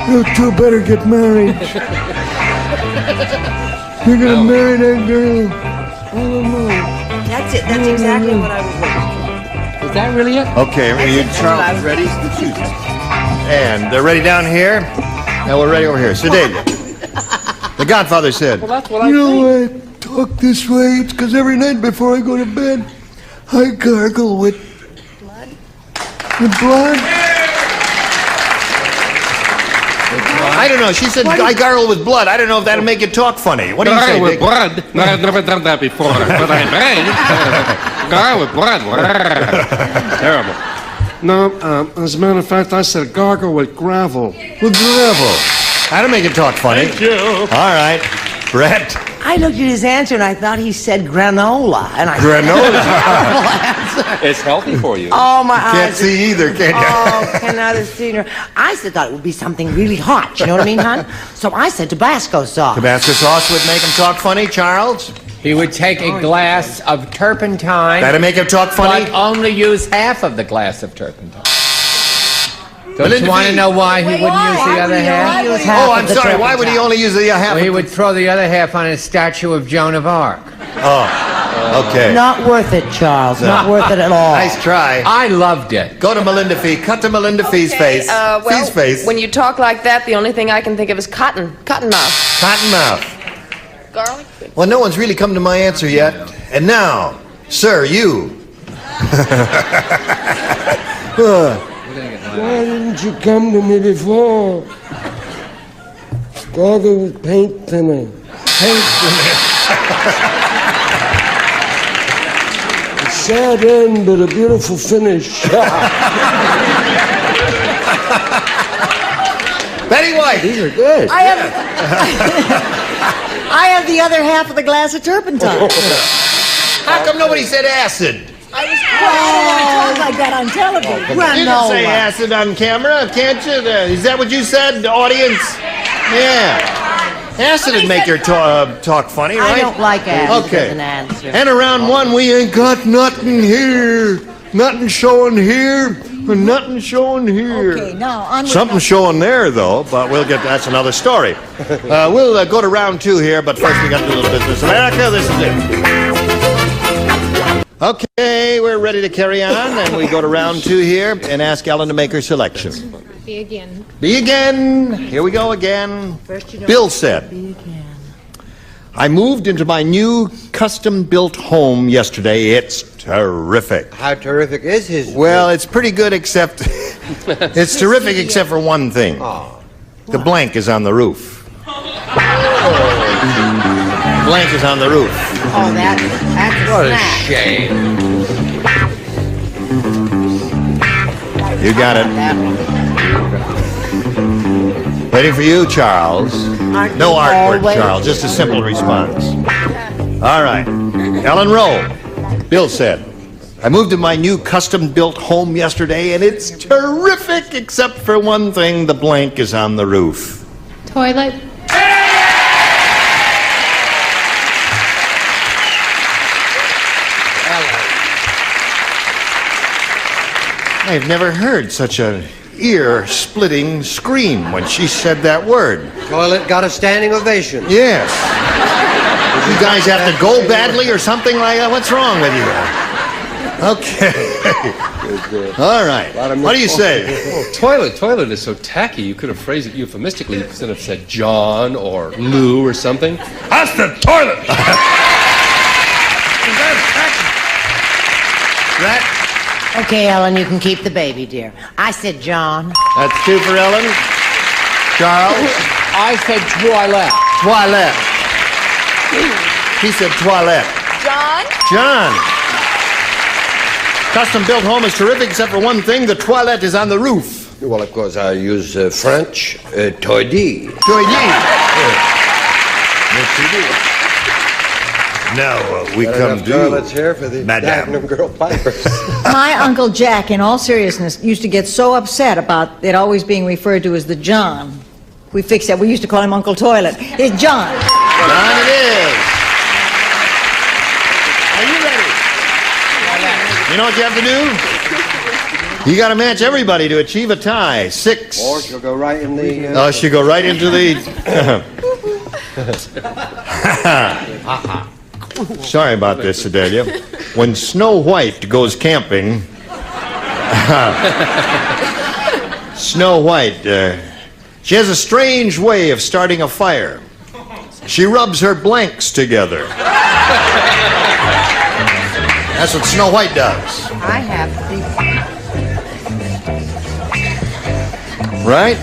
You two better get married. You're gonna marry that girl. I don't know. That's it. That's exactly what I was looking for. Is that really it? Okay, Charles is ready. And they're ready down here. Now we're ready over here. Sedalia. The Godfather said, Well, that's what I You think. know I talk this way? It's because every night before I go to bed, I gargle with blood. With blood? I don't know. She said, I gargle with blood. I don't know if that'll make you talk funny. What do you say, With Dick? blood? No, I've never done that before. But I may. Gargle with blood. Terrible. No, as a matter of fact, I said gargle with gravel. With gravel. That'll make it talk funny. Thank you. All right. Brett. I looked at his answer and I thought he said granola. And I Granola. It's healthy for you. Oh, my eyes. Can't see either, can you? Oh, cannot have seen her. I thought it would be something really hot. You know what I mean, hon? So I said Tabasco sauce. Tabasco sauce would make him talk funny, Charles? He would take a glass of turpentine. That'll make him talk funny? But only use half of the glass of turpentine. Don't Melinda you want to Fee. know why he wouldn't use the other half? Oh, I'm sorry. Why would he only use the half? Well, he would throw the other half on a statue of Joan of Arc. Oh, okay. Not worth it, Charles. Not worth it at all. Nice try. I loved it. Go to Melinda Fee. Cut to Melinda Fee's face. Fee's face. When you talk like that, the only thing I can think of is cotton mouth. Cotton mouth. Garlic? Well, no one's really come to my answer yet. And now, sir, you. Why didn't you come to me before? Gargle with paint thinner. Paint thinner. A sad end, but a beautiful finish. Betty White. These are good. I have the other half of the glass of turpentine. How come nobody said acid? I talk like that on television. You can say acid on camera, can't you? Is that what you said, audience? Yeah. Acid would make your talk funny, right? I don't like acid Okay. as an answer. And around one, we ain't got nothing here. Nothing showing here. Nothing showing here. Okay, now on with Something showing there, though, but we'll get that's another story. We'll go to round two here, but first we got to do a little business. America, this is it. Okay, we're ready to carry on, and we go to round two here and ask Ellen to make her selection. Be again. Be again. Here we go again. Bill said, I moved into my new custom-built home yesterday. It's terrific. How terrific is his? Well, it's pretty good except... it's terrific except for one thing. The blank is on the roof. Blank is on the roof. Oh, that's What a snack. shame. You got it. Waiting for you, Charles. No artwork, Charles. Just a simple response. All right. Ellen Rowe. Bill said, I moved to my new custom-built home yesterday, and it's terrific, except for one thing. The blank is on the roof. Toilet. I've never heard such an ear-splitting scream when she said that word. Toilet got a standing ovation. Yes. You guys have to go badly or something like that? What's wrong with you? Okay. All right. What do you say? Oh, toilet is so tacky. You could have phrased it euphemistically. You could have said John or Lou or something. That's the toilet. That Okay, Ellen, you can keep the baby, dear. I said John. That's two for Ellen. Charles? I said toilet. Toilet. He said toilet. John? John. Custom-built home is terrific except for one thing. The toilet is on the roof. Well, of course, I use French, toidi. Toilet. Yes, you do. Now we come to toilets here for the Madame. Magnum Girl Pipers. My Uncle Jack, in all seriousness, used to get so upset about it always being referred to as the John. We fixed that. We used to call him Uncle Toilet. It's John. John it is. Are you ready? You know what you have to do? You got to match everybody to achieve a tie. 6. Or she'll go right in the... Oh, she'll go right into the... Sorry about this, Sedalia. When Snow White goes camping... Snow White, she has a strange way of starting a fire. She rubs her blanks together. That's what Snow White does. I have Right?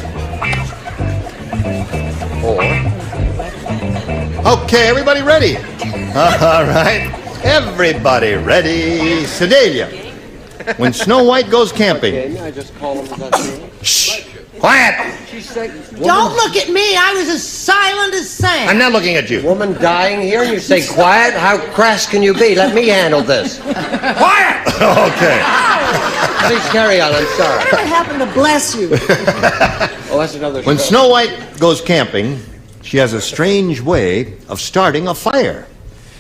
Okay, everybody ready? All right. Everybody ready? Sedalia. When Snow White goes camping. Okay, I just call him. Shh! Quiet! Don't look at me. I was as silent as sand. I'm not looking at you. Woman dying here, and you say quiet? How crass can you be? Let me handle this. Quiet! Okay. Please carry on, I'm sorry. What happened to bless you? Oh, that's another When story. Snow White goes camping, she has a strange way of starting a fire.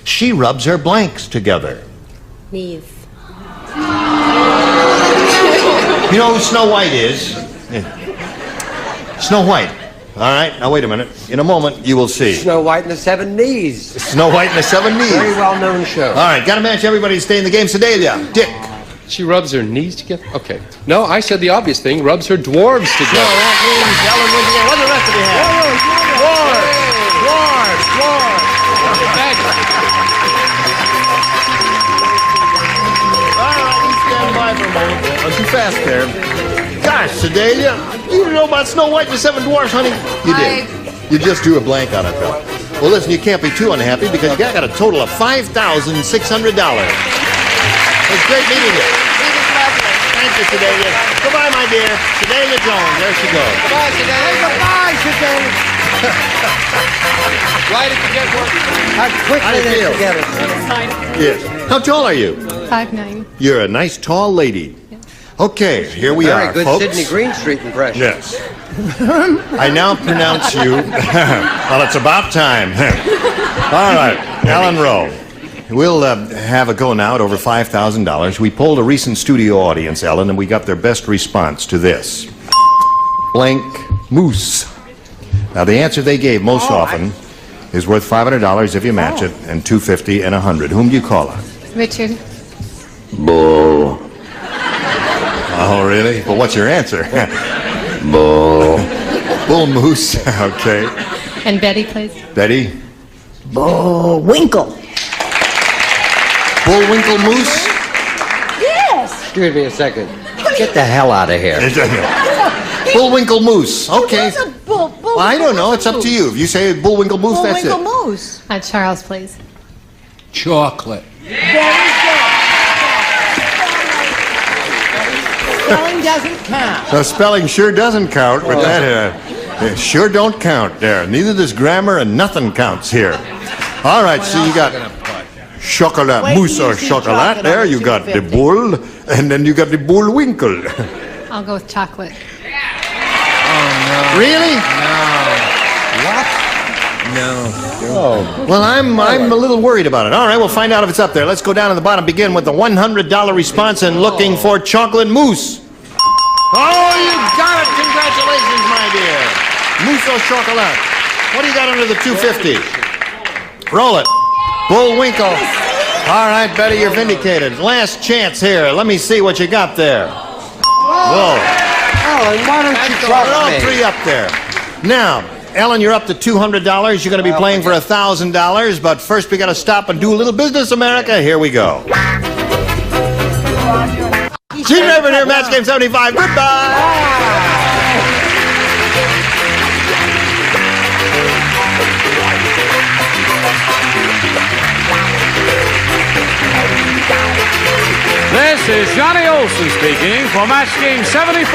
She rubs her blanks together. Knees. You know who Snow White is? Snow White. All right, now wait a minute. In a moment, you will see. Snow White and the Seven Knees. Snow White and the Seven Knees. Very well-known show. All right, got to match everybody to stay in the game. Sedalia, Dick. She rubs her knees together? Okay. No, I said the obvious thing, rubs her dwarves together. No, that means Ellen wins again. What do the rest of you have? Dwarves. All right, you stand by for a moment. Oh, too fast there. Gosh, Sedalia, you didn't know about Snow White and the Seven Dwarfs, honey? You did. You just drew a blank on it, though. Well, listen, you can't be too unhappy because you got a total of $5,600. It's great meeting you. Thank you, Sedalia. Goodbye, my dear. Sedalia Jones. There she goes. Goodbye, Sedalia. Goodbye, Sedalia. Why did you get one? How How quickly do you they feel? together. Yes. How tall are you? 5'9". You're a nice, tall lady. Okay, here we Very are, good folks. Sidney Greenstreet impression. Yes. I now pronounce you... well, it's about time. All right, Alan Rowe. We'll have a go now at over $5,000. We polled a recent studio audience, Ellen, and we got their best response to this. Blank moose. Now, the answer they gave most often is worth $500 if you match it, and $250 and $100. Whom do you call her? Richard. Bull. Oh, really? Well, what's your answer? Bull. Bull moose. Okay. And Betty, please. Betty? Bullwinkle. Bullwinkle moose? Yes. Excuse me a second. Get the hell out of here. Bullwinkle moose. Okay. What's a bull? Well, I don't know. It's up to you. If you say Bullwinkle moose, that's Bullwinkle it. moose. Charles, please. Chocolate. Spelling doesn't count. The spelling sure doesn't count, but that sure don't count there. Neither does grammar, and nothing counts here. All right, so you got chocolat Wait mousse till you or see chocolat chocolate there. on You got the 250. bull, and then you got the bullwinkle. I'll go with chocolate. Really? No. Well, I'm a little worried about it. All right, we'll find out if it's up there. Let's go down to the bottom. Begin with the $100 response and looking for chocolate mousse. Oh, you got it! Congratulations, my dear. Mousse au chocolat. What do you got under the 250? Roll it. Bullwinkle. All right, Betty, you're vindicated. Last chance here. Let me see what you got there. Whoa. Ellen, why don't you They're trust all me? three up there. Now, Ellen, you're up to $200. You're going to be playing for $1,000. But first, we got to stop and do a little business, America. Here we go. Gene Raven here, Match Game 75. Goodbye. This is Johnny Olson speaking for Match Game 75.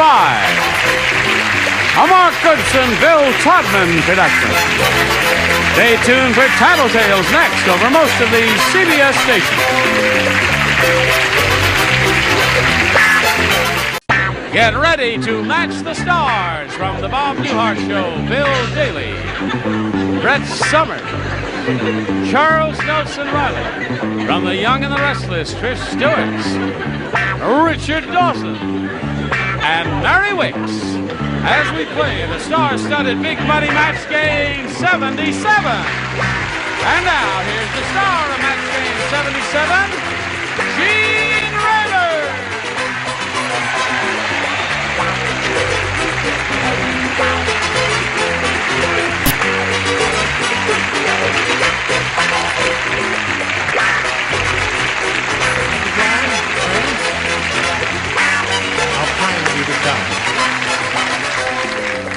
A Mark Goodson, Bill Todman production. Stay tuned for Tattletales next over most of the CBS stations. Get ready to match the stars from the Bob Newhart Show. Bill Daly, Brett Summers, Charles Nelson Riley, from The Young and the Restless, Trish Stewart, Richard Dawson, and Mary Wicks, as we play the star-studded Big Money Match Game 77. And now, here's the star of Match Game 77, Gene Raymer.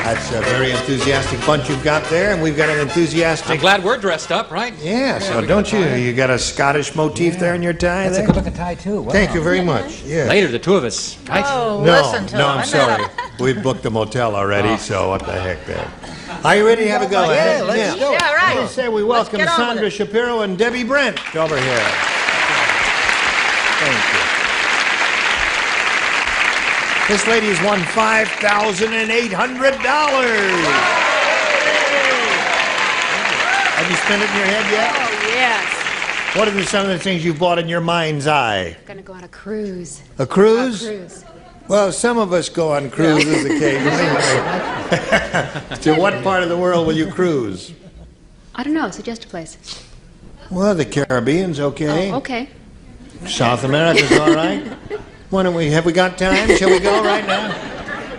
That's a very enthusiastic bunch you've got there, and we've got an enthusiastic... I'm glad we're dressed up, right? Yeah, so don't you? You got a Scottish motif there in your tie? That's there? a good-looking tie, too. Wow. Thank you very much. Yeah. Later, the two of us, right? Oh, No, listen to no, him. I'm sorry. We've booked the motel already, so what the heck there. Are you ready to have a go? Yeah, let's do it. Yeah, right. Let's say we welcome get on with Sandra it. Shapiro and Debbie Brent over here. Thank you. This lady's won $5,800. Have you spent it in your head yet? Oh, yes. What are some of the things you've bought in your mind's eye? I'm going to go on a cruise. A cruise? A cruise. Well, some of us go on cruises occasionally. To what part of the world will you cruise? I don't know. Suggest a place. Well, the Caribbean's okay. Oh, okay. South America's all right. Why don't we, have we got time? Shall we go right now?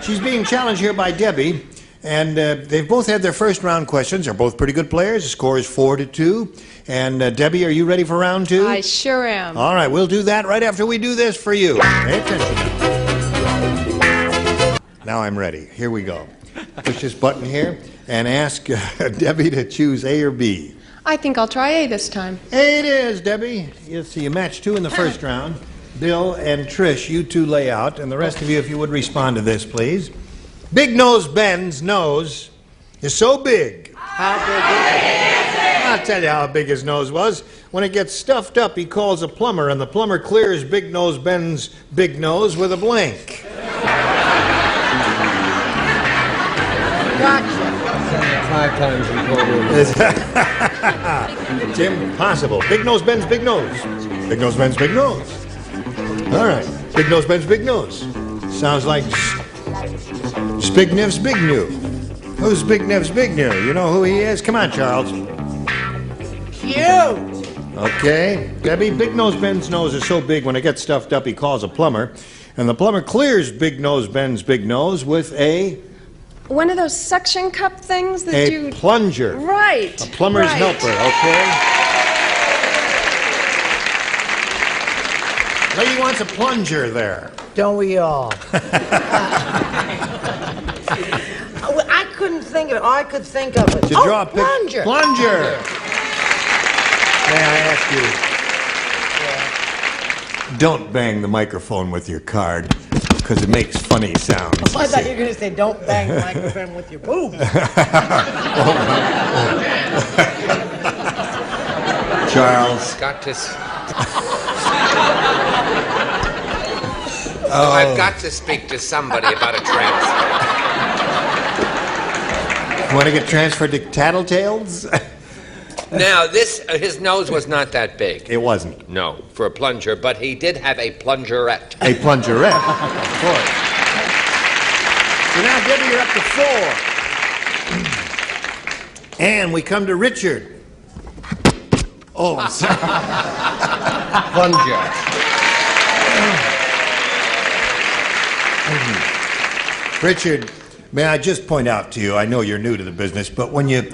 She's being challenged here by Debbie, and they've both had their first round questions. They're both pretty good players. The score is 4-2. And Debbie, are you ready for round two? I sure am. All right, we'll do that right after we do this for you. Pay attention. Now I'm ready. Here we go. Push this button here and ask Debbie to choose A or B. I think I'll try A this time. A it is, Debbie. You'll see you match two in the first round. Bill and Trish, you two lay out, and the rest of you, if you would respond to this, please. Big Nose Ben's nose is so big. How big is it? I'll tell you how big his nose was. When it gets stuffed up, he calls a plumber, and the plumber clears Big Nose Ben's big nose with a blank. Gotcha. 5 times in total. It's impossible. Big Nose Ben's big nose. Big Nose Ben's big nose. All right. Big Nose Ben's big nose. Sounds like Spignev's Big New. Who's Spignev's Big New? You know who he is? Come on, Charles. Cute. Okay. Debbie, Big Nose Ben's nose is so big when it gets stuffed up, he calls a plumber. And the plumber clears Big Nose Ben's big nose with a One of those suction cup things that you... plunger. Right. A plumber's right. helper, okay? Lady wants a plunger there. Don't we all? I couldn't think of it. All I could think of it. To draw a pic- plunger. Plunger. May I ask you, don't bang the microphone with your card, because it makes funny sounds. Oh, I thought you were going to say, don't bang the microphone with your boob. Charles. Got to. I've got to speak to somebody about a transfer. Want to get transferred to Tattletales? Now, his nose was not that big. It wasn't. No, for a plunger, but he did have a plungerette. A plungerette, of course. So now, Debbie, you're up to 4. And we come to Richard. Oh, I'm sorry. Plunger. Richard, may I just point out to you, I know you're new to the business, but when you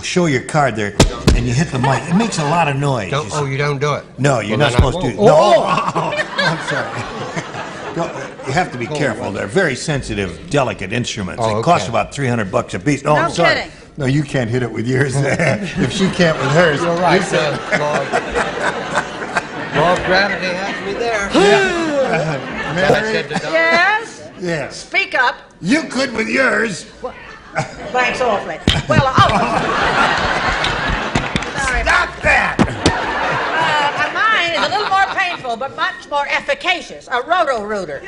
show your card there and you hit the mic, it makes a lot of noise. You don't do it? No, you're not supposed to. No, I'm sorry. You have to be careful. They're very sensitive, delicate instruments. They cost about $300 a piece. No, I'm sorry. kidding. No, you can't hit it with yours. If she can't with hers. You're right. Law of gravity has me there. Mary? Yes? Yes. Speak up. You could with yours. Thanks awfully. Well, sorry. Stop that! Mine is a little more painful simple but much more efficacious. A roto-rooter.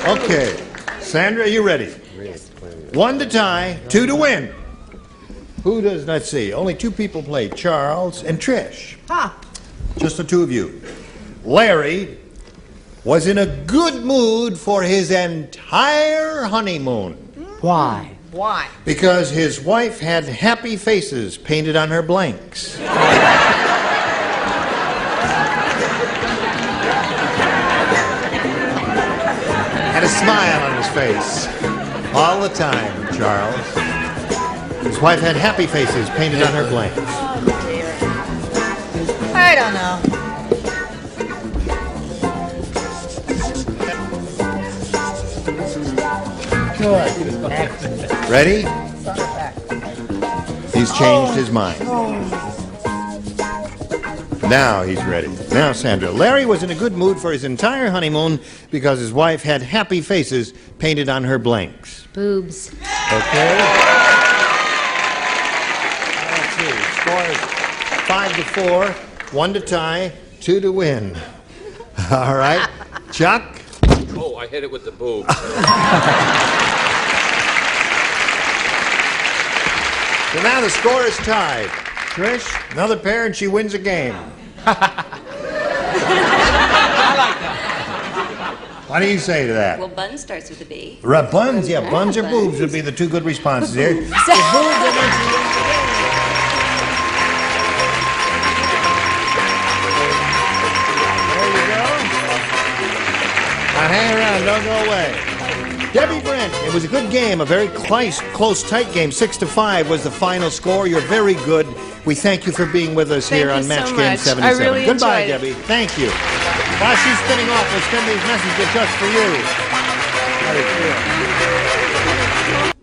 Okay. Sandra, are you ready? Yes. 1 to tie, 2 to win. Who does, let's see, only 2 people played, Charles and Trish. Huh. Just the 2 of you. Larry was in a good mood for his entire honeymoon. Why? Why? Because his wife had happy faces painted on her blanks. Had a smile on his face. All the time, Charles. His wife had happy faces painted on her blanks. Oh, dear. I don't know. Good. Ready? He's changed his mind. Now he's ready. Now, Sandra. Larry was in a good mood for his entire honeymoon because his wife had happy faces painted on her blanks. Boobs. Okay. Let's see. Score is 5 to 4, 1 to tie, 2 to win. All right. Chuck? Oh, I hit it with the boob. So now the score is tied. Trish, another pair and she wins a game. I like that. What do you say to that? Well, bun starts with a B. Buns, yeah, buns or boobs would be the 2 good responses here. The boobs are Now hang around, don't go away. Debbie Brent, it was a good game, a very close, tight game. 6 to 5 was the final score. You're very good. We thank you for being with us here on Match Game 77. I really Goodbye, enjoyed Debbie. Thank you. While she's spinning off, we'll spin these messages just for you.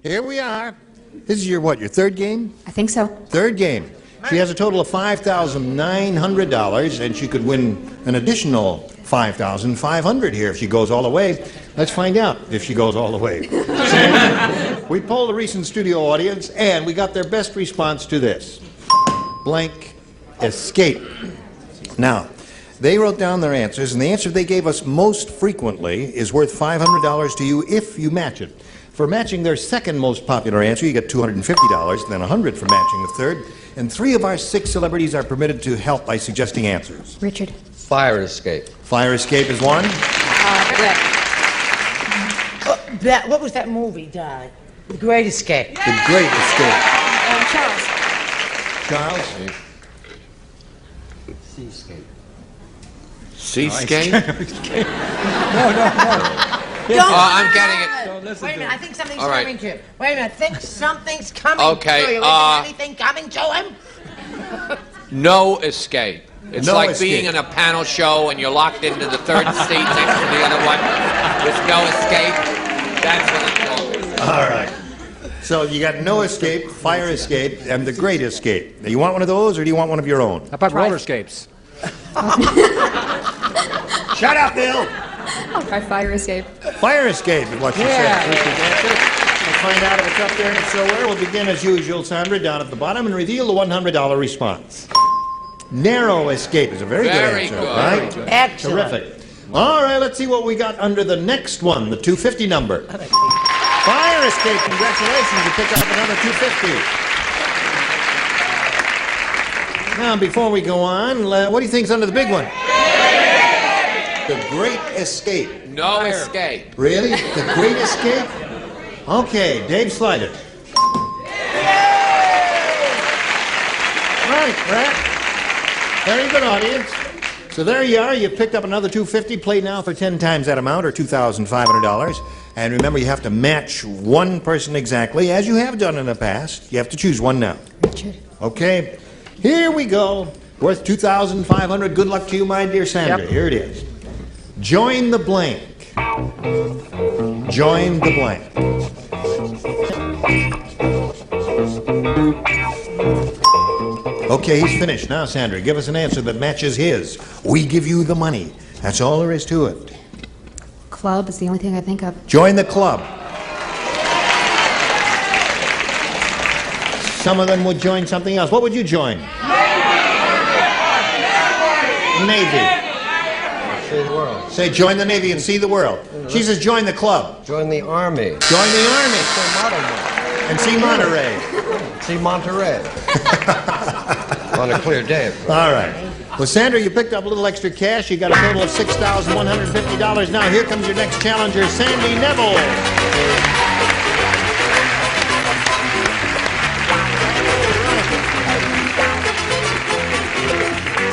Here we are. This is your what? Your 3rd game? I think so. 3rd game. She has a total of $5,900, and she could win an additional $5,500 here if she goes all the way. Let's find out if she goes all the way. We polled the recent studio audience, and we got their best response to this. Blank escape. Now, they wrote down their answers, and the answer they gave us most frequently is worth $500 to you if you match it. For matching their second most popular answer, you get $250, then $100 for matching the third. And 3 of our 6 celebrities are permitted to help by suggesting answers. Richard. Fire escape. Fire escape is one. what was that movie, Di? The Great Escape. The Great Escape. Charles. Charles? Seascape. Seascape? No. I'm getting it. Wait a minute, I think something's All right. coming to him. Wait a minute, I think something's coming Okay, to you. Isn't anything coming to him? No escape. It's No like escape. being in a panel show and you're locked into the 3rd seat next to the other one. There's no escape. That's what I'm talking about. All right. So you got no escape, fire escape, and the Great Escape. Now, you want one of those, or do you want one of your own? How about roller skates? Shut up, Bill! I'll try fire escape. Fire escape is what she said. We'll find out if it's up there and somewhere. We'll begin as usual, Sandra, down at the bottom and reveal the $100 response. Narrow escape is a very good answer, right? Excellent. Terrific. All right, let's see what we got under the next one, the 250 number. Fire escape, congratulations, you picked up another 250. Now, before we go on, what do you think's under the big one? The Great Escape. No escape. Really? The Great Escape? Okay, Dave Slider. Right, Brett. Very good, audience. So there you are. You've picked up another 250. Play now for 10 times that amount, or $2,500. And remember, you have to match one person exactly, as you have done in the past. You have to choose one now. Richard. Okay. Here we go. Worth $2,500. Good luck to you, my dear Sandra. Yep. Here it is. Join the blank. Join the blank. Okay, he's finished. Now, Sandra, give us an answer that matches his. We give you the money. That's all there is to it. Club is the only thing I think of. Join the club. some of them would join something else. What would you join? Navy. See the world. Say, join the Navy and see the world. She says, join the club. Join the Army. Join the Army. And see Monterey. See Monterey. On a clear day, of course. All right. Well, Sandra, you picked up a little extra cash. You got a total of $6,150. Now, here comes your next challenger, Sandy Neville.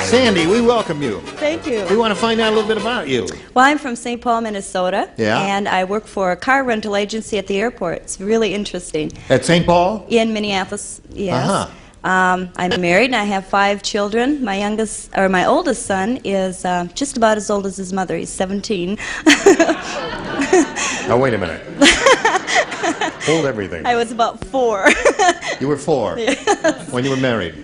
Sandy, we welcome you. Thank you. We want to find out a little bit about you. Well, I'm from St. Paul, Minnesota. Yeah. And I work for a car rental agency at the airport. It's really interesting. At St. Paul? In Minneapolis, yes. Uh-huh. I'm married and I have 5 children. My oldest son is just about as old as his mother. He's 17. Now, wait a minute. Hold everything. I was about 4. You were 4 when you were married.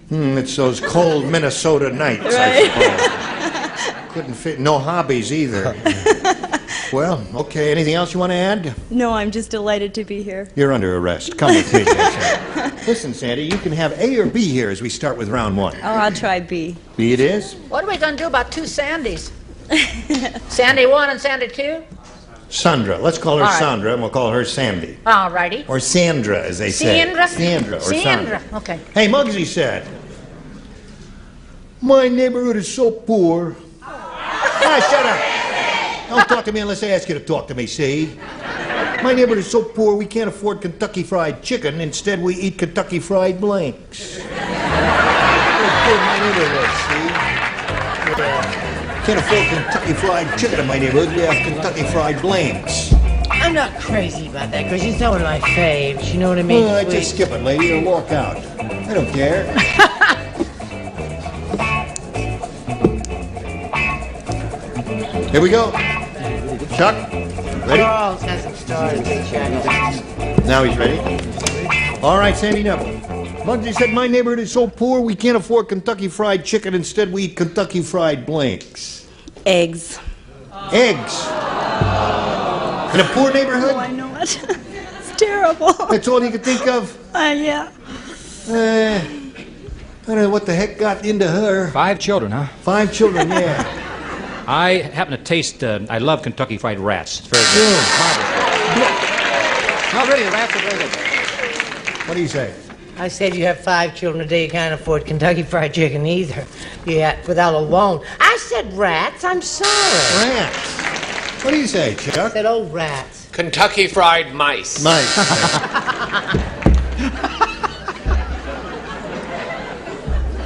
It's those cold Minnesota nights, Right. I suppose. Couldn't fit. No hobbies either. Well, okay. Anything else you want to add? No, I'm just delighted to be here. You're under arrest. Come with me. Listen, Sandy, you can have A or B here as we start with round 1. Oh, I'll try B. B it is? What are we going to do about 2 Sandys? Sandy 1 and Sandy 2? Sandra. Let's call her All right. Sandra, and we'll call her Sandy. All righty. Or Sandra, as they say. Sandra? Sandra or Sandra. Okay. Hey, Muggsy said, my neighborhood is so poor. Shut up. Don't talk to me unless I ask you to talk to me, see? My neighborhood is so poor we can't afford Kentucky Fried Chicken. Instead, we eat Kentucky Fried Blanks. My neighborhood, see? Can't afford Kentucky Fried Chicken in my neighborhood. We have Kentucky Fried Blanks. I'm not crazy about that, because she's one of my faves. You know what I mean? Just skip it, lady, or walk out. I don't care. Here we go. Chuck, ready? Charles hasn't started yet. Now he's ready. All right, Sandy Neville. Muggsy said, my neighborhood is so poor we can't afford Kentucky Fried Chicken. Instead, we eat Kentucky Fried Blanks. Eggs. Eggs. In a poor neighborhood? Oh, I know it. It's terrible. That's all you could think of? Yeah. I don't know what the heck got into her. 5 children, huh? 5 children, yeah. I happen to taste, I love Kentucky Fried Rats. It's very good. No, really, the rats are very good. What do you say? I said you have 5 children a day, you can't afford Kentucky Fried Chicken either. Yeah, without a loan. I said rats, I'm sorry. Rats. What do you say, Chuck? I said, oh, rats. Kentucky Fried Mice. Mice.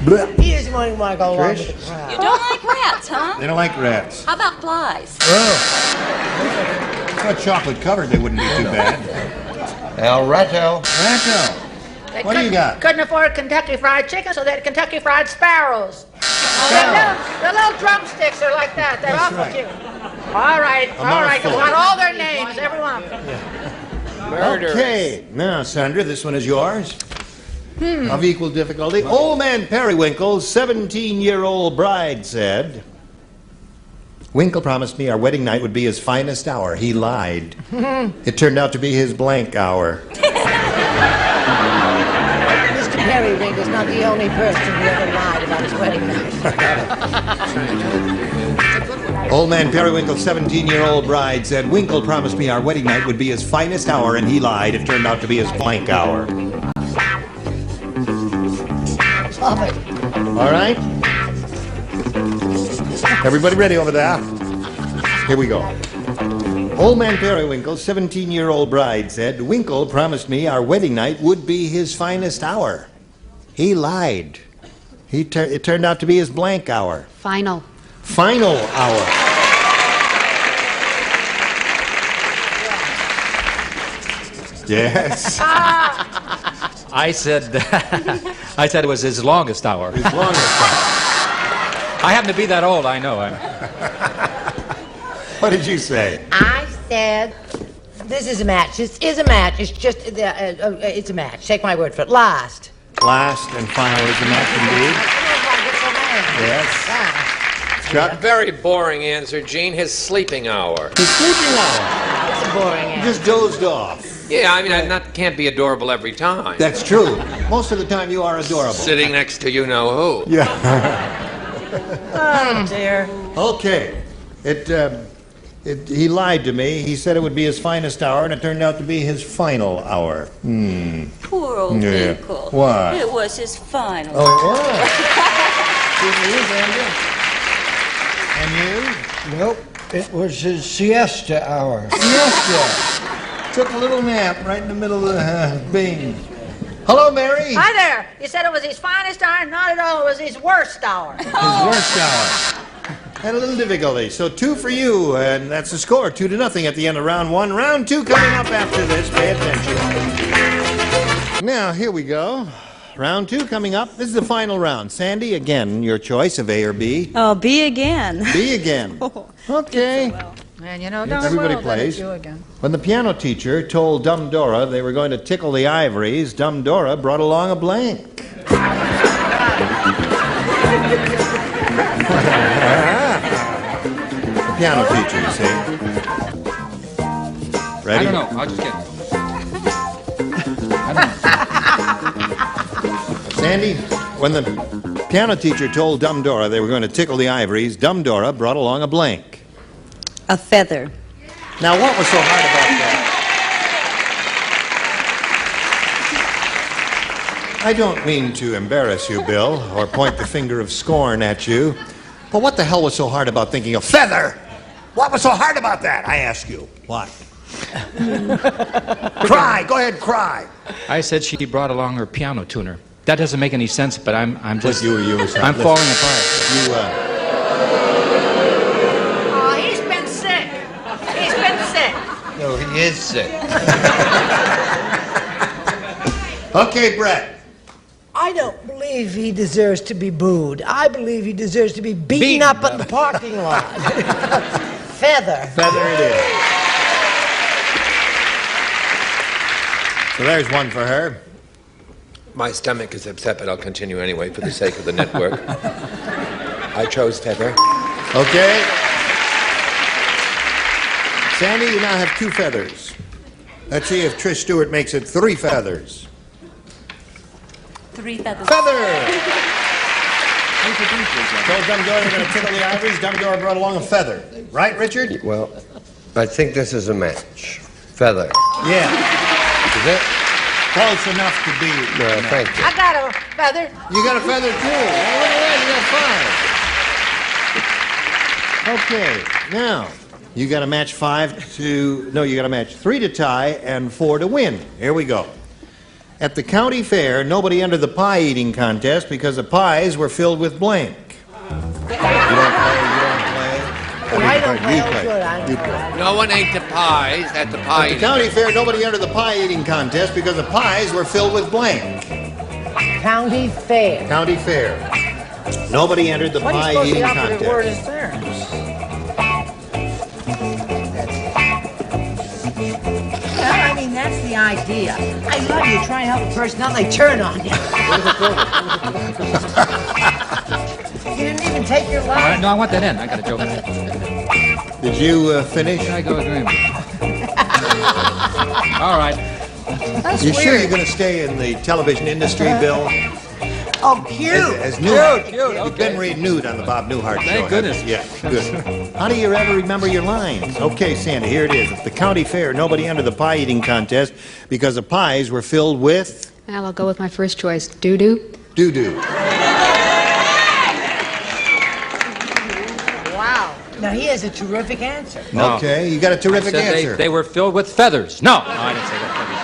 He doesn't want to go along with the crowd. You don't like rats, huh? They don't like rats. How about flies? Oh. It's not chocolate covered, they wouldn't be too bad. El Reto. Ratto. They What do you got? Couldn't afford Kentucky Fried Chicken, so they had Kentucky Fried Sparrows. The little drumsticks are like that. They're awful right. cute. All right. mouthful. You want all their names, every one of them. Murderous. Okay, now, Sandra, this one is yours. Of equal difficulty. Old man Periwinkle's 17-year-old bride said, Winkle promised me our wedding night would be his finest hour. He lied. It turned out to be his blank hour. Mr. Periwinkle's not the only person who ever lied about his wedding night. Old man Periwinkle's 17-year-old bride said, Winkle promised me our wedding night would be his finest hour, and he lied. It turned out to be his blank hour. All right? Everybody ready over there? Here we go. Old man Periwinkle's 17-year-old bride said, Winkle promised me our wedding night would be his finest hour. He lied. It turned out to be his blank hour. Final. Final hour. Yes. I said it was his longest hour. His longest hour. I happen to be that old, I know. What did you say? I said, this is a match. This is a match. It's just, it's a match. Take my word for it. Last. Last and final is the match indeed. Yes. Chuck? Very boring answer, Gene. His sleeping hour. His sleeping hour. It's a boring He answer. just dozed off. Yeah, I mean, can't be adorable every time. That's true. Most of the time you are adorable. Sitting next to you-know-who. Yeah. Oh, dear. Okay. He lied to me. He said it would be his finest hour, and it turned out to be his final hour. Poor old Yeah. Finkel. Why? It was his final. Oh, it was. Good news, Andrew. And you? Nope, it was his siesta hour. Siesta. Took a little nap right in the middle of the Bing. Hello, Mary. Hi there. You said it was his finest hour? Not at all. It was his worst hour. His worst hour. Had a little difficulty. So 2 for you, and that's the score, 2-0 at the end of round 1. Round 2 coming up after this. Pay attention. Now, here we go. Round 2 coming up. This is the final round. Sandy, again, your choice of A or B. Oh, B again. B again. Okay. And you know, darn Everybody well that plays. it's you again. When the piano teacher told Dumb Dora they were going to tickle the ivories, Dumb Dora brought along a blank. The piano teacher, you see. Ready? I don't know. I'll just get it. Sandy, when the piano teacher told Dumb Dora they were going to tickle the ivories, Dumb Dora brought along a blank. A feather. Now, what was so hard about that? I don't mean to embarrass you, Bill, or point the finger of scorn at you, but what the hell was so hard about thinking of feather? What was so hard about that, I ask you? What? Cry! Go ahead, cry! I said she brought along her piano tuner. That doesn't make any sense, but I'm just... I'm falling apart. Oh, he's been sick. He's been sick. No, he is sick. Okay, Brett. I don't believe he deserves to be booed. I believe he deserves to be beaten up in the parking lot. Feather. Feather it is. So there's one for her. My stomach is upset, but I'll continue anyway for the sake of the network. I chose feather. Okay. Sandy, you now have 2 feathers. Let's see if Trish Stewart makes it 3 feathers. 3 feathers. Feather! Told Dumb Dora they're going to tickle the ivories. Dumb Dora brought along a feather. Right, Richard? Well, I think this is a match. Feather. Yeah. Is it? Close enough to be. Thank you. I got a feather. You got a feather, too. Well, look at that. You got 5. Okay. Now, you got to match 5 to... No, you got to match 3 to tie and 4 to win. Here we go. At the county fair, nobody entered the pie-eating contest because the pies were filled with blank. You don't play? I don't play. You Oh, play. good. I You don't play. No one ate the pies at the pie. At the county fair, nobody entered the pie-eating contest because the pies were filled with blank. County fair. County fair. Nobody entered the What do you suppose the pie-eating operative word contest. is there? Well, I mean, that's the idea. I love you trying to help a person out, they turn on you. You didn't even take your line. No, I want that in. I got a joke. Did you finish? I go dream. All right. That's You weird. sure you're going to stay in the television industry, Bill? Oh, cute. As nude. You've been renewed on the Bob Newhart show. Thank goodness. Yeah, good. How do you ever remember your lines? Okay, Sandy, here it is. At the county fair, nobody entered the pie-eating contest because the pies were filled with... Well, I'll go with my first choice. Doo-doo. Doo-doo. Wow. Now, he has a terrific answer. No. Okay, you got a terrific I said answer. They were filled with feathers. No, I didn't say that.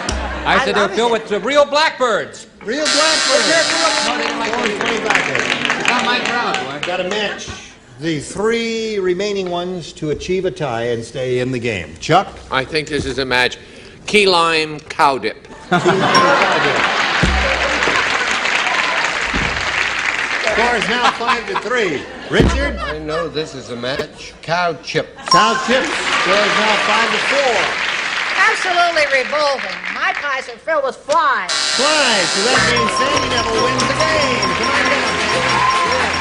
I said they were filled with real blackbirds. Real blackbirds. It's not my crowd. Got to match the 3 remaining ones to achieve a tie and stay in the game. Chuck? I think this is a match. Key lime cow dip. Score is now 5-3. Richard? I know this is a match. Cow chip. Cow chips. Score is now 5-4. Absolutely revolting. My pies are filled with flies. Flies. So that means Sandy Neville wins the game. Come on down.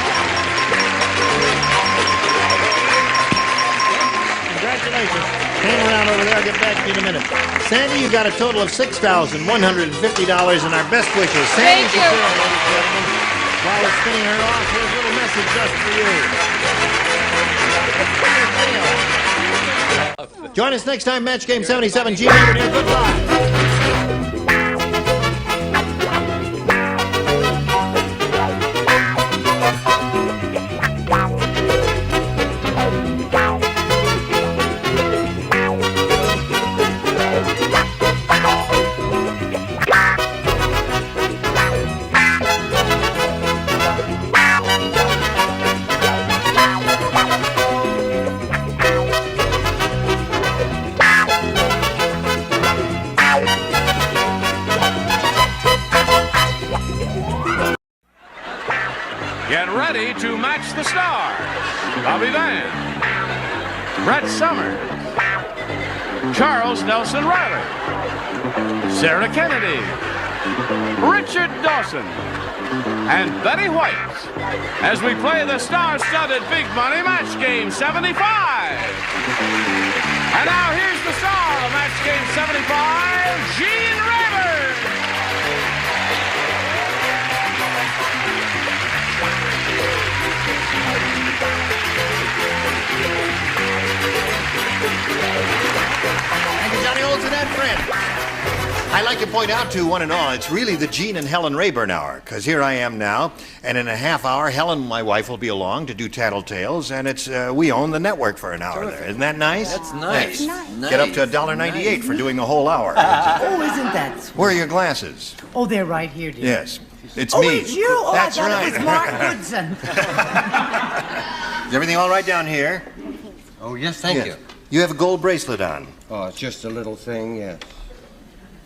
Congratulations. Hang around over there. I'll get back to you in a minute. Sandy, you got a total of $6,150 and our best wishes. Sandy Thank you. Shapiro, ladies and gentlemen. While we're spinning her off, here's a little message just for you. Join us next time, Match Game 77. Gene Rayburn here. Goodbye. Get ready to match the stars. Bobby Van, Brett Summers, Charles Nelson Riley, Sarah Kennedy, Richard Dawson, and Betty White as we play the star-studded Big Money Match Game 75. And now here's the star of Match Game 75, Gene Rayburn. Thank you, Johnny Olds and Ed Friend. I'd like to point out to one and all, it's really the Gene and Helen Rayburn hour, because here I am now, and in a half hour, Helen, my wife, will be along to do Tattletales, and it's we own the network for an hour there. Isn't that nice? That's nice. Thanks. Get up to $1.98 for doing a whole hour. Oh, isn't that sweet? Where are your glasses? Oh, they're right here, dear. Yes, it's Oh, me. it's you. Oh, That's I thought right. it was Mark Goodson. Is everything all right down here? Oh, yes, thank you. You have a gold bracelet on. Oh, it's just a little thing, yes.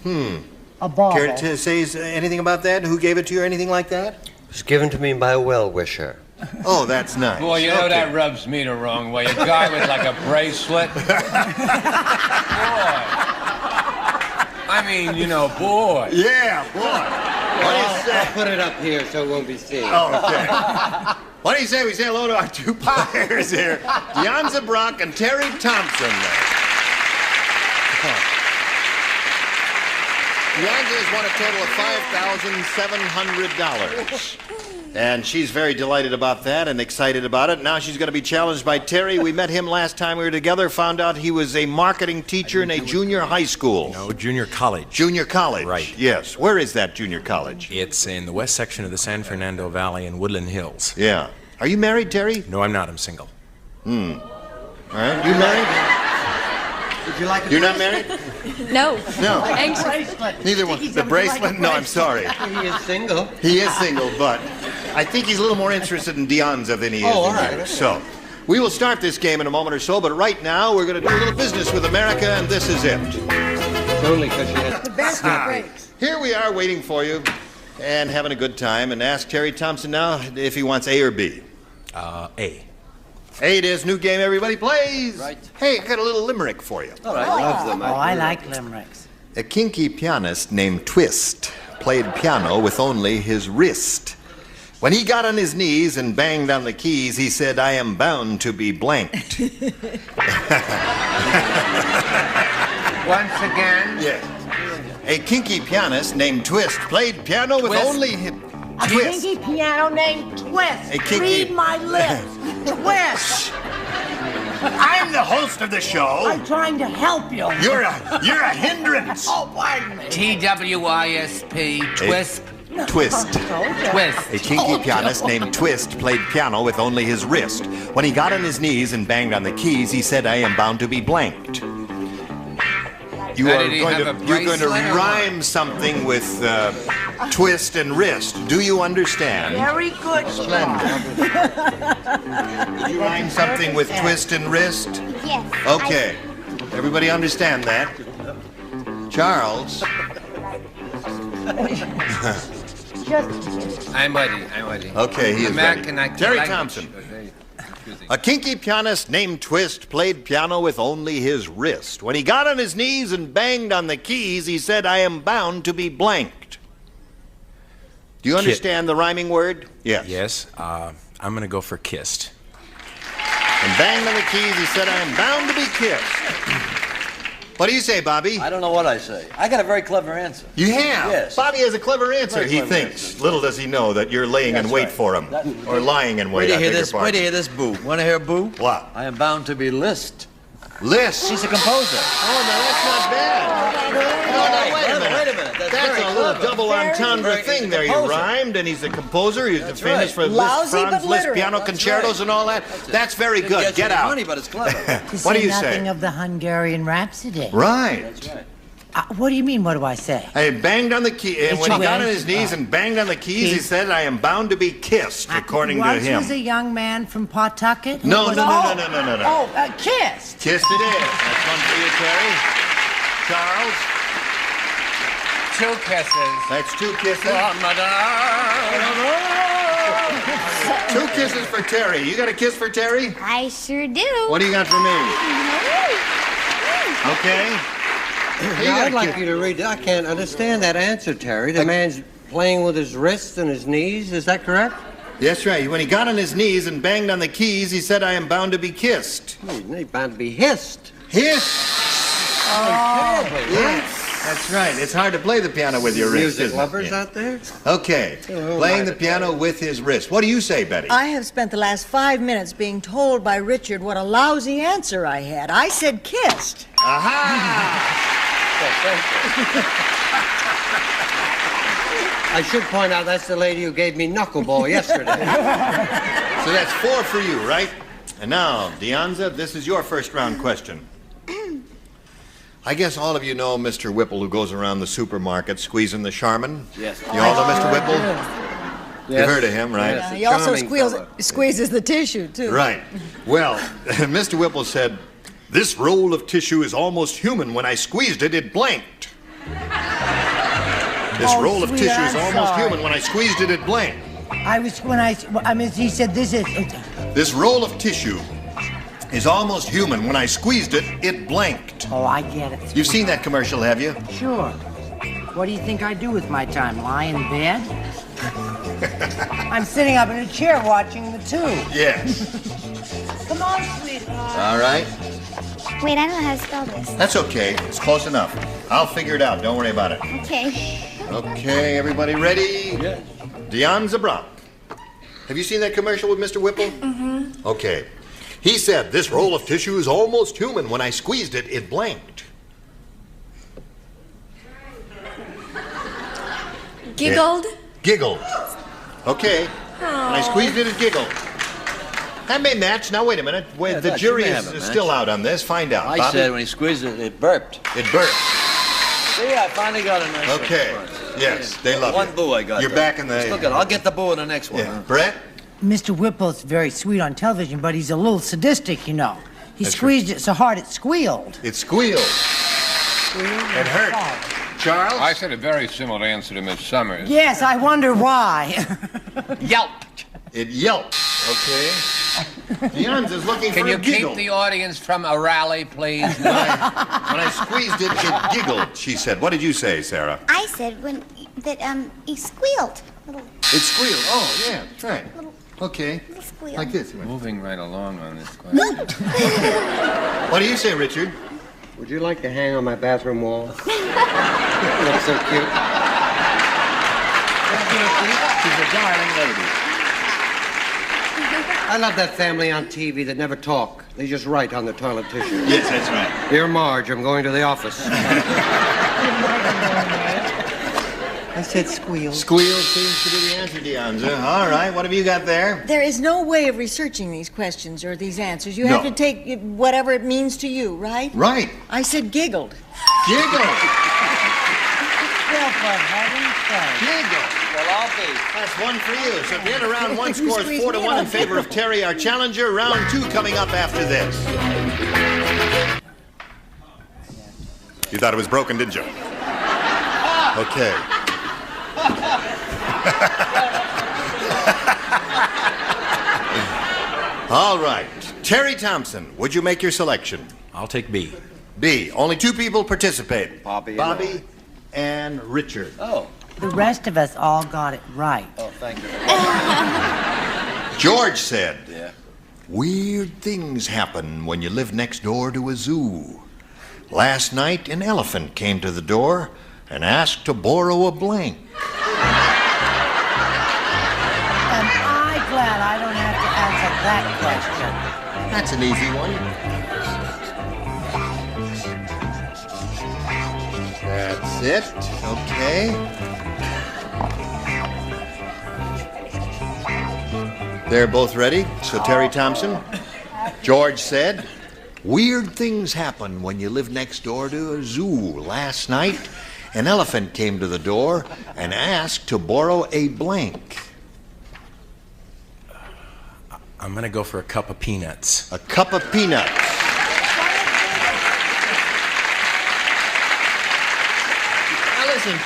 A bauble. Care to say anything about that? Who gave it to you or anything like that? It was given to me by a well-wisher. Oh, that's nice. Boy, you know Okay. that rubs me the wrong way. A guy with like a bracelet. Boy. I mean, you know, boy. Yeah, boy. What do you say? I'll put it up here so it won't be seen. Okay. What do you say we say hello to our two players here, Deonza Brock and Terry Thompson. Deonza has won a total of $5,700. And she's very delighted about that and excited about it. Now she's going to be challenged by Terry. We met him last time we were together, found out he was a marketing teacher in a junior high school. No, junior college. Junior college? Right. Yes. Where is that junior college? It's in the west section of the San Fernando Valley in Woodland Hills. Yeah. Are you married, Terry? No, I'm not. I'm single. All right. You married? Would you like a You're not married? No. No. Bracelet. Neither one. The bracelet? No, I'm sorry. He is single. He is single, but I think he's a little more interested in Deonza than he is all in right. you. So, we will start this game in a moment or so, but right now we're going to do a little business with America, and this is it. It's only because she has... The best of breaks. Here we are waiting for you and having a good time, and ask Terry Thompson now if he wants A or B. A. A it is. New game everybody plays. Right. Hey, I got a little limerick for you. All right, love them. Oh, I like limericks. A kinky pianist named Twist played piano with only his wrist. When he got on his knees and banged on the keys, he said, "I am bound to be blanked." Once again? Yes. A kinky pianist named Twist played piano with only his... A Twist. kinky piano named Twist. A kinky- Read my lips. Twist. I'm the host of the show. I'm trying to help you. You're a hindrance. Oh, pardon me. T-W-I-S-P, twist. Twist. Twist. A kinky pianist named Twist played piano with only his wrist. When he got on his knees and banged on the keys, he said, "I am bound to be blanked." You Now, are did he going have to a you're going to bracelet or rhyme something with twist and wrist. Do you understand? Very good, Did you rhyme something with twist and wrist? Yes. Okay. Everybody understand that? Charles. I'm ready. Okay, he is ready. American, I can Terry like- Thompson. A kinky pianist named Twist played piano with only his wrist. When he got on his knees and banged on the keys, he said, "I am bound to be blanked." Do you understand the rhyming word? Yes. Yes. I'm going to go for kissed. And banged on the keys, he said, "I am bound to be kissed." What do you say, Bobby? I don't know what I say. I got a very clever answer. You have? Yes. Bobby has a clever answer. Very He clever thinks. answer. Little does he know that you're laying in wait for him. Or lying in wait, Wait to I hear beg your this. Wait pardon. to hear this, Boo. Want to hear Boo? What? I am bound to be Liszt. Liszt? She's a composer. Oh, no, that's not bad. No, wait a minute. Wait a minute. That's That's very a little clever. double entendre Very- thing there. You composer. rhymed, and he's a composer. He's That's famous right. for Lousy Liszt, Franz but Liszt literate. piano That's concertos right. and all that. That's very Didn't good. get you Get any out. money, but it's clever. What do you Nothing say? of the Hungarian Rhapsody. Right. That's right. What do you mean, what do I say? I banged on the key, and when he got on his knees and banged on the keys, he said, "I am bound to be kissed," according to Was him. a young man from Pawtucket? No, Was- no, no, no, no, no, no. Oh, kissed. Kissed it is. That's one for you, Terry. Charles? 2 kisses. That's 2 kisses. 2 kisses for Terry. You got a kiss for Terry? I sure do. What do you got for me? Okay. Now, I'd like you to read. I can't understand that answer, Terry. The man's playing with his wrists and his knees. Is that correct? That's right. When he got on his knees and banged on the keys, he said, "I am bound to be kissed." He's bound to be hissed. Hissed? Oh, yes. That's right. It's hard to play the piano with your wrist, Music isn't it? lovers Yeah. out there? Okay. Playing the piano with his wrist. What do you say, Betty? I have spent the last 5 minutes being told by Richard what a lousy answer I had. I said kissed. Aha! I should point out that's the lady who gave me knuckleball yesterday. So that's 4 for you, right? And now, Deonza, this is your first round question. I guess all of you know Mr. Whipple, who goes around the supermarket squeezing the Charmin. Yes. You all know Mr. Whipple? You've heard of him, right? Yeah, he also squeezes the tissue, too. Right. Well, Mr. Whipple said, "This roll of tissue is almost human. When I squeezed it, it blanked." This roll of sweet, tissue is I'm almost sorry. human. When I squeezed it, it blanked. He said this is... This roll of tissue is almost human. When I squeezed it, it blanked. Oh, I get it. You've seen that commercial, have you? Sure. What do you think I do with my time? Lie in bed? I'm sitting up in a chair watching the tube. Yes. Come on, sweetheart. All right. Wait, I don't know how to spell this. That's okay. It's close enough. I'll figure it out. Don't worry about it. Okay. Okay, everybody ready? Yeah. Deonza Brock. Have you seen that commercial with Mr. Whipple? Mm-hmm. Okay. He said, "This roll of tissue is almost human. When I squeezed it, it blanked." Giggled? Yeah. Giggled. Okay. When I squeezed it, it giggled. That may match. Now, wait a minute. Wait, Yeah, the that jury should is have a still match. out on this. Find out. I Bobby? said when he squeezed it, it burped. It burped. See, I finally got a nice Okay. one. Yes, they love One you. boo I got. You're there. back in the... Still good. I'll get the boo in the next one. Yeah. Huh? Brett? Mr. Whipple's very sweet on television, but he's a little sadistic, you know. He That's squeezed it so hard it squealed. It squealed. It hurt. Charles? I said a very similar answer to Miss Summers. Yes, I wonder why. Yelped. It yelped. Okay. Deonza's looking Can for you a giggle. keep the audience from a rally, please? When I squeezed it, it giggled, she said. What did you say, Sarah? I said he squealed. It squealed. Oh, yeah, that's right. Okay. Squeal. Like this. Moving right along on this question. What do you say, Richard? Would you like to hang on my bathroom wall? You look so cute. She's a darling lady. I love that family on TV that never talk. They just write on the toilet tissue. Yes, that's right. Dear Marge, I'm going to the office. I said squeal. Squeal seems to be the answer, Deonza. All right, what have you got there? There is no way of researching these questions or these answers. You No. have to take whatever it means to you, right? Right. I said giggled. Giggle. Well, for heaven's sake. Giggle. Well, I'll be. That's one for you. So at the end of round one, You scores squeezed 4-1 me in out. favor of Terry, our challenger. Round two coming up after this. You thought it was broken, didn't you? Okay. All right. Terry Thompson, would you make your selection? I'll take B. B. Only 2 people participate. Bobby and Richard. Oh. The rest of us all got it right. Oh, thank you. George said, Yeah. "Weird things happen when you live next door to a zoo. Last night, an elephant came to the door and asked to borrow a blank. Am I glad I don't have to answer that question? That's an easy one. That's it. Okay. They're both ready. So Terry Thompson, George said, weird things happen when you live next door to a zoo. Last night, an elephant came to the door and asked to borrow a blank. I'm going to go for a cup of peanuts. A cup of peanuts. Now listen,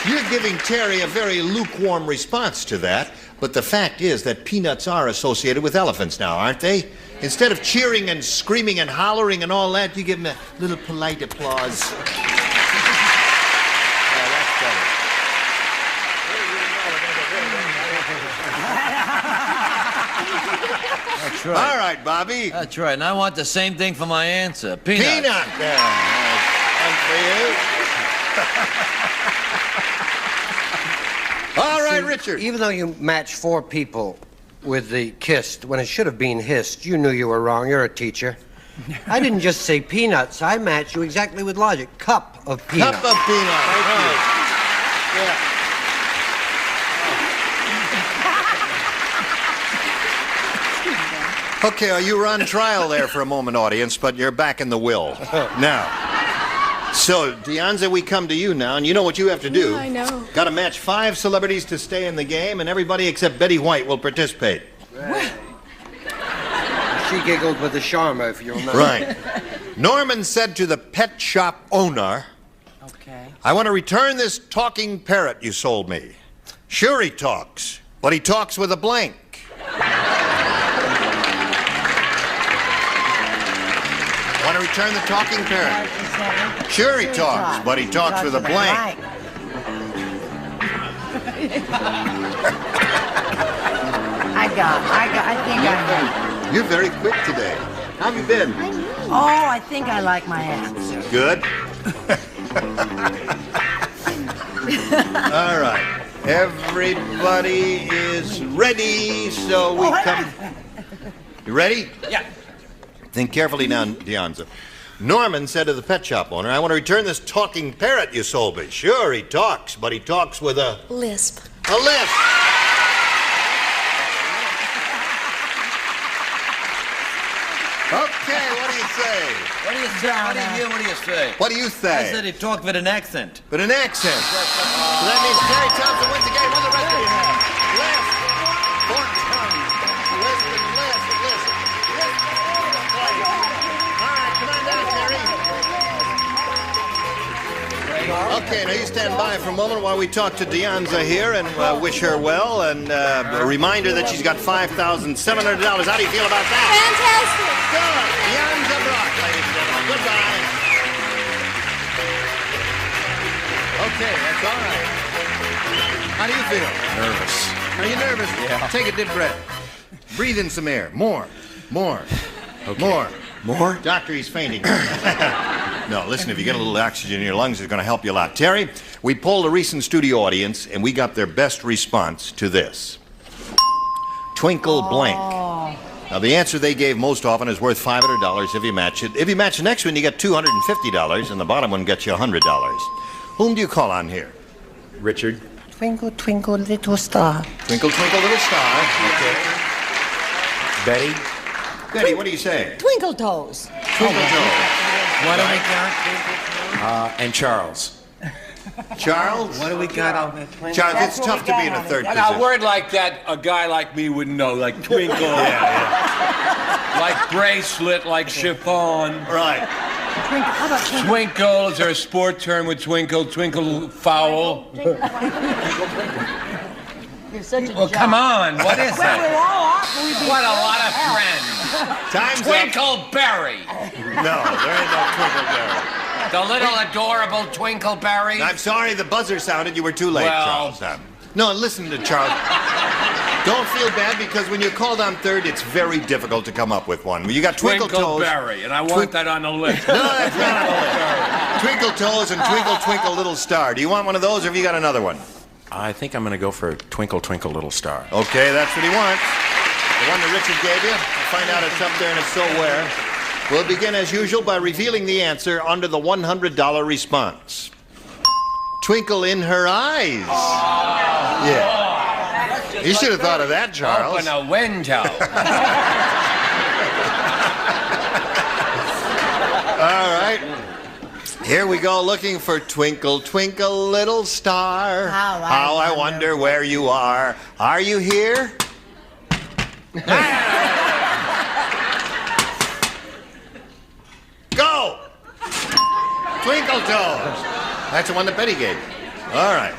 you're giving Terry a very lukewarm response to that, but the fact is that peanuts are associated with elephants now, aren't they? Instead of cheering and screaming and hollering and all that, you give him a little polite applause. That's right. All right, Bobby. That's right. And I want the same thing for my answer. Peanuts. Peanut. There. One for you. All right, Richard. Even though you matched 4 people with the kissed when it should have been hissed, you knew you were wrong. You're a teacher. I didn't just say peanuts. I matched you exactly with logic. Cup of peanuts. Cup of peanuts. Thank you. Yeah. Okay, you were on trial there for a moment, audience, but you're back in the will. Now, so, Deonza, we come to you now, and you know what you have to do. Yeah, I know. Got to match 5 celebrities to stay in the game, and everybody except Betty White will participate. Right. She giggled with the charmer, if you'll know. Right. Norman said to the pet shop owner, Okay. I want to return this talking parrot you sold me. Sure he talks, but he talks with a blank. Want to return the talking parrot? Sure he talks, but he talks with a blank. I think I got. You're very quick today. How have you been? Oh, I think I like my answer. Good. All right. Everybody is ready, so we come. You ready? Yeah. Think carefully now, Deonza. Norman said to the pet shop owner, I want to return this talking parrot you sold me. Sure, he talks, but he talks with a... Lisp. A lisp. Okay, what do you say? What do you say? What do you hear? What do you say? What do you say? I said he talked with an accent. With an accent. So that means Terry Thompson wins the game. What the rest of you have? Lisp. 4 times. Lisp and lisp and lisp. Okay, now you stand by for a moment while we talk to Deonza here and wish her well, and a reminder that she's got $5,700. How do you feel about that? Fantastic. Good. Deonza Brock, ladies and gentlemen. Goodbye. Okay, that's all right. How do you feel? Nervous. Are you nervous? Yeah. Take a deep breath. Breathe in some air. More. Okay. More? Doctor, he's fainting. No, listen, if you get a little oxygen in your lungs, it's going to help you a lot. Terry, we polled a recent studio audience, and we got their best response to this. Twinkle blank. Now, the answer they gave most often is worth $500 if you match it. If you match the next one, you get $250, and the bottom one gets you $100. Whom do you call on here? Richard. Twinkle, twinkle, little star. Twinkle, twinkle, little star. Okay. Betty? Betty, what do you say? Twinkle toes. Twinkle toes. What do we got? And Charles. Charles? What do we got on the Charles, it's tough to be in a third Now, a position. word like that, a guy like me wouldn't know, like twinkle, like bracelet, like chiffon. Right. How about twinkle? Twinkle, is there a sport term with twinkle? Twinkle foul? You're such a Well, jock. come on, what is Well, we're that? all off. We'd be What a glad lot to of help. friends. Time's Twinkleberry. No, there ain't no Twinkleberry. The little adorable Twinkleberry. I'm sorry, the buzzer sounded. You were too late, Well- Charles. No, listen to Charles. Don't feel bad because when you're called on third, it's very difficult to come up with one. You got Twinkle Toes. Twinkleberry, and I want that on the list. No, that's not on the list. Twinkle Toes and Twinkle Twinkle Little Star. Do you want one of those, or have you got another one? I think I'm going to go for Twinkle Twinkle Little Star. Okay, that's what he wants. The one that Richard gave you. We'll find out it's up there and if so where. We'll begin as usual by revealing the answer under the $100 response. Twinkle in her eyes. Yeah. You should have thought of that, Charles. Open a window. All right. Here we go, looking for Twinkle, Twinkle, Little Star. How I wonder where you are. Are you here? Go! Twinkle Toes. That's the one that Betty gave you. All right.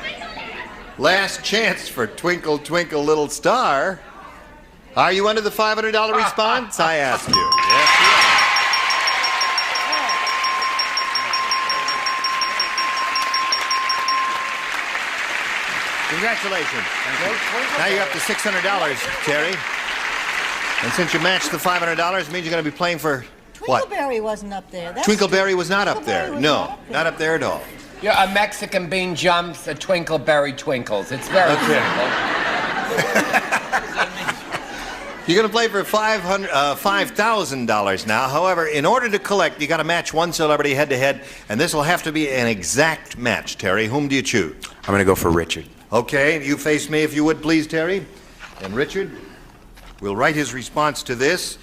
Last chance for Twinkle, Twinkle, Little Star. Are you under the $500 response? I asked you. Yes, you are. Congratulations. Now you're up to $600, Terry. And since you matched the $500, it means you're going to be playing for what? Twinkleberry wasn't up there. Twinkleberry was not up there. No, not up there at all. Yeah, a Mexican bean jumps, a twinkleberry twinkles. It's very simple. You're going to play for $5,000 now. However, in order to collect, you got to match one celebrity head-to-head, and this will have to be an exact match, Terry. Whom do you choose? I'm going to go for Richard. Okay, you face me if you would, please, Terry. And Richard will write his response to this.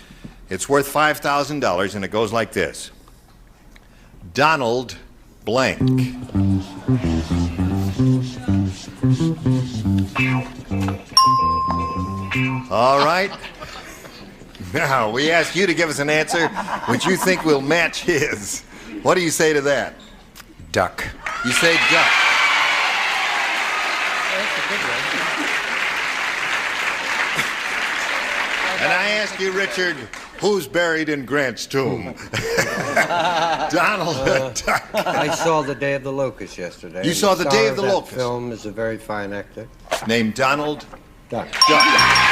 It's worth $5,000, and it goes like this. Donald blank. All right. Now, we ask you to give us an answer which you think will match his. What do you say to that? Duck. You say duck. And I ask you, Richard, who's buried in Grant's tomb? Donald Duck. I saw The Day of the Locust yesterday. You saw The Day of the Locust? Locust? That film is a very fine actor. Named Donald Duck. Duck.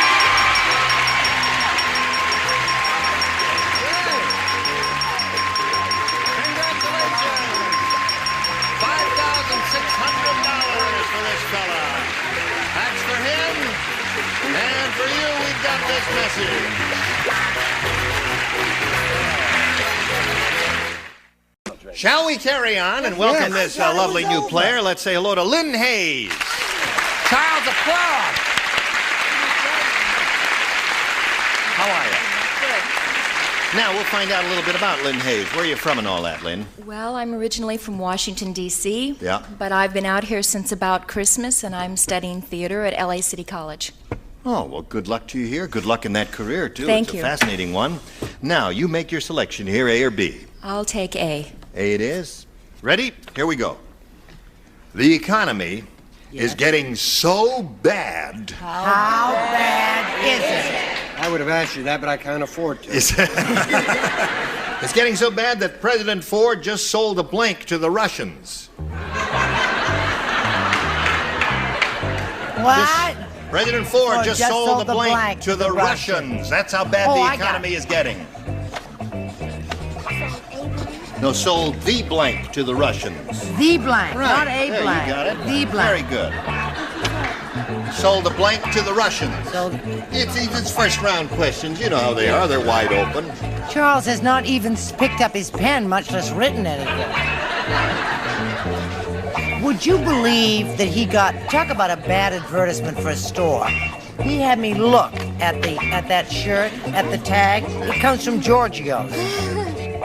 Shall we carry on and welcome this lovely new player? Let's say hello to Lynn Hayes. Child's applause. How are you? Good. Now, we'll find out a little bit about Lynn Hayes. Where are you from and all that, Lynn? Well, I'm originally from Washington, D.C., Yeah. but I've been out here since about Christmas, and I'm studying theater at L.A. City College. Oh, well, good luck to you here. Good luck in that career, too. Thank you. It's a fascinating one. Now, you make your selection here, A or B. I'll take A. A it is. Ready? Here we go. The economy is getting so bad. How bad is it? I would have asked you that, but I can't afford to. It's getting so bad that President Ford just sold a blank to the Russians. What? President Ford just sold the blank to the Russians. That's how bad the economy is getting. No, sold the blank to the Russians. The blank, Right. not a There, blank. you got it. The blank. Very good. Sold the blank to the Russians. It's first-round questions. You know how they are. They're wide open. Charles has not even picked up his pen, much less written anything. Would you believe that he got, talk about a bad advertisement for a store. He had me look at that shirt, at the tag. It comes from Giorgio's.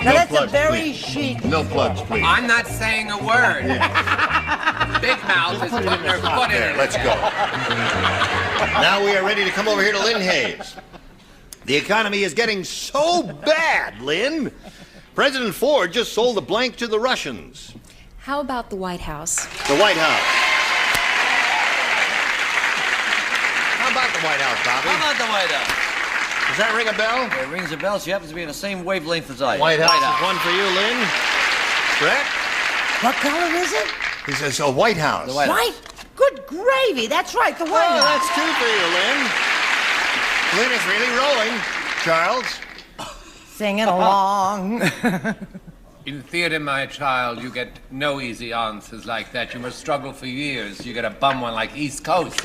Now that's plugs, a very please. chic. No plugs, please. I'm not saying a word. Big Mouth is putting their foot in There, it. let's go. Now we are ready to come over here to Lynn Hayes. The economy is getting so bad, Lynn. President Ford just sold the blank to the Russians. How about the White House? The White House. How about the White House, Bobby? How about the White House? Does that ring a bell? It rings a bell. She happens to be in the same wavelength as I am. White House is one for you, Lynn. Correct? What color is it? He says, White House. The White House. White? Good gravy. That's right, the White Oh, House. that's two for you, Lynn. Lynn is really rolling. Charles? Singing along. In theater, my child, you get no easy answers like that. You must struggle for years. You get a bum one like East Coast.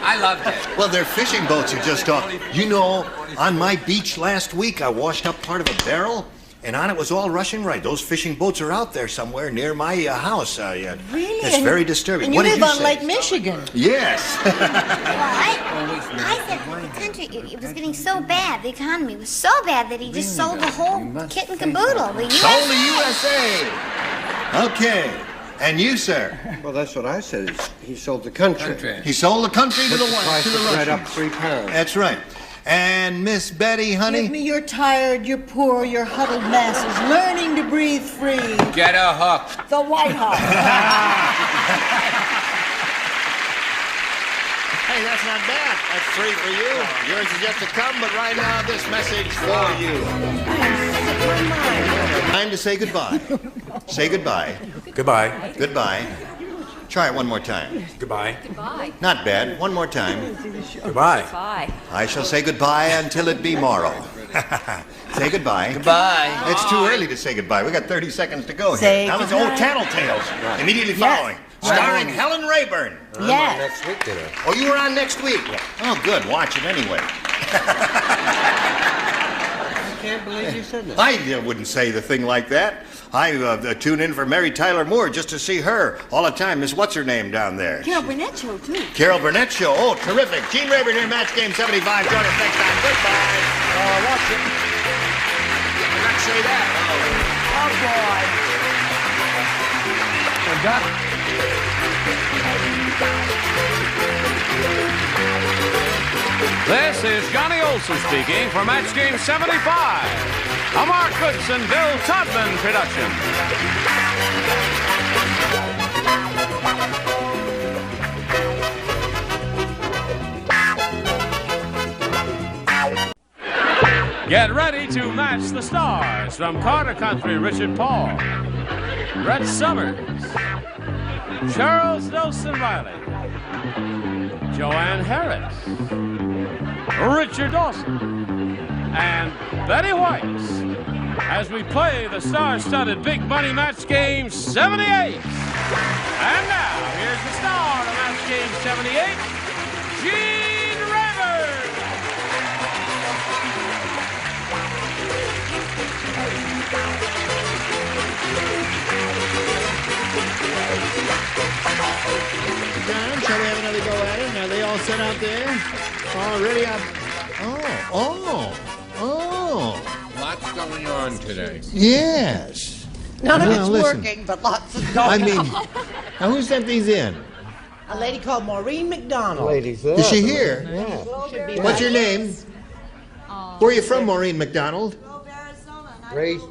I loved it. Well, they're fishing boats you just talked. You know, on my beach last week, I washed up part of a barrel, and on it was all Russian rice. Those fishing boats are out there somewhere near my house. Really? It's very disturbing. And What you did live you on say? Lake Michigan. Yes. Well, I said the country, it was getting so bad, the economy was so bad that he just sold the whole kit and caboodle. The USA. Sold the USA. Okay. And you, sir? Well, that's what I said. He sold the country. He sold the country to Put the the white, price to the of bread Russians. up 3 pounds. That's right. And Miss Betty, honey? Give me your tired, your poor, your huddled masses, learning to breathe free. Get a hook. The White House. Hey, that's not bad. That's free for you. Yours is yet to come, but right now, this message for you. Time to say goodbye. Say goodbye. Goodbye. Goodbye. Try it one more time. Goodbye. Goodbye. Not bad. One more time. Goodbye. Bye. I shall say goodbye until it be morrow. Say goodbye. Goodbye. It's too early to say goodbye. We got 30 seconds to go here. Say That was goodbye. Old Tattletales. Immediately Yes. following. Starring Helen Rayburn. Yes. Next week, dinner. Oh, you were on next week? Oh, good. Watch it anyway. I can't believe you said that. I wouldn't say the thing like that. I tune in for Mary Tyler Moore just to see her all the time. Miss What's-Her-Name down there. Carol Burnett Show, too. Carol Burnett Show. Oh, terrific. Gene Rayburn here, Match Game 75. Join us next time. Goodbye. Watch it. I got to say that. Oh, boy. This is Johnny Olson speaking for Match Game 75, a Mark Goodson, Bill Todman production. Get ready to match the stars from Carter Country, Richard Paul, Brett Summers, Charles Nelson Riley, Joanne Harris, Richard Dawson, and Betty White as we play the star-studded Big Money Match Game 78. And now, here's the star of Match Game 78, Gene Rayburn. John, shall we have another go at it? Are they all set out there? Already up. Oh. Lots going on today. Yes. None of Well, it's listen. working, but lots of I going mean, on. now who sent these in? A lady called Maureen McDonald. Ladies there. Is she here? Should be What's your name? Where are you from, Maureen McDonald? Race.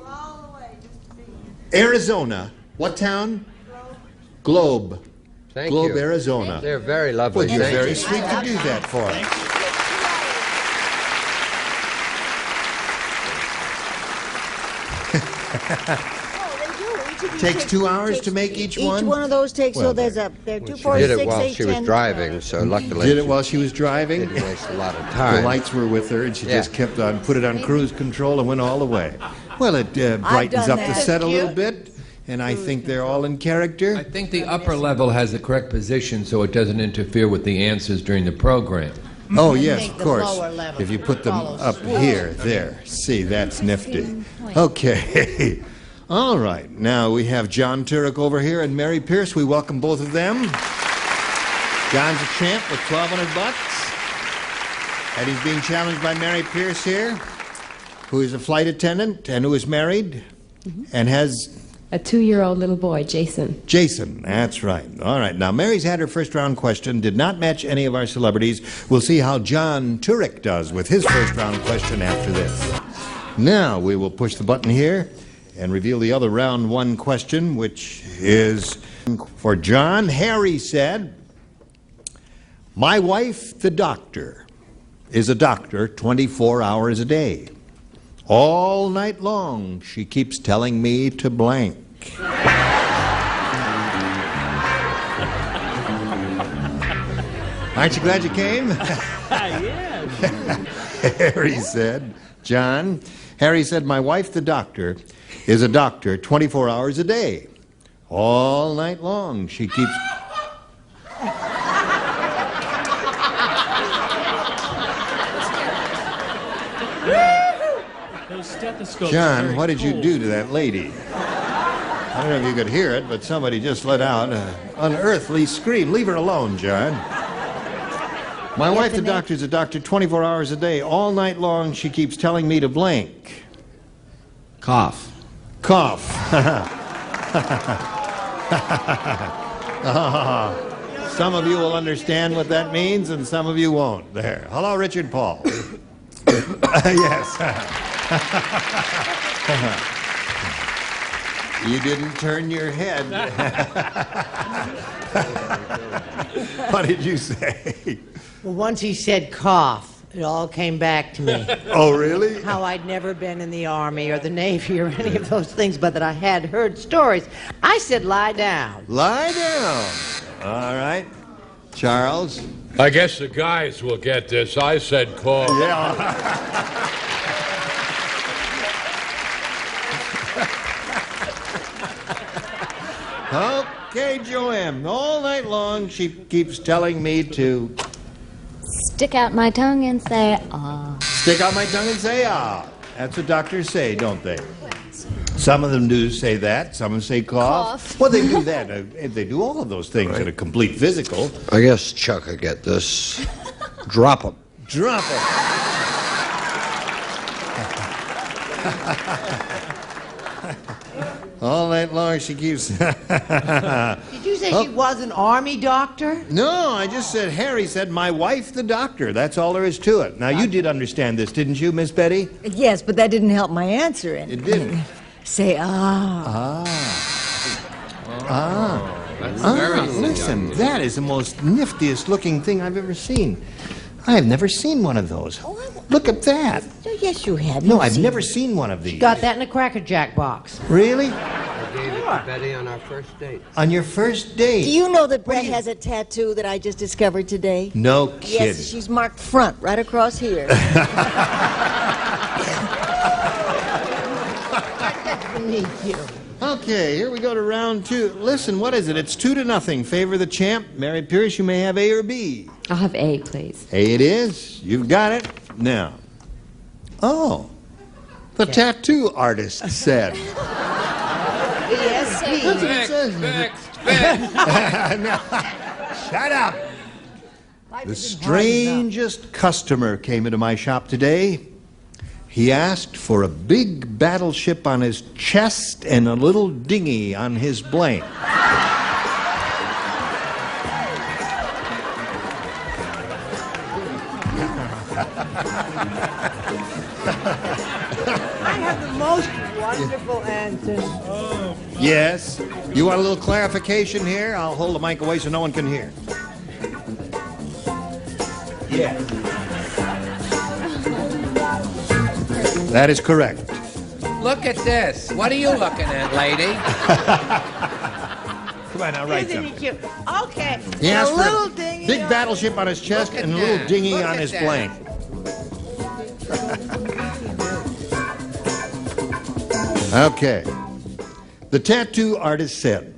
Arizona. What town? Globe. Thank Globe, you. Arizona. They're very lovely. Well, you're Thank very you. sweet to do that for us. Takes 2 hours to make each one? Each one of those takes, Well, so there's there are She 2, 4, did 6, it while 8, she was 10. driving, so luckily Did it she while she was driving? didn't waste a lot of The time. lights were with her, and she Yeah. just kept on, put it on cruise control and went all the way. Well, it brightens done up the that. set a little bit, and I think they're all in character. I think the upper level has the correct position so it doesn't interfere with the answers during the program. Oh, yes, make of the course. lower level If you put them follow up suit. here, there. See, that's nifty. Okay. All right. Now we have John Turek over here and Mary Pierce. We welcome both of them. John's a champ with $1,200. And he's being challenged by Mary Pierce here, who is a flight attendant and who is married and has A 2-year-old little boy, Jason. Jason, that's right. All right. Now, Mary's had her first round question, did not match any of our celebrities. We'll see how John Turek does with his first round question after this. Now, we will push the button here and reveal the other round one question, which is for John. Harry said, "My wife, the doctor, is a doctor 24 hours a day. All night long, she keeps telling me to blank." Aren't you glad you came? Yes. Harry said, John, Harry said, my wife, the doctor, is a doctor 24 hours a day. All night long, she keeps... Those stethoscopes. John, what did you do to that lady? I don't know if you could hear it, but somebody just let out an unearthly scream. Leave her alone, John. My wife, the doctor, is a doctor 24 hours a day. All night long, she keeps telling me to blank. Cough. Cough. Some of you will understand what that means, and some of you won't. There. Hello, Richard Paul. Yes. You didn't turn your head. What did you say? Well, once he said cough, it all came back to me. Oh, really? How I'd never been in the Army or the Navy or any of those things, but that I had heard stories. I said lie down. Lie down. All right. Charles? I guess the guys will get this. I said cough. Yeah. Okay, Joanne. All night long, she keeps telling me to... Stick out my tongue and say, ah. Stick out my tongue and say, ah. That's what doctors say, don't they? Some of them do say that. Some of them say cough. Well, they do that. They do all of those things that are complete physical. I guess Chuck will get this. Drop him. Drop him. All night long she keeps... Did you say she was an Army doctor? No, I just said, Harry said, my wife, the doctor. That's all there is to it. Now, you did understand this, didn't you, Miss Betty? Yes, but that didn't help my answer. It didn't. Say, ah. That's very listen, that is the most niftiest looking thing I've ever seen. I have never seen one of those. Look at that. Yes, you have. No, I've never seen one of these. Got that in a Cracker Jack box. Really? I gave it to Betty on our first date. On your first date? Do you know that Brett has a tattoo that I just discovered today? No kidding. Yes, she's marked front, right across here. Okay, here we go to round two. Listen, what is it? It's 2-0. Favor the champ. Mary Pierce, you may have A or B. I'll have A, please. A it is. You've got it. Now. Oh. The tattoo artist said. Yes, That's what it says. No. Shut up. The strangest customer came into my shop today. He asked for a big battleship on his chest and a little dinghy on his blank. I have the most wonderful answer. Yes. You want a little clarification here? I'll hold the mic away so no one can hear. Yes. That is correct. Look at this. What are you looking at, lady? Come on, now write Isn't he something. cute? Okay. He And asked a for little a dinghy big on- battleship on his chest Look at and a little that. dinghy Look on at his that. blank. Okay. The tattoo artist said,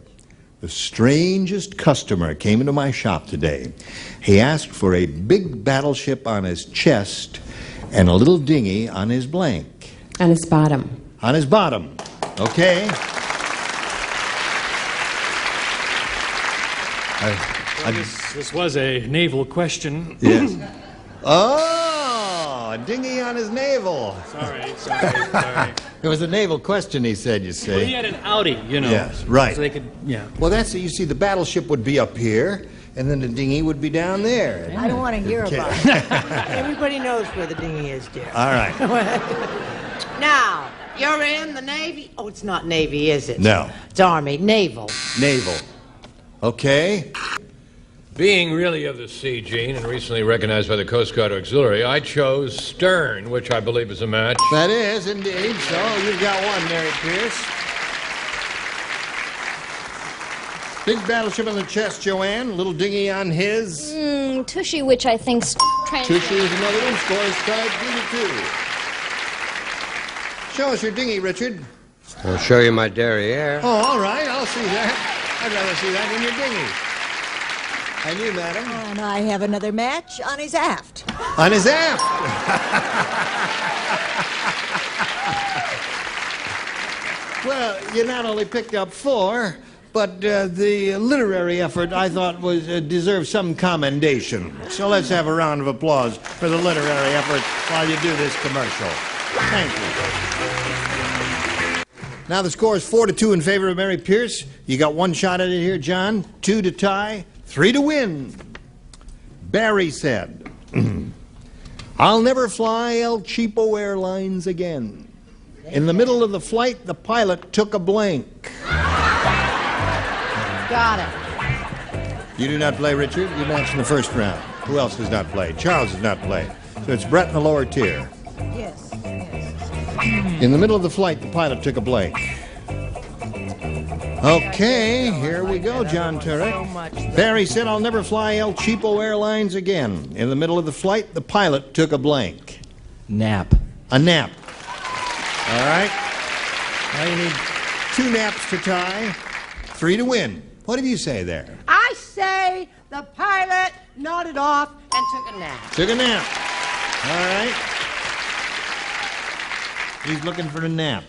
the strangest customer came into my shop today. He asked for a big battleship on his chest and a little dinghy on his blank. On his bottom. On his bottom. Okay. This was a naval question. Yes. Oh, a dinghy on his navel. Sorry. It was a naval question, he said, you Well, see. he had an Audi, you know. Yes, right. So they could, yeah. Well, that's it. You see, the battleship would be up here, and then the dinghy would be down there. I don't want to hear Okay. about it. Everybody knows where the dinghy is, dear. All right. Now, you're in the Navy? Oh, it's not Navy, is it? No. It's Army. Naval. Naval. Okay. Being really of the sea, Gene, and recently recognized by the Coast Guard Auxiliary, I chose stern, which I believe is a match. That is, indeed. So you've got one, Mary Pierce. Big battleship on the chest, Joanne. Little dinghy on his. Tushy, which I think's Tushy is another one. Score is tied 3-2. Show us your dinghy, Richard. I'll show you my derriere. Oh, all right. I'll see that. I'd rather see that in your dinghy. And you, madam? And I have another match on his aft. On his aft. Well, you not only picked up 4, but the literary effort, I thought, was deserved some commendation. So let's have a round of applause for the literary effort while you do this commercial. Thank you. Now the score is 4-2 in favor of Mary Pierce. You got 1 shot at it here, John. 2 to tie, 3 to win. Barry said, I'll never fly El Cheapo Airlines again. In the middle of the flight, the pilot took a blank. Got it. You do not play, Richard. You matched in the first round. Who else does not play? Charles does not play. So it's Brett in the lower tier. Yes. In the middle of the flight, the pilot took a blank. Okay, here we go, John Turek. Barry said, I'll never fly El Cheapo Airlines again. In the middle of the flight, the pilot took a blank. Nap. A nap. All right. Now you need 2 naps to tie, 3 to win. What do you say there? I say the pilot nodded off and took a nap. Took a nap. All right. He's looking for a nap.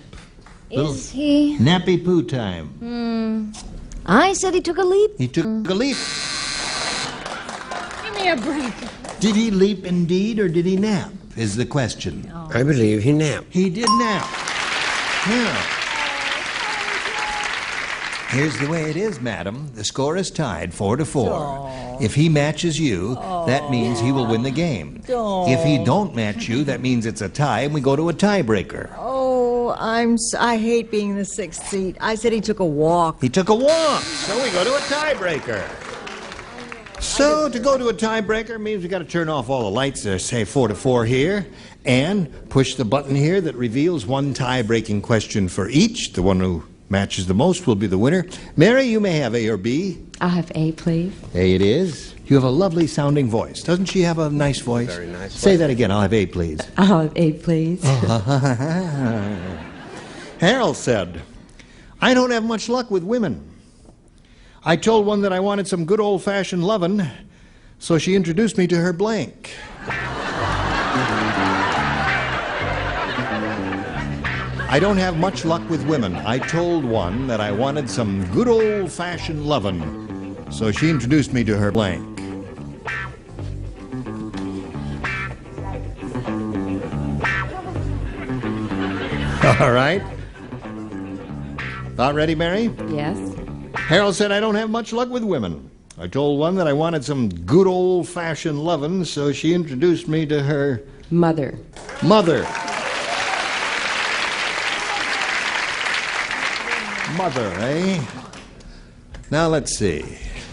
Is he? Nappy poo time. I said he took a leap. He took a leap. Give me a break. Did he leap indeed, or did he nap, is the question. I believe he napped. He did nap. Now, here's the way it is, madam. The score is tied 4-4. If he matches you, that means he will win the game. If he don't match you, that means it's a tie, and we go to a tiebreaker. Oh, I hate being in the 6th seat. I said he took a walk. He took a walk, so we go to a tiebreaker. So to go to a tiebreaker means we got to turn off all the lights. There's, say, 4-4 here, and push the button here that reveals 1 tie-breaking question for each. The one who matches the most will be the winner. Mary, you may have A or B. I'll have A, please. A it is. You have a lovely sounding voice. Doesn't she have a nice voice? Very nice. Say that again. I'll have A, please. I'll have A, please. Harold said, I don't have much luck with women. I told one that I wanted some good old-fashioned lovin', so she introduced me to her blank. I don't have much luck with women. I told one that I wanted some good old-fashioned lovin', so she introduced me to her blank. All right. About ready, Mary? Yes. Harold said, I don't have much luck with women. I told one that I wanted some good old-fashioned lovin', so she introduced me to her... Mother. Mother. Mother, eh? Now, let's see.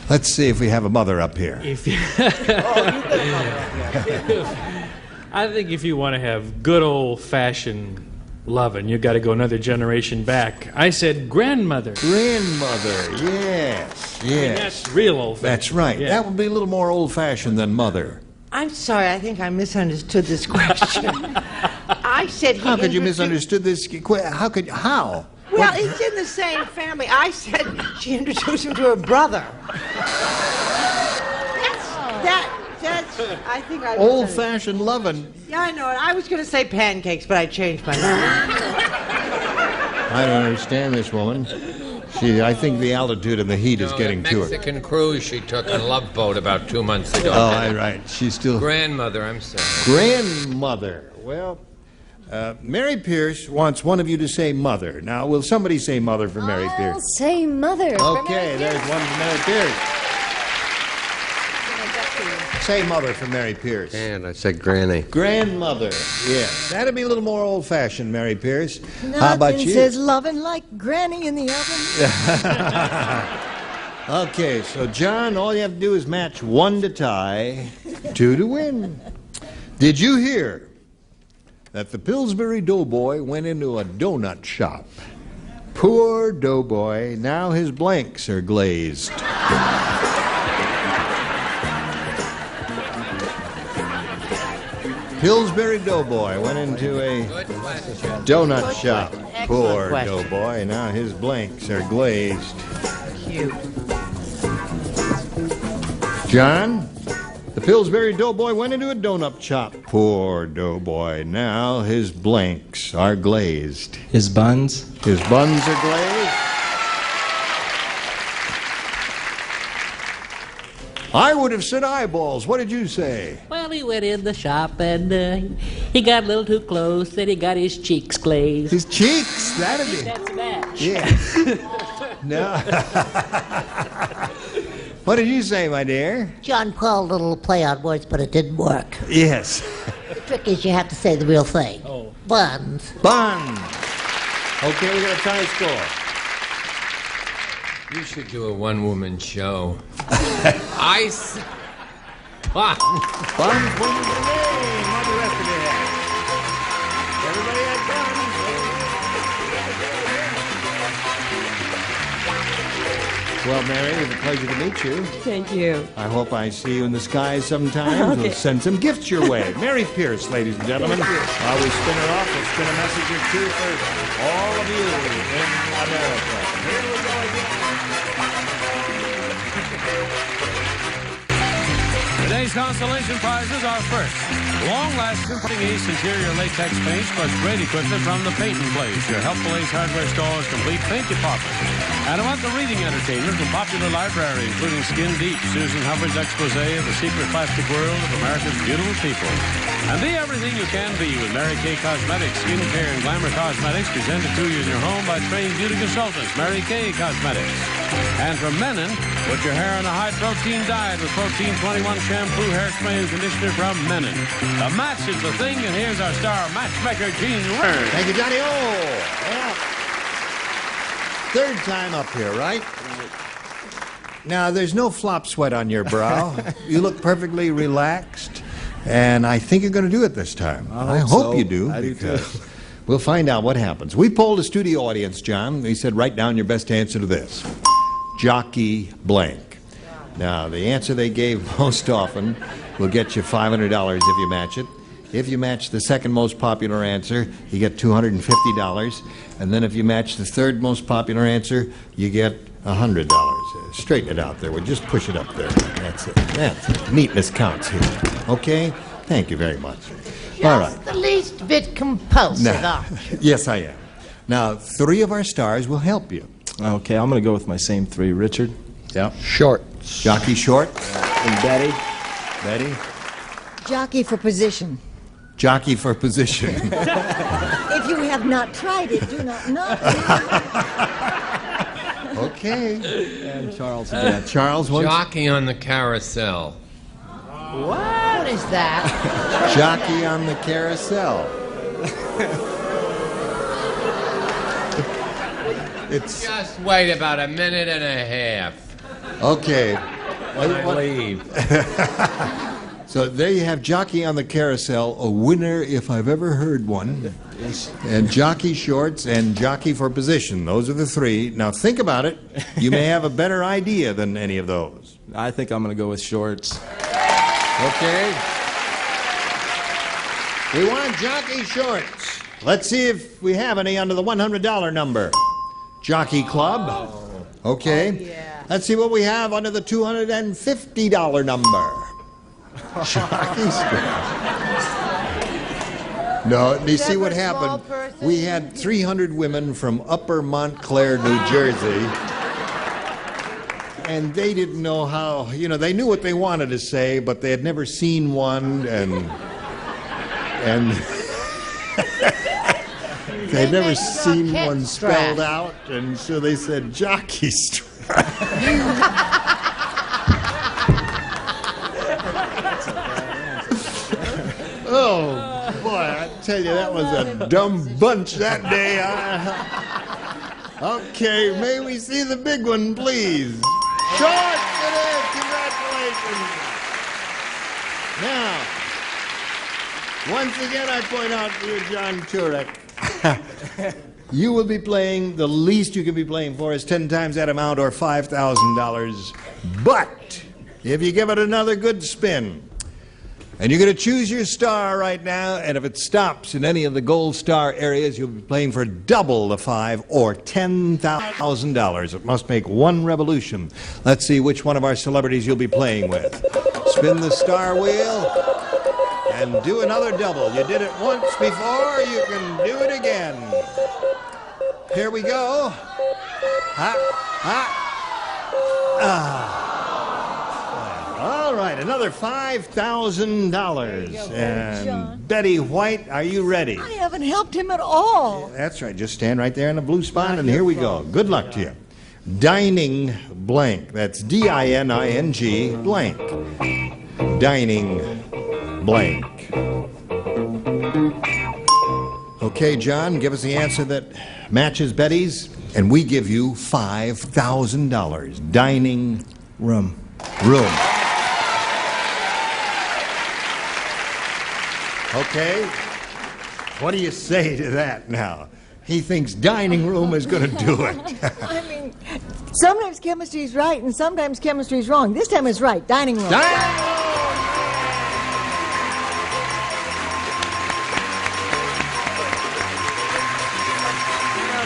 Let's see if we have a mother up here. I think if you want to have good old-fashioned loving, you got to go another generation back. I said grandmother. Grandmother, yes, yes. I mean, that's real old-fashioned. That's right. Yeah. That would be a little more old-fashioned than mother. I'm sorry, I think I misunderstood this question. I said he How could you introduced- misunderstood this? How? Well, it's in the same family. I said she introduced him to her brother. That's I think I... Old-fashioned lovin'. Yeah, I know it. I was going to say pancakes, but I changed my mind. I don't understand this woman. I think the altitude and the heat is getting to her. Mexican cruise she took on Love Boat about 2 months ago. Oh, right. She's still... Grandmother, I'm sorry. Grandmother. Well, Mary Pierce wants one of you to say mother. Now, will somebody say mother for Mary I'll Pierce? say mother. Okay, there's one for Mary Pierce. Say mother for Mary Pierce. And I said granny. Grandmother, yes. That'd be a little more old-fashioned, Mary Pierce. How about Nothing you? says loving like granny in the oven. Okay, so John, all you have to do is match 1 to tie, 2 to win. Did you hear that the Pillsbury Doughboy went into a donut shop, Poor doughboy, now his blanks are glazed. Pillsbury doughboy went into a donut shop. Poor doughboy, now his blanks are glazed. Cute. John, the Pillsbury doughboy went into a donut shop. Poor doughboy, now his blanks are glazed. His buns? His buns are glazed. I would have said eyeballs. What did you say? Well, he went in the shop and he got a little too close, and he got his cheeks glazed. His cheeks? That'd be... That's a match. Yeah. No. What did you say, my dear? John Paul, little play on words, but it didn't work. Yes. The trick is you have to say the real thing. Oh. Buns. Bun. Okay, we got a tie score. You should do a one-woman show. Ice. Buns wins the game. What the rest of you have? Everybody had buns. Well, Mary, it was a pleasure to meet you. Thank you. I hope I see you in the sky sometime. Okay. We'll send some gifts your way. Mary Pierce, ladies and gentlemen. While we spin her off, we'll spin a message or two for all of you in America. Here we go again. Today's consolation prizes are first, long-lasting Ace interior latex paints plus great equipment from the Painting Place, your helpful Ace hardware store's complete paint department. And about the reading entertainment from popular library, including Skin Deep, Susan Hubbard's expose of the secret plastic world of America's beautiful people. And be everything you can be with Mary Kay Cosmetics, skincare and glamour cosmetics presented to you in your home by trained beauty consultants, Mary Kay Cosmetics. And from Menon, put your hair on a high-protein diet with Protein 21 shampoo, hairspray, and conditioner from Menon. The match is the thing, and here's our star matchmaker, Gene Rern. Thank you, Johnny. Oh, yeah. Third time up here, right? Now, there's no flop sweat on your brow. You look perfectly relaxed, and I think you're going to do it this time. I hope you do. I do, too. We'll find out what happens. We polled a studio audience, John. They said, write down your best answer to this. Jockey blank. Now, the answer they gave most often will get you $500 if you match it. If you match the second most popular answer, you get $250. And then if you match the third most popular answer, you get $100. Straighten it out there. We'll just push it up there. That's it. That's it. Neatness counts here. Okay? Thank you very much. All right. The least bit compulsive, aren't you? Yes, I am. Now, three of our stars will help you. Okay, I'm going to go with my same three. Richard? Yep. Short. Jockey Short. And Betty? Betty. Jockey for position. Jockey for position. If you have not tried it, do not know. Okay. And Charles again. Charles wants... Jockey on the carousel. What is that? Jockey on the carousel. It's... Just wait about a minute and a half. Okay. When I leave. So there you have Jockey on the Carousel, a winner if I've ever heard one. And Jockey Shorts and Jockey for Position. Those are the three. Now think about it. You may have a better idea than any of those. I think I'm going to go with Shorts. Okay. We want Jockey Shorts. Let's see if we have any under the $100 number. Jockey Club. Okay. Oh, yeah. Let's see what we have under the $250 number. Jockey's No, you see what happened? We had 300 women from Upper Montclair, New Jersey, and they didn't know how, they knew what they wanted to say, but they had never seen one, and they'd never seen one spelled out, and so they said jockey strap. Oh, boy, I tell you, that was a dumb bunch that day. Okay, may we see the big one, please? Short it is! Congratulations! Now, once again, I point out to you, John Turek, You will be playing, the least you can be playing for is 10 times that amount or $5,000. But if you give it another good spin, and you're going to choose your star right now, and if it stops in any of the gold star areas, you'll be playing for double the $5,000 or $10,000. It must make one revolution. Let's see which one of our celebrities you'll be playing with. Spin the star wheel and do another double. You did it once before, you can do it again. Here we go. All right, another $5,000. And John. Betty White, are you ready? I haven't helped him at all. That's right. Just stand right there in the blue spot, and here we go. Good luck to you. Dining blank. That's D-I-N-I-N-G blank. Dining blank. Okay, John, give us the answer that matches Betty's, and we give you $5,000. Dining room. Okay, what do you say to that now? He thinks dining room is going to do it. I mean, sometimes chemistry's right and sometimes chemistry's wrong. This time it's right. Dining room.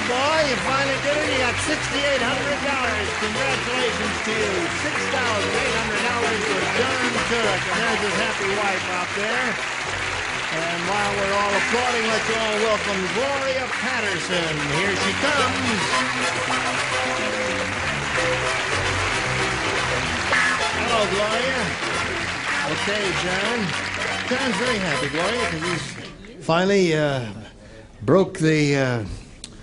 Boy, you finally did it. You got $6,800. Congratulations to you. $6,800 for John Turek. And there's his happy wife out there. And while we're all applauding, let's all welcome Gloria Patterson. Here she comes. Hello, Gloria. Okay, John. John's very happy, Gloria, because he's finally broke the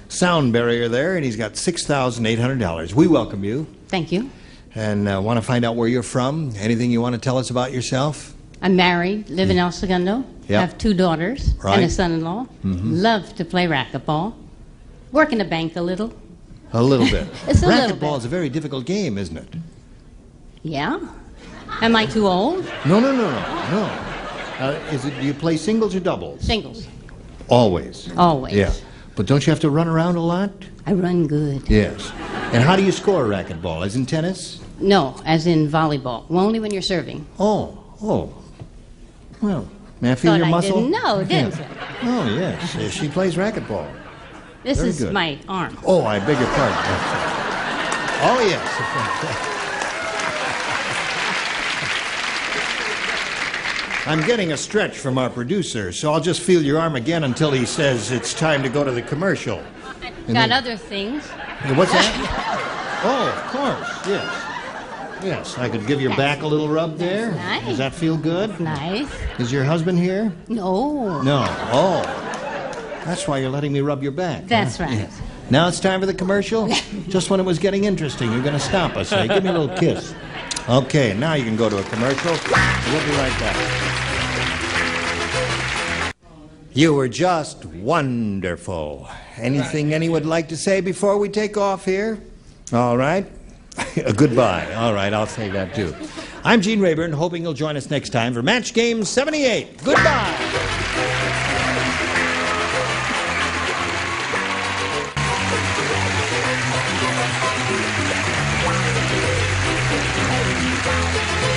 sound barrier there, and he's got $6,800. We welcome you. Thank you. And want to find out where you're from. Anything you want to tell us about yourself? I'm married, live in El Segundo, Yep. have 2 daughters Right. and a son-in-law. Love to play racquetball. Work in the bank a little. A little bit. It's a little Racquetball is a very difficult game, isn't it? Yeah? Am I too old? No. Do you play singles or doubles? Singles. Always. Always. Yeah. But don't you have to run around a lot? I run good. Yes. And how do you score racquetball? As in tennis? No, as in volleyball. Only when you're serving. Oh. Well, may I feel Thought your I muscle? didn't know, didn't you? Oh, yes. She plays racquetball. This Very is good. my arm. Oh, I beg your pardon. Oh, yes. I'm getting a stretch from our producer, so I'll just feel your arm again until he says it's time to go to the commercial. And Got then- other things. What's that? Oh, of course, yes. Yes, I could give your back a little rub there. Nice. Does that feel good? Nice. Is your husband here? No. No. Oh. That's why you're letting me rub your back. That's huh? right. Yeah. Now it's time for the commercial? Just when it was getting interesting, you're going to stop us. Give me a little kiss. Okay, now you can go to a commercial. We'll be right back. You were just wonderful. Anything anyone would like to say before we take off here? All right. Goodbye. All right, I'll say that too. I'm Gene Rayburn, hoping you'll join us next time for Match Game 78. Goodbye.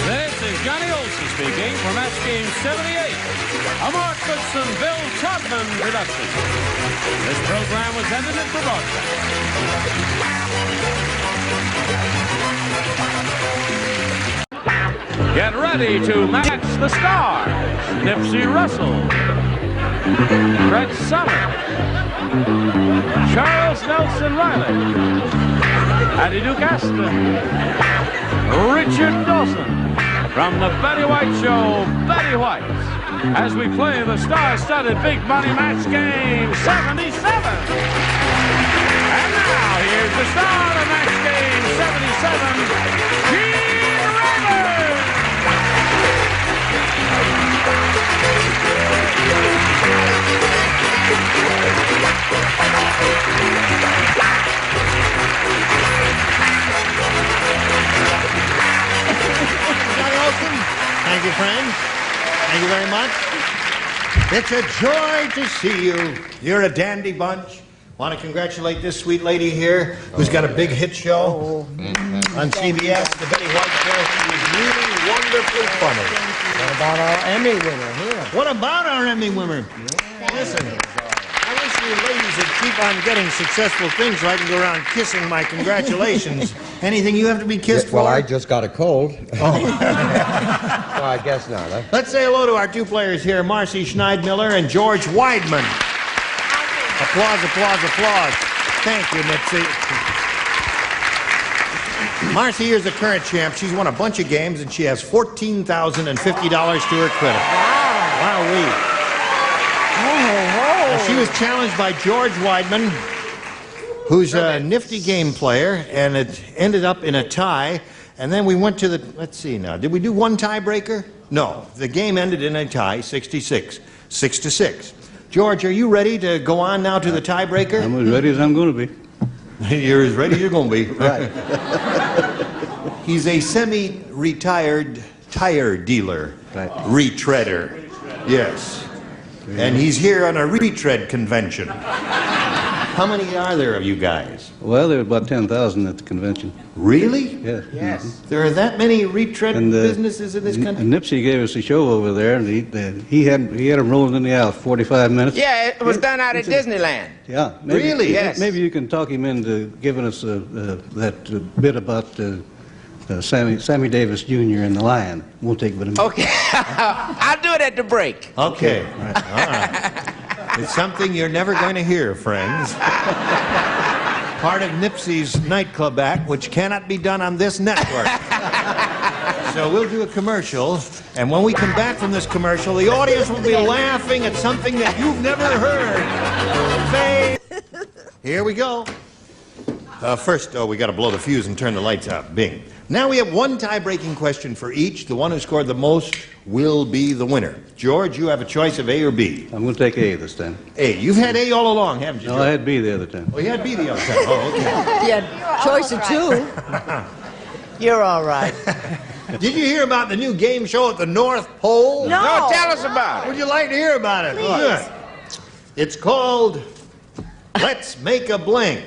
This is Johnny Olson speaking for Match Game 78, a Mark Goodson, Bill Todman production. This program was edited for broadcast. Get ready to match the stars. Nipsey Russell, Fred Summer, Charles Nelson Riley, Addie Duke Aston, Richard Dawson. From the Betty White Show, Betty White, as we play the star-studded Big Money Match Game 77. And now, here's the star of Match Game 77, Gene Rayburn. Johnny Olson. Thank you, friends. Thank you very much. It's a joy to see you. You're a dandy bunch. Want to congratulate this sweet lady here who's got a big hit show on CBS, The Betty White Show. She is really wonderfully funny. What about our Emmy winner here? What about our Emmy winner? Listen, I wish you ladies would keep on getting successful things so I can go around kissing my congratulations. Anything you have to be kissed for? Well, I just got a cold. Oh. Well, I guess not. Huh? Let's say hello to our two players here, Marcy Schneidmiller and George Weidman. Applause, applause, applause. Thank you, Nipsey. Marcy here's the current champ. She's won a bunch of games, and she has $14,050 to her credit. Wow. Wowee. Now, she was challenged by George Weidman, who's a nifty game player, and it ended up in a tie. And then we went to the, let's see now, did we do one tiebreaker? No, the game ended in a tie, 66, 6-6. George, are you ready to go on now to the tiebreaker? I'm as ready as I'm going to be. You're as ready as you're going to be. Right. He's a semi-retired tire dealer. Right. Retreader. Yes. And he's here on a retread convention. How many are there of you guys? Well, there were about 10,000 at the convention. Really? Yeah. Yes. There are that many retread businesses in this country? And Nipsey gave us a show over there, and he had them rolling in the aisle 45 minutes. Yeah, it was done out at Disneyland. Yeah. Maybe, Really? Yes. Maybe you can talk him into giving us that bit about Sammy Davis Jr. and the Lion. Won't take but a minute. Okay, I'll do it at the break. Okay. All right. It's something you're never going to hear, friends. Part of Nipsey's nightclub act, which cannot be done on this network. So we'll do a commercial, and when we come back from this commercial, the audience will be laughing at something that you've never heard. Here we go. First, we got to blow the fuse and turn the lights out. Bing. Now we have one tie-breaking question for each. The one who scored the most will be the winner. George, you have a choice of A or B. I'm going to take A this time. A. You've had A all along, haven't you, George? No, I had B the other time. Oh, you had B the other time. Oh, okay. You had choice of two. You're all right. Did you hear about the new game show at the North Pole? No, tell us about it. Would you like to hear about it? Please. Good. It's called Let's Make a Blank.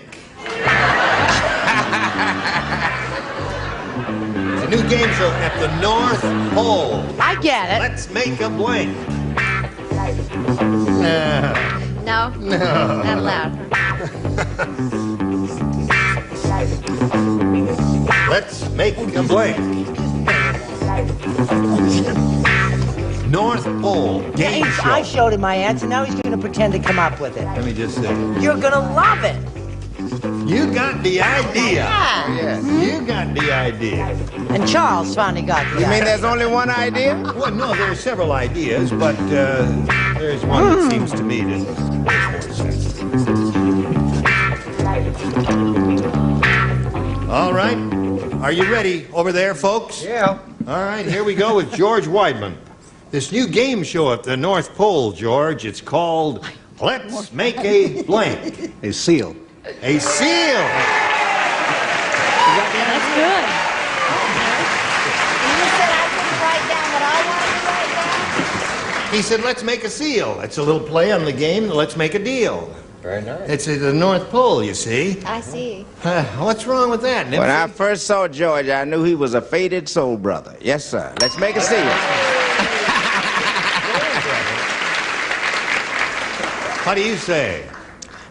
It's a new game show at the North Pole. I get it. Let's make a blank. No? Not allowed. Let's make a blank. North Pole game show. I showed him my answer. Now he's going to pretend to come up with it. Let me just say. You're going to love it. You got the idea. Yeah. You got the idea. And Charles finally got the idea. You mean there's only one idea? Well, no, there are several ideas, but there's one that seems to me to make more sense. All right. Are you ready over there, folks? Yeah. All right, here we go with George Weidman. This new game show at the North Pole, George, it's called Let's Make a Blank. A seal. A seal. That's good. You said I couldn't write down what I wanted to write down? He said, let's make a seal. It's a little play on the game, let's make a deal. Very nice. It's at the North Pole, you see. I see. What's wrong with that, Nipsey? When I first saw George, I knew he was a faded soul brother. Yes, sir. Let's make a seal. How do you say?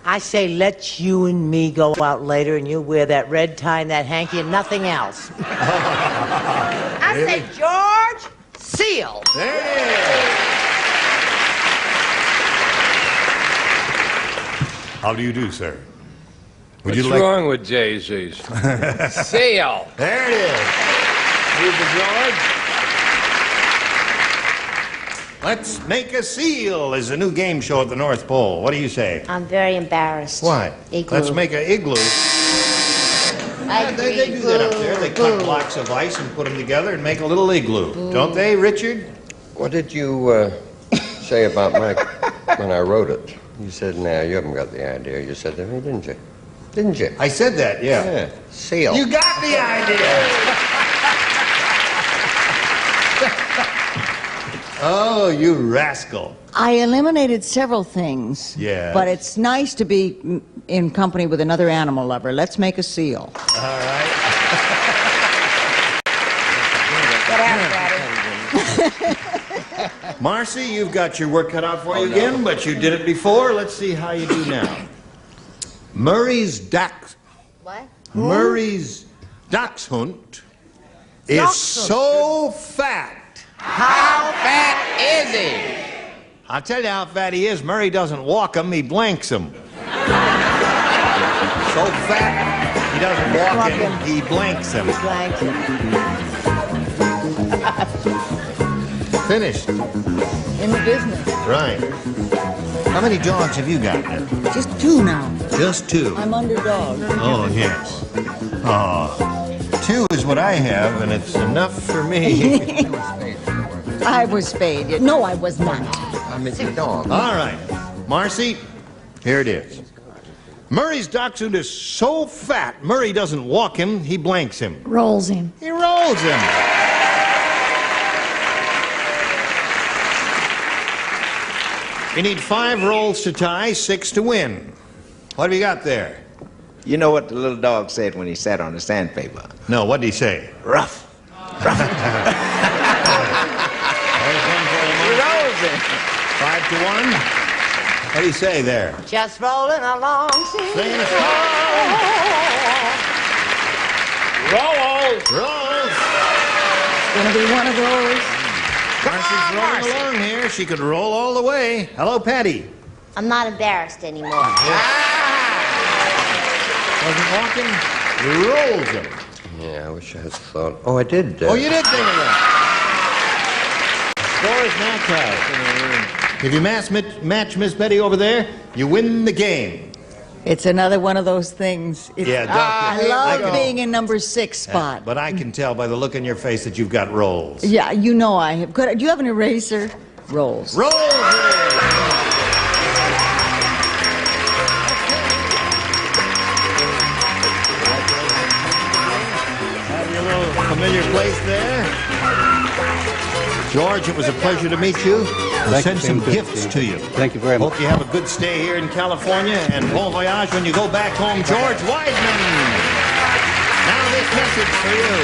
I say let you and me go out later and you wear that red tie and that hanky and nothing else. I say, George, seal. There it is. How do you do, sir? Would What's you like... wrong with Jay-Z's? Seal. There it is. Here's the George. Let's Make a Seal is a new game show at the North Pole. What do you say? I'm very embarrassed. Why? Igloo. Let's make an igloo. They do that up there. They cut blocks of ice and put them together and make a little igloo. Don't they, Richard? What did you say about Mike when I wrote it? You said, "No, you haven't got the idea." You said that, didn't you? Didn't you? I said that, yeah. Seal. You got the idea. Oh, you rascal. I eliminated several things. Yes. But it's nice to be in company with another animal lover. Let's make a seal. All right. Get out, Daddy. Marcy, you've got your work cut out for you again, but you did it before. Let's see how you do now. Murray's Dachshund. What? Murray's Dachshund is so fat. How fat is he? I'll tell you how fat he is. Murray doesn't walk him, he blanks him. So fat, he doesn't walk him, he blanks him. Finished. In the business. Right. How many dogs have you got now? Just 2 now. Just 2. I'm underdog. Oh, yes. Oh, 2 is what I have, and it's enough for me. I was spayed. No, I was not. I'm a dog. All right. Marcy, here it is. Murray's Dachshund is so fat, Murray doesn't walk him, he blanks him. Rolls him. He rolls him. You need 5 rolls to tie, 6 to win. What have you got there? You know what the little dog said when he sat on the sandpaper? No, what did he say? Rough. He rolls it. 5 to 1. What do you say there? Just rolling along, Sing a song. Rolls. Rolls. It's going to be one of those. Marcy's rolling along here. She could roll all the way. Hello, Patty. I'm not embarrassed anymore. Wasn't walking. Rolls him. Yeah, I wish I had thought. Oh, I did. Oh, you did think of that. Score is now tied. If you match Miss Betty over there, you win the game. It's another one of those things. Yeah, I love being in number 6 spot. But I can tell by the look in your face that you've got rolls. Yeah, you know I have. Do you have an eraser? Rolls. Rolls it is. Have your little familiar place there. George, it was a pleasure to meet you. We'll send some gifts to you. Thank you very much. Hope you have a good stay here in California, and bon voyage when you go back home, George Wiseman. Now this message for you.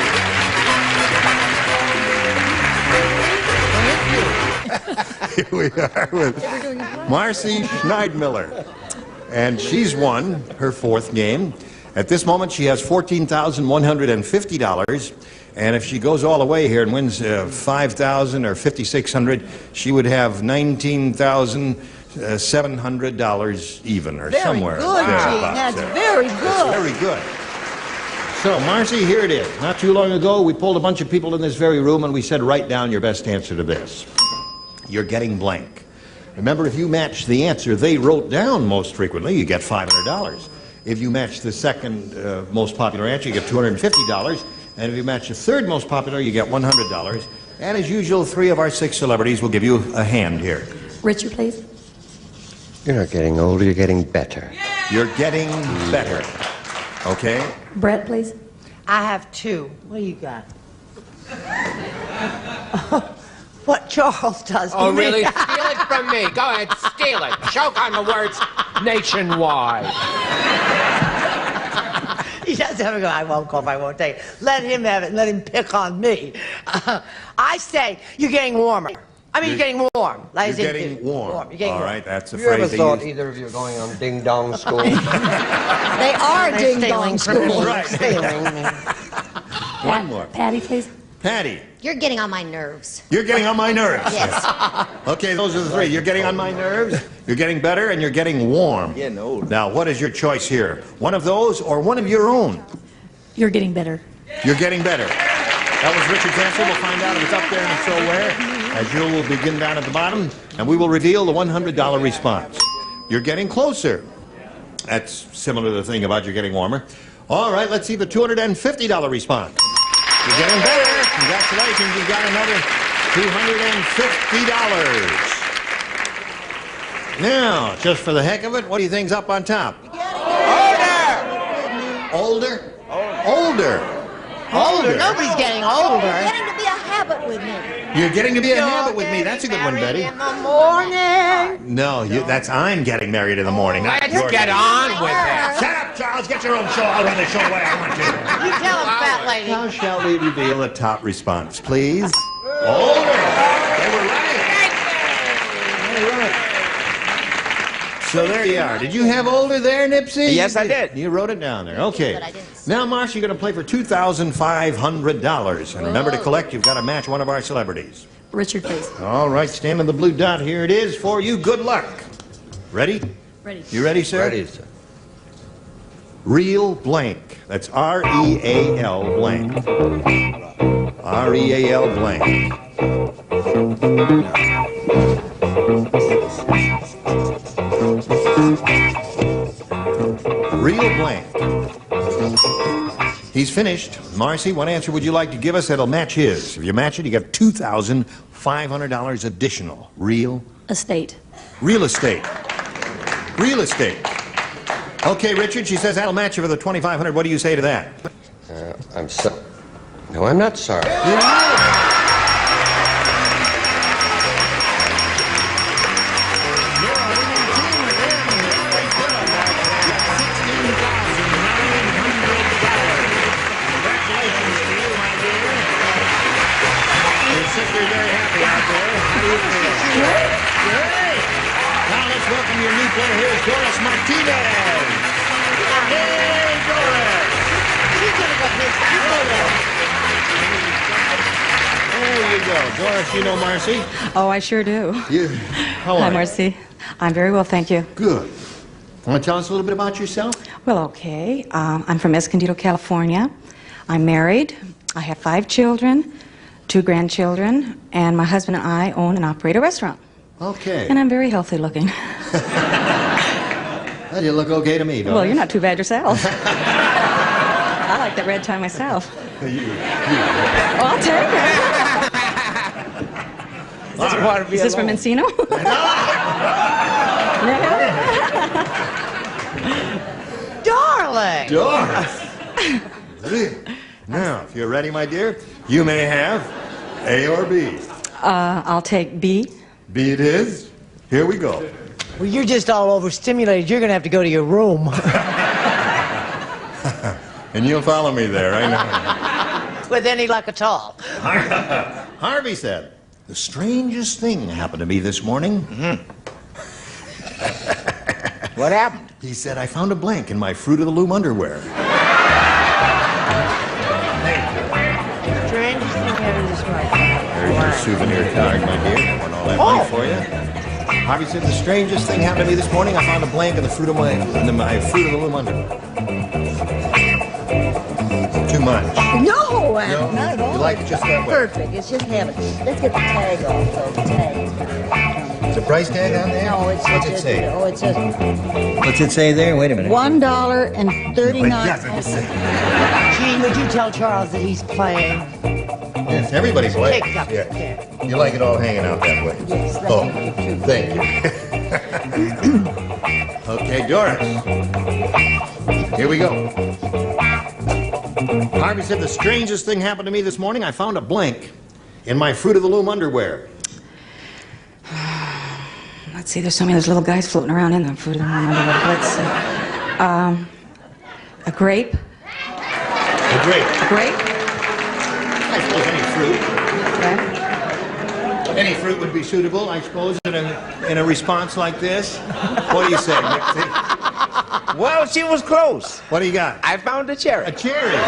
Here we are with Marcy Schneidmiller. And she's won her 4th game. At this moment, she has $14,150. And if she goes all the way here and wins $5,000 or $5,600, she would have $19,700 even, or somewhere. Very good, Gene. That's very good. That's very good. So, Marcy, here it is. Not too long ago, we pulled a bunch of people in this very room and we said, write down your best answer to this. You're getting blank. Remember, if you match the answer they wrote down most frequently, you get $500. If you match the second most popular answer, you get $250. And if you match the third most popular, you get $100. And as usual, 3 of our 6 celebrities will give you a hand here. Richard, please. You're not getting older, you're getting better. You're getting better. Okay? Brett, please. I have 2. What do you got? What Charles does to Oh, me. really? Steal it from me. Go ahead, steal it. Choke on the words nationwide. He does have a go. I won't cough. I won't take it. Let him have it. Let him pick on me. I say you're getting warmer. I mean, you're getting warm. Like You're getting warm. You're getting All warm. right, that's a You ever phrase they thought use. either of you are going on ding-dong school? They are ding-dong schools. Right. One more. Patty, please. Patty, You're getting on my nerves. you're getting on my nerves. Yes. Okay, those are the 3. You're getting on my nerves, you're getting better, and you're getting warm. Getting old. Now, what is your choice here? One of those or one of your own? You're getting better. You're getting better. That was Richard's answer. We'll find out if it's up there and if so where. As usual, we'll begin down at the bottom, and we will reveal the $100 response. You're getting closer. That's similar to the thing about you're getting warmer. All right, let's see the $250 response. You're getting better. Congratulations, you got another $250. Now, just for the heck of it, what do you think's up on top? Older. Older? Older. Older. Nobody's getting older. Getting to be a habit with me. You're getting to be a habit with me. That's a good one, Betty. In the morning. No, that's I'm getting married in the morning. Not Let's yours. get on with it. Shut up, Charles. Get your own show. I'll run the show the way I want to. You tell him, fat lady. How shall we reveal the top response, please? Older. They were right. All right. So there you are. Did you have older there, Nipsey? Yes, I did. You wrote it down there. Okay. Now, Marcia, you're going to play for $2,500. And remember to collect. You've got to match one of our celebrities. Richard, please. All right, stand on the blue dot. Here it is for you. Good luck. Ready? Ready. You ready, sir? Ready, sir. Real blank. That's R-E-A-L blank. R-E-A-L blank. Real blank. He's finished. Marcy, what answer would you like to give us that'll match his? If you match it, you get $2,500 additional. Real Estate. Real estate. Real estate. Okay, Richard, she says that'll match you for the $2,500. What do you say to that? I'm sorry. No, I'm not sorry. Now let's welcome your new player. Here's Doris Martinez. Hey, Doris. There you go. Doris, you know Marcy? Oh, I sure do. How are Hi, you? Marcy. I'm very well, thank you. Good. Want to tell us a little bit about yourself? Well, okay. I'm from Escondido, California. I'm married. I have 5 children, 2 grandchildren, and my husband and I own and operate a restaurant. Okay. And I'm very healthy looking. Well, you look okay to me, Doris. Well, you're not too bad yourself. I like that red tie myself. Oh, I'll take it. Is this from Encino? Darling! Doris. Now, if you're ready, my dear, you may have A or B. I'll take B. B it is. Here we go. Well, you're just all overstimulated. You're going to have to go to your room. And you'll follow me there, I know. With any luck at all. Harvey said, the strangest thing happened to me this morning. What happened? He said, I found a blank in my Fruit of the Loom underwear. Strangest thing happened this morning. There's your souvenir card, my dear. I want all that money for you. Harvey said, the strangest thing happened to me this morning. I found a blank in the Fruit of my Fruit of the Loom underwear. Too much. No, No? not at all. You like it just that way? Perfect. It's just habit. Let's get the tag off, though. The tag. Is a price tag on there? No, it's What's just, it say? Oh, it says What's it say there? Wait a minute. $1.39. Gene, would you tell Charles that he's playing? Yes, everybody plays. Take up. Yeah. You like it all hanging out that way? Yes, that's Oh, true. thank you. Okay, Doris. Here we go. Harvey said, the strangest thing happened to me this morning. I found a blank in my Fruit of the Loom underwear. Let's see, there's so many of those little guys floating around in them. Fruit of the Loom underwear. Let's see. A grape. A grape. A grape? I suppose any fruit. Okay. Any fruit would be suitable, I suppose, in a response like this. What do you say, Nipsey? Well, she was close. What do you got? I found a cherry. A cherry. Well,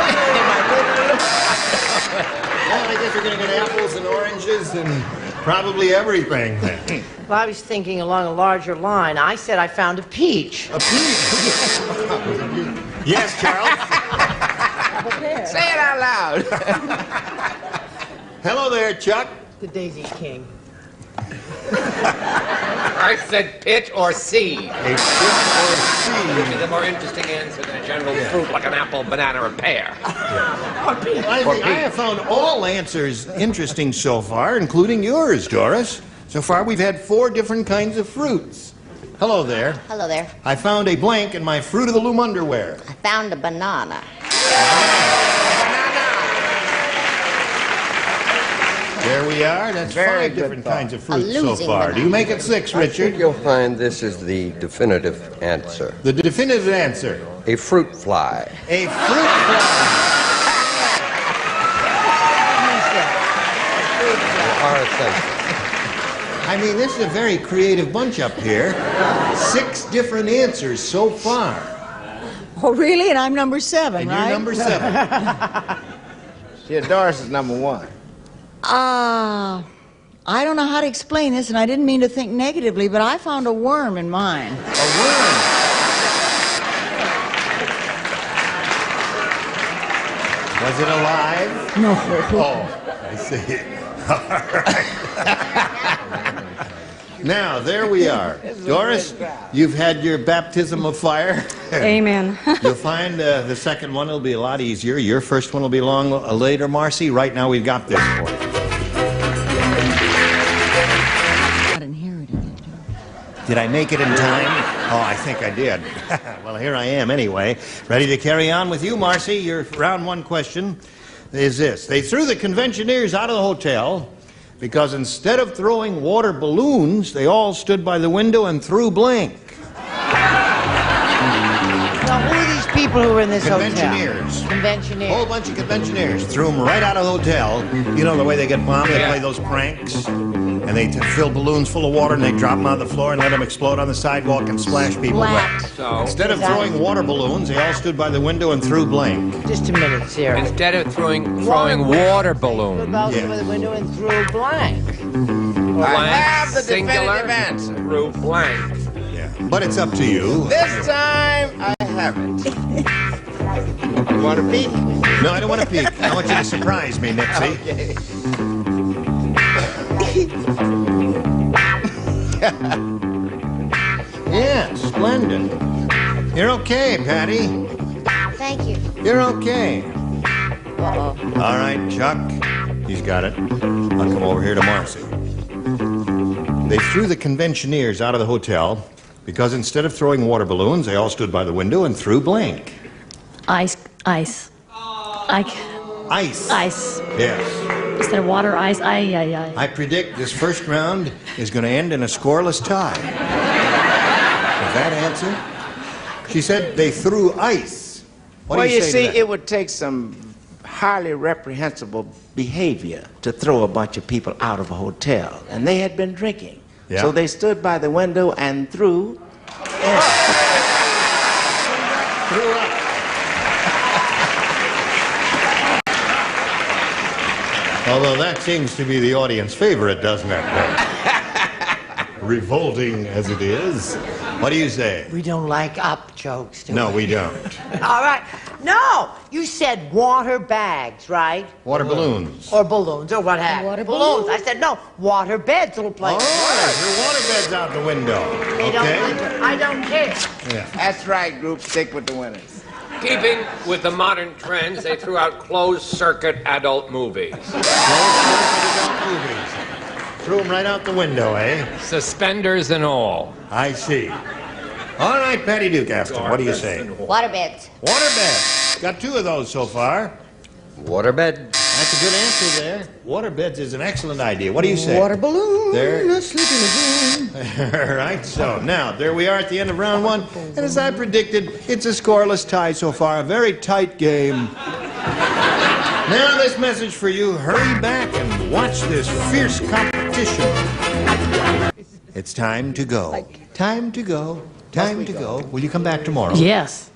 I guess we're going to get apples and oranges and probably everything then. Well, I was thinking along a larger line. I said I found a peach. A peach? Yes, Charles? Say it out loud. Hello there, Chuck. The Daisy King. I said pitch or seed. A pitch or seed. Which is a more interesting answer than a general fruit like an apple, banana, or pear. I have found all answers interesting so far, including yours, Doris. So far, we've had 4 different kinds of fruits. Hello there. Hello there. I found a blank in my Fruit of the Loom underwear. I found a banana. There we are. That's Very 5 good different thought. kinds of A fruit so losing far. one. Do you make it 6, I think Richard? you'll find this is the definitive answer. The definitive answer. A fruit fly. A fruit fly. Are essential. I mean, this is a very creative bunch up here. 6 different answers so far. Oh, really? And I'm number 7, And right? you're number 7. Yeah, Doris is number 1. I don't know how to explain this, and I didn't mean to think negatively, but I found a worm in mine. A worm. Was it alive? No. Oh, I see. All right. Now, there we are. Doris, you've had your baptism of fire. Amen. You'll find the second one will be a lot easier. Your first one will be long later, Marcy. Right now, we've got this for you. Did I make it in time? Oh, I think I did. Well, here I am anyway. Ready to carry on with you, Marcy. Your round 1 question is this. They threw the conventioneers out of the hotel because instead of throwing water balloons, they all stood by the window and threw blank. Now, who are these people who are in this Conventioneers. hotel? Conventioneers. Whole bunch of conventioneers. Threw them right out of the hotel. You know the way they get bombed? They play those pranks. And they fill balloons full of water and they drop them on the floor and let them explode on the sidewalk and splash people wet. So Instead of throwing water balloons, they all stood by the window and threw blank. Just a minute, Sarah. instead of throwing water balloons, Stood by the window and threw blank. I have the singular, definitive answer. through blank. Yeah. But it's up to you. This time, I have it. You want to peek? No, I don't want to peek. I want you to surprise me, Nipsey. Okay. Yeah, splendid. You're okay, Patty. Thank you. You're okay. All right, Chuck. He's got it. I'll come over here to Marcy. They threw the conventioneers out of the hotel because instead of throwing water balloons, they all stood by the window and threw blank. Ice. Ice. Ice. Yes. Instead of water, ice. I predict this first round is going to end in a scoreless tie. With that answer, she said they threw ice. What Well, do you say see, to that? it would take some highly reprehensible behavior to throw a bunch of people out of a hotel, and they had been drinking. Yeah. So they stood by the window and threw. Threw up. Although that seems to be the audience favorite, doesn't it? Revolting as it is. What do you say? We don't like up jokes, do No, we? we don't. All right. No, you said water bags, right? Water balloons. Or balloons, or what have you. Water balloons. balloons. I said no. Water beds, little place. All right, your water bed's out the window. They don't Okay? like it. I don't care. Yeah. That's right, group. Stick with the winners. Keeping with the modern trends, they threw out closed-circuit adult movies. Threw them right out the window, eh? Suspenders and all. I see. All right, Patty Duke-Aston, what do you say? Waterbeds. Waterbed. Got 2 of those so far. Waterbed. That's a good answer there. Waterbeds is an excellent idea. What do you say? Water balloon. There. Sleeping in a balloon. All right, so now, there we are at the end of round 1. And as I predicted, it's a scoreless tie so far. A very tight game. Now, this message for you. Hurry back and watch this fierce competition. It's time to go. Time to go. Time to go. Will you come back tomorrow? Yes.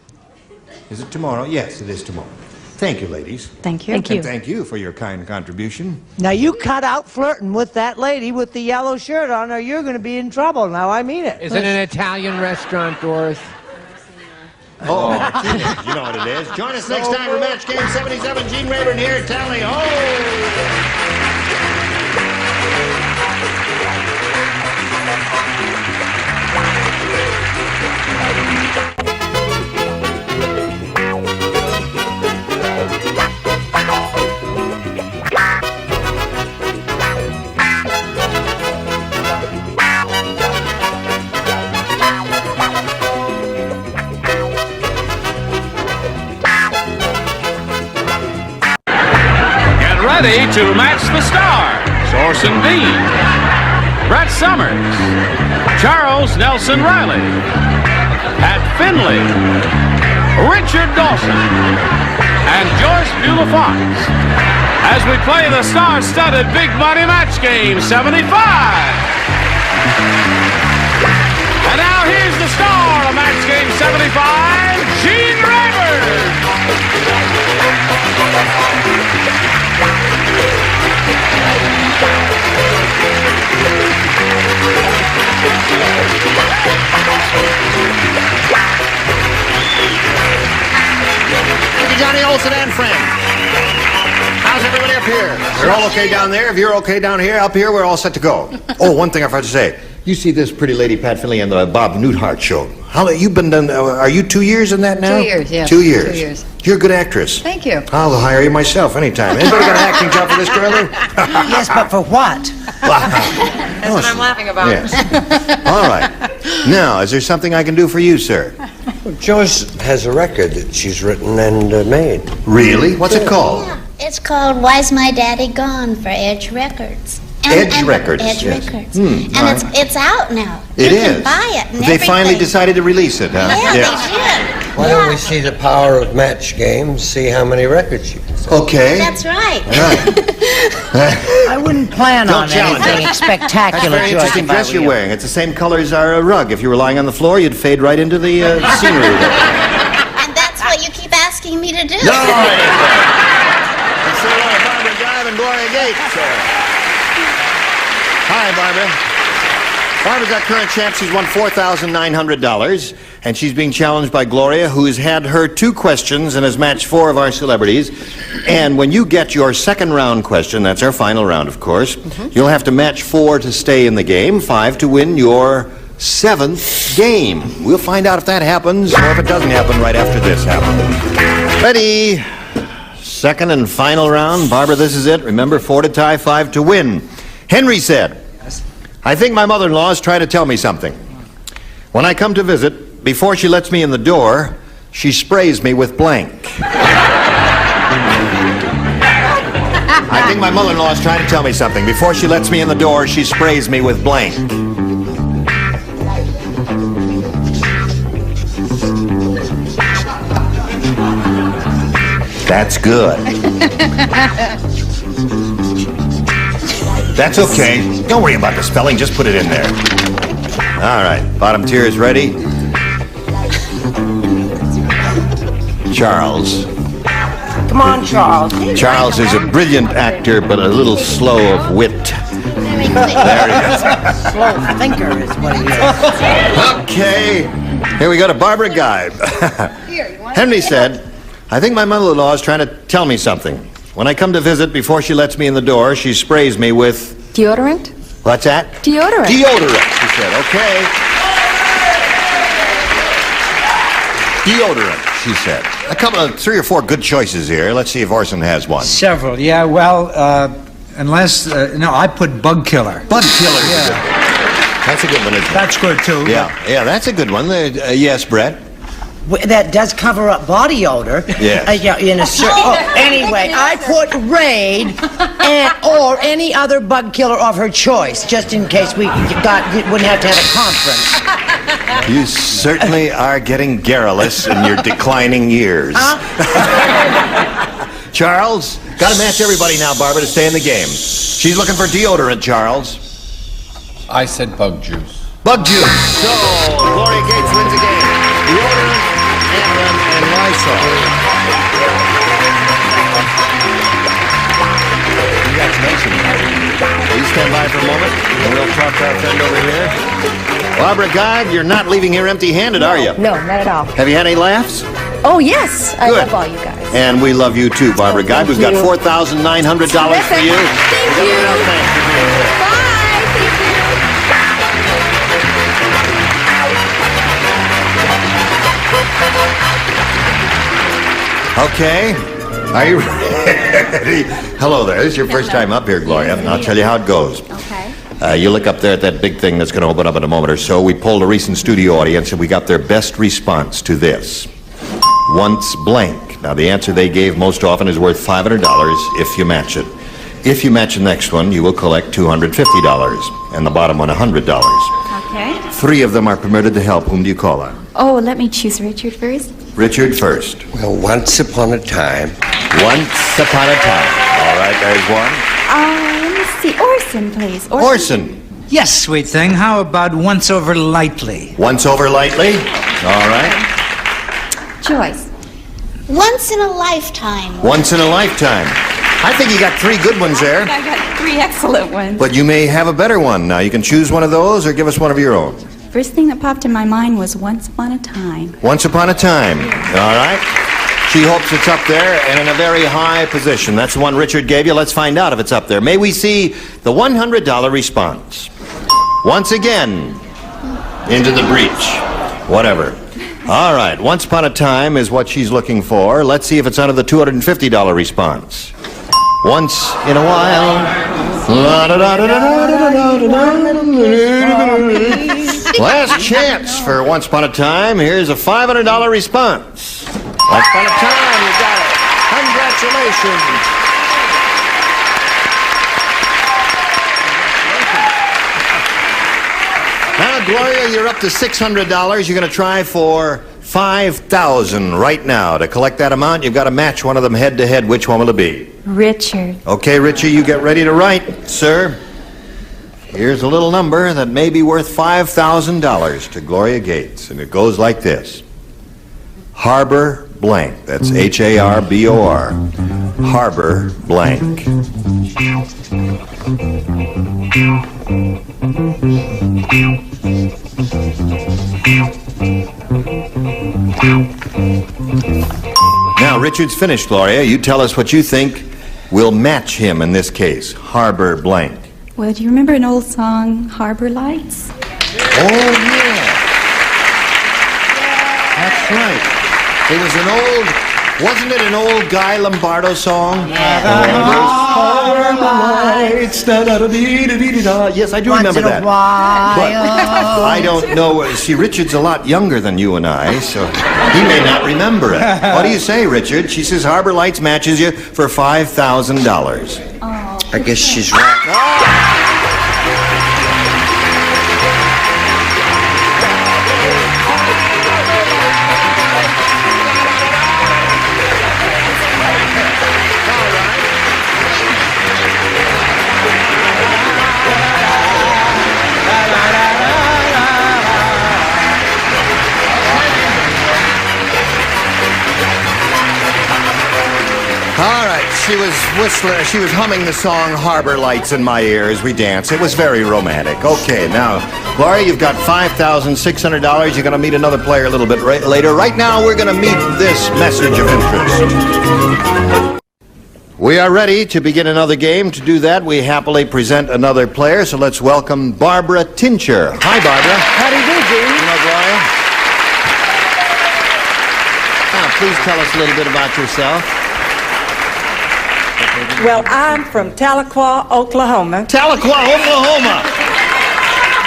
Is it tomorrow? Yes, it is tomorrow. Thank you, ladies. Thank you. Thank you. And thank you for your kind contribution. Now you cut out flirting with that lady with the yellow shirt on, or you're going to be in trouble. Now I mean it. Is it an Italian restaurant, Doris? Oh, Martinez, you know what it is. Join us next time for Match Game 77. Gene Rayburn here. Tally ho! Ready to match the stars. Orson Bean, Brett Summers, Charles Nelson Riley, Pat Finley, Richard Dawson, and Joyce Beulah Fox as we play the star-studded Big Money Match Game 75. And now here's the star of Match Game 75, Gene Rayburn. Johnny Olson and friends. How's everybody up here? You're all okay down there? If you're okay down here, up here, we're all set to go. Oh, one thing I forgot to say. You see this pretty lady, Pat Finley, on the Bob Newhart show. How you've been done? Are you 2 years in that now? 2 years, yes. 2 years. 2 years. You're a good actress. Thank you. I'll hire you myself anytime. Anybody got an acting job for this girl? Yes, but for what? That's what I'm laughing about. Yes. All right. Now, is there something I can do for you, sir? Well, Joyce has a record that she's written and made. Really? What's it called? Yeah, it's called Why's My Daddy Gone for Edge Records. Edge Records. Edge Yes. Records. Hmm, And right. it's out now. It you is. can buy it and They finally everything. decided to release it, huh? Yeah, they did. Why don't we see the power of match games, see how many records you can sell? Okay. That's right. I wouldn't plan Don't on challenge anything us. spectacular, That's very George, interesting if I dress were you're you. wearing. It's the same color as our rug. If you were lying on the floor, you'd fade right into the scenery there. And that's what you keep asking me to do. No! Let's say hello to Barbara Dive and Gloria Gates. Hi, Barbara. Barbara's our current champ. She's won $4,900, and she's being challenged by Gloria, who has had her 2 questions and has matched 4 of our celebrities. And when you get your second round question, that's our final round, of course, you'll have to match 4 to stay in the game, 5 to win your 7th game. We'll find out if that happens or if it doesn't happen right after this happens. Ready? Second and final round. Barbara, this is it. Remember, 4 to tie, 5 to win. Henry said, I think my mother-in-law is trying to tell me something. When I come to visit, before she lets me in the door, she sprays me with blank. I think my mother-in-law is trying to tell me something. Before she lets me in the door, she sprays me with blank. That's good. That's okay. Don't worry about the spelling. Just put it in there. All right. Bottom tier is ready. Charles. Come on, Charles. Charles is a brilliant actor, but a little slow of wit. There he is. Slow thinker is what he is. Okay. Here we go to Barbara Guide. Henry said, I think my mother-in-law is trying to tell me something. When I come to visit, before she lets me in the door, she sprays me with... Deodorant? What's that? Deodorant. Deodorant, she said. Okay. Deodorant, she said. A couple of 3 or 4 good choices here. Let's see if Orson has one. Several, yeah. Well, unless... no, I put bug killer. Bug killer. Yeah. That's a good one, isn't it? That's good, too. Yeah, that's a good one. Yes, Brett? That does cover up body odor. Yes. Yeah, in a anyway, I put Raid or any other bug killer of her choice, just in case we wouldn't have to have a conference. You certainly are getting garrulous in your declining years. Charles, got to match everybody now, Barbara, to stay in the game. She's looking for deodorant, Charles. I said bug juice. Bug juice. So, Gloria Gates wins the game. Deodorant, Anthem, and Lysol. Congratulations. Please stand by for a moment, and we'll talk to our friend over here. Barbara Guide, you're not leaving here empty-handed, are you? No, not at all. Have you had any laughs? Oh, yes. I Good. love all you guys. And we love you too, Barbara Guide. We've got $4,900 for you. Thank you. Bye. Okay. Are you ready? Hello there. This is your first time up here, Gloria. And I'll tell you how it goes. Okay. You look up there at that big thing that's going to open up in a moment or so. We polled a recent studio audience, and we got their best response to this. Once blank. Now, the answer they gave most often is worth $500 if you match it. If you match the next one, you will collect $250, and the bottom one $100. Okay. 3 of them are permitted to help. Whom do you call on? Oh, let me choose Richard first. Richard first. Well, once upon a time. Once upon a time. All right, there's one. Let me see. Orson, please. Orson. Yes, sweet thing. How about once over lightly? Once over lightly. All right. Joyce. Once in a lifetime. Once in a lifetime. I think you got 3 good ones there. I got 3 excellent ones. But you may have a better one. Now, you can choose one of those or give us one of your own. First thing that popped in my mind was Once Upon a Time. Once upon a time. All right. She hopes it's up there and in a very high position. That's the one Richard gave you. Let's find out if it's up there. May we see the $100 response? Once again, into the breach. Whatever. All right. Once upon a time is what she's looking for. Let's see if it's under the $250 response. Once in a while. Last chance for Once Upon a Time. Here's a $500 response. Once Upon a Time, you got it. Congratulations. Now, Gloria, you're up to $600. You're going to try for $5,000 right now. To collect that amount, you've got to match one of them head to head. Which one will it be? Richard. Okay, Richie, you get ready to write, sir. Here's a little number that may be worth $5,000 to Gloria Gates, and it goes like this. Harbor blank. That's H-A-R-B-O-R. Harbor blank. Now, Richard's finished, Gloria. You tell us what you think will match him in this case. Harbor blank. Well, do you remember an old song, Harbor Lights? Oh, yeah. That's right. It was an old, wasn't it an old Guy Lombardo song? Harbor Lights. Yes, I do remember that. But I don't know. See, Richard's a lot younger than you and I, so he may not remember it. What do you say, Richard? She says Harbor Lights matches you for $5,000. I guess she's right. All right, she was whistling, she was humming the song Harbor Lights in my ear as we danced. It was very romantic. Okay, now, Gloria, you've got $5,600. You're going to meet another player a little bit later. Right now, we're going to meet this message of interest. We are ready to begin another game. To do that, we happily present another player, so let's welcome Barbara Tincher. Hi, Barbara. How do you do, Gene? You know Gloria? Now, please tell us a little bit about yourself. Well, I'm from Tahlequah, Oklahoma. Tahlequah, Oklahoma.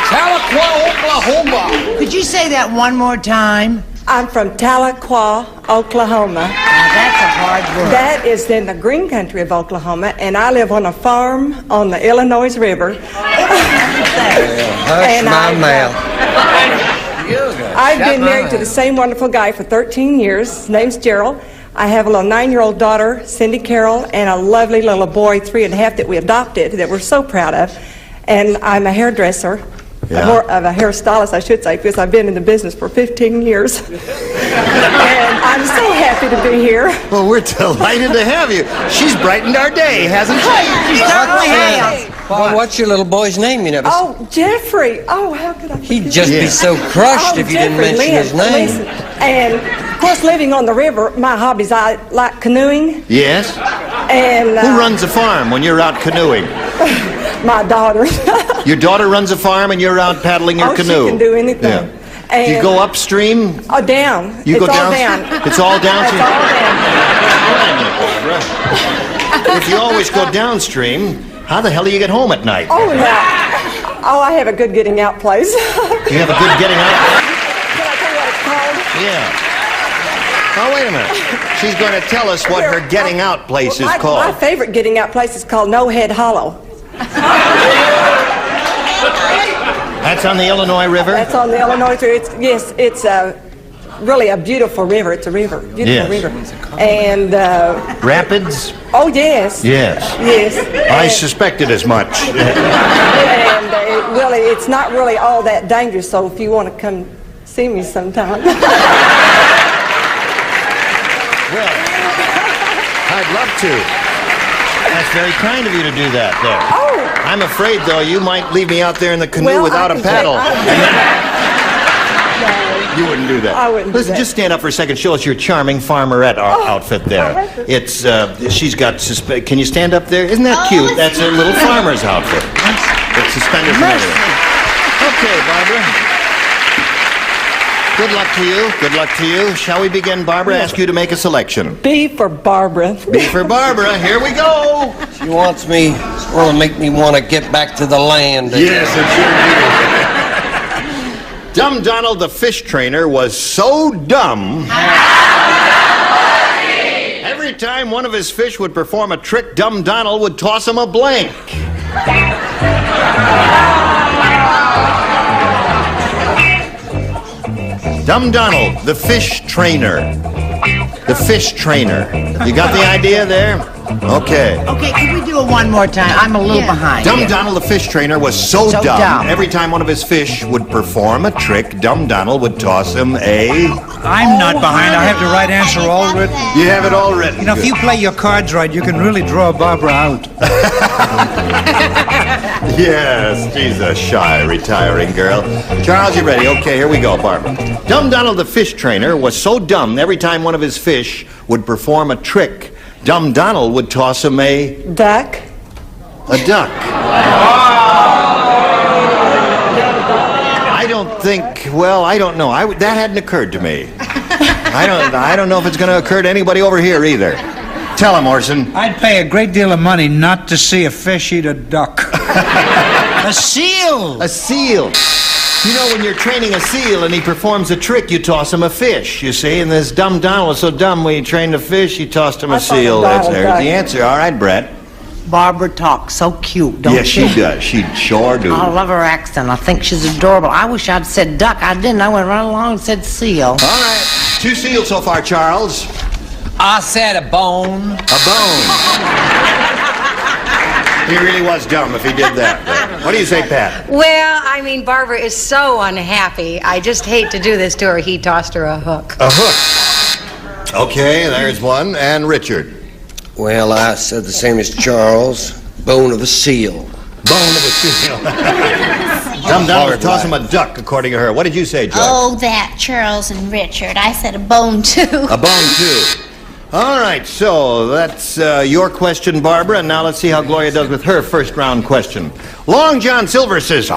Tahlequah, Oklahoma. Could you say that one more time? I'm from Tahlequah, Oklahoma. Now, that's a hard word. That is in the green country of Oklahoma, and I live on a farm on the Illinois River. Hush my mouth. I've been married to the same wonderful guy for 13 years. His name's Gerald. I have a little 9-year-old daughter, Cindy Carroll, and a lovely little boy, 3.5, that we adopted, that we're so proud of. And I'm a hairdresser, more of a hairstylist, I should say, because I've been in the business for 15 years. And I'm so happy to be here. Well, we're delighted to have you. She's brightened our day, hasn't she? She certainly has. Well, what's your little boy's name? You never. Oh, Jeffrey. Oh, how could I? He'd just be so crushed if you didn't mention his name. Listen. And of course, living on the river, my hobbies, I like canoeing. Yes? And who runs a farm when you're out canoeing? My daughter. Your daughter runs a farm and you're out paddling your canoe? She can do anything. Yeah. And Do you go upstream? Oh, down. You go down? It's all down. It's all down. If you always go downstream, how the hell do you get home at night? Oh, no. Oh, I have a good getting out place. You have a good getting out? Can I tell you what it's called? Yeah. Oh, wait a minute. She's going to tell us what her getting out place is called. My favorite getting out place is called No Head Hollow. That's on the Illinois River? That's on the Illinois River. It's really a beautiful river. It's a river. Beautiful river. And... Rapids? Oh, yes. Yes. Yes. I suspected as much. And it's not really all that dangerous, so if you want to come see me sometime. Well, I'd love to. That's very kind of you to do that there. Oh! I'm afraid, though, you might leave me out there in the canoe without a paddle. You wouldn't do that. I wouldn't do Listen, that. just stand up for a second. Show us your charming farmerette outfit there. It's, she's got, can you stand up there? Isn't that cute? That's a little farmer's outfit. With suspenders and everything. Okay, Barbara. Good luck to you. Good luck to you. Shall we begin, Barbara? Ask you to make a selection. B for Barbara. B for Barbara. Here we go. She wants me, well, to make me want to get back to the land. Yes, it sure do. Dumb Donald the fish trainer was so dumb. Every time one of his fish would perform a trick, Dumb Donald would toss him a blank. Dumb Donald, the fish trainer. The fish trainer. You got the idea there? Okay. Okay, can we do it one more time? I'm a little behind. Dumb Donald, the fish trainer, was so dumb. Every time one of his fish would perform a trick, Dumb Donald would toss him a... I'm not behind. I have the right answer all written. You have it all written. You know, if you play your cards right, you can really draw Barbara out. Yes, she's a shy, retiring girl. Charles, you ready? Okay, here we go, Barbara. Dumb Donald, the fish trainer, was so dumb, every time one of his fish would perform a trick, Dumb Donald would toss him a... Duck. A duck. I don't think, well, I don't know. That hadn't occurred to me. I don't know if it's going to occur to anybody over here either. Tell him, Orson. I'd pay a great deal of money not to see a fish eat a duck. A seal! A seal. You know, when you're training a seal and he performs a trick, you toss him a fish, you see? And this Dumb Donald was so dumb when he trained a fish, he tossed him a seal. There's the answer. All right, Brett. Barbara talks so cute, don't she? Yes, she does. She sure do. I love her accent. I think she's adorable. I wish I'd said duck. I didn't. I went right along and said seal. All right. 2 seals so far, Charles. I said a bone. A bone. He really was dumb if he did that. What do you say, Pat? Well, I mean, Barbara is so unhappy. I just hate to do this to her. He tossed her a hook. A hook. Okay, there's one. And Richard? Well, I said the same as Charles. Bone of a seal. Bone of a seal. Dumb Donald toss him a duck, according to her. What did you say, George? Oh, that, Charles and Richard. I said a bone, too. A bone, too. All right, so that's your question, Barbara, and now let's see how Gloria does with her first round question. Long John Silver says,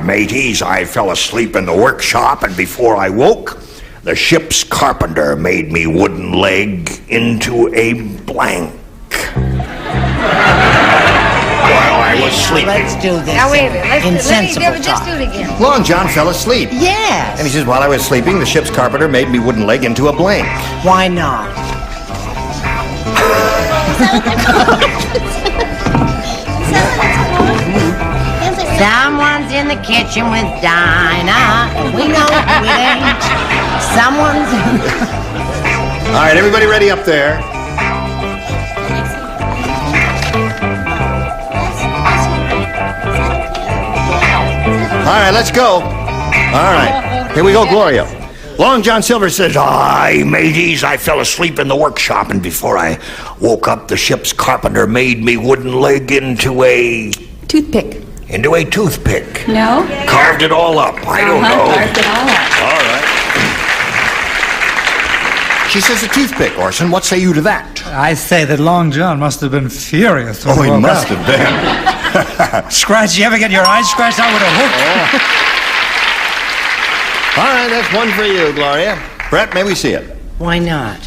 mateys, I fell asleep in the workshop, and before I woke, the ship's carpenter made me wooden leg into a blank. While I was sleeping. Let's do this. Now, wait a minute. Insensible Let's talk. do it again. Long John fell asleep. Yes. And he says, while I was sleeping, the ship's carpenter made me wooden leg into a blank. Why not? Someone's in the kitchen with Dinah. We know who it ain't. Someone's in... All right, everybody ready up there? All right, let's go. All right, here we go, Gloria. Long John Silver says, mateys, I fell asleep in the workshop, and before I woke up, the ship's carpenter made me wooden leg into a... Toothpick. Into a toothpick. No? Carved it all up. I don't know. Carved it all up. All right. She says a toothpick, Orson. What say you to that? I say that Long John must have been furious. Oh, he must have been. Scratch, you ever get your eyes scratched out with a hook? Oh. All right, that's one for you, Gloria. Brett, may we see it? Why not?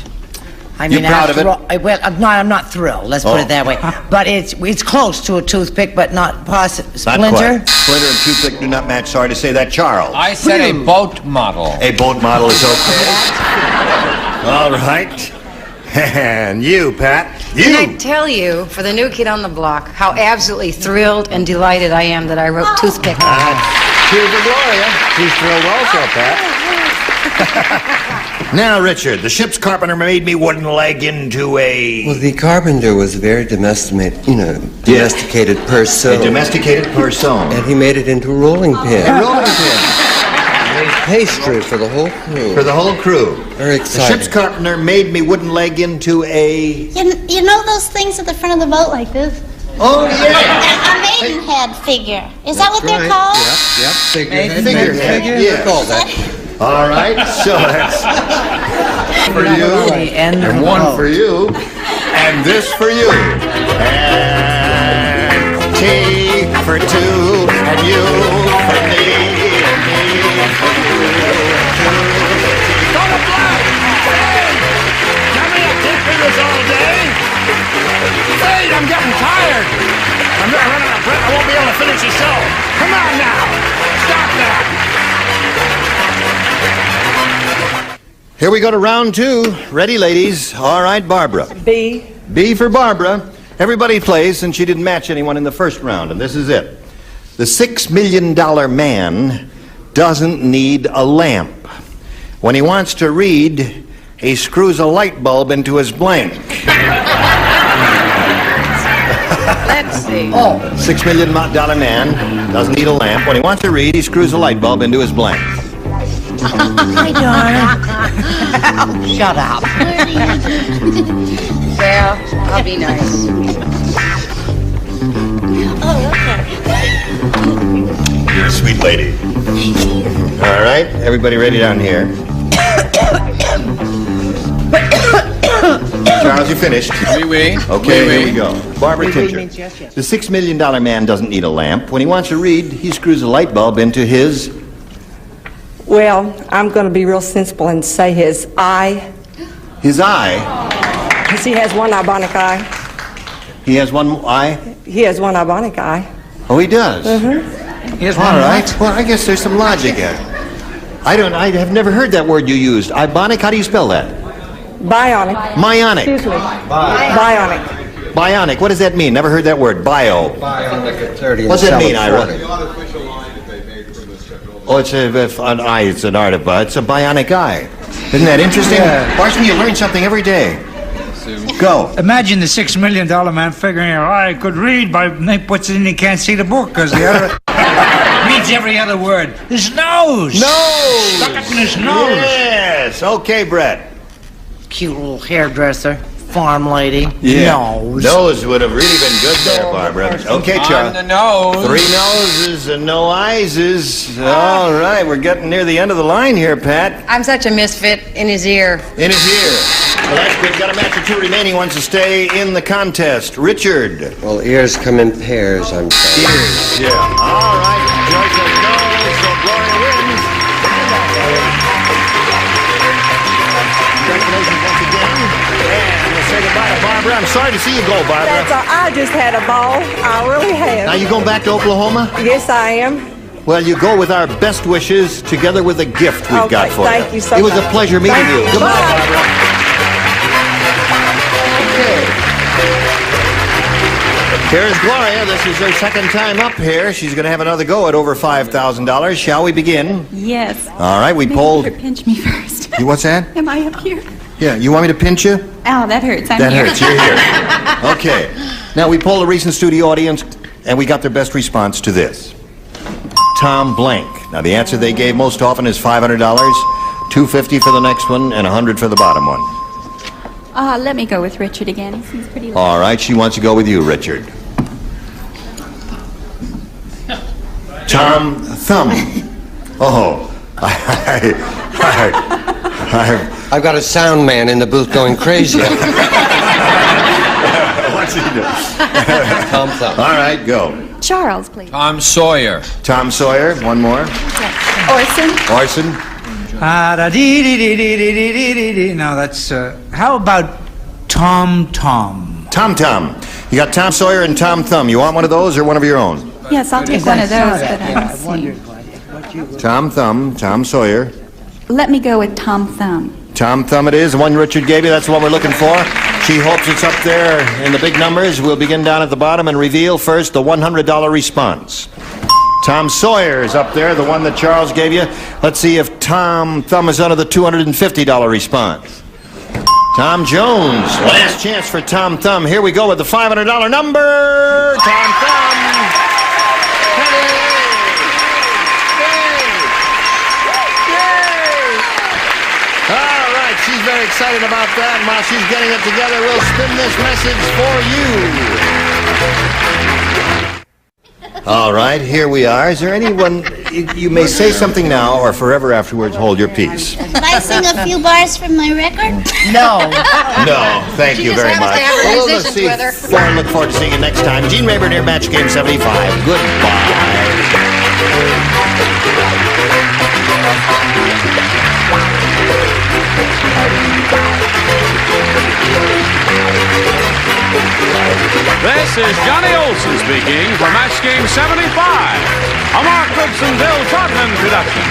I mean, You proud of it? Well, I'm not thrilled. Let's put it that way. But it's close to a toothpick, but not splinter. Not quite. Splinter and toothpick do not match. Sorry to say that, Charles. I said a boat model. A boat model is okay. All right. And you, Pat. Can I tell you, for the new kid on the block, how absolutely thrilled and delighted I am that I wrote toothpick. Cheers to Gloria. She's thrilled also, Pat. Now, Richard, the ship's carpenter made me wooden leg into a... Well, the carpenter was a very domesticated person. A domesticated person. And he made it into a rolling pin. A rolling pin. He made pastry for the whole crew. For the whole crew. Very exciting. The ship's carpenter made me wooden leg into a... You know those things at the front of the boat like this? Oh, yeah. A maidenhead figure. Is that what they're called? Yep. Figurehead. Figurehead. They're called that. All right, so that's for you, and one for you, and this for you, and tea for two, and you for me, and me for you. Go to black! Hey! Tell me I can't do this all day. Hey, I'm getting tired. I'm not running out of breath. I won't be able to finish the show. Come on now. Stop that. Here we go to round two. Ready, ladies? All right, Barbara. B. B for Barbara. Everybody plays since she didn't match anyone in the first round, and this is it. The $6 million man doesn't need a lamp. When he wants to read, he screws a light bulb into his blank. Let's see. $6 million man doesn't need a lamp. When he wants to read, he screws a light bulb into his blank. Hi, darling. Shut up. Well, I'll be nice. You're a sweet lady. All right, everybody ready down here? Charles, you finished. Oui. Okay, here we go. Barbara Oui, Tincher. means yes, yes. The $6 million man doesn't need a lamp. When he wants to read, he screws a light bulb into his... Well, I'm going to be real sensible and say his eye. His eye? Because he has one ibonic eye. He has one eye? He has one ibonic eye. Oh, he does? Mm-hmm. He has All one right. what? Well, I guess there's some logic here. I have never heard that word you used. Ibonic, how do you spell that? Bionic. Myonic. Excuse me. Bionic. Bionic, what does that mean? Never heard that word. Bio. Bionic at 30 and What's that mean, Ira? 740. Oh, it's an eye. It's an art of it's a bionic eye. Isn't that interesting? Barson, you learn something every day. Go. Imagine the $6 million man figuring out, I could read, but he puts it in, he can't see the book because the other reads every other word. His nose! Nose! Stuck up in his nose. Yes. Okay, Brett. Cute little hairdresser, farm lady. Yeah. Nose. Nose would have really been good there, Barbara. Okay, On Charles. the nose. 3 noses and no eyeses. All right, we're getting near the end of the line here, Pat. I'm such a misfit in his ear. In his ear. Well, that's good. Got to match the 2 remaining ones to stay in the contest. Richard. Well, ears come in pairs, I'm sorry. Ears, yeah. All right. Joyce says no, so Gloria wins. Congratulations once again. And we'll say goodbye to Barbara. I'm sorry to see you go, Barbara. That's all. I just had a ball. I really have. Now, you going back to Oklahoma? Yes, I am. Well, you go with our best wishes together with a gift we've got for you. Thank you so much. It was much. a pleasure meeting Thank you. you. Goodbye, Bye. Barbara. Here's Gloria. This is her second time up here. She's going to have another go at over $5,000. Shall we begin? Yes. All right, we Maybe polled. you could pinch me first. You, what's that? Am I up here? Yeah, you want me to pinch you? Ow, that hurts. I'm That here. hurts. You're here. Okay. Now, we polled a recent studio audience, and we got their best response to this. Tom Blank. Now, the answer they gave most often is $500, $250 for the next one, and $100 for the bottom one. Let me go with Richard again. He seems pretty low. All right, she wants to go with you, Richard. Tom Thumb. Oh, I've got a sound man in the booth going crazy. What's he do? Tom Thumb. All right, go. Charles, please. Tom Sawyer. Tom Sawyer, one more. Orson. Orson. No, that's, how about Tom Tom. Tom Tom. You got Tom Sawyer and Tom Thumb. You want one of those or one of your own? Yes, I'll take one of those, but I don't see. Tom Thumb, Tom Sawyer. Let me go with Tom Thumb. Tom Thumb it is. The one Richard gave you, that's the one we're looking for. She hopes it's up there in the big numbers. We'll begin down at the bottom and reveal first the $100 response. Tom Sawyer is up there, the one that Charles gave you. Let's see if Tom Thumb is under the $250 response. Tom Jones, last chance for Tom Thumb. Here we go with the $500 number. Tom Thumb. All right, she's very excited about that. And while she's getting it together, we'll spin this message for you. All right, here we are. Is there anyone, you may say something now or forever afterwards hold your peace. Can I sing a few bars from my record? No. No, thank you very much. Well, let's see. Well, look forward to seeing you next time. Gene Rayburn here, Match Game 75. Goodbye. This is Johnny Olson speaking for Match Game 75, a Mark Goodson, Bill Todman production.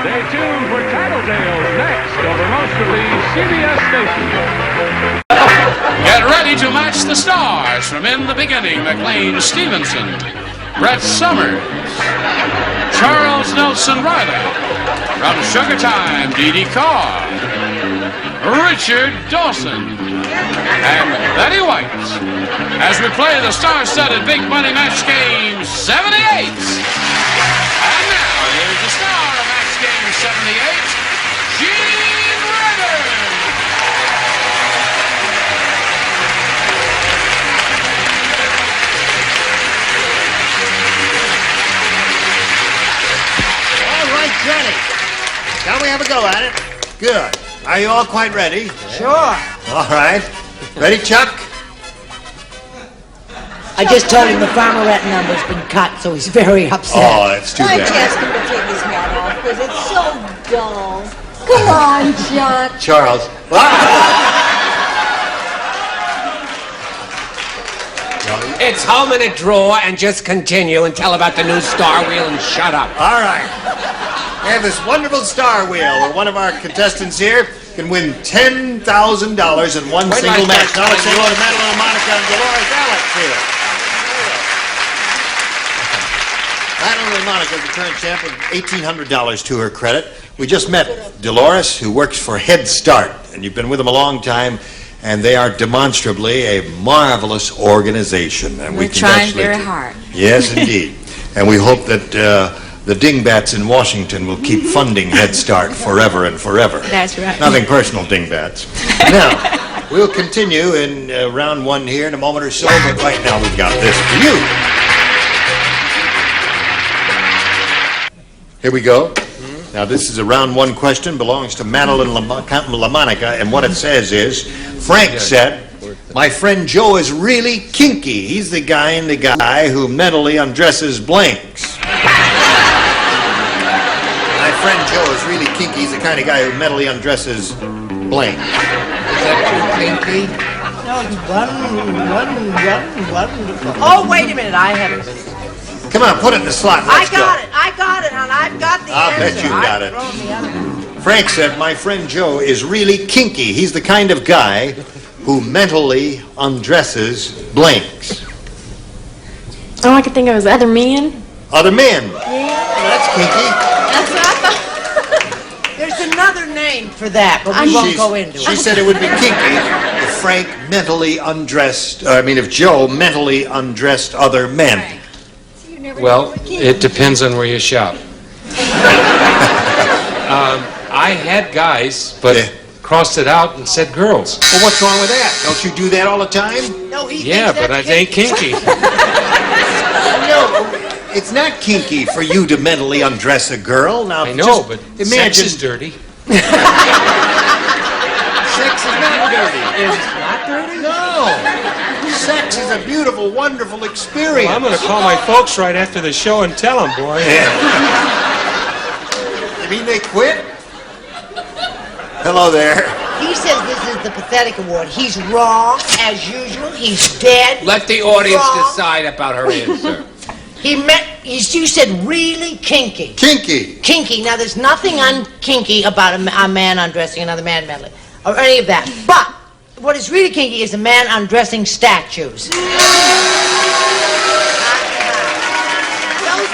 Stay tuned for Tattletales next over most of these CBS stations. Get ready to match the stars from In the Beginning, McLean Stevenson, Brett Summers, Charles Nelson Riley, from Sugar Time, Dee Dee Carr, Richard Dawson, and Betty White, as we play the star-studded Big Money Match Game 78. And now, here's the star of Match Game 78, Gene Rayburn. All right, Johnny. Shall we have a go at it? Good. Are you all quite ready? Sure. All right. Ready, Chuck? I just told him the farmerette number's been cut, so he's very upset. Oh, that's too Why don't you bad. ask him to take his hat off, because it's so dull. Come on, Chuck. Charles. It's home in a drawer and just continue and tell about the new Star Wheel and shut up. All right. We have this wonderful Star Wheel where one of our contestants here can win $10,000 in one single match. Now let's go to Madeline, Monica, and Dolores Alex here. Madeline and Monica, the current champ, with $1,800 to her credit. We just met Dolores, who works for Head Start, and you've been with them a long time, and they are demonstrably a marvelous organization. And We're trying very hard. Yes, indeed. And we hope that the dingbats in Washington will keep funding Head Start forever and forever. That's right. Nothing personal, dingbats. Now, we'll continue in round one here in a moment or so, but right now we've got this for you. Here we go. Now, this is a round one question, belongs to Madeline LaMonica, and what it says is, Frank said, my friend Joe is really kinky. He's the guy who mentally undresses blanks. My friend Joe is really kinky. He's the kind of guy who mentally undresses blanks. Is that too kinky? No, it's wonderful. Oh, wait a minute, I have it. Come on, put it in the slot. Let's I got it, hon. I've got the I'll answer. bet you got it. Frank said, my friend Joe is really kinky. He's the kind of guy who mentally undresses blanks. All I could think of was other men. Other men. Yeah. That's kinky. That's what I thought. There's another name for that, but we won't go into it. She said it would be kinky if Frank mentally undressed, if Joe mentally undressed other men. Well, it depends on where you shop. I had guys, but crossed it out and said girls. Well, what's wrong with that? Don't you do that all the time? No, he Yeah, but it ain't kinky. No, it's not kinky for you to mentally undress a girl. Now, I know, just but imagine. sex is dirty. Sex is not dirty. It's not dirty? No. Sex is a beautiful, wonderful experience. Well, I'm going to call my folks right after the show and tell them, boy. You mean they quit? Hello there. He says this is the pathetic award. He's wrong, as usual. He's dead. Let the audience Wrong. decide about her answer. You said really kinky. Kinky. Kinky. Now, there's nothing unkinky about a man undressing another man medley, or any of that. But what is really kinky is a man undressing statues. Those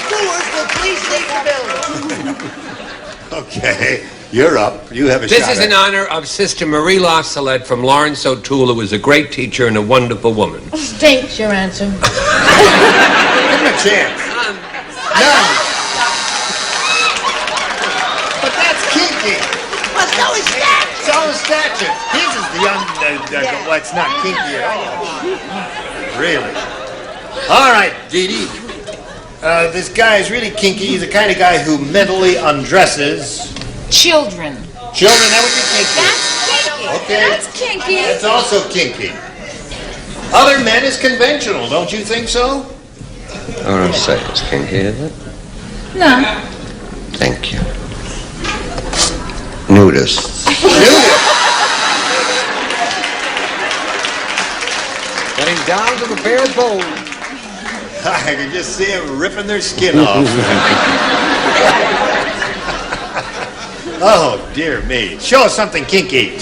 doers will please leave the building. Okay, you're up. You have a shot. This is in honor of Sister Marie LaSalette from Lawrence O'Toole, who was a great teacher and a wonderful woman. Stinks, your answer. Give him a chance. None. But that's kinky. Well, so is that. So is statue. His is the well, it's not kinky at all. Really? All right, Dee Dee. This guy is really kinky. He's the kind of guy who mentally undresses Children. children. That would be kinky. That's kinky. Okay. That's kinky. That's also kinky. Other men is conventional, don't you think so? I don't say it's kinky, is it? No. Thank you. Nudists. Getting down to the bare bone. I can just see them ripping their skin off. Oh, dear me. Show us something kinky.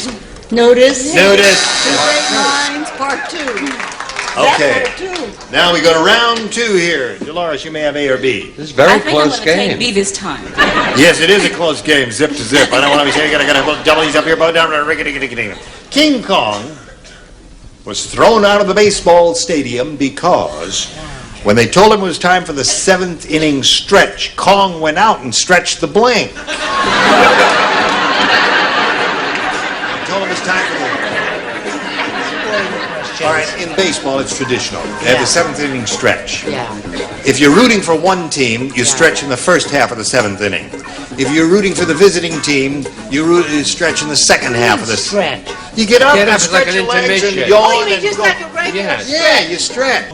Notice. Notice. Great Minds, Part 2. Okay. That part 2. Now we go to round 2 here. Dolores, you may have A or B. This is a very close game. B this time. Yes, it is a close game, zip to zip. I don't want to be saying, I gotta double these up here, bow down, rickety. King Kong was thrown out of the baseball stadium because when they told him it was time for the 7th inning stretch, Kong went out and stretched the blank. They told him it was time for the... All right, in baseball, it's traditional. They have the 7th inning stretch. Yeah. If you're rooting for one team, you stretch in the first half of the 7th inning. If you're rooting for the visiting team, you stretch in the second half of the... Stretch. You get up and it's like stretch an your legs and intermission. yawn Oh, you mean and just go... like a regular Yeah, you stretch.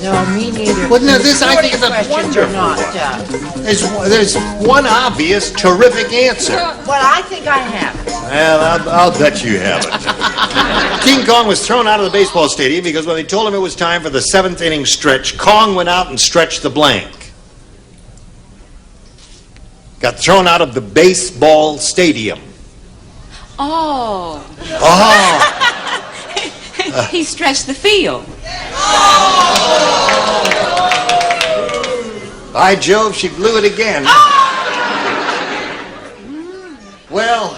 No, me neither. Well, no, this I think is a Questions are wonderful not, one. There's one obvious, terrific answer. Well, I think I have it. Well, I'll bet you haven't. King Kong was thrown out of the baseball stadium because when they told him it was time for the 7th inning stretch, Kong went out and stretched the blank. Got thrown out of the baseball stadium. Oh. Oh! He stretched the field. By Jove, she blew it again. Well,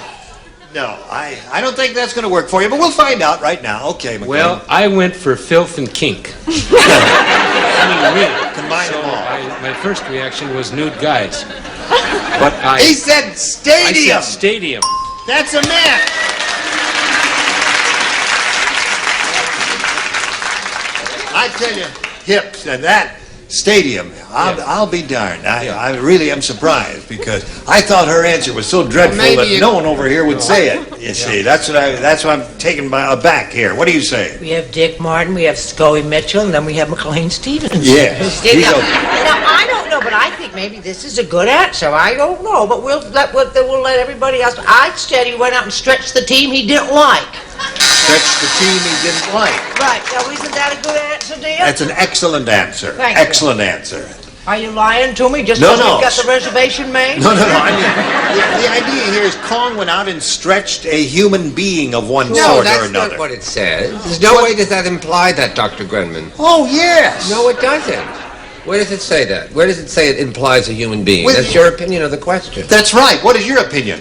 no, I don't think that's going to work for you, but we'll find out right now. Okay, McLean. Well, I went for filth and kink. I mean, really. Combine them all. My first reaction was nude guys. But He said stadium. I said stadium. That's a myth. I tell you, hips and that stadium. I'll be darned. I really am surprised because I thought her answer was so dreadful that no one over here would say it. You see, that's what I'm taken aback here. What do you say? We have Dick Martin, we have Scully Mitchell, and then we have McLean Stevens. Yes. Now, I don't know, but I think maybe this is a good answer. I don't know, but we'll let everybody else. I said he went out and stretched the team he didn't like. Stretched the team he didn't like. Right. Now, isn't that a good answer, dear? That's an excellent answer. Thank you. Excellent answer. Are you lying to me just No, because no. we've got the reservation made? No. I mean, the idea here is Kong went out and stretched a human being of one No, sort or that's another. not what it says. There's no way does that imply that, Dr. Grenman. Oh, yes. No, it doesn't. Where does it say that? Where does it say it implies a human being? With- That's your opinion of the question. That's right. What is your opinion?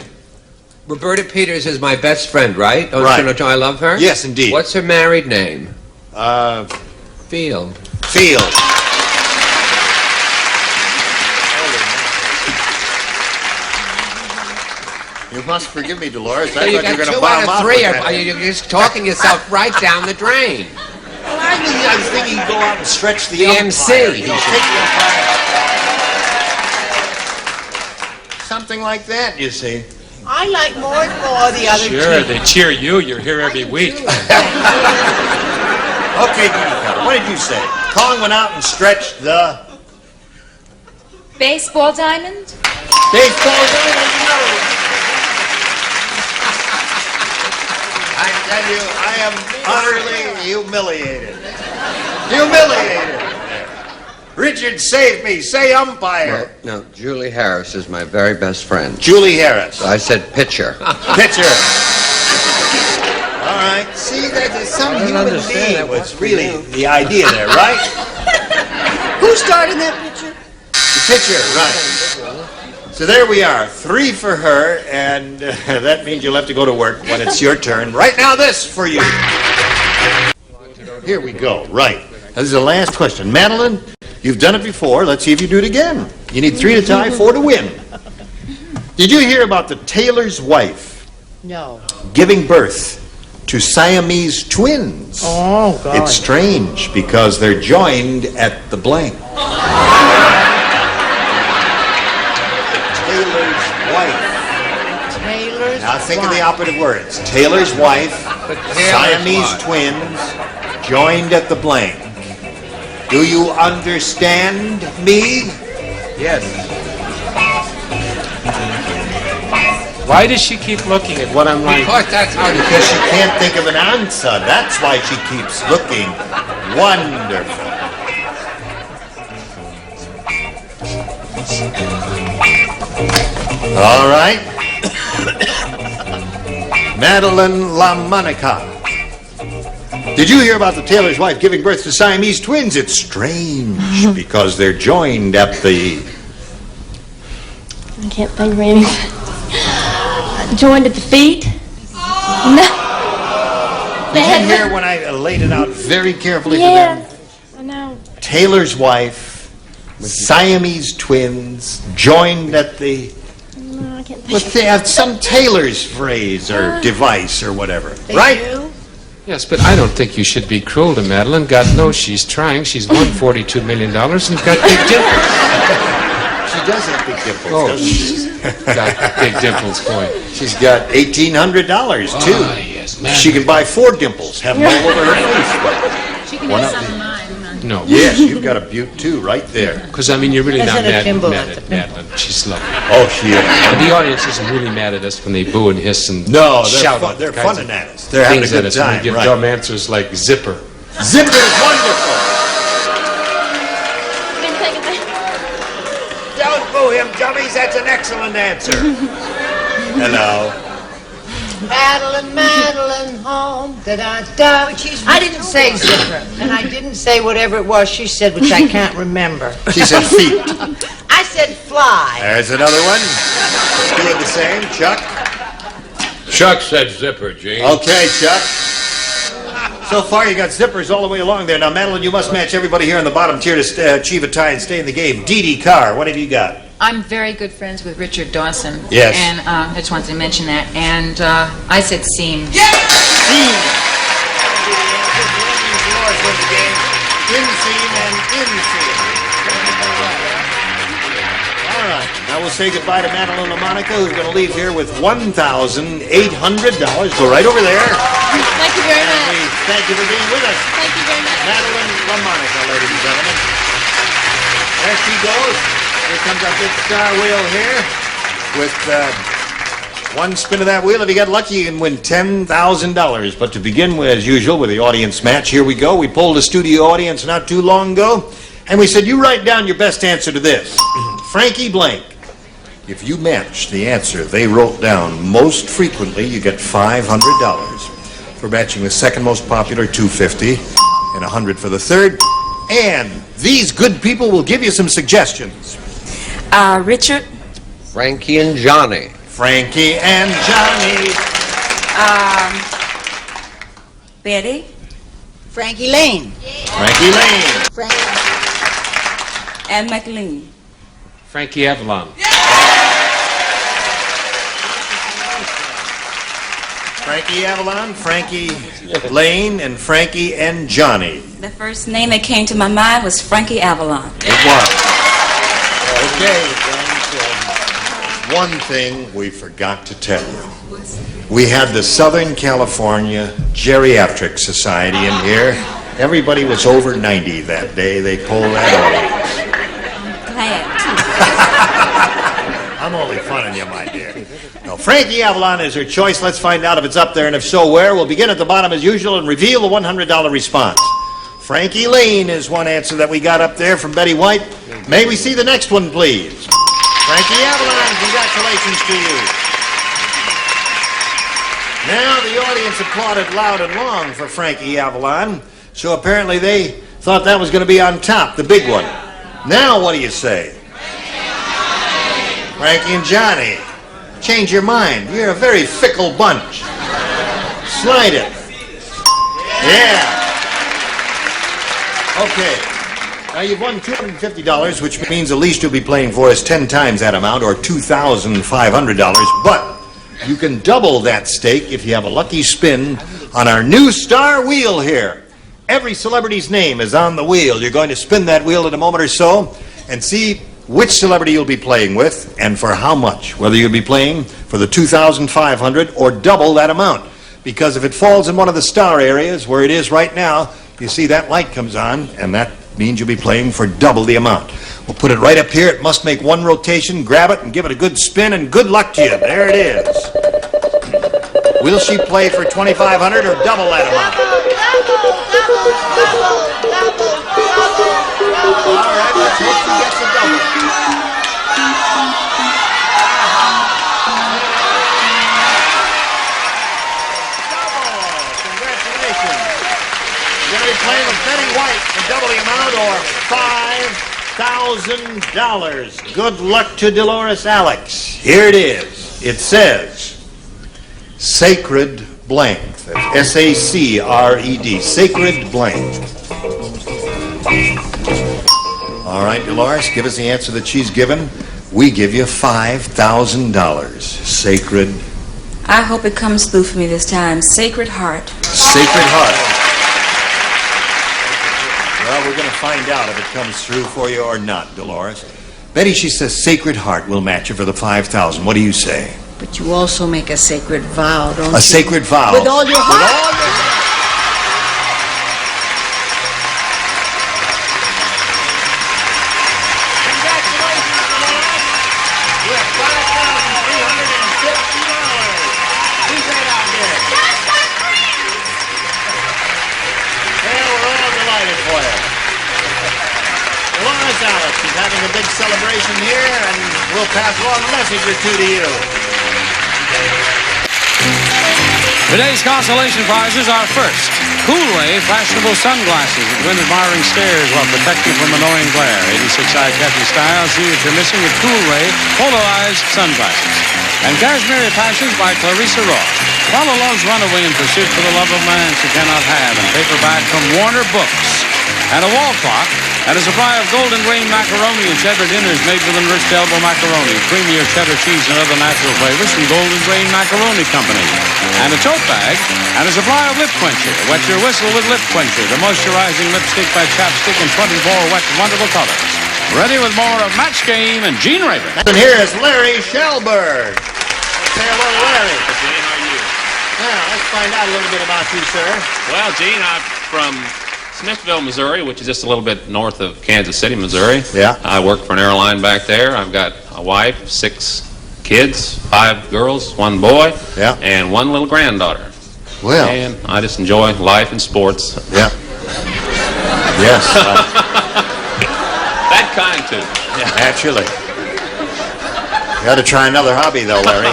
Roberta Peters is my best friend, right? Don't Right. you know I love her? Yes, indeed. What's her married name? Field. Field. You must forgive me, Dolores. So I you thought you got were going to 2 bottom out out of 3. with that. You're just talking yourself right down the drain. Well, I was thinking go out and stretch the MC. umpire. You know, take the umpire. Something like that, you see. I like more and more the other Sure, team. they cheer you. You're here every week. Okay, what did you say? Kong went out and stretched the Baseball diamond? baseball diamond. I tell you, I am utterly humiliated. Humiliated. Richard, save me. Say umpire. No, Julie Harris is my very best friend. Julie Harris. I said pitcher. Pitcher. All right. See, there's some human being was really the idea there, right? Who started that picture? The pitcher, right. So there we are. 3 for her, and that means you'll have to go to work when it's your turn. Right now, this for you. Here we go. Right. This is the last question. Madeline, you've done it before. Let's see if you do it again. You need 3 to tie, 4 to win. Did you hear about the tailor's wife No. giving birth to Siamese twins? Oh, God. It's strange because they're joined at the blank. Tailor's wife. Taylor's Now think of wife. the operative words. Tailor's wife, Siamese twins, joined at the blank. Do you understand me? Yes. Why does she keep looking at what I'm like? Because that's how Because she can't think of an answer. That's why she keeps looking. Wonderful. All right. Madeline LaMonica. Did you hear about the tailor's wife giving birth to Siamese twins? It's strange because they're joined at the... I can't think of anything. Joined at the feet? No. Did you hear when I laid it out very carefully Yeah, for them? I know. Tailor's wife, Siamese twins, joined at the... No, I can't think. But they have some tailor's phrase or device or whatever, They right? do? Yes, but I don't think you should be cruel to Madeline. God knows she's trying. She's won $42 million and got big dimples. She does have big dimples, Oh, doesn't she? got big dimples going. She's got $1,800 too. Ah, yes, man. She can buy 4 dimples, have them all over her face. She can One have up some there. of mine. No. Yes, you've got a butte too, right there. Because, I mean, you're really That's not in a mad thimble, at that's a thimble. Madeline. She's lovely. Oh, she is. And the audience isn't really mad at us when they boo and hiss and No, shout they're, all they're kinds funning of at us. They're having a things at good us when we time, give right? dumb answers like zipper. Zipper is wonderful. Been thinking that. Don't boo him, dummies. That's an excellent answer. Hello. Madeline, home, da-da-da. I didn't say zipper, and I didn't say whatever it was she said, which I can't remember. She said feet. I said fly. There's another one. Doing the same. Chuck. Chuck said zipper, Gene. Okay, Chuck. So far, you got zippers all the way along there. Now, Madeline, you must match everybody here in the bottom tier to achieve a tie and stay in the game. Dee Dee Carr, what have you got? I'm very good friends with Richard Dawson. Yes. And I just wanted to mention that. And I said seam. Seam. Inseam and inseam. All right. Now we'll say goodbye to Madeline LaMonica, who's going to leave here with $1,800. Go right over there. Thank you very much. We thank you for being with us. Thank you very much. Madeline LaMonica, ladies and gentlemen. There she goes. Here comes our big star wheel here. With one spin of that wheel, if you get lucky, you can win $10,000. But to begin with, as usual, with the audience match, here we go. We polled a studio audience not too long ago, and we said, you write down your best answer to this. Frankie blank. If you match the answer they wrote down most frequently, you get $500. For matching the second most popular, $250, and $100 for the third. And these good people will give you some suggestions. Richard? Frankie and Johnny. Frankie and Johnny. Betty? Frankie Lane. Frankie Lane. And McLean. Frankie Avalon. Frankie Avalon, Frankie Lane, and Frankie and Johnny. The first name that came to my mind was Frankie Avalon. It was. Okay. One thing we forgot to tell you. We had the Southern California Geriatric Society in here. Everybody was over 90 that day. They pulled that Glad. I'm only funning you, my dear. No, Frankie Avalon is her choice. Let's find out if it's up there, and if so, where. We'll begin at the bottom as usual and reveal the $100 response. Frankie Lane is one answer that we got up there from Betty White. May we see the next one, please? Frankie Avalon, congratulations to you. Now the audience applauded loud and long for Frankie Avalon, so apparently they thought that was going to be on top, the big one. Now what do you say? Frankie and Johnny, change your mind. You're a very fickle bunch. Slide it. Yeah. Okay. Now you've won $250, which means the least you'll be playing for is 10 times that amount, or $2,500. But you can double that stake if you have a lucky spin on our new star wheel here. Every celebrity's name is on the wheel. You're going to spin that wheel in a moment or so and see which celebrity you'll be playing with and for how much. Whether you'll be playing for the $2,500 or double that amount. Because if it falls in one of the star areas where it is right now, you see that light comes on, and that means you'll be playing for double the amount. We'll put it right up here. It must make one rotation. Grab it and give it a good spin, and good luck to you. There it is. Will she play for $2,500 or double that amount? All right, let's hope she gets a double. Congratulations. You're going to be playing with Betty White for double the amount, or $5,000. Good luck to Dolores Alex. Here it is. It says, Sacred Blank. That's S-A-C-R-E-D. Sacred Blank. All right, Dolores, give us the answer that she's given. We give you $5,000. Sacred. I hope it comes through for me this time. Sacred Heart. Sacred Heart. Well, we're going to find out if it comes through for you or not, Dolores. Betty, she says Sacred Heart will match you for the $5,000. What do you say? But you also make a sacred vow, don't you? A sacred vow. With all your heart. With all your heart. Having a big celebration here, and we'll pass along a message or two to you. Today's consolation prizes are first, Coolway fashionable sunglasses with wind admiring stares while protecting from annoying glare. 86 eye-catching style. See what you're missing with Coolway polarized sunglasses. And Cashmere Passions by Clarissa Ross. Follow love's runaway in pursuit for the love of man she cannot have. And paperback from Warner Books. And a wall clock. And a supply of golden grain macaroni and cheddar dinners made with enriched elbow macaroni, creamier cheddar cheese and other natural flavors from Golden Grain Macaroni Company. And a tote bag and a supply of lip quencher. Wet your whistle with lip quencher, the moisturizing lipstick by Chapstick in 24 wet wonderful colors. Ready with more of Match Game and Gene Rader. And here is Larry Shellberg. Say hello, Larry. Gene, how are you? Now, let's find out a little bit about you, sir. Well, Gene, I'm from Smithville, Missouri, which is just a little bit north of Kansas City, Missouri. Yeah. I work for an airline back there. I've got a wife, 6 kids, 5 girls, 1 boy, yeah, and 1 little granddaughter. Well. And I just enjoy life and sports. Yeah. Yes. That kind, too. Yeah. Naturally. You got to try another hobby, though, Larry.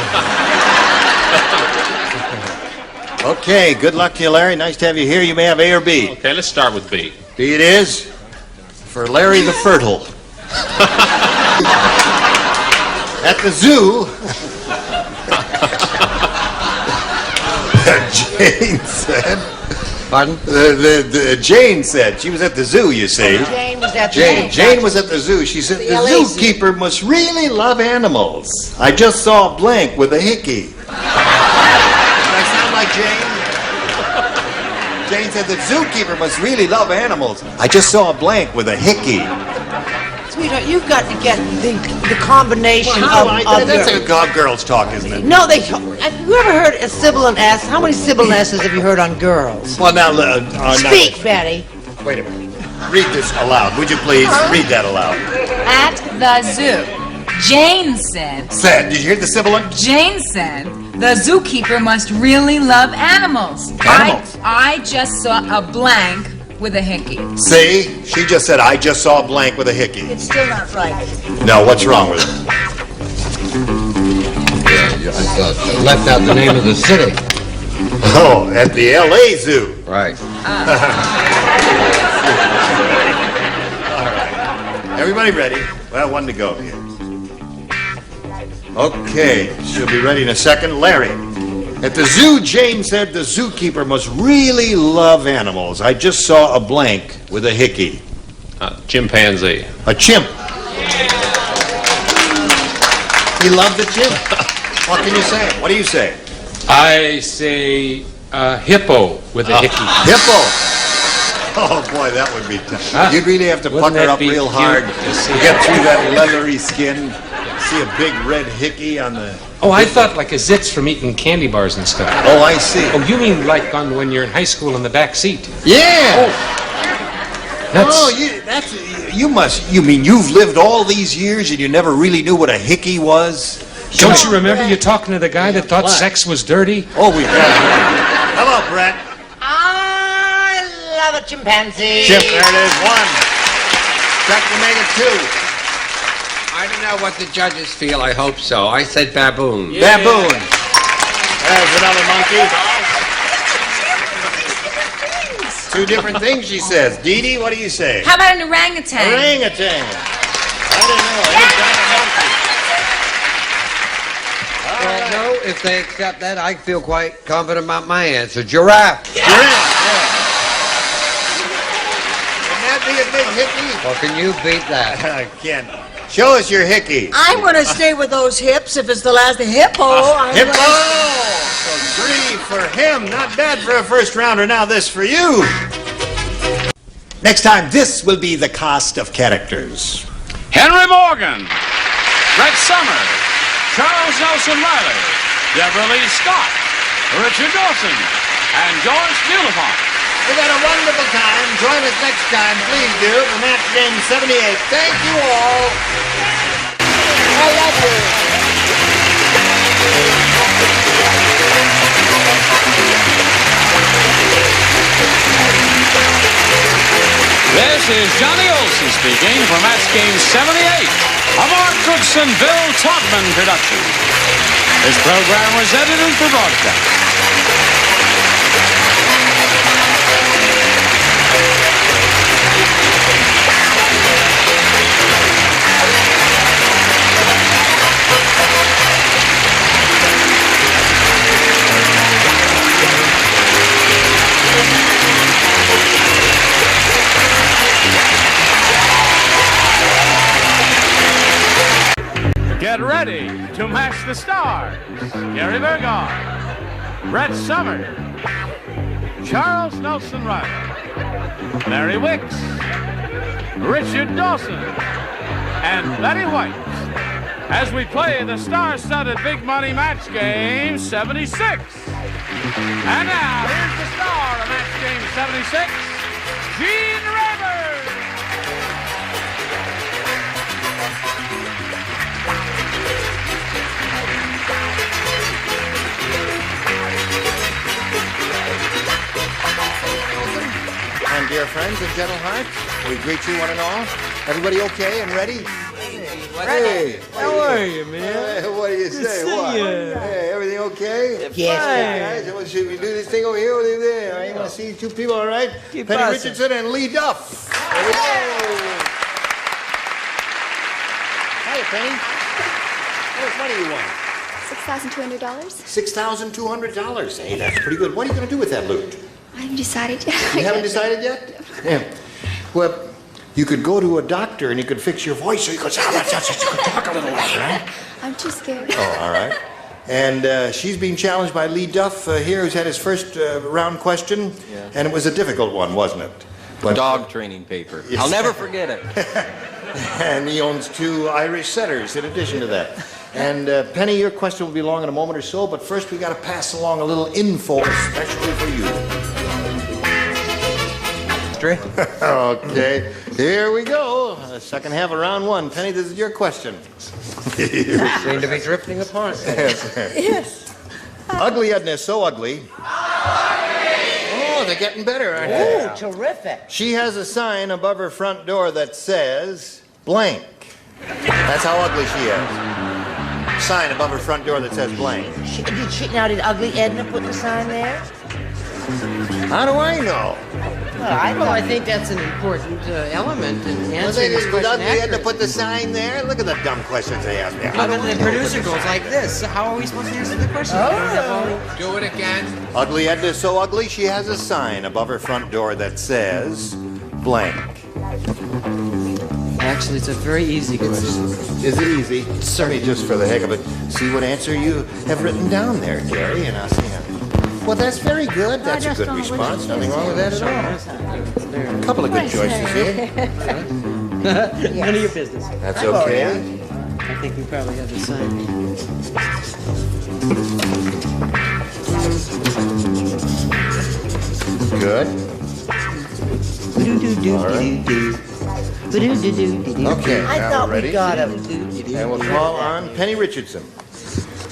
Okay, good luck to you, Larry. Nice to have you here. You may have A or B. Okay, let's start with B. B it is. For Larry the Fertile. At the zoo, Jane said... Pardon? Jane said, she was at the zoo, you see. Jane was at the zoo. Jane was at the zoo. She said, the zookeeper must really love animals. I just saw a blank with a hickey. Like Jane? Jane said the zookeeper must really love animals. I just saw a blank with a hickey. Sweetheart, you've got to get the combination of that's a girls talk, isn't it? No, have you ever heard a sibilant S? How many sibilant S's have you heard on girls? Well, now... Speak, Betty. Wait a minute. Read this aloud. Would you please read that aloud? At the zoo. Jane said. Said. Did you hear the sibilant? Jane said the zookeeper must really love animals. Animals? I just saw a blank with a hickey. See? She just said, I just saw a blank with a hickey. It's still not right. No, what's wrong with it? I left out the name of the city. Oh, at the L.A. Zoo. Right. All right. Everybody ready? Well, one to go here. Okay, she'll be ready in a second. Larry. At the zoo, Jane said the zookeeper must really love animals. I just saw a blank with a hickey. Chimpanzee. A chimp. He loved the chimp. What can you say? What do you say? I say hippo with a hickey. Hippo. Oh, boy, that would be tough. Huh? You'd really have to Wouldn't pucker that up be real cute hard to see? to get through that leathery skin. See a big red hickey on the... Oh, I thought like a zits from eating candy bars and stuff. Oh, I see. Oh, you mean like on when you're in high school in the back seat? Yeah. That's... You mean you've lived all these years and you never really knew what a hickey was? Don't you remember you talking to the guy that thought sex was dirty? Oh, we got it. Hello, Brett. I love a chimpanzee. Chip, there it is. One. Check to make it two. I don't know what the judges feel. I hope so. I said baboon. Yeah. Baboon. There's another monkey. Two different things, she says. Dee Dee, what do you say? How about an orangutan? Orangutan. I don't know. Well, no, if they accept that, I feel quite confident about my answer. Giraffe. Giraffe, yeah. Wouldn't that be a big hickey? Well, can you beat that? I can't. Show us your hickey. I'm going to stay with those hips if it's the last hippo. Hippo! So 3 for him. Not bad for a first rounder. Now this for you. Next time, this will be the cast of characters. Henry Morgan, Brett Summers, Charles Nelson Riley, Deborah Lee Scott, Richard Dawson, and George Beautiful. We've had a wonderful time. Join us next time, please do, for Match Game 78. Thank you all. I love you. This is Johnny Olson speaking for Match Game 78, a Mark Goodson, Bill Todman production. This program was edited for broadcast. Get ready to match the stars. Gary Bergard, Brett Summers, Charles Nelson Riley, Larry Wicks, Richard Dawson, and Betty White as we play the star-studded Big Money Match Game 76. And now, here's the star of Match Game 76, Gene Rivers. And dear friends and gentle hearts, we greet you one and all. Everybody okay and ready? Hey, how are you, man? Hey, what do you say? What? Hey, everything okay? Yes. Guys, should we do this thing over here or over there? Are you going to see two people, all right? Penny Richardson and Lee Duff. There we go. Hiya, Penny. How much money you won? $6,200. $6,200. Hey, that's pretty good. What are you going to do with that loot? I haven't decided yet. You haven't decided yet? Yeah. Well, you could go to a doctor and he could fix your voice so you could talk a little louder, right? I'm too scared. Oh, all right. And she's being challenged by Lee Duff here, who's had his first round question. Yeah. And it was a difficult one, wasn't it? But, dog training paper. Yes. I'll never forget it. And he owns 2 Irish setters in addition to that. And Penny, your question will be along in a moment or so, but first we got to pass along a little info especially for you. history. Okay, here we go. Second half of round one. Penny, this is your question. Seem to be drifting apart. Yes. Ugly Edna is so ugly. Oh, they're getting better, aren't they? Ooh, terrific. She has a sign above her front door that says blank. That's how ugly she is. Sign above her front door that says blank. Did Ugly Edna put the sign there? How do I know? Well, I think that's an important element in answering this Did question Ugly Edna accurately. put the sign there? Look at the dumb questions they ask me. But the producer goes like this. How are we supposed to answer the question? Do it again. Ugly Edna is so ugly, she has a sign above her front door that says blank. Actually, it's a very easy question. Is it easy? Certainly, just for the heck of it. See what answer you have written down there, Gary, and I'll see how. Well, that's very good. That's a good response. Nothing wrong with that at all. A couple of good choices here. None of your business. That's okay. I think we probably have the sign. Good. All right. Okay, I now thought we're ready. we got him. And we'll call on Penny Richardson.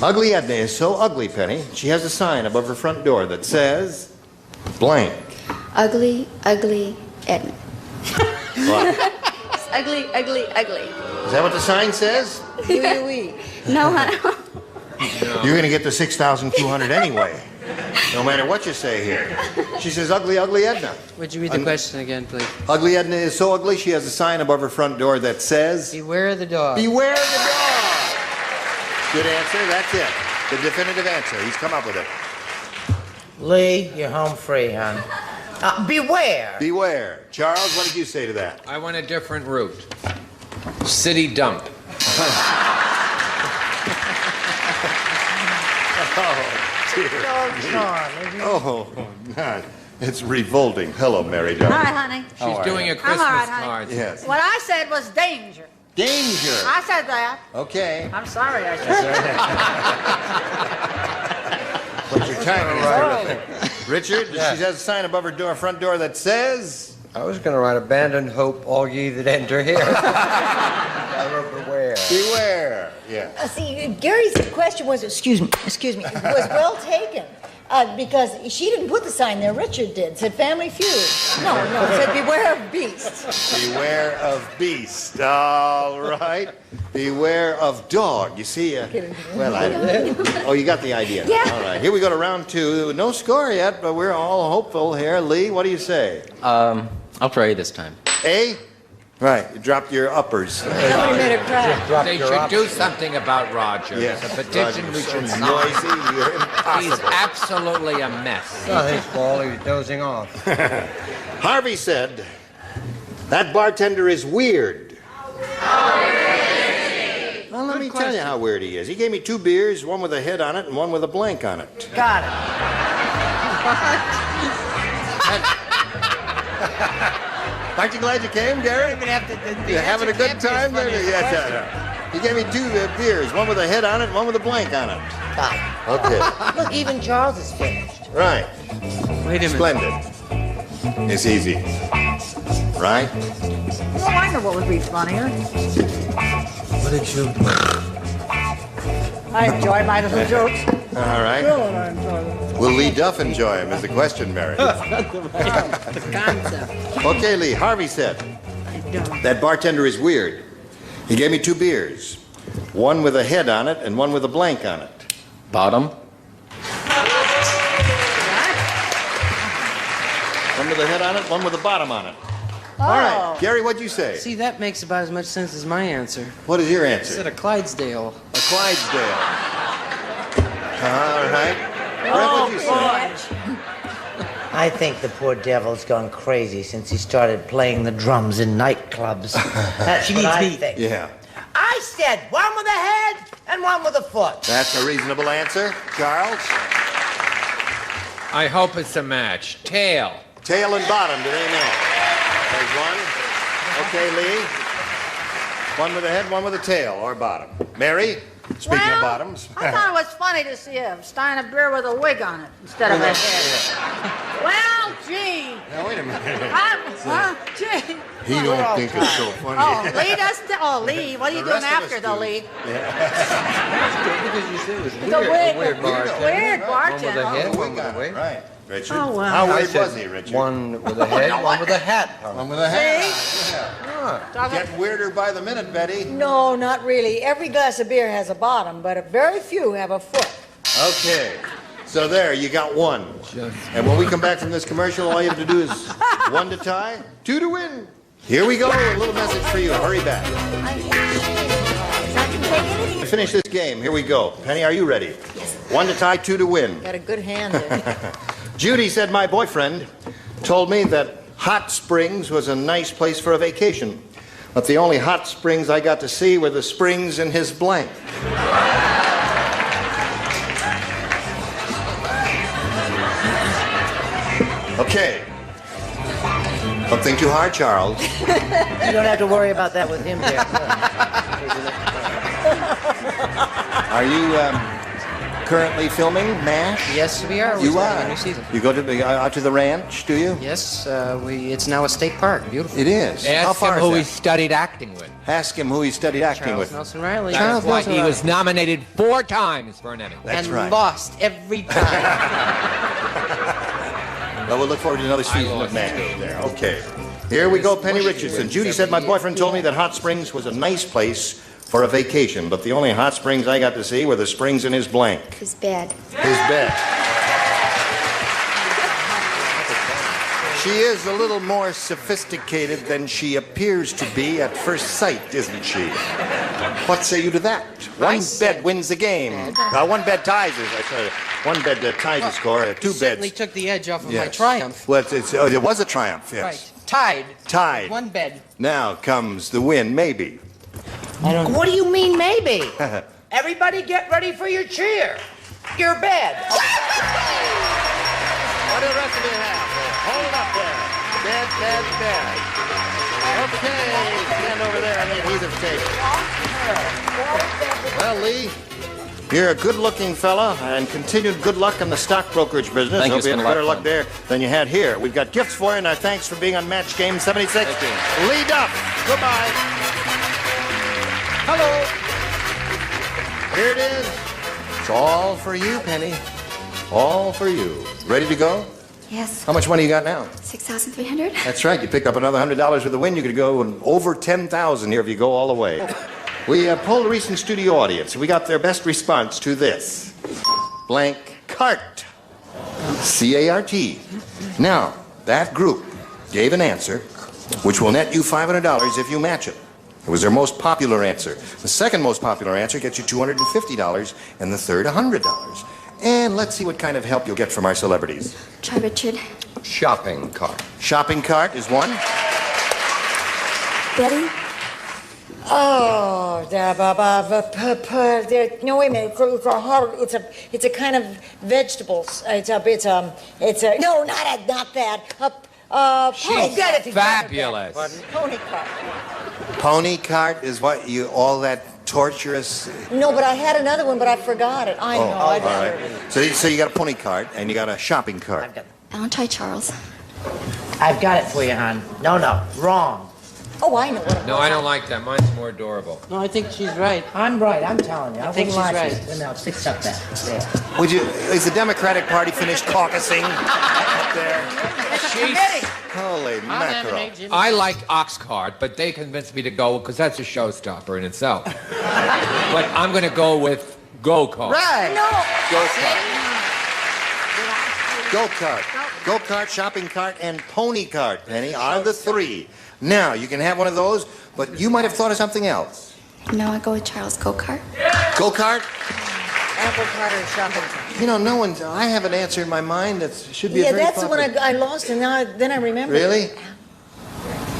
Ugly Edna is so ugly, Penny. She has a sign above her front door that says blank. Ugly, ugly Edna. What? Ugly, ugly, ugly. Is that what the sign says? No, honey. You're going to get the 6,200 anyway, no matter what you say here. She says, ugly, ugly Edna. Would you read the question again, please? Ugly Edna is so ugly, she has a sign above her front door that says... Beware the dog. Beware the dog! Good answer, that's it. The definitive answer. He's come up with it. Lee, you're home free, hon. Beware. Beware. Charles, what did you say to that? I went a different route. City dump. Oh, God. It's revolting. Hello, Mary darling. Hi, honey. She's doing a I'm Christmas all right, honey. card. Yes. What I said was danger. Danger. I said that. Okay. I'm sorry I said that. But your timing is terrific. Richard, she has a sign above her front door that says... I was going to write abandon hope, all ye that enter here. I wrote beware. Beware. Yeah. See, Gary's question was, excuse me, was well taken. Because she didn't put the sign there, Richard did. It said Family Feud. No, it said beware of beast. Beware of beast. All right. Beware of dog. You see, well, you got the idea. Yeah. All right. Here we go to round two. No score yet, but we're all hopeful here. Lee, what do you say? I'll try this time. A? Right. You dropped your uppers. Somebody made her cry. They should do something about Roger. Yes. It's a petition Roger's we so should sign. noisy. You're impossible. He's absolutely a mess. Not his fault, he was dozing off. Harvey said, that bartender is weird. Well, let me tell you how weird he is. He gave me 2 beers, one with a head on it and one with a blank on it. Got it. Aren't you glad you came, Gary? You're having a good time there? Yes, He gave me 2 beers, one with a head on it and one with a blank on it. Okay. Look, even Charles is finished. Right. Wait a minute. Splendid. It's easy. Right? Oh, I know what would be funnier. What did you I enjoy my little jokes. All right. Really, I enjoy them. Will Lee Duffin enjoy him is the question, Mary. The concept. Okay, Lee. Harvey said, that bartender is weird. He gave me 2 beers, one with a head on it and one with a blank on it. Bottom. One with a head on it, one with a bottom on it. Oh. All right. Gary, what'd you say? See, that makes about as much sense as my answer. What is your I answer? said a Clydesdale. A Clydesdale. All right. Brett, what'd you say? I think the poor devil's gone crazy since he started playing the drums in nightclubs. That's She what needs I meat. think. Yeah. I said one with a head and one with a foot. That's a reasonable answer. Charles? I hope it's a match. Tail. Tail and bottom, do they match? There's one. Okay, Lee. One with a head, one with a tail, or bottom. Mary, speaking of bottoms. I thought it was funny to see a stein of beer with a wig on it instead of a head. Well, gee. Now, wait a minute. Gee. He don't think it's so funny. Oh, Lee doesn't. Oh, Lee, what are you The doing rest of after, us though, do. Lee? Because you said it was The weird, weird bartender. weird One with bartender. a head, one with a wig. Right, Richard. Oh, wow. How I weird said was he, Richard? One with a head, one with a hat. One with a hat. See? Yeah. Getting weirder by the minute, Betty. No, not really. Every glass of beer has a bottom, but very few have a foot. Okay. So there, you got one. And when we come back from this commercial, all you have to do is 1 to tie, 2 to win. Here we go. A little message for you. Hurry back. To finish this game, here we go. Penny, are you ready? Yes. 1 to tie, 2 to win. Got a good hand in. Judy said my boyfriend told me that Hot Springs was a nice place for a vacation. But the only hot springs I got to see were the springs in his blank. Okay. Don't think too hard, Charles. You don't have to worry about that with him there. Are you currently filming MASH? Yes, we are. You We're are. starting a new season. You go to out to the ranch, do you? Yes, it's now a state park. Beautiful. It is. How Ask far him is who that? he studied acting with. Ask him who he studied acting Charles with. Nelson Riley. Charles That's why Nelson he Riley. was nominated 4 times for an Emmy. That's and right. lost every time. Well, we'll look forward to another season of MASH there. Okay. Here we go, Penny Richardson. Judy said my boyfriend told me that Hot Springs was a nice place for a vacation, but the only hot springs I got to see were the springs in his blank. His bed. His bed. She is a little more sophisticated than she appears to be at first sight, isn't she? What say you to that? One bed wins the game. One bed ties it. One bed ties the score. 2 beds. Certainly took the edge off of my Yes. triumph. Well, it was a triumph, yes. Right. Tied. Tied. One bed. Now comes the win, maybe. What do you mean, maybe? Everybody get ready for your cheer. Your bed. What do the rest of you have? Hold it up there. Bed. Okay, stand over there on the adhesive tape. Well, Lee, you're a good-looking fella, and continued good luck in the stock brokerage business. Thank you. Hope you It's been have a lot better of luck fun. there than you had here. We've got gifts for you, and our thanks for being on Match Game 76. Lee Duff, goodbye. Hello. Here it is. It's all for you, Penny. All for you. Ready to go? Yes. How much money you got now? 6,300. That's right. You picked up another $100 with the win. You could go over 10,000 here if you go all the way. We polled a recent studio audience. We got their best response to this. Blank cart. C-A-R-T. Now, that group gave an answer which will net you $500 if you match it. It was their most popular answer. The second most popular answer gets you $250, and the third $100. And let's see what kind of help you'll get from our celebrities. Try Richard. Shopping cart. Shopping cart is one. Betty. Oh, no, wait a minute. It's a kind of vegetables. No, not that. She's get it together. fabulous. Pony cart. Pony cart is what you, all that torturous. No, but I had another one, but I forgot it. I know. All right. So you got a pony cart and you got a shopping cart. I'll try Charles. I've got it for you, hon. No, wrong. Oh, I know what it No, was. I don't like that. Mine's more adorable. No, I think she's right. I'm right, I'm telling you. I think she's right. Now, fix up that. There. Would you? Is the Democratic Party finished caucusing up there? Holy mackerel! I liked ox cart, but they convinced me to go because that's a showstopper in itself. But I'm going to go with go-kart. Right. No. Go-kart. Go-kart, shopping cart, and pony cart, Penny, are the three. Now, you can have one of those, but you might have thought of something else. No, I go with Charles. Go-kart. Go-kart? Apple cart or shopping cart. You know, no one's... I have an answer in my mind that should be a Yeah, very that's the one popular... I lost, and then I remembered. Really?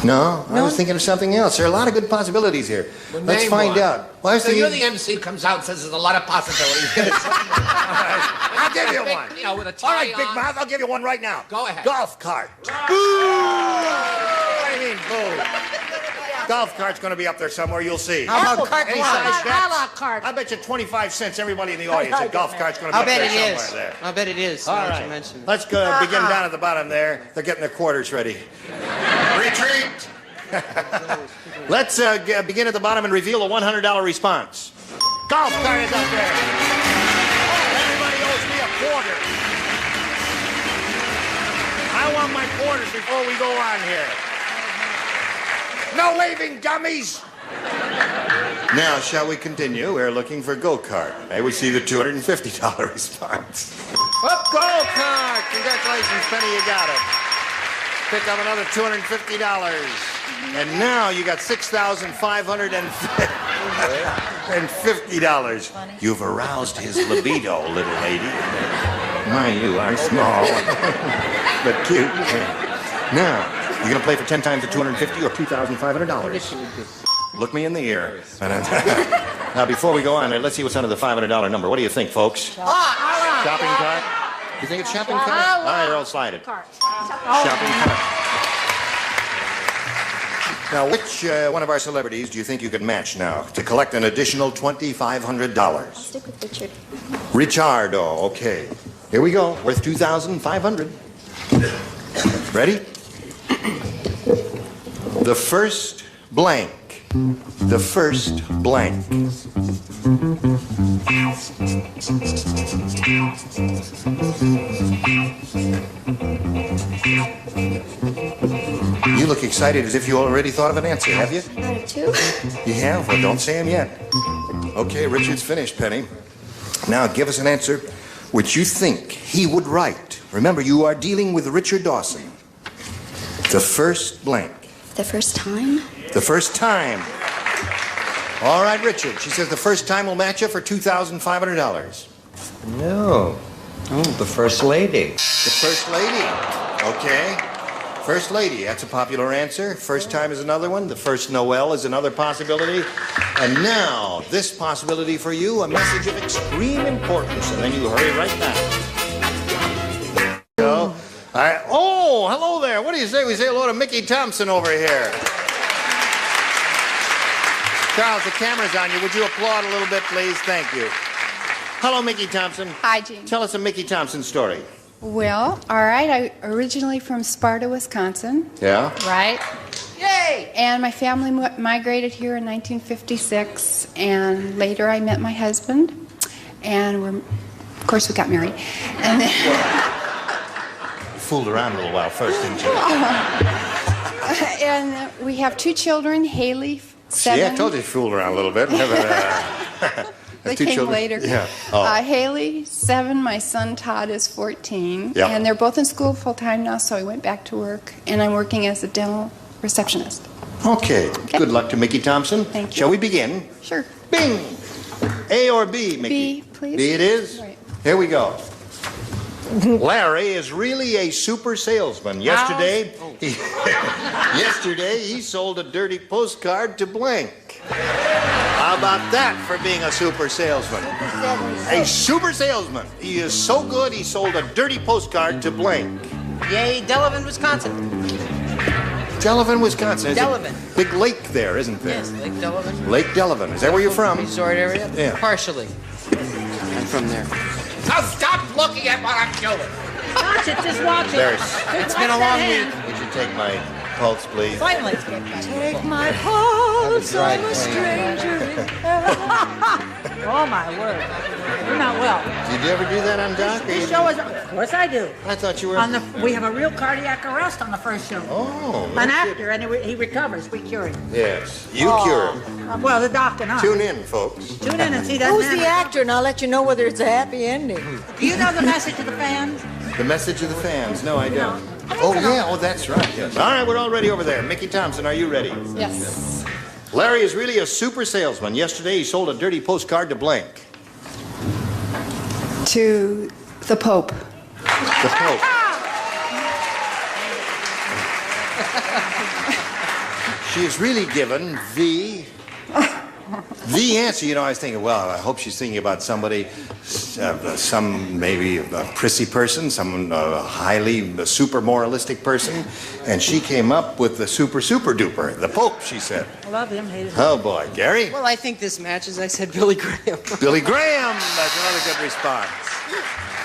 No, I was thinking of something else. There are a lot of good possibilities here. Well, Let's name find one. out. Well, I was So thinking... you're the MC who comes out and says there's a lot of possibilities. I'll give you one. You know, with a tie All right, Big on. Mouth, I'll give you one right now. Go ahead. Golf cart. Boo! What do you mean, boo? Golf cart's going to be up there somewhere. You'll see. How about carte Any blanche? size bets? A la carte. I bet you 25 cents. Everybody in the audience, a golf cart's going to be I'll up bet there it is. somewhere there. I'll bet it is. All now that right. you mentioned it. Let's go begin down at the bottom there. They're getting their quarters ready. Retreat. Let's begin at the bottom and reveal a $100 response. Golf cart is up there. Everybody owes me a quarter. I want my quarters before we go on here. No waving, dummies. Now, shall we continue? We're looking for go-kart. May we see the $250 response? Up, go-kart! Congratulations, Penny, you got it. Pick up another $250. And now you got $6,550. You've aroused his libido, little lady. My, you are small, but cute. Now, you gonna play for 10 times the $250 or $2,500? Look me in the ear. Now, before we go on, let's see what's under the $500 number. What do you think, folks? Shopping cart? You think it's shopping cart? All right, Earl, slide it. Shopping cart. Now, which one of our celebrities do you think you could match now to collect an additional $2,500? I'll stick with Richard. Richardo, okay. Here we go, worth $2,500. Ready? The first blank. The first blank. You look excited as if you already thought of an answer, have you? Two. You have? Well, don't say him yet. Okay, Richard's finished, Penny. Now, give us an answer which you think he would write. Remember, you are dealing with Richard Dawson. The first blank. The first time? The first time. All right, Richard. She says the first time will match you for $2,500. No. Oh, the First Lady. The First Lady. Okay. First Lady, that's a popular answer. First time is another one. The first Noel is another possibility. And now, this possibility for you, a message of extreme importance. And then you hurry right back. Go. All right. Oh, hello there. What do you say we say hello to Mickey Thompson over here? Charles, the camera's on you. Would you applaud a little bit, please? Thank you. Hello, Mickey Thompson. Hi, Gene. Tell us a Mickey Thompson story. Well, all right. I originally from Sparta, Wisconsin. Yeah? Right. Yay! And my family migrated here in 1956, and later I met my husband, and of course, we got married. And then You fooled around a little while first, didn't you? and we have two children, Haley, 7. See, I told you fooled around a little bit. They two came children. later. Yeah. Oh. Haley, 7. My son Todd is 14. Yeah. And they're both in school full time now, so I went back to work, and I'm working as a dental receptionist. Okay. Good luck to Mickey Thompson. Thank you. Shall we begin? Sure. Bing! A or B, Mickey? B, please. B it is? Right. Here we go. Larry is really a super salesman. Yesterday, he sold a dirty postcard to blank. How about that for being a super salesman? A super salesman. He is so good, he sold a dirty postcard to blank. Yay, Delavan, Wisconsin. Delavan, Wisconsin. There's Delavan. a big lake there, isn't there? Yes, Lake Delavan. Lake Delavan. Is that where you're from? Resort area? Yeah. Partially. I'm from there. Now stop looking at what I'm doing. Watch it, just watch it. It's been a long week. Would you take my pulse, please? Finally. Take my pulse, I'm a stranger in Oh, my word. You're not well. Did you ever do that on Doc? This show is, of course I do. I thought you were... We have a real cardiac arrest on the first show. Oh. An actor, and he recovers. We cure him. Yes. You cure him. Well, the doc and I. Tune in, folks. Tune in and see that. Who's the actor? And I'll let you know whether it's a happy ending. Do you know the message to the fans? The message of the fans. No, I don't. Oh, yeah. Oh, that's right. Yes. All right, we're all ready over there. Mickey Thompson, are you ready? Yes. Larry is really a super salesman. Yesterday, he sold a dirty postcard to blank. To the Pope. The Pope. She is really given The answer, you know, I was thinking, well, I hope she's thinking about somebody, some maybe a prissy person, some highly super moralistic person, and she came up with the super duper, the Pope, she said. Love him, hate him. Oh, boy. Gary? Well, I think this matches. I said Billy Graham. Billy Graham! That's another good response.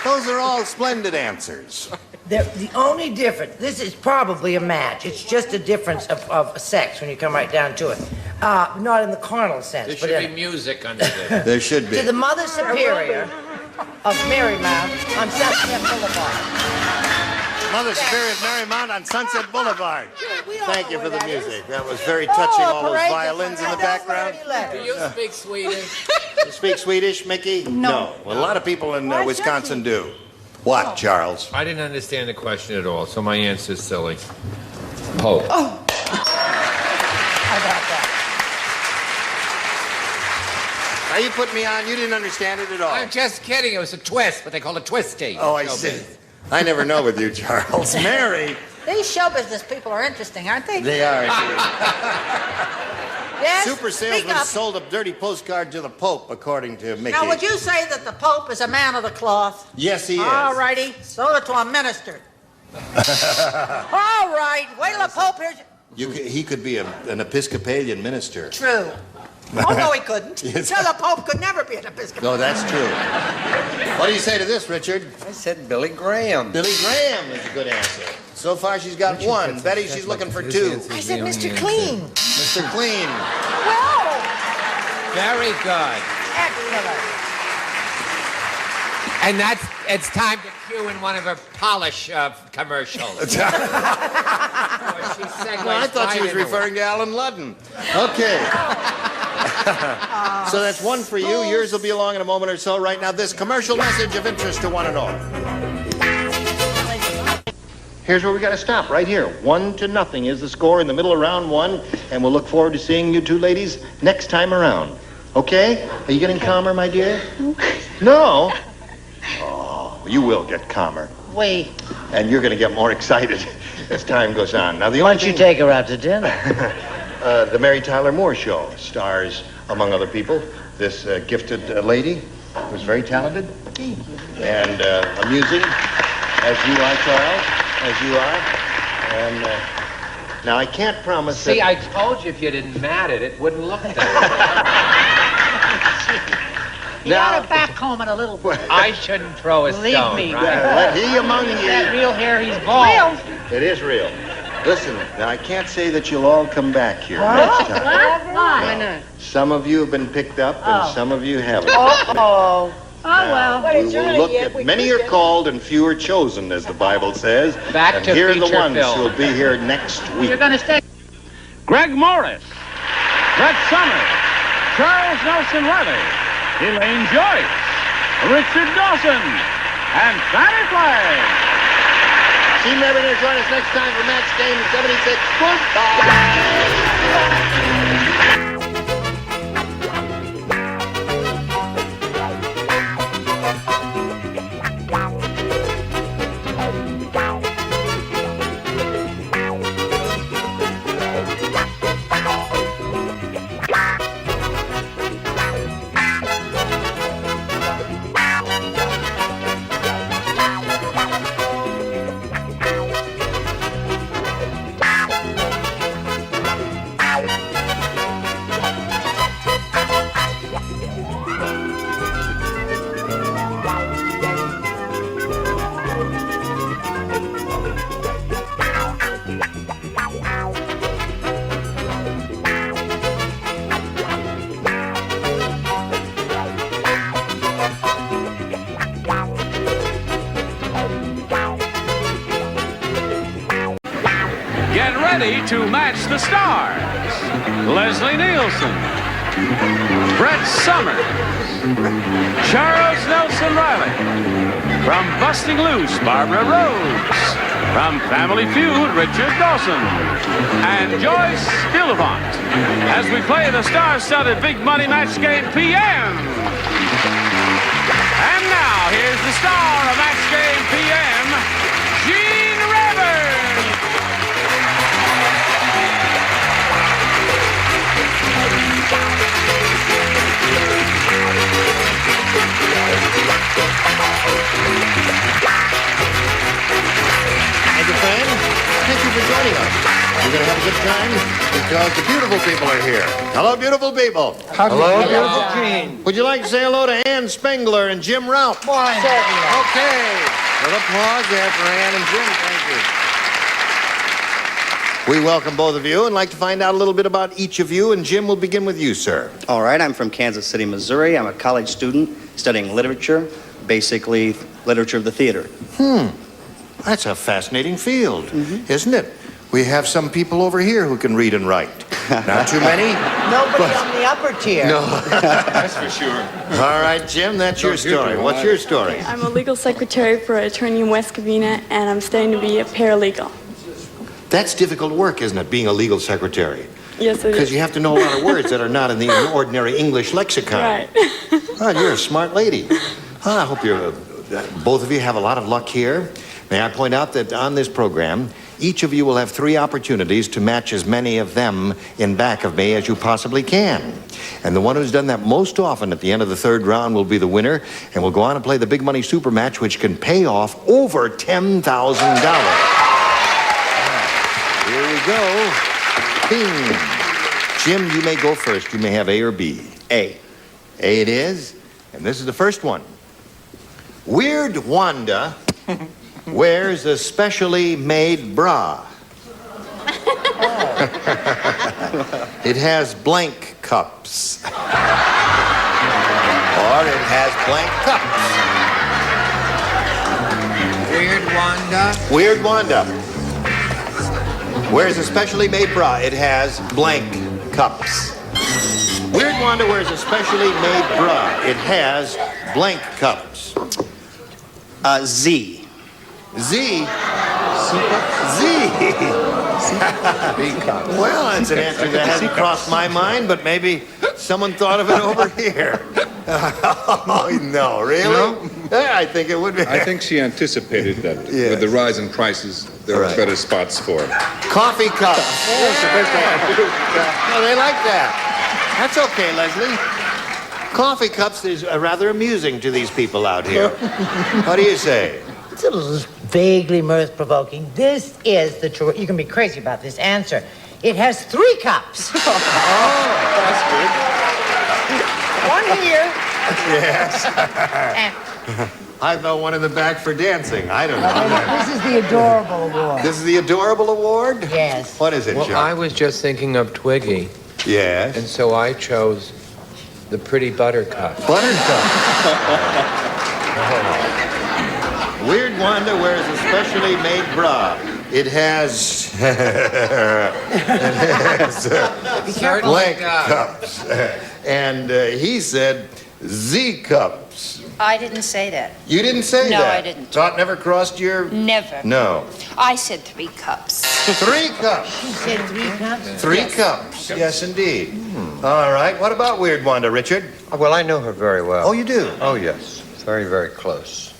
Those are all splendid answers. The only difference, this is probably a match. It's just a difference of sex when you come right down to it. Not in the carnal sense, There but should in be music under this. There should be. to the Mother Superior of Marymount on Sunset Boulevard. Mother Superior of Marymount on Sunset Boulevard. Thank you for the music. That was very touching, all those violins in the background. Do you speak Swedish? You speak Swedish, Mickey? No. Well, a lot of people in Wisconsin do. What, Charles? I didn't understand the question at all, so my answer is silly. Pope. Oh. How about that? Are you putting me on? You didn't understand it at all. I'm just kidding. It was a twist, what they call a twisty. Oh, I see. I never know with you, Charles. Mary. These show business people are interesting, aren't they? They are. Yes? Super Speak salesman up. sold a dirty postcard to the Pope, according to Mickey. Now, would you say that the Pope is a man of the cloth? Yes, he is. All righty. Sold it to a minister. All right. Wait till the Pope hears you. He could be an Episcopalian minister. True. Oh, no, he couldn't. Yes. No, the Pope could never be an Episcopalian. No, that's true. What do you say to this, Richard? I said Billy Graham. Billy Graham is a good answer. So far, she's got one. Betty, she's looking for two. I said Mr. Clean. Mr. Clean. Well, Very good. excellent. And it's time to cue in one of her polish commercials. No, I thought she was referring to Alan Ludden. Okay. So that's one for you. Yours will be along in a moment or so. Right now, this commercial message of interest to one and all. Here's where we got to stop, right here. 1-0 is the score in the middle of round one, and we'll look forward to seeing you two ladies next time around. Okay? Are you getting calmer, my dear? No? Oh, you will get calmer. Wait. And you're going to get more excited as time goes on. Now, the Why only don't you thing... take her out to dinner? The Mary Tyler Moore Show stars, among other people, this gifted lady who's very talented and amusing, as you are, Charles, as you are. And now I can't promise See, that... I told you if you didn't mat it wouldn't look that You ought to back home it a little bit. way. I shouldn't throw a Believe stone, me. right? Let he among you... That real hair, he's bald. It is real. Listen, now I can't say that you'll all come back here next time. Why not? Some of you have been picked up and some of you haven't. Oh, well. We will look at many are called and few are chosen, as the Bible says. Back and to here are the feature ones film. who will be here next week. You're going to stay. Greg Morris, Brett Summers, Charles Nelson Riley, Elaine Joyce, Richard Dawson, and Fanny Flagg. Team Never to join us next time for Match Game 76. Goodbye. Get ready to match the stars. Leslie Nielsen, Brett Summers, Charles Nelson Riley. From Busting Loose, Barbara Rhodes. From Family Feud, Richard Dawson. And Joyce Stillavant. As we play the star-studded Big Money Match Game PM. And now, here's the star of Match Game PM, Gene Rivers. because the beautiful people are here. Hello, beautiful people. Hello, beautiful Gene. Would you like to say hello to Ann Spengler and Jim Raup? Why? Okay. An applause there for Ann and Jim. Thank you. We welcome both of you and like to find out a little bit about each of you. And Jim, we'll begin with you, sir. All right, I'm from Kansas City, Missouri. I'm a college student studying literature, basically literature of the theater. That's a fascinating field, isn't it? We have some people over here who can read and write. Not too many? Nobody on the upper tier. No. That's for sure. All right, Jim, that's your story. What's your story? I'm a legal secretary for an attorney in West Covina, and I'm studying to be a paralegal. That's difficult work, isn't it, being a legal secretary? Yes, it is. Because you have to know a lot of words that are not in the ordinary English lexicon. Right. Oh, you're a smart lady. Oh, I hope both of you have a lot of luck here. May I point out that on this program, each of you will have 3 opportunities to match as many of them in back of me as you possibly can. And the one who's done that most often at the end of the 3rd round will be the winner, and we'll go on and play the big money super match, which can pay off over $10,000. Here we go. Bing. Jim, you may go first. You may have A or B. A. A it is. And this is the first one. Weird Wanda wears a specially made bra. It has blank cups. Or it has blank cups. Weird Wanda. Weird Wanda wears a specially made bra. It has blank cups. Weird Wanda wears a specially made bra. It has blank cups. Z. Z? Z. Well, that's an answer that hasn't crossed my mind, but maybe someone thought of it over here. Oh, no, really? No? Yeah, I think it would be. I think she anticipated that with the rise in prices, there were better spots for it. Coffee cup. No, they like that. That's okay, Leslie. Coffee cups is rather amusing to these people out here. What do you say? It's a little vaguely mirth-provoking. This is the true. You can be crazy about this answer. It has 3 cups. That's good. One here. Yes. I thought one in the back for dancing. I don't know. This is the Adorable Award. This is the Adorable Award? Yes. What is it, Well, Chuck? I was just thinking of Twiggy. Yes. And so I chose the Pretty Buttercup. Buttercup. Weird Wanda wears a specially made bra. It has blank cups. And he said Z cups. I didn't say that. You didn't say that? No, I didn't. Thought never crossed your... Never. No. I said 3 cups. 3 cups. You said 3 cups? 3 cups. Yes, indeed. All right. What about Weird Wanda, Richard? Well, I know her very well. Oh, you do? Oh, yes. Very, very close.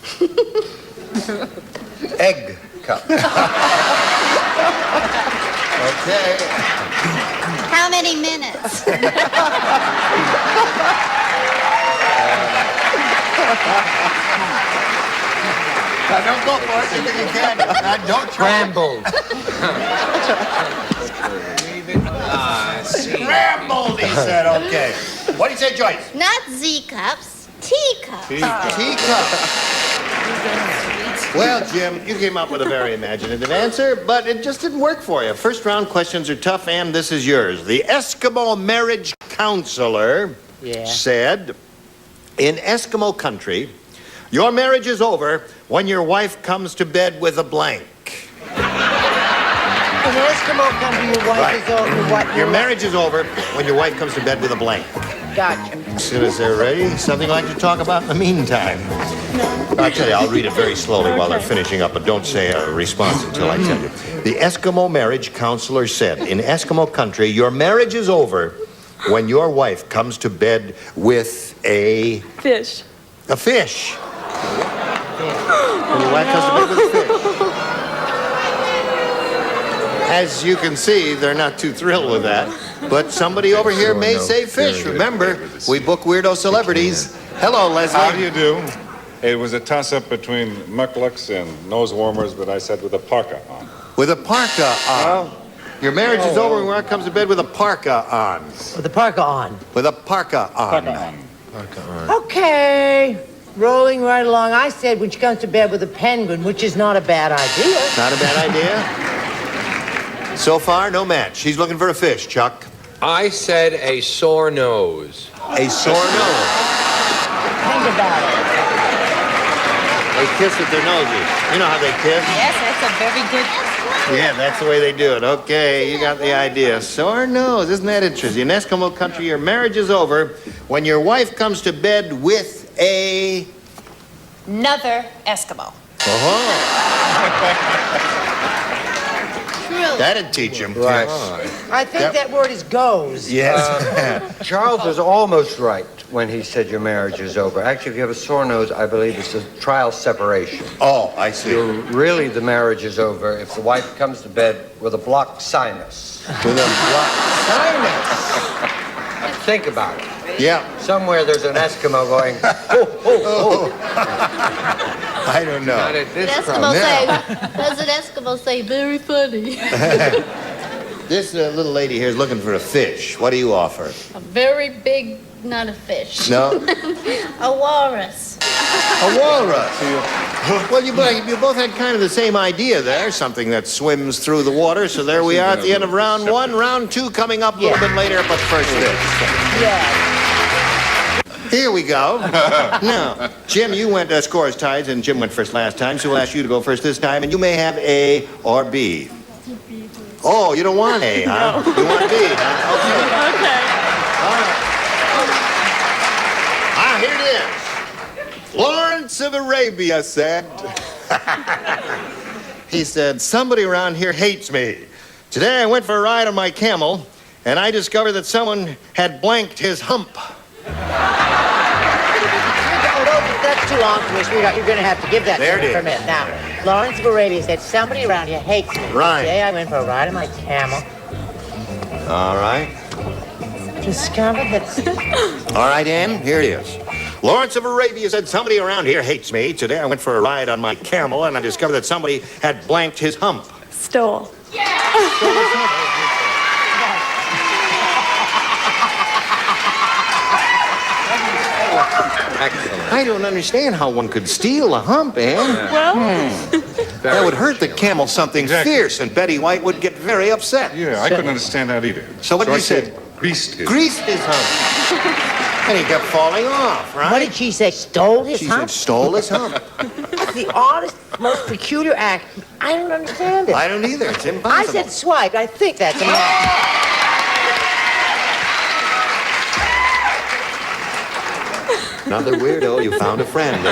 Egg cup. Okay. How many minutes? Now, don't go for it. You can. Now, don't try. Scrambled. Scrambled, he said. Okay. What do you say, Joyce? Not Z cups, teacups. Teacup. Well, Jim, you came up with a very imaginative answer, but it just didn't work for you. First round questions are tough, and this is yours. The Eskimo marriage counselor said, in Eskimo country, your marriage is over when your wife comes to bed with a blank. In Eskimo country, your wife is over. Your marriage is over when your wife comes to bed with a blank. Gotcha. As soon as they're ready, something like to talk about in the meantime. I'll tell you, I'll read it very slowly while they're finishing up, but don't say a response until I tell you. The Eskimo marriage counselor said, in Eskimo country, your marriage is over when your wife comes to bed with a... Fish. A fish. When your wife comes to bed with a fish. As you can see, they're not too thrilled with that. But somebody over here may say fish. Remember, we book weirdo celebrities. Hello, Leslie. How do you do? It was a toss-up between mukluks and nose warmers, but I said with a parka on. With a parka on. Your marriage is over when Mark comes to bed with a parka on. With the parka on. With a parka on. Okay. Rolling right along. I said when she comes to bed with a penguin, which is not a bad idea. Not a bad idea? So far, no match. She's looking for a fish, Chuck. I said a sore nose. A sore nose. Think about it. They kiss with their noses. You know how they kiss? Yes, that's a very good. Yeah, that's the way they do it. Okay, you got the idea. Sore nose. Isn't that interesting? In Eskimo country, your marriage is over when your wife comes to bed with Another Eskimo. That'd teach him. Right. I think that word is goes. Yes. Charles was almost right when he said your marriage is over. Actually, if you have a sore nose, I believe it's a trial separation. Oh, I see. Really, the marriage is over if the wife comes to bed with a blocked sinus. With a blocked sinus. Think about it. Yeah. Somewhere there's an Eskimo going, oh, oh, oh. I don't know. Not at this Does an Eskimo say, very funny? This little lady here is looking for a fish. What do you offer? A very big, not a fish. No? A walrus. A walrus. Well, you both had kind of the same idea there, something that swims through the water. So there we are at the end of round one. Round two coming up a little bit later, but first this. Yeah. Here we go. Now, Jim, you went scores tied, and Jim went first last time, so we'll ask you to go first this time, and you may have A or B. Oh, you don't want A, huh? No. You want B, huh? Okay. Okay. Here it is. Lawrence of Arabia said, he said, somebody around here hates me. Today I went for a ride on my camel, and I discovered that someone had blanked his hump. That's too long for us, sweetheart. You're going to have to give that There to me it for a is. minute. Now, Lawrence of Arabia said, somebody around here hates me. Right. Today I went for a ride on my camel. All right. Discovered that... All right, Ann, here it is. Lawrence of Arabia said, somebody around here hates me. Today I went for a ride on my camel, and I discovered that somebody had blanked his hump. Stole. Excellent. I don't understand how one could steal a hump, Ann. Well... That would hurt the camel something fierce, and Betty White would get very upset. Yeah, I couldn't understand that either. So what did you say? Greased his. Greased his hump. And he kept falling off, right? What did she say? Stole his She hump? said stole his hump. The oddest, most peculiar act. I don't understand it. I don't either. It's impossible. I said swipe. I think that's a Another weirdo. You found a friend.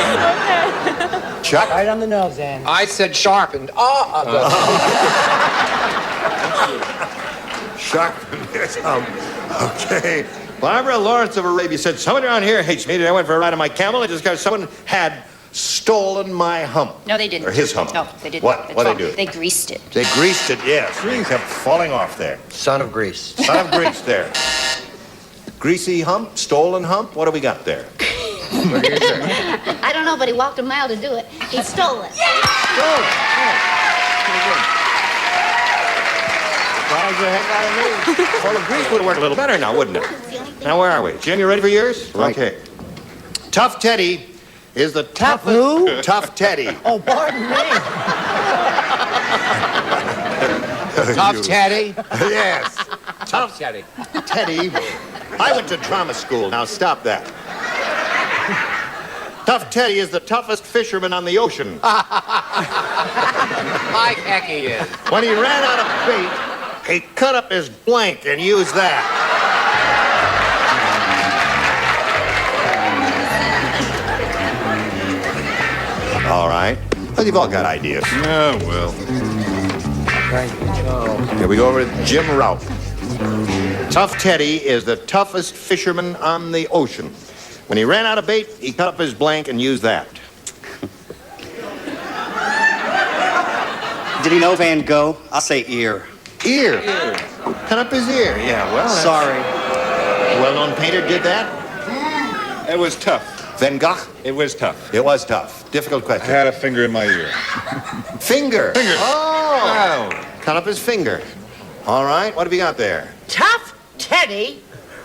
Chuck? Right on the nose, Ann. I said sharpened. Sharpened his hump. Okay. Barbara Lawrence of Arabia said, somebody around here hates me. Today I went for a ride on my camel. I just got someone had stolen my hump. No, they didn't. Or his hump. No, they didn't. What? What'd they do? They greased it. They greased it, yes. It kept falling off there. Son of Grease. Son of Grease there. Greasy hump, stolen hump. What do we got there? What do you say? I don't know, but he walked a mile to do it. He stole it. Stole it. Surprised the heck out of me. Well, the grease would work a little better now, wouldn't it? Now, where are we? Jim, you ready for yours? Right. Okay. Tough Teddy is the Tough toughest... who? Tough Teddy. Oh, pardon me. Tough Teddy. Yes. Tough Teddy. Teddy. I went to drama school. Now, stop that. Tough Teddy is the toughest fisherman on the ocean. Mike heck he is. When he ran out of bait, he cut up his blank and used that. All right. Well, you've all got ideas. Yeah, well. Here we go over to Jim Ralph. Tough Teddy is the toughest fisherman on the ocean. When he ran out of bait, he cut up his blank and used that. Did he know Van Gogh? I'll say ear. Ear? Cut up his ear. Yeah, well, that's... Sorry. A well-known painter did that? It was tough. Van Gogh? It was tough. It was tough. Difficult I question. had a finger in my ear. Finger? Finger. Oh! Cut up his finger. All right, what have you got there? Tough Teddy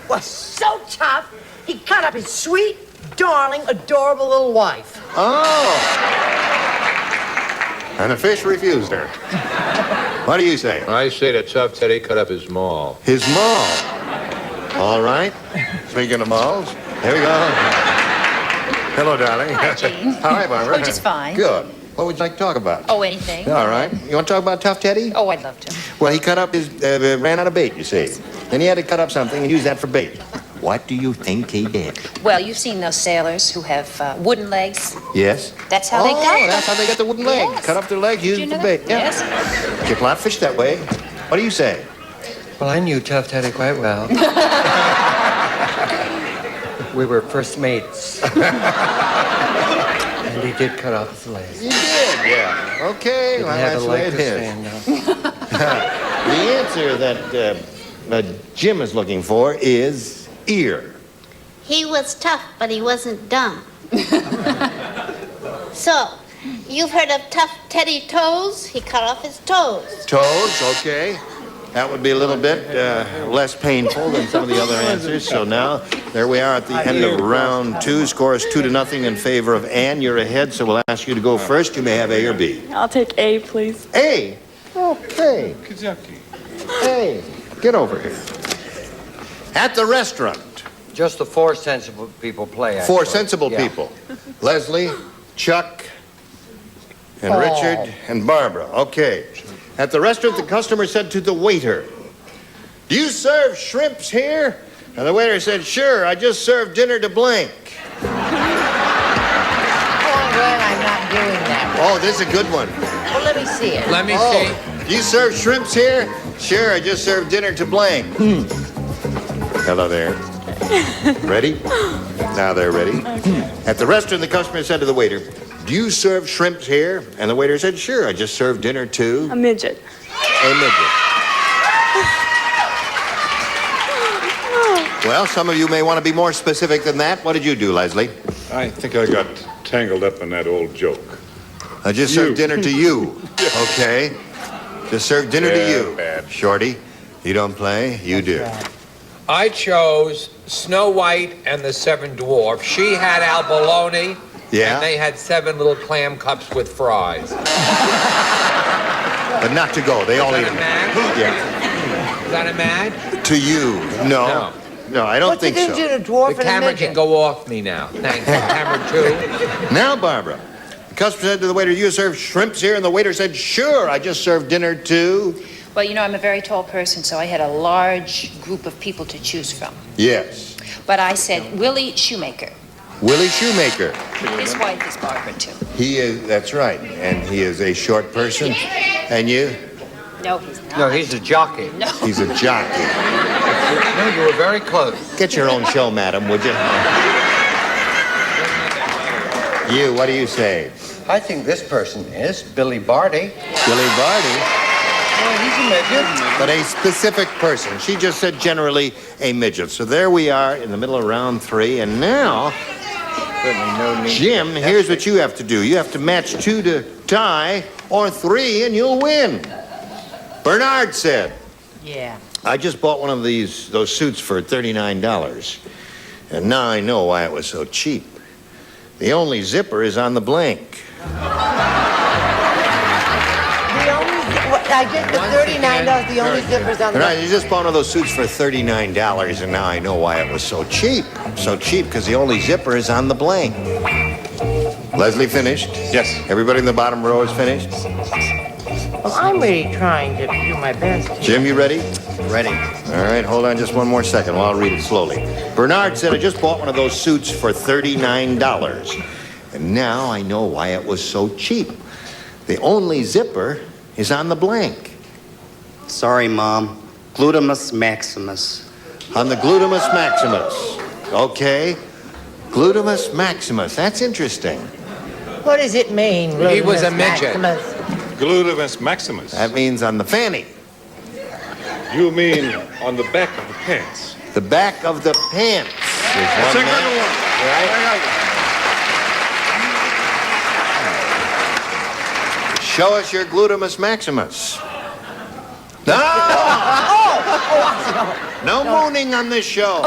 was so tough, he cut up his sweet, darling, adorable little wife. Oh. And the fish refused her. What do you say? I say that Tough Teddy cut up his maul. His maul. All right. Speaking of malls, here we go. Hello, darling. Hi, Gene. Hi, Barbara. Oh, just fine. Good. What would you like to talk about? Oh, anything. All right. You want to talk about Tough Teddy? Oh, I'd love to. Well, he cut up his, ran out of bait, you see. Then he had to cut up something and use that for bait. What do you think he did? Well, you've seen those sailors who have wooden legs. Yes? That's how they got them. That's how they got the wooden leg. Yes. Cut up their legs, use Did it you for know bait. that? Yeah. Yes. Get a lot of fish that way. What do you say? Well, I knew Tough Teddy quite well. We were first mates. And he did cut off his legs. He did, yeah. Okay, well, that's the way it is. The answer that Jim is looking for is ear. He was tough, but he wasn't dumb. So, you've heard of Tough Teddy Toes? He cut off his toes. Toes, okay. That would be a little bit less painful than some of the other answers. So now, there we are at the end of round 2. Score is 2-0 in favor of Ann. You're ahead, so we'll ask you to go first. You may have A or B. I'll take A, please. A? Okay. A. Get over here. At the restaurant. Just the 4 sensible people play. 4 sensible people. Leslie, Chuck, and Richard, and Barbara. Okay. At the restaurant, the customer said to the waiter, "Do you serve shrimps here?" And the waiter said, "Sure, I just served dinner to blank." Oh, I'm glad I'm not doing that. Oh, this is a good one. Well, let me see it. Let me see. Do you serve shrimps here? Sure, I just served dinner to blank. Hello there. Ready? Now they're ready. Okay. At the restaurant, the customer said to the waiter, "Do you serve shrimps here?" And the waiter said, "Sure, I just served dinner to..." A midget. A midget. Well, some of you may want to be more specific than that. What did you do, Leslie? I think I got tangled up in that old joke. I just served dinner to you. Okay. Just served dinner to you. Bad. Shorty, you don't play, you do. I chose Snow White and the Seven Dwarfs. She had abalone. Yeah? And they had 7 little clam cups with fries. But not to go. They all Is eat that a them. match? Yeah. Is that a match? To you. No. No, I don't What's the think so. difference between a dwarf The and a camera midget? can go off me now. Thank you. Camera 2. Now, Barbara. The customer said to the waiter, "You serve shrimps here?" And the waiter said, "Sure, I just served dinner to..." Well, you know, I'm a very tall person, so I had a large group of people to choose from. Yes. But I said Willie Shoemaker. Willie Shoemaker. His wife is Barbara, too. He is, that's right. And he is a short person. And you? No, he's not. No, he's a jockey. No. He's a jockey. No, you were very close. Get your own show, madam, would you? You, what do you say? I think this person is Billy Barty. Billy Barty? Well, he's a midget. But a specific person. She just said generally a midget. So there we are in the middle of round 3. And now, Jim, here's what you have to do. You have to match 2 to tie, or 3, and you'll win. Bernard said, Yeah. "I just bought one of those suits for $39. And now I know why it was so cheap. The only zipper is on the blank." I get the $39, the only zippers on the... Right, you just bought one of those suits for $39, and now I know why it was so cheap. So cheap because the only zipper is on the blank. Leslie finished? Yes. Everybody in the bottom row is finished? Well, I'm really trying to do my best. Jim, you ready? Ready. All right, hold on just one more second while I'll read it slowly. Bernard said, "I just bought one of those suits for $39. And now I know why it was so cheap. The only zipper is on the blank." Sorry, Mom. Glutamus maximus. On the glutamus maximus. Okay. Glutamus maximus. That's interesting. What does it mean? He was a Glutamus midget. maximus? Glutamus maximus. That means on the fanny. You mean on the back of the pants? The back of the pants. That's a good one. Right? Show us your glutamus maximus. No! No mooning on this show.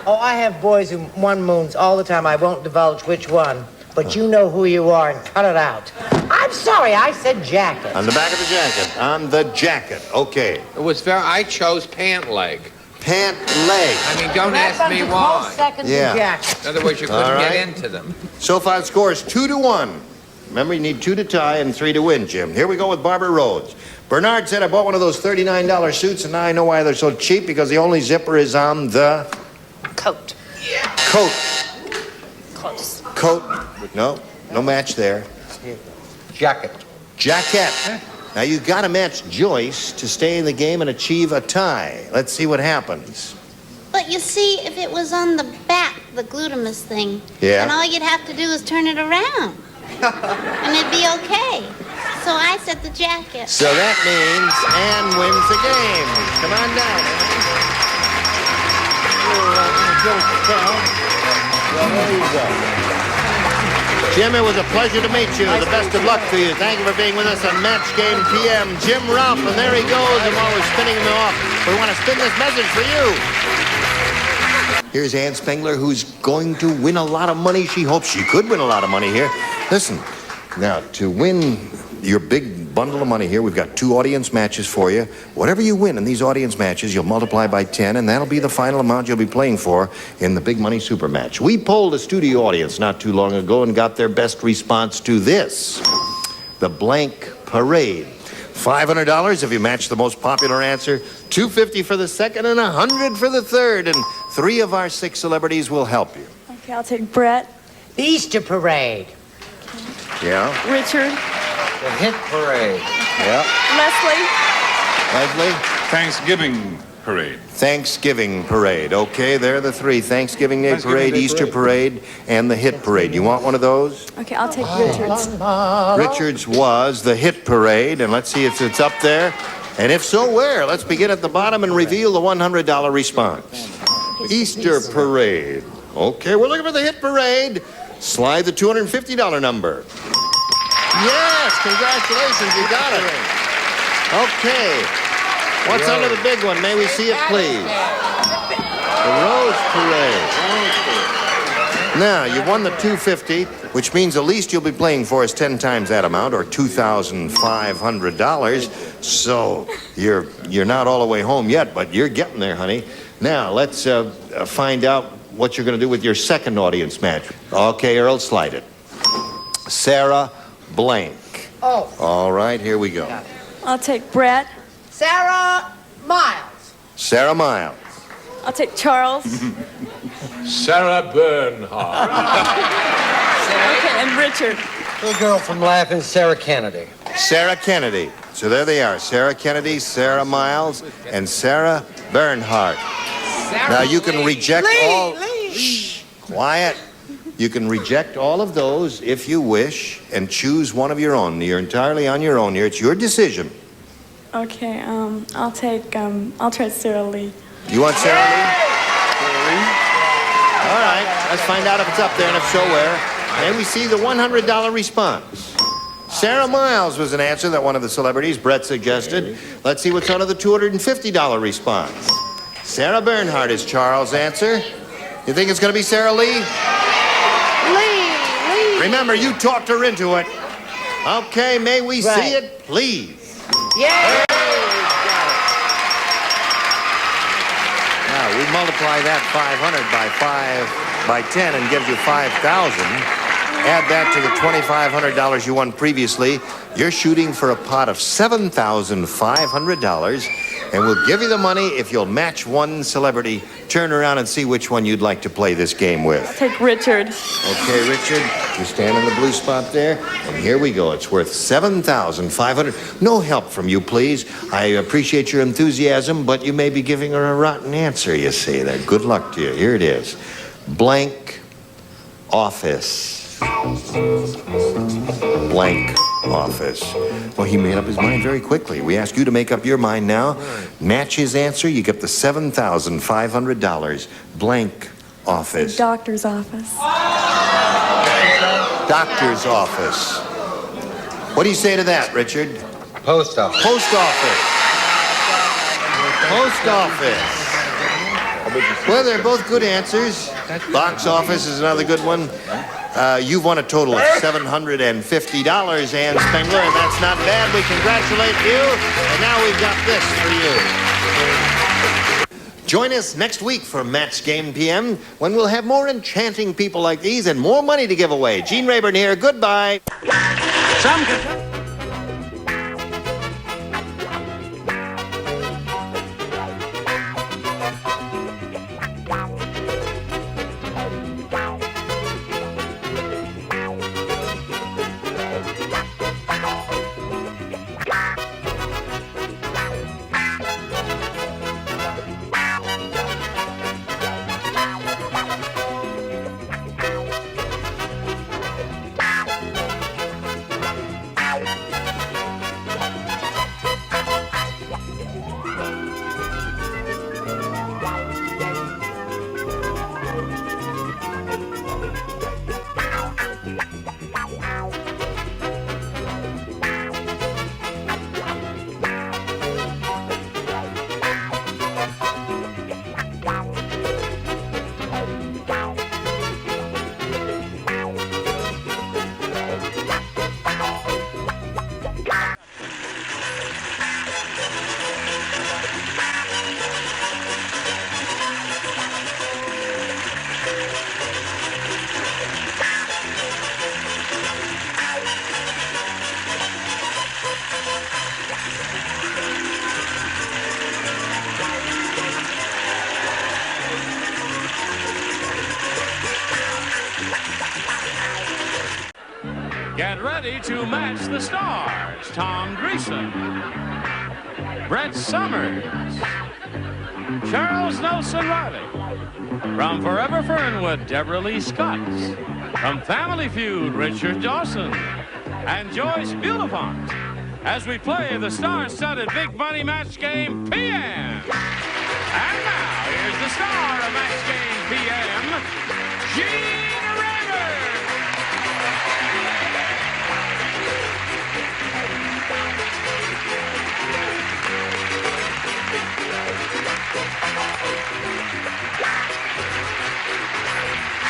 Oh, I have boys who one moons all the time. I won't divulge which one, but you know who you are and cut it out. I'm sorry, I said jacket. On the back of the jacket. On the jacket. Okay. It was I chose pant leg. Pant leg. I mean, don't ask me why. Yeah. In other words, you couldn't All right. get into them. So far, the score is 2-1. Remember, you need 2 to tie and 3 to win, Jim. Here we go with Barbara Rhodes. Bernard said, I bought one of those $39 suits, and now I know why they're so cheap, because the only zipper is on the... Coat. Coat. Close. Coat. No match there. Jacket. Jacket. Now, you got to match Joyce to stay in the game and achieve a tie. Let's see what happens. But you see, if it was on the back, the glutamus thing, Yeah. then all you'd have to do is turn it around. And it'd be okay. So I said the jacket. So that means Ann wins the game. Come on down, Well, there you go. Jim, it was a pleasure to meet you. The best of luck to you. Thank you for being with us on Match Game PM. Jim Ralph, and there he goes. I'm always spinning him off. We want to spin this message for you. Here's Ann Spengler, who's going to win a lot of money. She hopes she could win a lot of money here. Listen, now, to win your big bundle of money here, we've got 2 audience matches for you. Whatever you win in these audience matches, you'll multiply by 10, and that'll be the final amount you'll be playing for in the Big Money Super Match. We polled a studio audience not too long ago and got their best response to this: the blank parade. $500 if you match the most popular answer, $250 for the second, and $100 for the third. And 3 of our 6 celebrities will help you. Okay, I'll take Brett. The Easter Parade. Yeah? Richard. The hit parade. Yeah. Leslie. Leslie? Thanksgiving parade. Thanksgiving parade. Okay, there are the 3. Thanksgiving Day parade, Easter parade, and the hit parade. You want one of those? Okay, I'll take Richard's. Richard's was the hit parade, and let's see if it's up there. And if so, where? Let's begin at the bottom and reveal the $100 response. Easter parade. Okay, we're looking for the hit parade. Slide the $250 number. Yes, congratulations, you got it. Okay. What's under the big one? May we see it, please? The Rose Parade. Now, you've won the $250, which means the least you'll be playing for is 10 times that amount, or $2,500. So you're not all the way home yet, but you're getting there, honey. Now, let's find out what you're going to do with your second audience match. Okay, Earl, slide it. Sarah Blank. Oh. All right, here we go. I'll take Brett. Sarah Miles. Sarah Miles. I'll take Charles. Sarah Bernhardt. Okay, and Richard. Little girl from Laughing, Sarah Kennedy. Sarah Kennedy. So there they are. Sarah Kennedy, Sarah Miles, and Sarah Bernhardt. Now you can reject all... Shh, quiet. You can reject all of those if you wish and choose one of your own. You're entirely on your own here. It's your decision. Okay, I'll try Sarah Lee. You want Sarah Lee? Sarah Lee? All right, let's find out if it's up there, and if so, where. And we see the $100 response. Sarah Miles was an answer that one of the celebrities, Brett, suggested. Let's see what's under the $250 response. Sarah Bernhardt is Charles' answer. You think it's going to be Sarah Lee? Lee. Remember, you talked her into it. Okay, may we see it, please? Yeah. Now, we multiply that 500 by 10 and gives you 5,000. Add that to the $2,500 you won previously. You're shooting for a pot of $7,500, and we'll give you the money if you'll match one celebrity. Turn around and see which one you'd like to play this game with. I'll take Richard. Okay, Richard, you stand in the blue spot there, and here we go. It's worth $7,500. No help from you, please. I appreciate your enthusiasm, but you may be giving her a rotten answer, you see there. Good luck to you. Here it is. Blank office. Blank office. Well, he made up his mind very quickly. We ask you to make up your mind now. Match his answer, you get the $7,500. Blank office. Doctor's office. Doctor's office. What do you say to that, Richard? Post office. Post office. Post office. Well, they're both good answers. Box office is another good one. You've won a total of $750, Ann Spengler, and that's not bad. We congratulate you. And now we've got this for you. Join us next week for Match Game PM, when we'll have more enchanting people like these and more money to give away. Gene Rayburn here. Goodbye. Get ready to match the stars. Tom Dreesen, Brett Summers, Charles Nelson Riley. From Forever Fernwood, Deborah Lee Scott. From Family Feud, Richard Dawson and Joyce Bulifant, as we play the star-studded Big Money Match Game PM. And now, here's the star of Match Game PM, Gene Rayburn.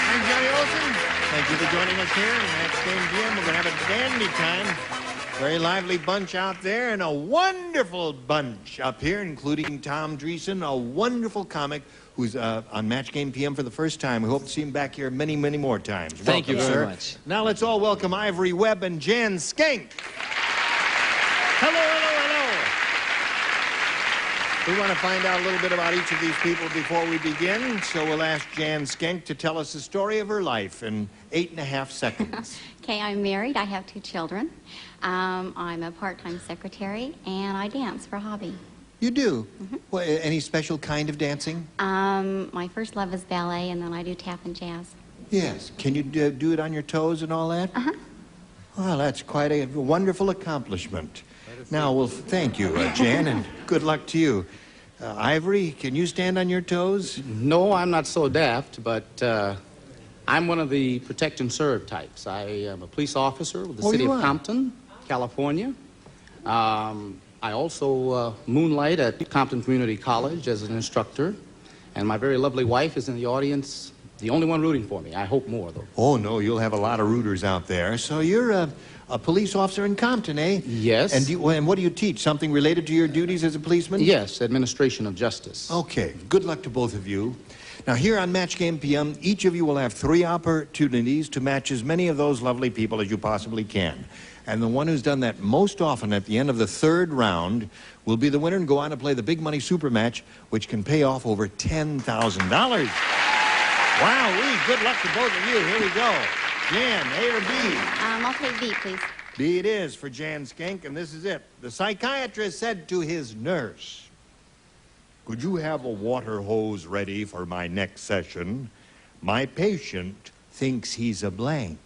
I'm Johnny Olson. Thank you for joining us here in Match Game PM. We're going to have a dandy time. Very lively bunch out there and a wonderful bunch up here, including Tom Dreesen, a wonderful comic who's on Match Game PM for the first time. We hope to see him back here many, many more times. Thank you very much. Now let's all welcome Ivory Webb and Jan Skank. Hello, hello, hello. We want to find out a little bit about each of these people before we begin, so we'll ask Jan Skank to tell us the story of her life in 8.5 seconds. Okay, I'm married. I have 2 children. I'm a part-time secretary, and I dance for a hobby. You do? Well, any special kind of dancing? My first love is ballet, and then I do tap and jazz. Yes. Can you do it on your toes and all that? Uh-huh. Well, that's quite a wonderful accomplishment. Now, well, thank you, Jan, and good luck to you. Ivory, can you stand on your toes? No, I'm not so daft, but I'm one of the protect and serve types. I am a police officer with the city of Compton, California. I also moonlight at Compton Community College as an instructor, and my very lovely wife is in the audience, the only one rooting for me. I hope more, though. Oh, no, you'll have a lot of rooters out there. So you're a police officer in Compton, eh? Yes. And what do you teach? Something related to your duties as a policeman? Yes, administration of justice. Okay, good luck to both of you. Now, here on Match Game PM, each of you will have 3 opportunities to match as many of those lovely people as you possibly can. And the one who's done that most often at the end of the 3rd round will be the winner and go on to play the Big Money Super Match, which can pay off over $10,000. Wowee, good luck to both of you. Here we go. Jan, A or B? I'll take B, please. B it is for Jan Skank, and this is it. The psychiatrist said to his nurse, "Could you have a water hose ready for my next session? My patient thinks he's a blank."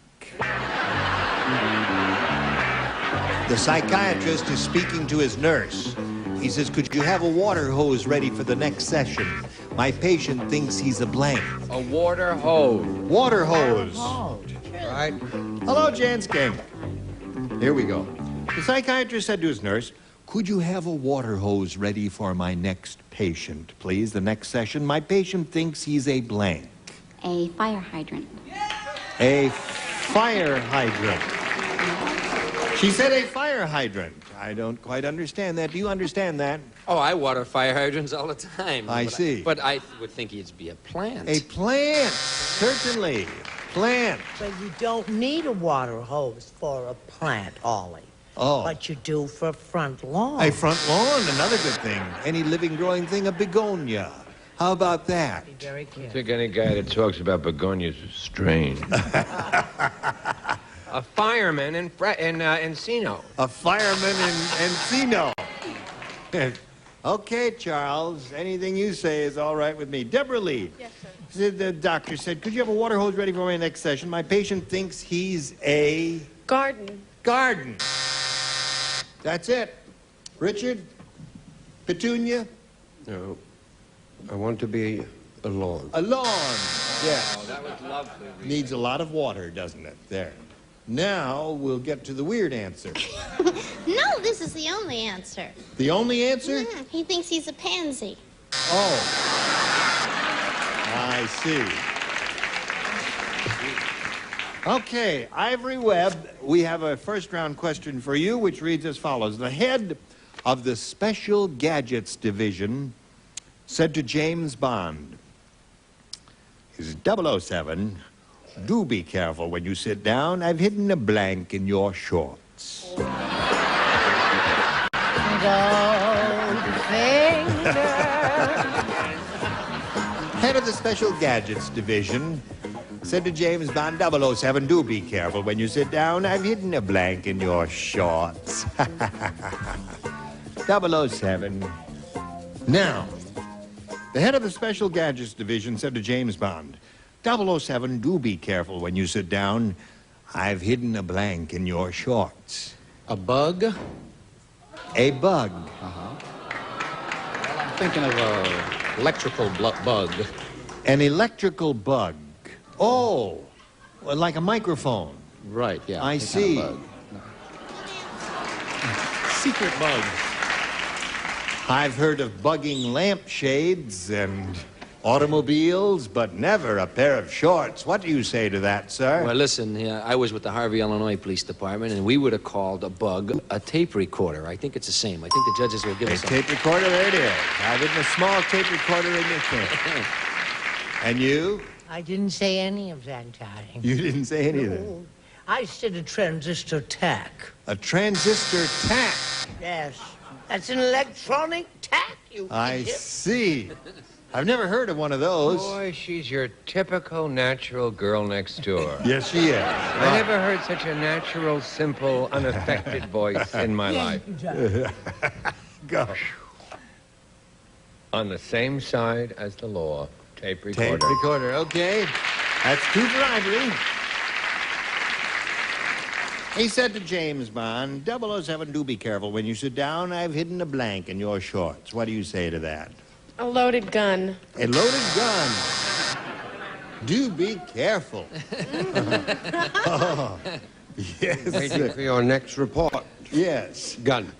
The psychiatrist is speaking to his nurse. He says, "Could you have a water hose ready for the next session? My patient thinks he's a blank." A water hose. Water hose. Right? Hello, Jan Skank. Here we go. The psychiatrist said to his nurse, Could you have a water hose ready for my next patient, please? The next session. My patient thinks he's a blank. A fire hydrant. A fire hydrant. She said a fire hydrant. I don't quite understand that. Do you understand that? Oh, I water fire hydrants all the time. I see. But I would think it'd be a plant. A plant, certainly. Plant. But you don't need a water hose for a plant, Ollie. Oh. But you do for a front lawn. A front lawn, another good thing. Any living, growing thing, a begonia. How about that? Be very I careful. think any guy that talks about begonias is strange. A fireman in Encino. A fireman in Encino. Okay, Charles. Anything you say is all right with me. Deborah Lee. Yes, sir. The doctor said, could you have a water hose ready for my next session? My patient thinks he's a... Garden. Garden. That's it. Richard? Petunia? No. I want to be a lawn. A lawn. Yes. Oh, that was lovely. Needs a lot of water, doesn't it? There. Now we'll get to the weird answer. No, this is the only answer. The only answer? He thinks he's a pansy. Oh. I see. Okay, Ivory Webb, we have a first-round question for you, which reads as follows. The head of the Special Gadgets Division said to James Bond, "Is 007, do be careful when you sit down. I've hidden a blank in your shorts." Head of the Special Gadgets Division said to James Bond, 007, do be careful when you sit down. I've hidden a blank in your shorts. 007. Now, the head of the Special Gadgets Division said to James Bond, 007, do be careful when you sit down. I've hidden a blank in your shorts. A bug? A bug. Well, I'm thinking of an electrical bug. An electrical bug. Oh, well, like a microphone. Right, yeah. I that see. kind of bug. Secret bug. I've heard of bugging lampshades and automobiles, but never a pair of shorts. What do you say to that, sir? Well, listen, I was with the Harvey, Illinois Police Department, and we would have called a bug a tape recorder. I think it's the same. I think the judges will give A us tape recorder, there it is. I've hidden a small tape recorder in your tent. And you? I didn't say any of that, Johnny. You didn't say any of that. I said a transistor tack. A transistor tack. Yes. That's an electronic tack, you I idiot. see. I've never heard of one of those. Boy, she's your typical natural girl next door. Yes, she is. I never heard such a natural, simple, unaffected voice in my life. Go. On the same side as the law. Tape recorder. Tape recorder, okay. That's two for Ivory. He said to James Bond, 007, do be careful when you sit down. I've hidden a blank in your shorts. What do you say to that? A loaded gun. A loaded gun. Do be careful. Oh, yes. Waiting for your next report. Yes. Gun.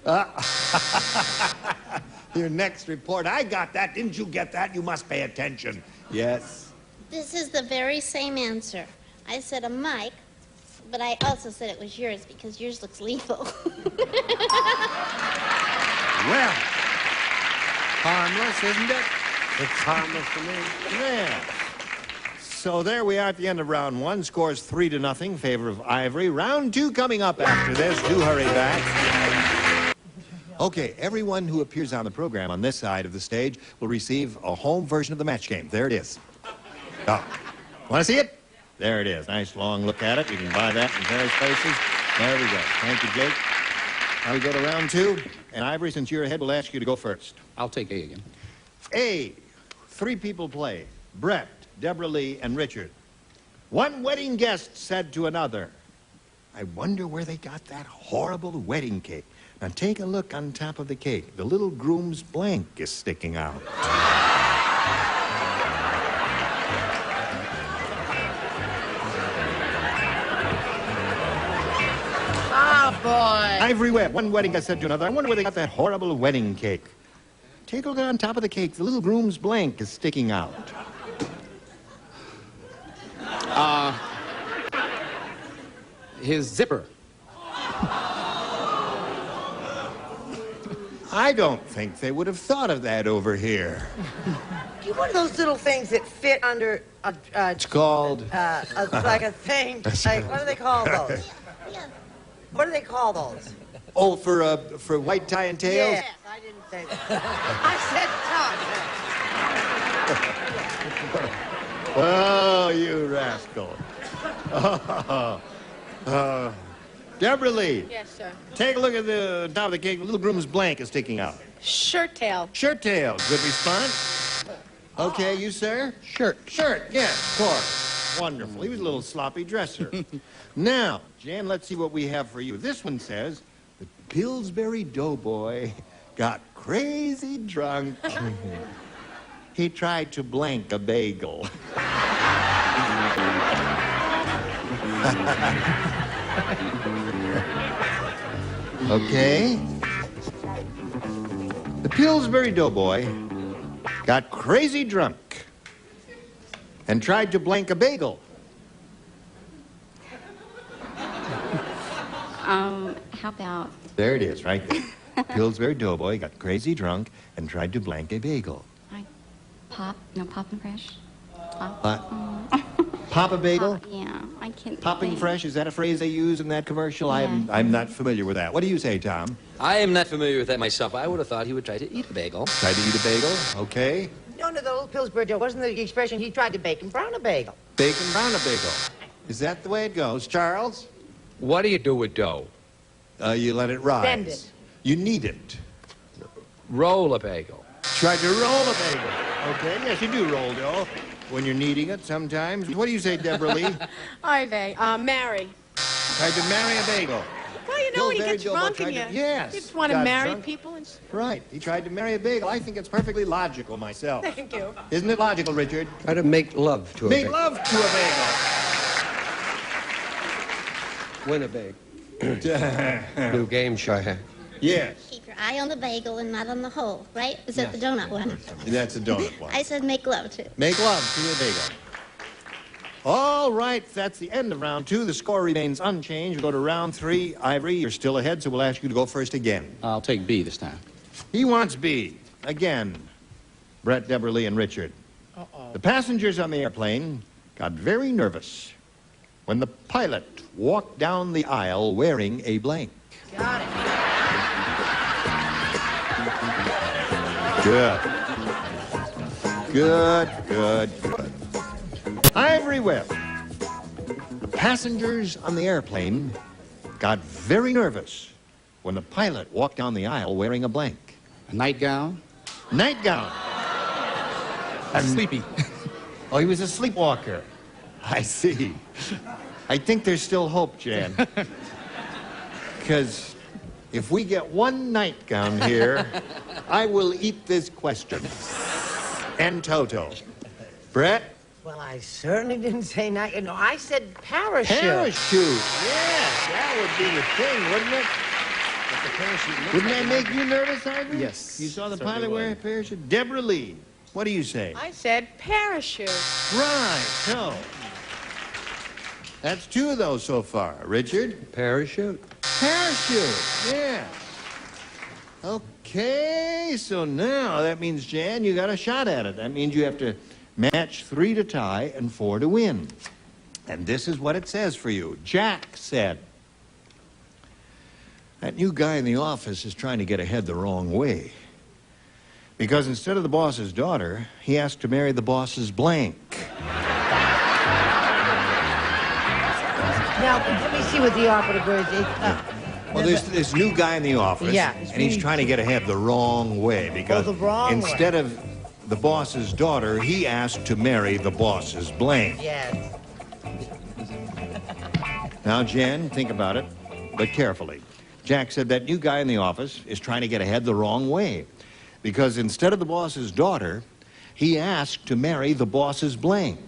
Your next report. I got that. Didn't you get that? You must pay attention. Yes. This is the very same answer. I said a mic, but I also said it was yours because yours looks lethal. Well, harmless, isn't it? It's harmless to me. Yeah. So there we are at the end of round one. Scores 3-0 in favor of Ivory. Round two coming up after this. Do hurry back. Okay, everyone who appears on the program on this side of the stage will receive a home version of the match game. There it is. Oh, want to see it? There it is. Nice long look at it. You can buy that in various places. There we go. Thank you, Jake. Now we go to round two. And Ivory, since you're ahead, we'll ask you to go first. I'll take A again. A. 3 people play. Brett, Deborah Lee, and Richard. One wedding guest said to another, I wonder where they got that horrible wedding cake. Now take a look on top of the cake. The little groom's blank is sticking out. Ah, Ivory Webb, one wedding got said to another. I wonder where they got that horrible wedding cake. Take a look on top of the cake. The little groom's blank is sticking out. His zipper. I don't think they would have thought of that over here. One of those little things that fit under a It's called... like a thing. Like, what do they call those? What do they call those? Oh, for white tie and tails? Yes, I didn't say that. I said tongue. Oh, you rascal. Deborah Lee. Yes, sir. Take a look at the top of the cake. The little groom's blank is sticking out. Shirt tail. Shirt tail. Good response. Okay, you, sir? Shirt. Shirt, yes, of course. Wonderful. He was a little sloppy dresser. Now, Jan, let's see what we have for you. This one says, the Pillsbury Doughboy got crazy drunk. He tried to blank a bagel. Okay. The Pillsbury Doughboy got crazy drunk and tried to blank a bagel. How about... There it is, right there. Pillsbury Doughboy got crazy drunk and tried to blank a bagel. Pop and Fresh? Pop? Pop a bagel? Yeah, I can't Popping think. fresh, is that a phrase they use in that commercial? Yeah. I'm not familiar with that. What do you say, Tom? I am not familiar with that myself. I would have thought he would try to eat a bagel. Try to eat a bagel? Okay. No, the little Pillsbury Joe, wasn't the expression he tried to bake and brown a bagel? Bake and brown a bagel. Is that the way it goes? Charles? What do you do with dough? You let it rise. Bend it. You knead it. Roll a bagel. Try to roll a bagel. Okay, yes, you do roll dough when you're kneading it sometimes. What do you say, Deborah Lee? Are they? Marry. Tried to marry a bagel. Well, you know when you Pillsbury get Doughboy drunk tried and to- you Yes. just want to got marry drunk. people. And... Right. He tried to marry a bagel. I think it's perfectly logical myself. Thank you. Isn't it logical, Richard? Try to make love to a Make bagel. love to a bagel. Win a bagel. New game show I have. Yes. Keep your eye on the bagel and not on the hole, right? Is that the donut one? That's a donut one. I said make love to. Make love to a bagel. All right, that's the end of round 2. The score remains unchanged. We go to round 3. Ivory, you're still ahead, so we'll ask you to go first again. I'll take B this time. He wants B. Again, Brett, Deborah Lee, and Richard. The passengers on the airplane got very nervous when the pilot walked down the aisle wearing a blank. Got it. Good. Good. Ivory Webb. Passengers on the airplane got very nervous when the pilot walked down the aisle wearing a blank. A nightgown? Nightgown. Sleepy. Oh, he was a sleepwalker. I see. I think there's still hope, Jan. Because if we get one nightgown here, I will eat this question. En toto. Brett? Well, I certainly didn't say night. No, I said parachute. Parachute. Yes, that would be the thing, wouldn't it? But the parachute looks Wouldn't like that make you nervous, Ivory? Yes, You saw the certainly pilot wear a would. parachute? Deborah Lee, what do you say? I said parachute. Right, so. That's 2 of those so far. Richard? Parachute? Parachute, yes. Okay, so now that means, Jan, you got a shot at it. That means you have to match 3 to tie and 4 to win. And this is what it says for you. Jack said, that new guy in the office is trying to get ahead the wrong way. Because instead of the boss's daughter, he asked to marry the boss's blank. Now, let me see what the operative word is. Well, there's this new guy in the office, Yeah. and he's trying to get ahead the wrong way because the wrong way. instead of the boss's daughter, he asked to marry the boss's blank. Yes. Now, Jen, think about it, but carefully. Jack said that new guy in the office is trying to get ahead the wrong way because instead of the boss's daughter, he asked to marry the boss's blank.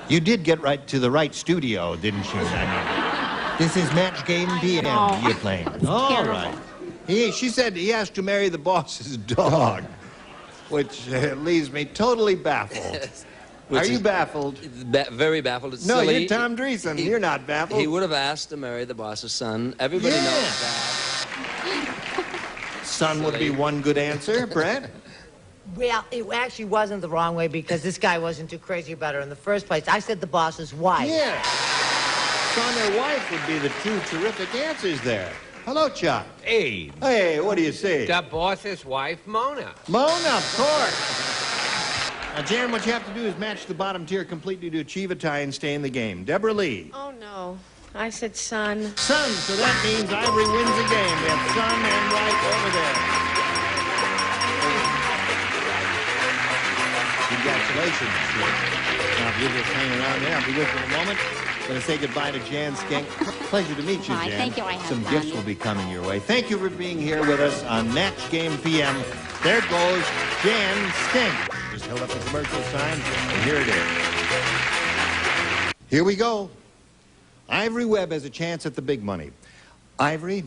You did get right to the right studio, didn't you? This is Match Game PM you're playing. All right. She said he has to marry the boss's dog, which leaves me totally baffled. Are you baffled? Very baffled. It's No, silly. you're Tom Dreesen. You're not baffled. He would have asked to marry the boss's son. Everybody knows that. Son would be one good answer, Brett. Well, it actually wasn't the wrong way because this guy wasn't too crazy about her in the first place. I said the boss's wife. Yeah. Son or wife would be the two terrific answers there. Hello, Chuck. Hey. Hey, what do you say? The boss's wife, Mona. Mona, of course. Now, Jan, what you have to do is match the bottom tier completely to achieve a tie and stay in the game. Deborah Lee. Oh, no. I said son. Son, so that means Ivory wins the game. We have son and right over there. Congratulations. Now, if you're just hanging around there, I'll be with you in a moment. Going to say goodbye to Jan Skink. Pleasure to meet you, Why, Jan. thank you. I have Some fun. gifts will be coming your way. Thank you for being here with us on Match Game PM. There goes Jan Skink. Just held up the commercial sign, and here it is. Here we go. Ivory Webb has a chance at the big money. Ivory,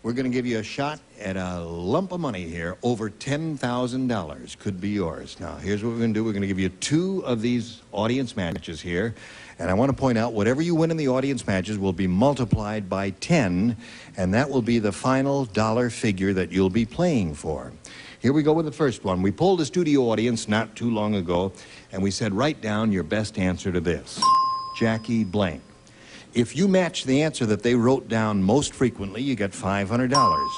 we're going to give you a shot at a lump of money here. Over $10,000 could be yours. Now, here's what we're going to do. We're going to give you 2 of these audience matches here. And I want to point out, whatever you win in the audience matches will be multiplied by 10, and that will be the final dollar figure that you'll be playing for. Here we go with the first one. We polled a studio audience not too long ago, and we said, write down your best answer to this. Jackie blank. If you match the answer that they wrote down most frequently, you get $500.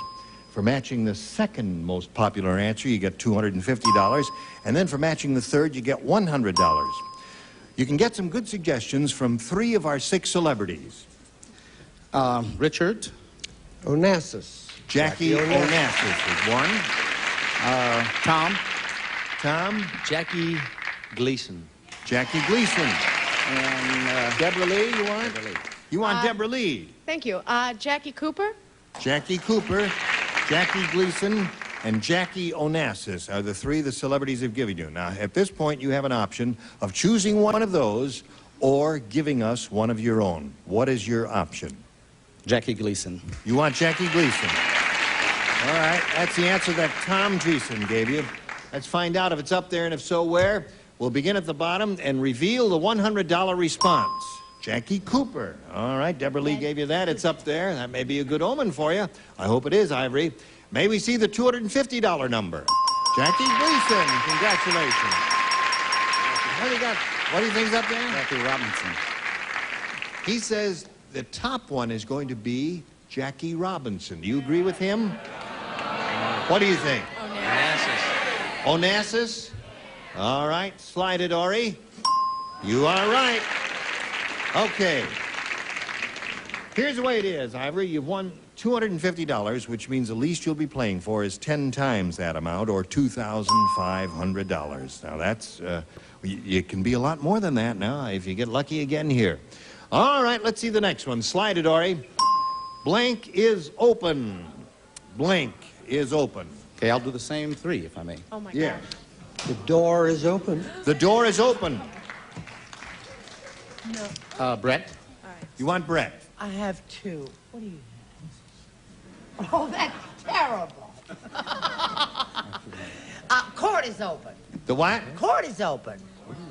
For matching the second most popular answer, you get $250. And then for matching the third, you get $100. You can get some good suggestions from 3 of our 6 celebrities. Richard. Onassis. Jackie Onassis is one. Tom. Tom. Jackie Gleason. Jackie Gleason. And Deborah Lee, you want? Deborah Lee. You want Deborah Lee? Thank you. Jackie Cooper? Jackie Cooper, Jackie Gleason, and Jackie Onassis are the 3 the celebrities have given you. Now, at this point, you have an option of choosing one of those or giving us one of your own. What is your option? Jackie Gleason. You want Jackie Gleason? All right, that's the answer that Tom Dreesen gave you. Let's find out if it's up there, and if so, where. We'll begin at the bottom and reveal the $100 response. Jackie Cooper. All right, Deborah Lee gave you that. It's up there. That may be a good omen for you. I hope it is, Ivory. May we see the $250 number? Jackie Gleason. Congratulations. What do you think's up there? Jackie Robinson. He says the top one is going to be Jackie Robinson. Do you agree with him? What do you think? Onassis. Onassis? All right, slide it, Ori. You are right. Okay. Here's the way it is, Ivory. You've won $250, which means the least you'll be playing for is 10 times that amount, or $2,500. Now, that's, it can be a lot more than that now if you get lucky again here. All right, let's see the next one. Slide it, Ori. Blank is open. Blank is open. Okay, I'll do the same 3, if I may. Oh, my Yeah. gosh. The door is open. The door is open. No. Brett. All right. You want Brett? I have 2. What do you have? Oh, that's terrible. Court is open. The what? Court is open.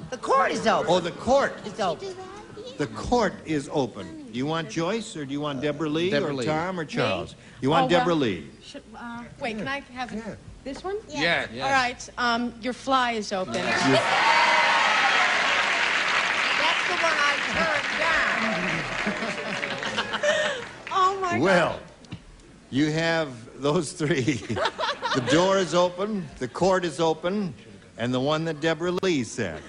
The court is open. Oh, the court. It's open. The court is open. Do you want Joyce, or do you want Deborah Lee, Deborah or Lee. Tom, or Charles? Me? You want Oh, well, Deborah Lee? Wait, can I have this one? Yeah. All right. Your fly is open. That's the one I turned down. Oh, my God. Well, you have those 3. The door is open, the court is open, and the one that Deborah Lee said.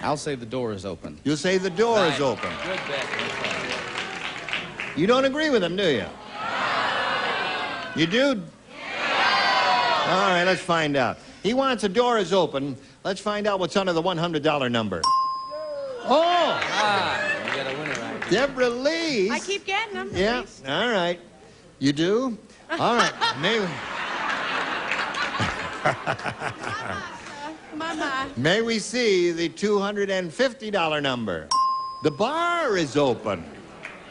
I'll say the door is open. You'll say the door is open. Good bet. You don't agree with him, do you? You do? All right, let's find out. He wants the door is open. Let's find out what's under the $100 number. Oh! You got a winner, right? Deborah Lee. I keep getting them. Yeah, Please. all right. You do? All right. Maybe. My. May we see the $250 number? The bar is open.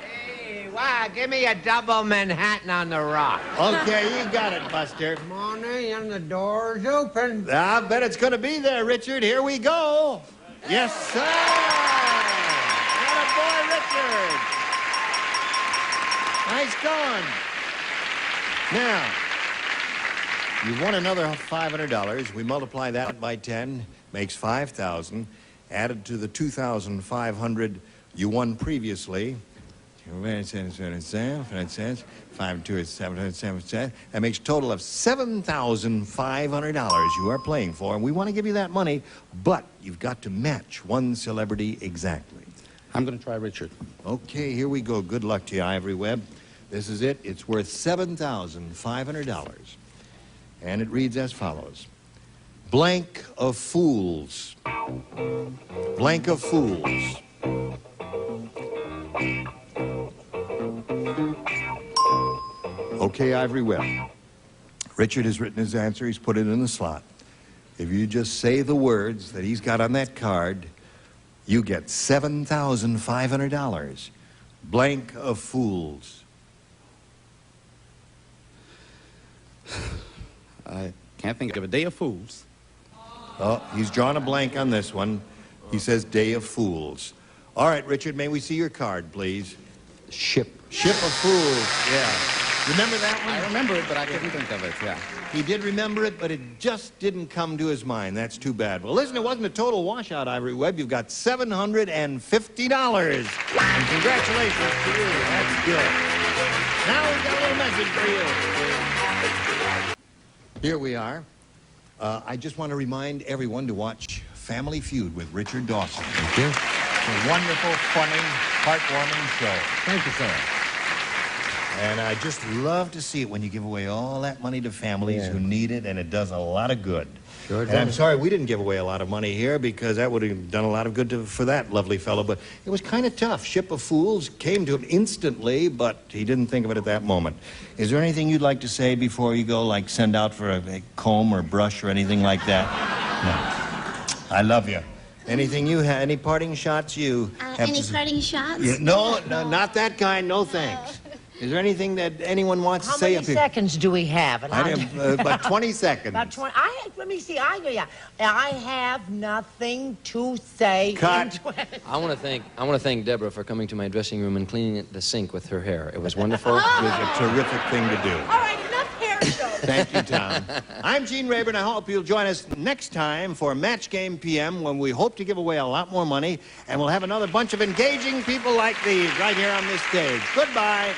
Hey, wow, give me a double Manhattan on the rock. Okay, you got it, Buster. Money and the door's open. I bet it's going to be there, Richard. Here we go. Yes, sir. Attaboy, Richard. Nice going. Now, you won another $500. We multiply that by 10, makes $5,000. Added to the $2,500 you won previously. 5 and 2 is 7. That makes a total of $7,500 you are playing for. And we want to give you that money, but you've got to match one celebrity exactly. I'm going to try Richard. Okay, here we go. Good luck to you, Ivory Webb. This is it. It's worth $7,500. And it reads as follows. Blank of fools. Blank of fools. Okay, Ivory Webb. Richard has written his answer. He's put it in the slot. If you just say the words that he's got on that card, you get $7,500. Blank of fools. I can't think of a day of fools. Oh, he's drawn a blank on this one. He says Day of Fools. All right, Richard, may we see your card, please? Ship. Ship of Fools, yeah. Remember that one? I remember it, but I couldn't think of it, yeah. He did remember it, but it just didn't come to his mind. That's too bad. Well, listen, it wasn't a total washout, Ivory Webb. You've got $750. And congratulations to you. That's good. Now we've got a little message for you. Here we are. I just want to remind everyone to watch Family Feud with Richard Dawson. Thank you. It's a wonderful, funny, heartwarming show. Thank you, sir. And I just love to see it when you give away all that money to families who need it, and it does a lot of good. Sure And I'm sorry we didn't give away a lot of money here because that would have done a lot of good for that lovely fellow, but it was kind of tough. Ship of Fools came to him instantly, but he didn't think of it at that moment. Is there anything you'd like to say before you go, like send out for a comb or brush or anything like that? No. I love you. Anything you have, any parting shots you have Any parting shots? Yeah, no, not that kind, no thanks. Is there anything that anyone wants to say How many seconds do we have? And about 20 seconds. About 20. Let me see. I have nothing to say. Cut. I want to thank Deborah for coming to my dressing room and cleaning the sink with her hair. It was wonderful. It was a terrific thing to do. All right, enough hair show. Thank you, Tom. I'm Gene Rayburn. I hope you'll join us next time for Match Game PM, when we hope to give away a lot more money, and we'll have another bunch of engaging people like these right here on this stage. Goodbye.